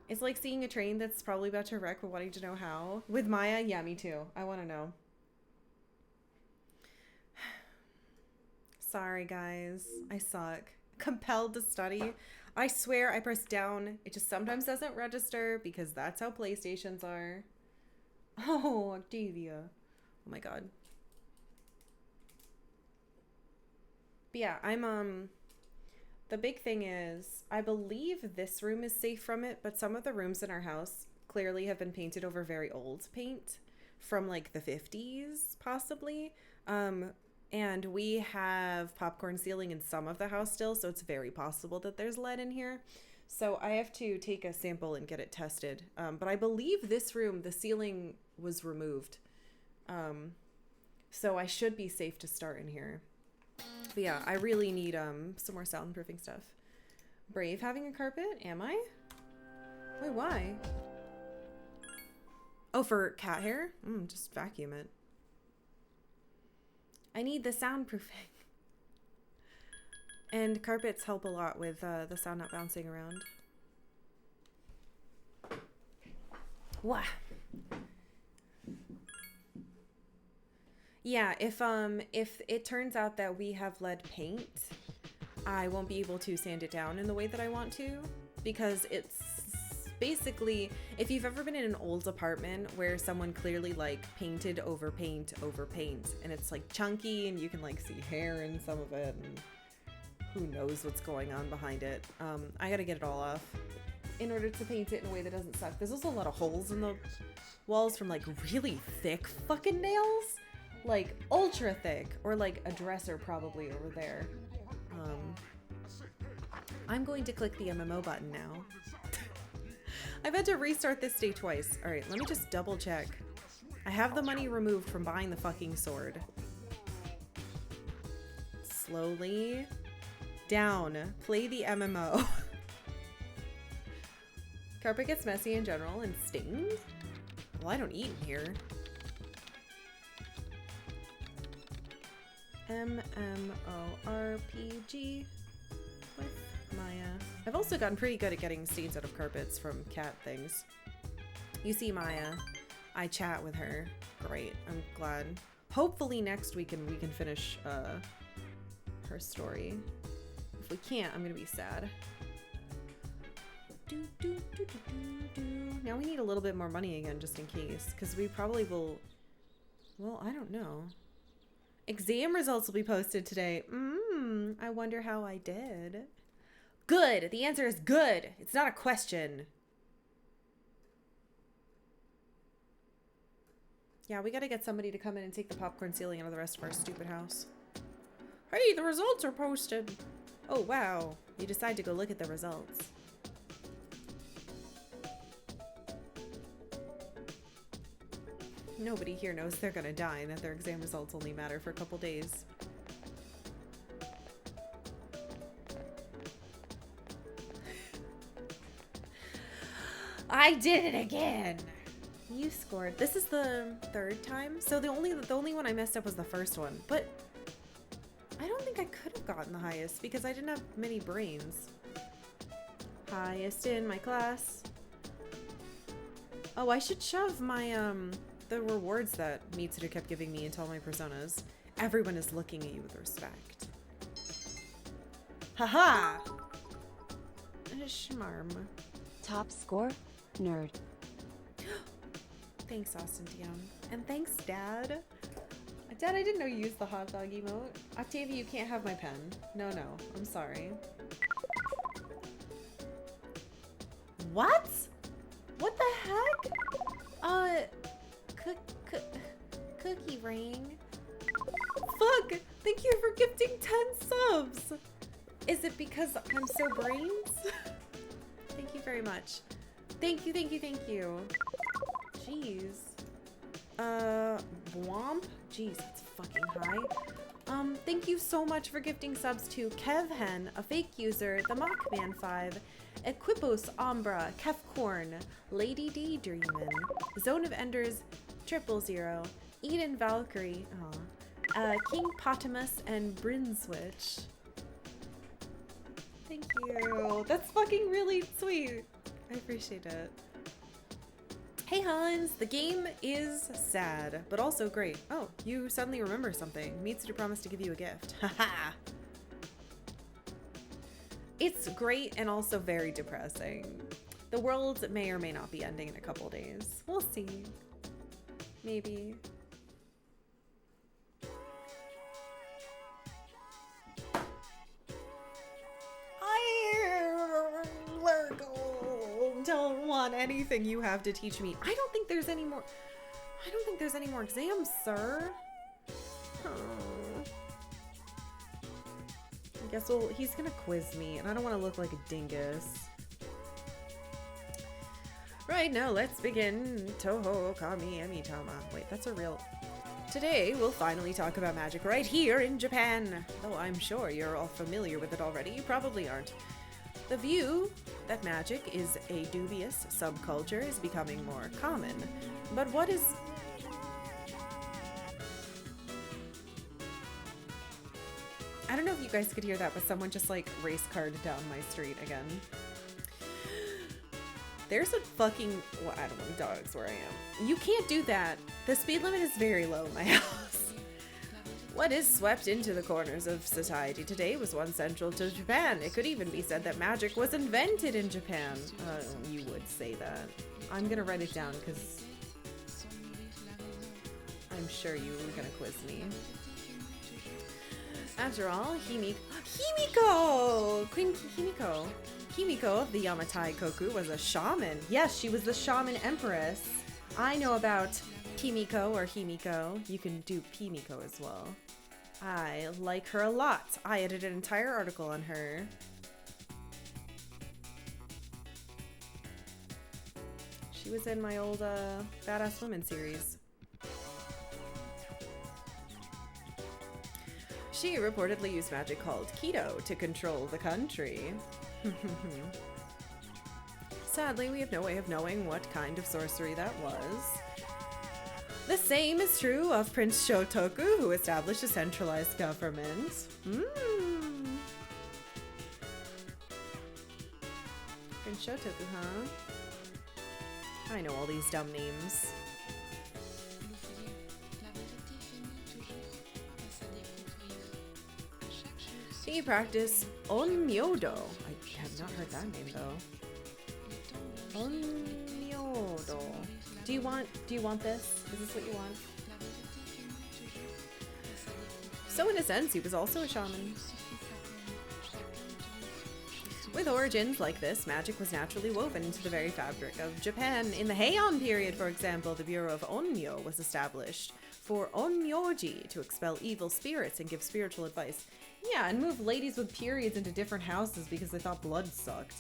It's like seeing a train that's probably about to wreck but wanting to know how. With Maya, yeah, me too. I want to know. Sorry, guys. I suck. Compelled to study. I swear I press down. It just sometimes doesn't register because that's how PlayStations are. Oh, Octavia. Oh my god. But yeah, I'm, the big thing is, I believe this room is safe from it, but some of the rooms in our house clearly have been painted over very old paint from like the 50s, possibly. And we have popcorn ceiling in some of the house still, so it's very possible that there's lead in here. So I have to take a sample and get it tested. But I believe this room, the ceiling was removed. So I should be safe to start in here. But yeah, I really need some more soundproofing stuff. Brave having a carpet? Am I? Wait, why? Oh, for cat hair? Just vacuum it. I need the soundproofing. And carpets help a lot with the sound not bouncing around. Wah. Yeah, if it turns out that we have lead paint, I won't be able to sand it down in the way that I want to, because it's basically, if you've ever been in an old apartment where someone clearly like painted over paint over paint, and it's like chunky and you can like see hair in some of it and who knows what's going on behind it. I gotta get it all off in order to paint it in a way that doesn't suck. There's also a lot of holes in the walls from like really thick fucking nails. Like ultra thick, or like a dresser probably over there. I'm going to click the MMO button now. I've had to restart this day twice. All right, let me just double check. I have the money removed from buying the fucking sword. Slowly down. Play the MMO. Carpet gets messy in general and stained? Well, I don't eat in here. MMORPG with Maya. I've also gotten pretty good at getting stains out of carpets from cat things. You see Maya. I chat with her. Great. I'm glad. Hopefully next week we can finish her story. If we can't, I'm gonna be sad. Now we need a little bit more money again just in case, because we probably will. Well, I don't know. Exam results will be posted today. I wonder how I did. Good. The answer is good. It's not a question. Yeah, we gotta get somebody to come in and take the popcorn ceiling out of the rest of our stupid house. Hey, the results are posted. Oh, wow. You decide to go look at the results. Nobody here knows they're gonna die and that their exam results only matter for a couple days. I did it again! You scored. This is the third time, so the only one I messed up was the first one, but I don't think I could have gotten the highest because I didn't have many brains. Highest in my class. Oh, I should shove my the rewards that Mitsuda kept giving me into all my personas. Everyone is looking at you with respect. Haha! Schmarm. Top score? Nerd. Thanks, Austin Dion. And thanks, Dad. Dad, I didn't know you used the hot dog emote. Octavia, you can't have my pen. No, I'm sorry. What? What the heck? Cookie ring. Fuck! Thank you for gifting 10 subs! Is it because I'm so brains? Thank you very much. Thank you, thank you, thank you. Jeez. Womp? Jeez, that's fucking high. Thank you so much for gifting subs to Kevhen, a fake user, the Mockman5, Equipos Ombra, Kefcorn, Lady Daydreamin, Zone of Enders, 000, Eden Valkyrie, King Potamus, and Brinswitch. Thank you. That's fucking really sweet. I appreciate it. Hey Hans, the game is sad, but also great. Oh, you suddenly remember something. Mitsuda promised to give you a gift. Haha. It's great and also very depressing. The world may or may not be ending in a couple days. We'll see. Maybe. Don't want anything you have to teach me. I don't think there's any more exams, sir. I guess he's gonna quiz me, and I don't want to look like a dingus. Right, now let's begin. Toho Kami Emitama. Wait, that's a real... Today, we'll finally talk about magic right here in Japan. Though I'm sure you're all familiar with it already, you probably aren't. The view that magic is a dubious subculture is becoming more common. But what is... I don't know if you guys could hear that, but someone just like race carded down my street again. There's a fucking... Well, I don't know, dogs where I am. You can't do that. The speed limit is very low in my house. What is swept into the corners of society today was once central to Japan. It could even be said that magic was invented in Japan. You would say that. I'm gonna write it down because I'm sure you were gonna quiz me. After all, Himiko! Queen Himiko. Himiko of the Yamatai Koku was a shaman. Yes, she was the shaman empress. I know about Kimiko or Himiko. You can do Pimiko as well. I like her a lot. I edited an entire article on her. She was in my old Badass Women series. She reportedly used magic called Keto to control the country. Sadly, we have no way of knowing what kind of sorcery that was. The same is true of Prince Shotoku, who established a centralized government. Prince Shotoku, huh? I know all these dumb names. He practiced Onmyodo. I have not heard that name though. Onmyodo. Do you want this? Is this what you want? So in a sense, he was also a shaman. With origins like this, magic was naturally woven into the very fabric of Japan. In the Heian period, for example, the Bureau of Onmyo was established for onmyoji, to expel evil spirits and give spiritual advice. Yeah, and move ladies with periods into different houses because they thought blood sucked.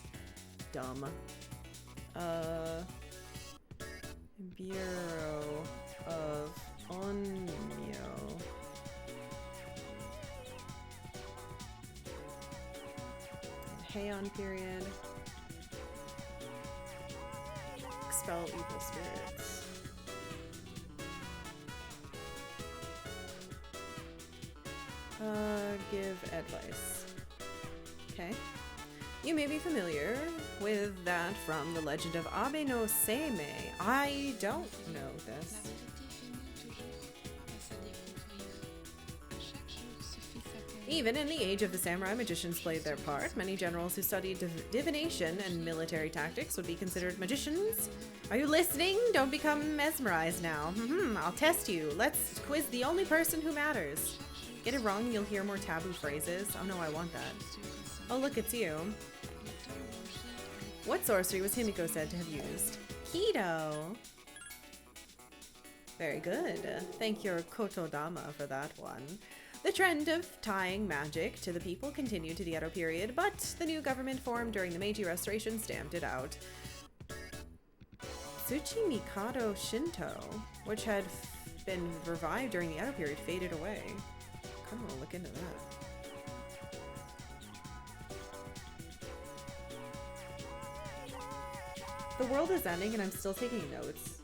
Dumb. Bureau of Onmyo. Heian period. Expel evil spirits. Give advice. Okay. You may be familiar with that from the legend of Abe no Seimei. I don't know this. Even in the age of the samurai, magicians played their part. Many generals who studied divination and military tactics would be considered magicians. Are you listening? Don't become mesmerized now. I'll test you. Let's quiz the only person who matters. Get it wrong, you'll hear more taboo phrases. Oh no, I want that. Oh look, it's you. What sorcery was Himiko said to have used? Keto. Very good. Thank your Kotodama for that one. The trend of tying magic to the people continued to the Edo period, but the new government formed during the Meiji Restoration stamped it out. Tsuchi Mikado Shinto, which had been revived during the Edo period, faded away. Kind of want to look into that. The world is ending and I'm still taking notes.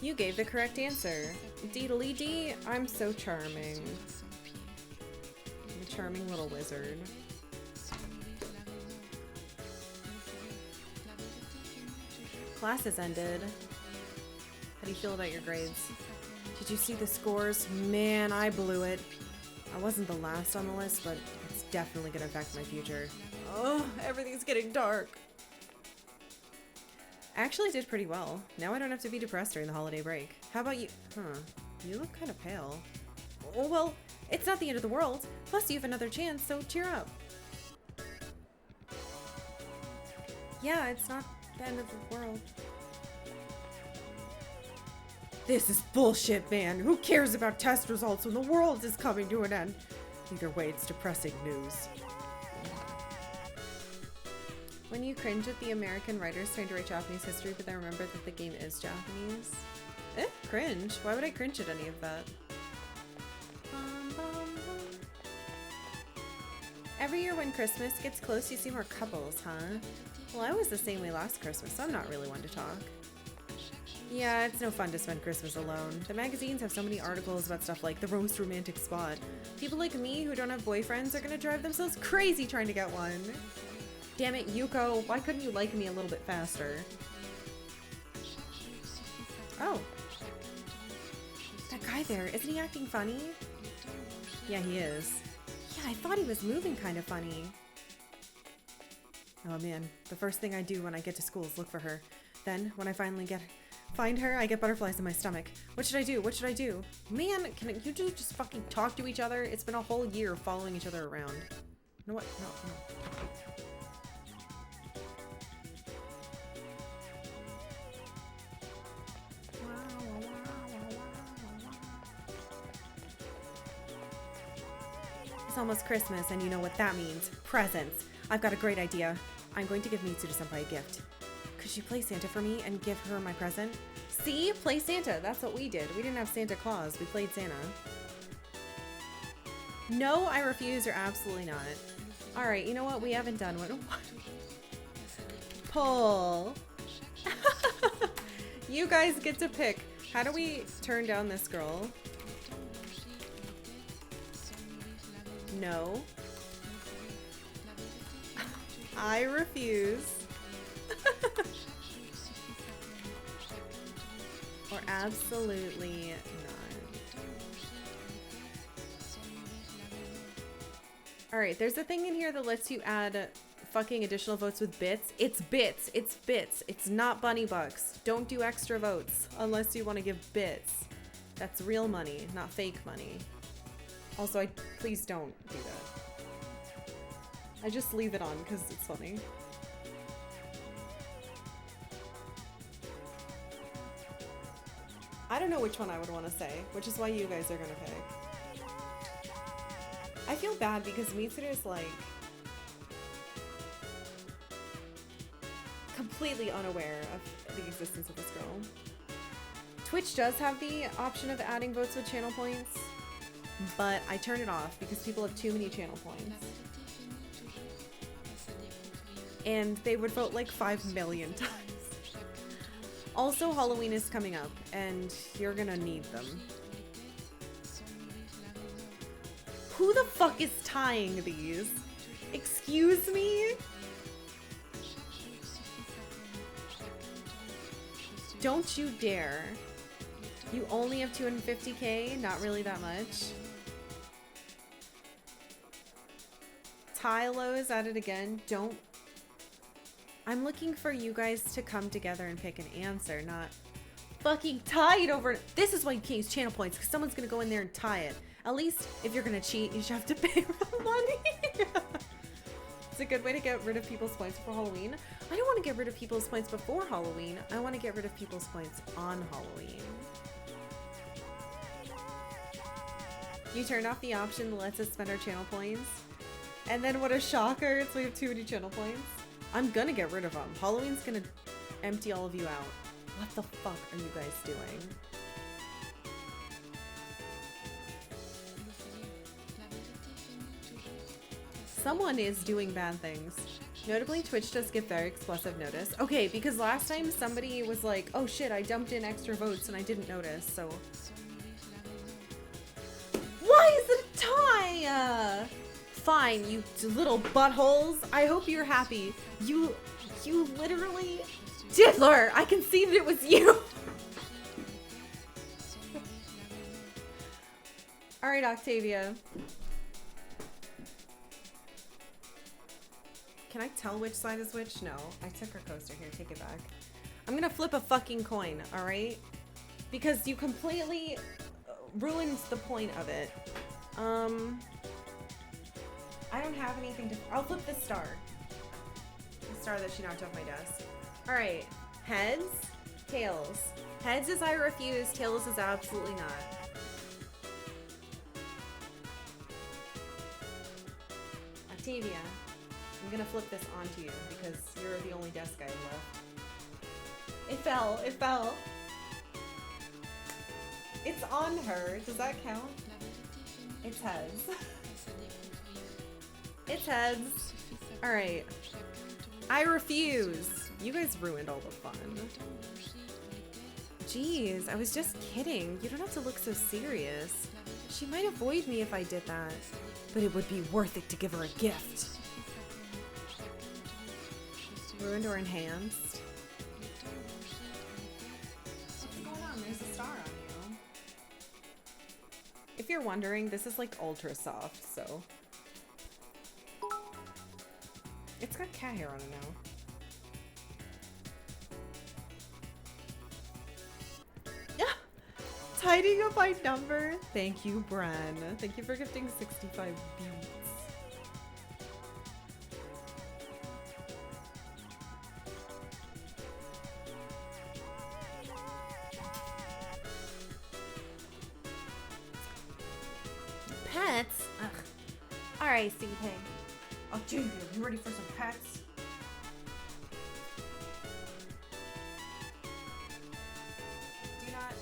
You gave the correct answer. Deedly dee, I'm so charming. I'm a charming little wizard. Class has ended. How do you feel about your grades? Did you see the scores? Man, I blew it. I wasn't the last on the list, but it's definitely gonna affect my future. Oh, everything's getting dark. I actually did pretty well. Now I don't have to be depressed during the holiday break. How about you? Huh. You look kind of pale. Oh, well, it's not the end of the world. Plus, you have another chance, so cheer up. Yeah, it's not the end of the world. This is bullshit, man. Who cares about test results when the world is coming to an end? Either way, it's depressing news. When you cringe at the American writers trying to write Japanese history, but then remember that the game is Japanese? Cringe? Why would I cringe at any of that? Every year when Christmas gets close, you see more couples, huh? Well, I was the same way last Christmas, so I'm not really one to talk. Yeah, it's no fun to spend Christmas alone. The magazines have so many articles about stuff like the most romantic spot. People like me who don't have boyfriends are gonna drive themselves crazy trying to get one. Damn it, Yuko, why couldn't you like me a little bit faster? Oh. That guy there, isn't he acting funny? Yeah, he is. Yeah, I thought he was moving kind of funny. Oh man, the first thing I do when I get to school is look for her. Then, when I finally find her, I get butterflies in my stomach. What should I do? What should I do? Man, can you just fucking talk to each other? It's been a whole year following each other around. You know what? No. It's almost Christmas, and you know what that means. Presents. I've got a great idea. I'm going to give Mitsuda-senpai a gift. Could you play Santa for me and give her my present? See? Play Santa. That's what we did. We didn't have Santa Claus. We played Santa. No, I refuse. You're absolutely not. Alright, you know what? We haven't done one. Pull. You guys get to pick. How do we turn down this girl? No. I refuse. Or absolutely not. Alright, there's a thing in here that lets you add fucking additional votes with bits. It's bits. It's bits. It's not bunny bucks. Don't do extra votes unless you want to give bits. That's real money, not fake money. Also, please don't do that. I just leave it on because it's funny. I don't know which one I would want to say, which is why you guys are gonna pick. I feel bad because Mitsuda is like completely unaware of the existence of this girl. Twitch does have the option of adding votes with channel points, but I turn it off because people have too many channel points. And they would vote like 5 million times. Also, Halloween is coming up, and you're gonna need them. Who the fuck is tying these? Excuse me? Don't you dare. You only have 250k, not really that much. Tylo is at it again. Don't. I'm looking for you guys to come together and pick an answer, not fucking tie it over. This is why you can't use channel points, because someone's gonna go in there and tie it. At least if you're gonna cheat, you should have to pay real money. It's a good way to get rid of people's points for Halloween. I don't want to get rid of people's points before Halloween. I want to get rid of people's points on Halloween. You turned off the option that lets us spend our channel points. And then what a shocker, it's we have too many channel points. I'm gonna get rid of them. Halloween's gonna empty all of you out. What the fuck are you guys doing? Someone is doing bad things. Notably, Twitch does give very explicit notice. Okay, because last time somebody was like, oh shit, I dumped in extra votes and I didn't notice, so. Why is it a tie? Fine, you little buttholes. I hope you're happy. You literally... Diddler! I can see that it was you! Alright, Octavia. Can I tell which side is which? No. I took her coaster. Here, take it back. I'm gonna flip a fucking coin, alright? Because you completely ruined the point of it. I don't have anything to... I'll flip this star. The star that she knocked off my desk. Alright. Heads, tails. Heads is I refuse, tails is absolutely not. Octavia, I'm gonna flip this onto you because you're the only desk I have left. It fell, it fell. It's on her. Does that count? It's heads. It's heads. Alright. I refuse. You guys ruined all the fun. Jeez, I was just kidding. You don't have to look so serious. She might avoid me if I did that. But it would be worth it to give her a gift. Ruined or enhanced? What's going on? There's a star on you. If you're wondering, this is like ultra soft, so... It's got cat hair on it now. Tidying up my number. Thank you, Bren. Thank you for gifting 65 beats. Pets? Ugh. Alright, Stinky Pig. Oh, Junior, you ready for some pets?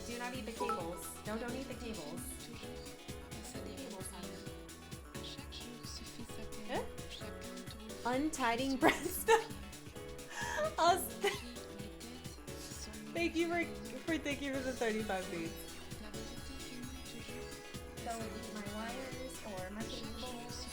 Do not eat the cables. No, don't eat the cables. Eh? Untidying breast. Thank you for thanking you for the 35 beats. Don't eat my wires or my cables.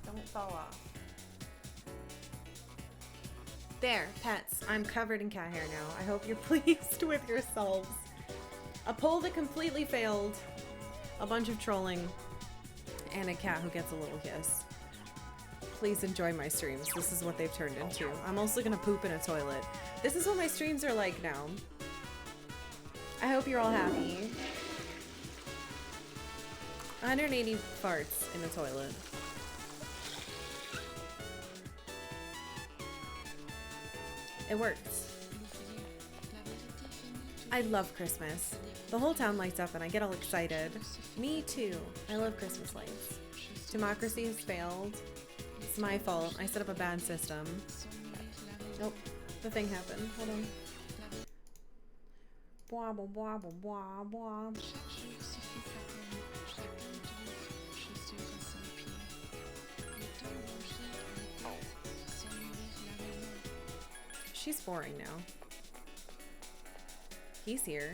Don't fall off. There, pets. I'm covered in cat hair now. I hope you're pleased with yourselves. A poll that completely failed. A bunch of trolling. And a cat who gets a little kiss. Please enjoy my streams. This is what they've turned into. I'm also gonna poop in a toilet. This is what my streams are like now. I hope you're all happy. 180 farts in a toilet. It works. I love Christmas. The whole town lights up and I get all excited. Me too. I love Christmas lights. Democracy has failed. It's my fault. I set up a bad system. Nope. The thing happened. Hold on. Blah, blah, blah, blah, blah, blah. She's boring now. He's here.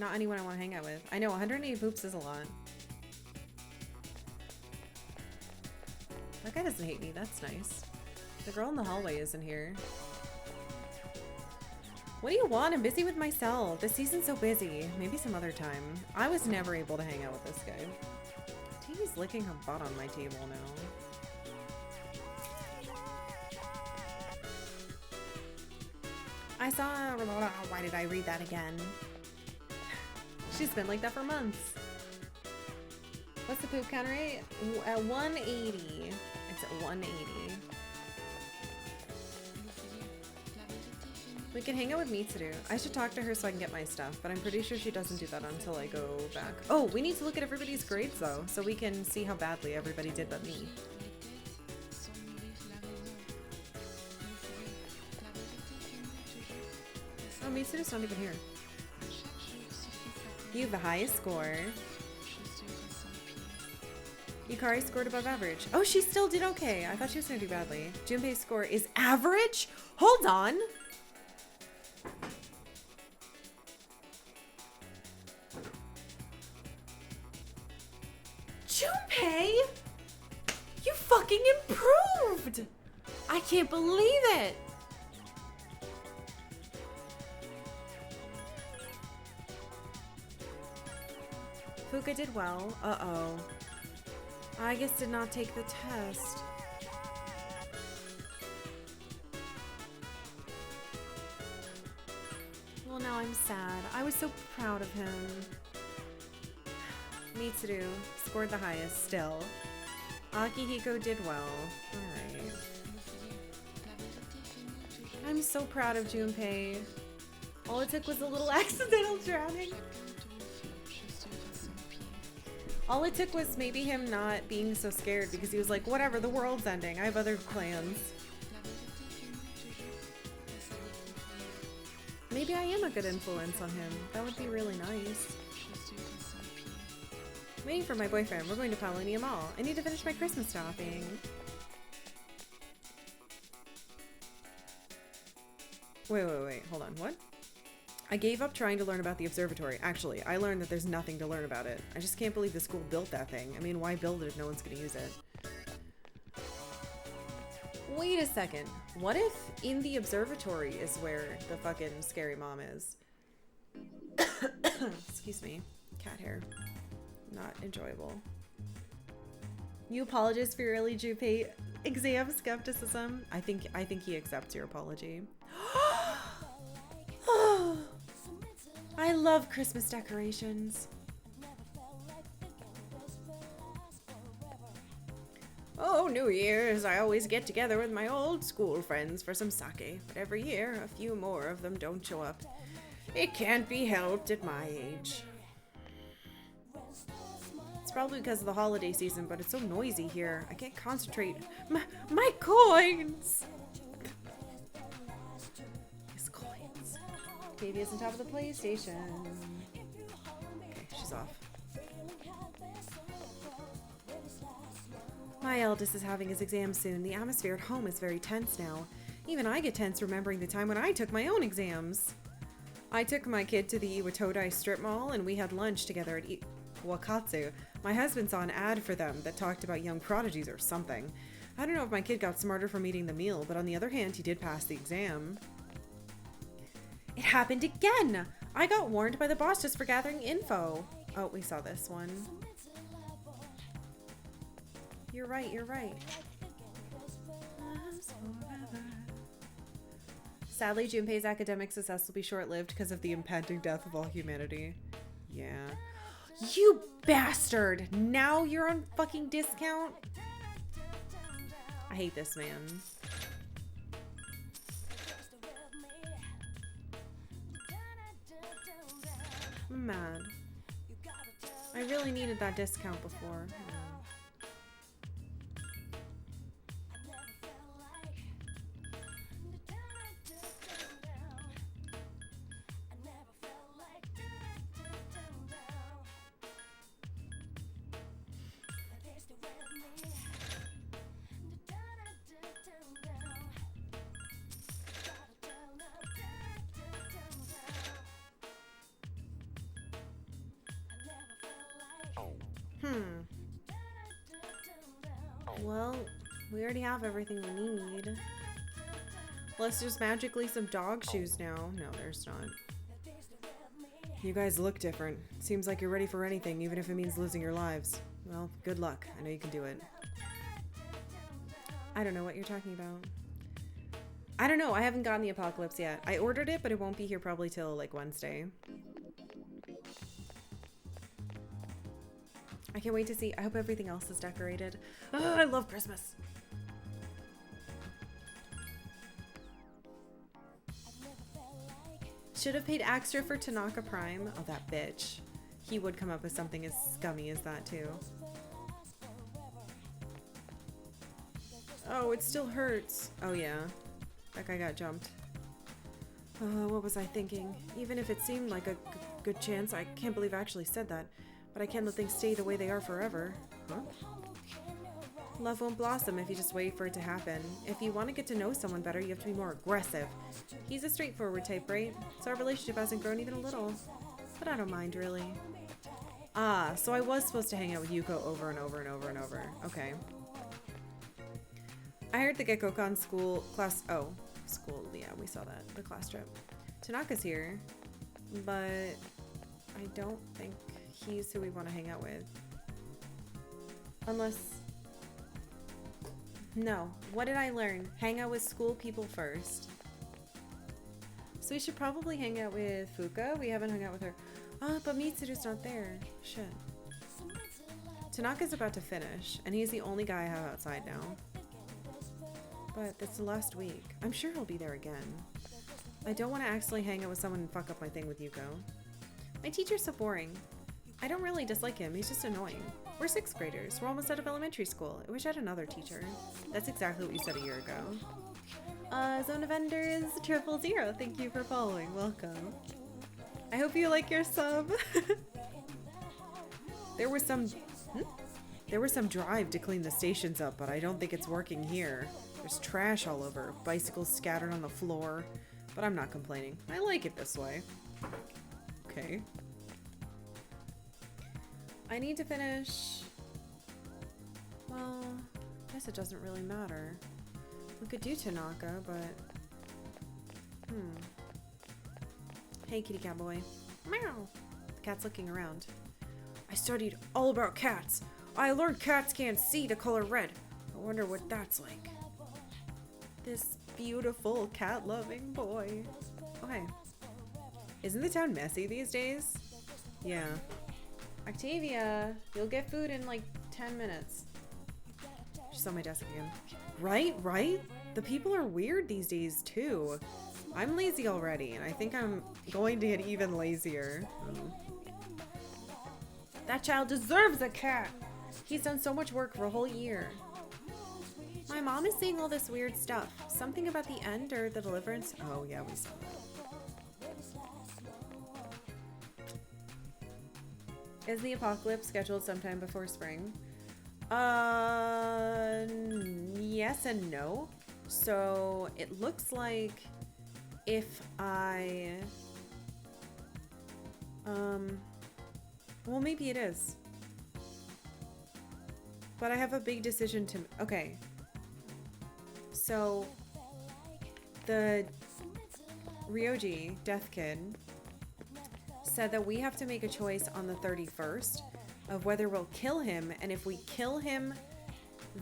Not anyone I want to hang out with. I know, 180 poops is a lot. That guy doesn't hate me. That's nice. The girl in the hallway isn't here. What do you want? I'm busy with myself. This season's so busy. Maybe some other time. I was never able to hang out with this guy. TV's licking her butt on my table now. I saw... Why did I read that again? She's been like that for months. What's the poop count rate? At 180. It's at 180. We can hang out with Mitsuru. I should talk to her so I can get my stuff, but I'm pretty sure she doesn't do that until I go back. Oh, we need to look at everybody's grades though, so we can see how badly everybody did but me. Oh, Mitsuru's not even here. You have the highest score. Yukari scored above average. Oh, she still did okay. I thought she was gonna do badly. Junpei's score is average? Hold on! Junpei! You fucking improved! I can't believe it! Fuka did well. Uh-oh. I guess did not take the test. Well, now I'm sad. I was so proud of him. Mitsuru scored the highest still. Akihiko did well. Alright. I'm so proud of Junpei. All it took was a little accidental drowning. All it took was maybe him not being so scared because he was like, whatever, the world's ending. I have other plans. Maybe I am a good influence on him. That would be really nice. Waiting for my boyfriend. We're going to Paulownia Mall. I need to finish my Christmas shopping. Wait. Hold on. What? I gave up trying to learn about the observatory. Actually, I learned that there's nothing to learn about it. I just can't believe the school built that thing. I mean, why build it if no one's going to use it? Wait a second. What if in the observatory is where the fucking scary mom is? Excuse me. Cat hair. Not enjoyable. You apologize for your early Junpei exam skepticism. I think he accepts your apology. I love Christmas decorations. Oh, New Year's, I always get together with my old school friends for some sake, but every year a few more of them don't show up. It can't be helped at my age. It's probably because of the holiday season, but it's so noisy here. I can't concentrate. My coins! His coins. Baby is on top of the PlayStation. Okay, she's off. My eldest is having his exam soon. The atmosphere at home is very tense now. Even I get tense remembering the time when I took my own exams. I took my kid to the Iwatodai strip mall and we had lunch together at Wakatsu. My husband saw an ad for them that talked about young prodigies or something. I don't know if my kid got smarter from eating the meal, but on the other hand, he did pass the exam. It happened again! I got warned by the boss just for gathering info. Oh, we saw this one. You're right, you're right. Sadly, Junpei's academic success will be short-lived because of the impending death of all humanity. Yeah. You bastard! Now you're on fucking discount? I hate this man. I'm mad. I really needed that discount before. Well, We already have everything we need. Unless there's magically some dog shoes now. No, there's not. You guys look different. Seems like you're ready for anything, even if it means losing your lives. Well, good luck. I know you can do it. I don't know what you're talking about. I don't know. I haven't gotten the apocalypse yet. I ordered it, but it won't be here probably till like Wednesday. I can't wait to see. I hope everything else is decorated. Oh, I love Christmas. Should have paid extra for Tanaka Prime. Oh, that bitch. He would come up with something as scummy as that, too. Oh, it still hurts. Oh, yeah. That guy got jumped. Oh, what was I thinking? Even if it seemed like a good chance, I can't believe I actually said that. But I can't let things stay the way they are forever. Huh? Love won't blossom if you just wait for it to happen. If you want to get to know someone better, you have to be more aggressive. He's a straightforward type, right? So our relationship hasn't grown even a little. But I don't mind, really. Ah, so I was supposed to hang out with Yuko over and over and over and over. Okay. I heard the Gekkokan school yeah, we saw that. The class trip. Tanaka's here, but I don't think he's who we want to hang out with. Unless... No. What did I learn? Hang out with school people first. So we should probably hang out with Fuka. We haven't hung out with her. Oh, but Mitsuru's not there. Shit. Tanaka's about to finish, and he's the only guy I have outside now. But it's the last week. I'm sure he'll be there again. I don't want to accidentally hang out with someone and fuck up my thing with Yuko. My teacher's so boring. I don't really dislike him, he's just annoying. We're 6th graders. We're almost out of elementary school. I wish I had another teacher. That's exactly what you said a year ago. Zone of Enders 000. Thank you for following. Welcome. I hope you like your sub. There was some drive to clean the stations up, but I don't think it's working here. There's trash all over, bicycles scattered on the floor, but I'm not complaining. I like it this way. Okay. I need to finish... Well, I guess it doesn't really matter. We could do Tanaka, but... Hey, kitty cat boy. Meow! The cat's looking around. I studied all about cats. I learned cats can't see the color red. I wonder what that's like. This beautiful cat-loving boy. Okay. Isn't the town messy these days? Yeah. Octavia, you'll get food in like 10 minutes. She's on my desk again. Right? The people are weird these days too. I'm lazy already, and I think I'm going to get even lazier. That child deserves a cat! He's done so much work for a whole year. My mom is seeing all this weird stuff. Something about the end or the deliverance. Oh yeah, we saw that. Is the apocalypse scheduled sometime before spring? Yes and no. So it looks like if I... well, maybe it is. But I have a big decision to... Okay. So, the Ryoji, Death Kid, said that we have to make a choice on the 31st of whether we'll kill him, and if we kill him,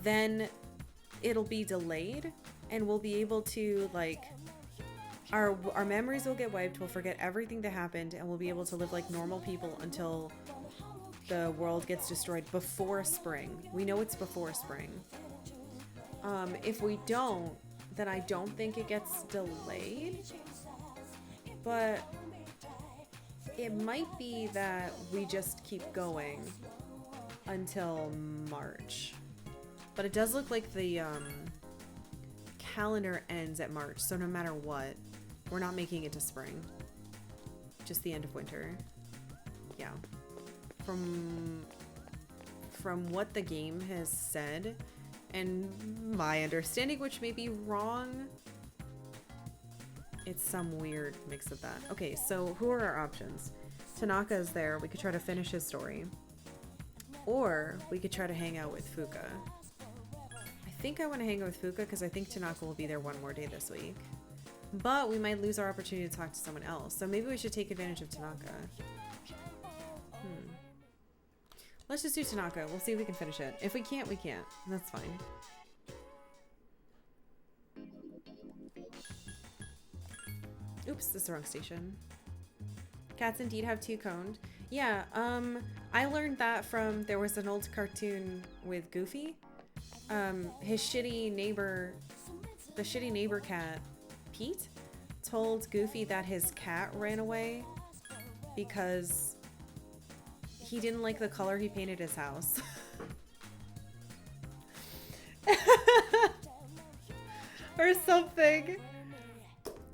then it'll be delayed, and we'll be able to, like, our memories will get wiped, we'll forget everything that happened, and we'll be able to live like normal people until the world gets destroyed before spring. We know it's before spring. If we don't, then I don't think it gets delayed, but it might be that we just keep going until March. But it does look like the calendar ends at March, so no matter what, we're not making it to spring. Just the end of winter. Yeah. From what the game has said, and my understanding, which may be wrong, it's some weird mix of that. Okay, so who are our options? Tanaka is there. We could try to finish his story. Or we could try to hang out with Fuka. I think I want to hang out with Fuka because I think Tanaka will be there one more day this week. But we might lose our opportunity to talk to someone else. So maybe we should take advantage of Tanaka. Let's just do Tanaka. We'll see if we can finish it. If we can't, we can't. That's fine. Oops, this is the wrong station. Cats indeed have two coned. Yeah, I learned that from, there was an old cartoon with Goofy. His shitty neighbor, the shitty neighbor cat, Pete, told Goofy that his cat ran away because he didn't like the color he painted his house. Or something.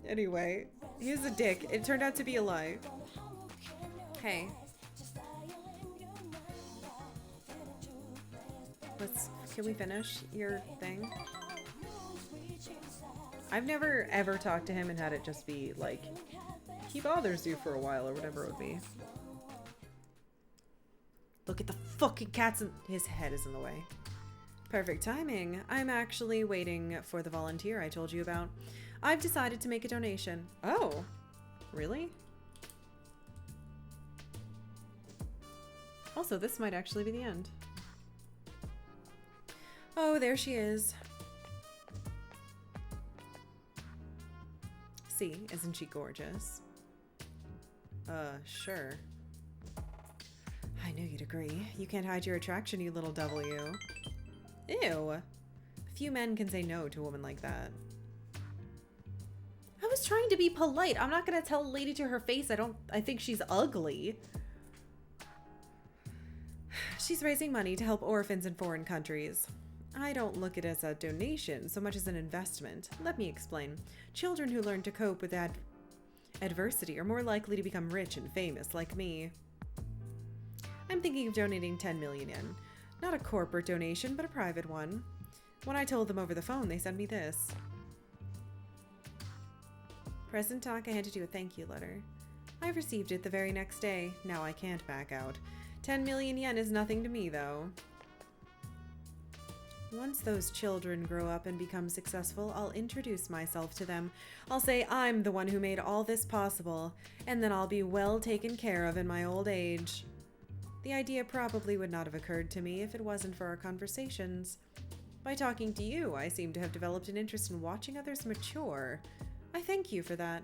Anyway, he was a dick. It turned out to be a lie. Hey. Can we finish your thing? I've never ever talked to him and had it just be like, he bothers you for a while or whatever it would be. Look at the fucking cats and his head is in the way. Perfect timing. I'm actually waiting for the volunteer I told you about. I've decided to make a donation. Oh, really? Also, this might actually be the end. Oh, there she is. See, isn't she gorgeous? Sure. I knew you'd agree. You can't hide your attraction, you little devil, you. Ew. Few men can say no to a woman like that. I was trying to be polite. I'm not gonna tell a lady to her face I think she's ugly. She's raising money to help orphans in foreign countries. I don't look at it as a donation so much as an investment. Let me explain. Children who learn to cope with adversity are more likely to become rich and famous like me. I'm thinking of donating 10 million yen. Not a corporate donation, but a private one. When I told them over the phone, they sent me this. President Tanaka handed you a thank you letter. I received it the very next day. Now I can't back out. 10 million yen is nothing to me, though. Once those children grow up and become successful, I'll introduce myself to them. I'll say I'm the one who made all this possible, and then I'll be well taken care of in my old age. The idea probably would not have occurred to me if it wasn't for our conversations. By talking to you, I seem to have developed an interest in watching others mature. I thank you for that.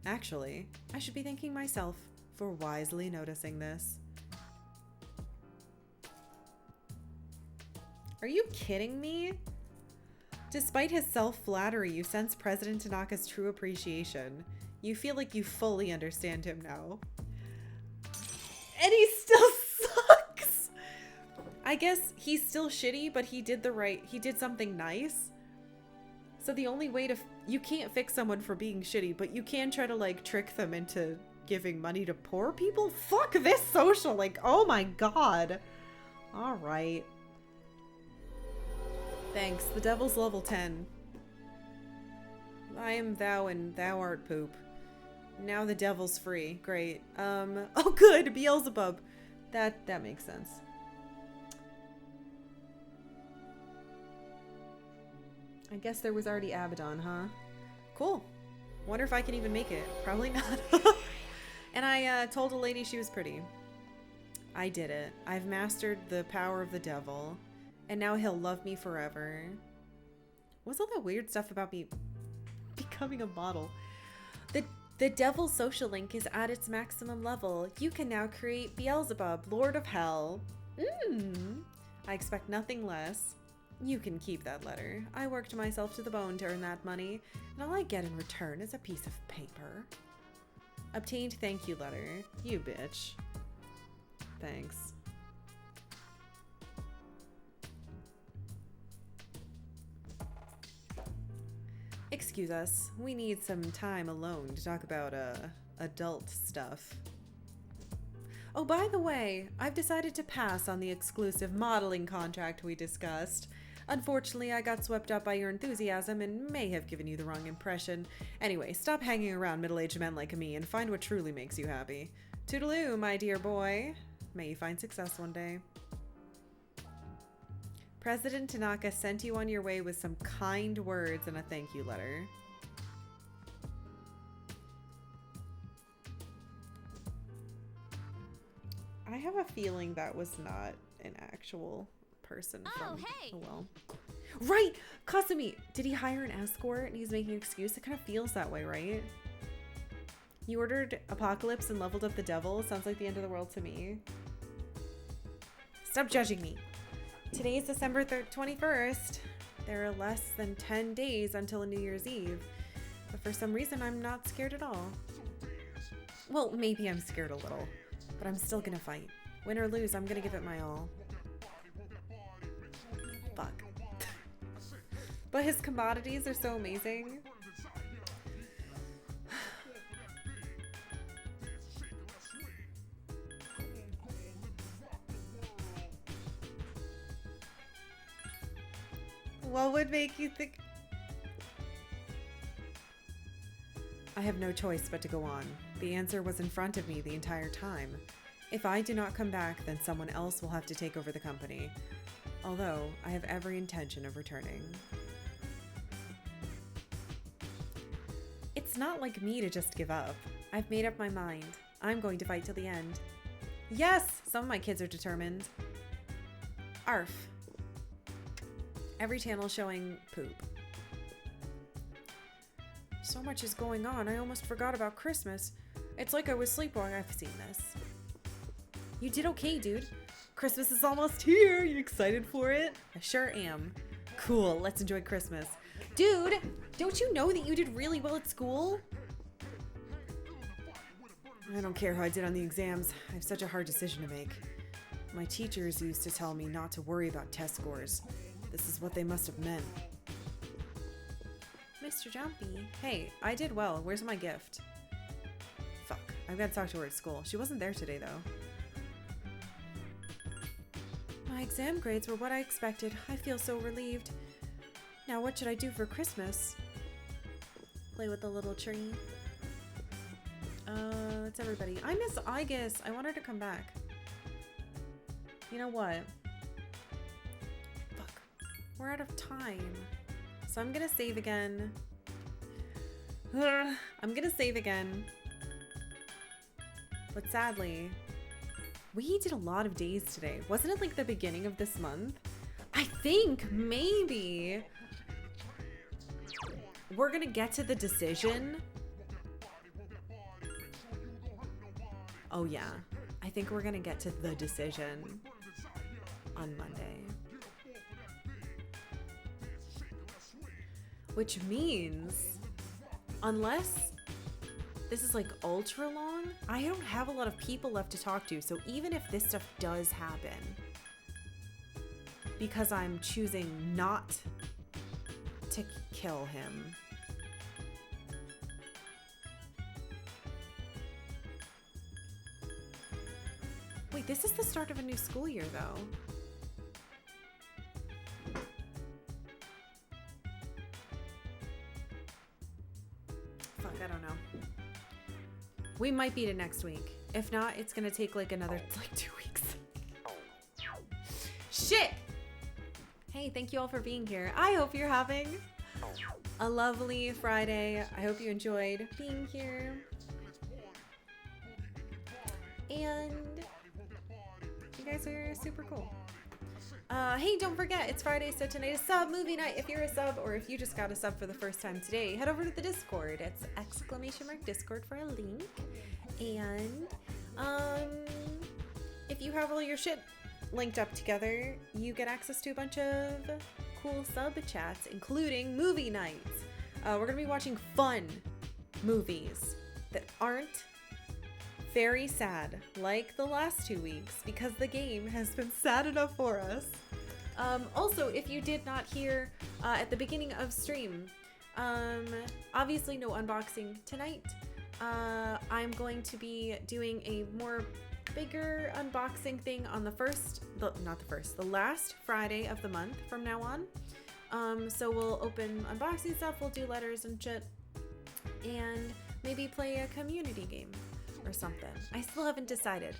Actually, I should be thanking myself for wisely noticing this. Are you kidding me? Despite his self-flattery, you sense President Tanaka's true appreciation. You feel like you fully understand him now. And he still sucks! I guess he's still shitty, but he did something nice. So the only way to... You can't fix someone for being shitty, but you can try to, like, trick them into giving money to poor people? Fuck this social! Like, oh my god. Alright. Thanks. The devil's level 10. I am thou and thou art poop. Now the devil's free. Great. Oh good! Beelzebub! That makes sense. I guess there was already Abaddon, huh? Cool. Wonder if I can even make it. Probably not. And I told a lady she was pretty. I did it. I've mastered the power of the devil. And now he'll love me forever. What's all that weird stuff about me becoming a model? The devil's social link is at its maximum level. You can now create Beelzebub, Lord of Hell. I expect nothing less. You can keep that letter. I worked myself to the bone to earn that money, and all I get in return is a piece of paper. Obtained thank you letter. You bitch. Thanks. Excuse us. We need some time alone to talk about, adult stuff. Oh, by the way, I've decided to pass on the exclusive modeling contract we discussed. Unfortunately, I got swept up by your enthusiasm and may have given you the wrong impression. Anyway, stop hanging around middle-aged men like me and find what truly makes you happy. Toodaloo, my dear boy. May you find success one day. President Tanaka sent you on your way with some kind words and a thank you letter. I have a feeling that was not an actual person from... hey! Oh, well. Right! Kasumi! Did he hire an escort and he's making an excuse? It kind of feels that way, right? You ordered Apocalypse and leveled up the devil. Sounds like the end of the world to me. Stop judging me. Today is December 21st. There are less than 10 days until New Year's Eve. But for some reason, I'm not scared at all. Well, maybe I'm scared a little. But I'm still gonna fight. Win or lose, I'm gonna give it my all. Fuck. But his commodities are so amazing. What would make you think... I have no choice but to go on. The answer was in front of me the entire time. If I do not come back, then someone else will have to take over the company. Although, I have every intention of returning. It's not like me to just give up. I've made up my mind. I'm going to fight till the end. Yes! Some of my kids are determined. Arf. Every channel showing poop. So much is going on, I almost forgot about Christmas. It's like I was sleepwalking. I've seen this. You did okay, dude. Christmas is almost here. You excited for it? I sure am. Cool, let's enjoy Christmas. Dude, don't you know that you did really well at school? I don't care how I did on the exams. I have such a hard decision to make. My teachers used to tell me not to worry about test scores. This is what they must have meant. Mr. Jumpy. Hey, I did well. Where's my gift? Fuck. I've got to talk to her at school. She wasn't there today, though. My exam grades were what I expected. I feel so relieved. Now what should I do for Christmas? Play with the little tree. That's everybody. I miss Aigis. I want her to come back. You know what? Fuck. We're out of time. So I'm gonna save again. I'm gonna save again. But sadly, we did a lot of days today. Wasn't it like the beginning of this month? I think maybe we're gonna get to the decision. Oh yeah, I think we're gonna get to the decision on Monday. Which means, unless this is like ultra long, I don't have a lot of people left to talk to. So even if this stuff does happen, because I'm choosing not to kill him, wait, this is the start of a new school year though. Fuck, I don't know. We might beat it next week. If not, it's gonna take like another 2 weeks. Shit! Hey, thank you all for being here. I hope you're having a lovely Friday. I hope you enjoyed being here. And you guys are super cool. Hey, don't forget, it's Friday, so tonight is sub movie night. If you're a sub, or if you just got a sub for the first time today, head over to the Discord. It's !Discord for a link. And if you have all your shit linked up together, you get access to a bunch of cool sub chats, including movie nights. We're gonna be watching fun movies that aren't very sad like the last 2 weeks, because the game has been sad enough for us. Also, if you did not hear at the beginning of stream, obviously no unboxing tonight. I'm going to be doing a more bigger unboxing thing on the last Friday of the month from now on. So we'll open unboxing stuff, we'll do letters and shit, and maybe play a community game or something. I still haven't decided.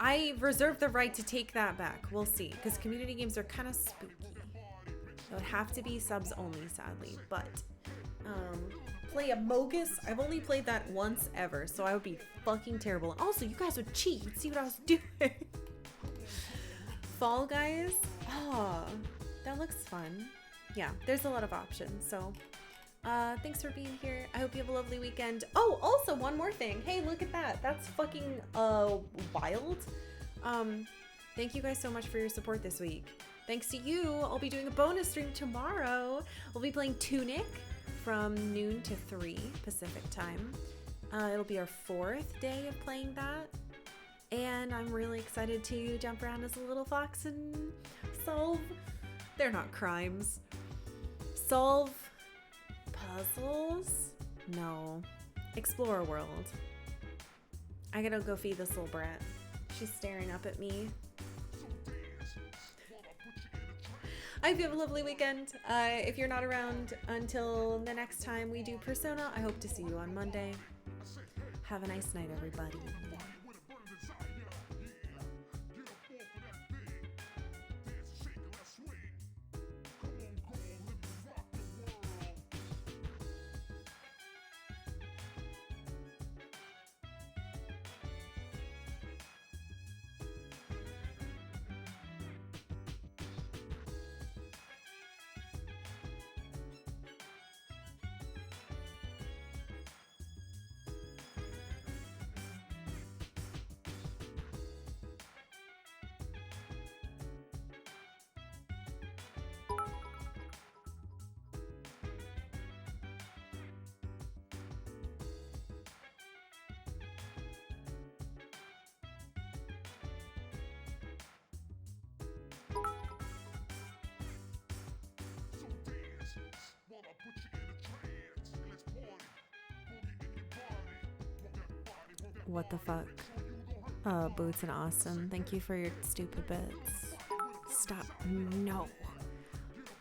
I reserve the right to take that back. We'll see, because community games are kind of spooky. It would have to be subs only, sadly. But play Amogus. I've only played that once ever, so I would be fucking terrible. And also, you guys would cheat. You'd see what I was doing. Fall Guys. Oh, that looks fun. Yeah, there's a lot of options. So thanks for being here. I hope you have a lovely weekend. Oh, also one more thing. Hey, look at that. That's fucking wild. Thank you guys so much for your support this week. Thanks to you, I'll be doing a bonus stream tomorrow. We'll be playing Tunic from noon to 3 Pacific time. It'll be our 4th day of playing that. And I'm really excited to jump around as a little fox and solve, they're not crimes, solve puzzles? No. Explore a world. I gotta go feed this little brat. She's staring up at me. I hope you have a lovely weekend. If you're not around until the next time we do Persona, I hope to see you on Monday. Have a nice night, everybody. What the fuck? Boots and Austin, thank you for your stupid bits. Stop. No.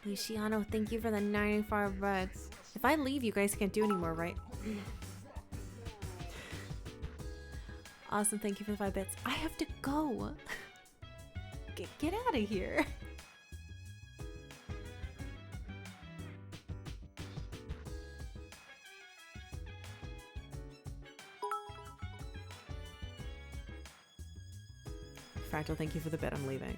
Luciano, thank you for the 95 bits. If I leave, you guys can't do anymore, right? Awesome, thank you for the 5 bits. I have to go. Get out of here. Fractal, thank you for the bit. I'm leaving.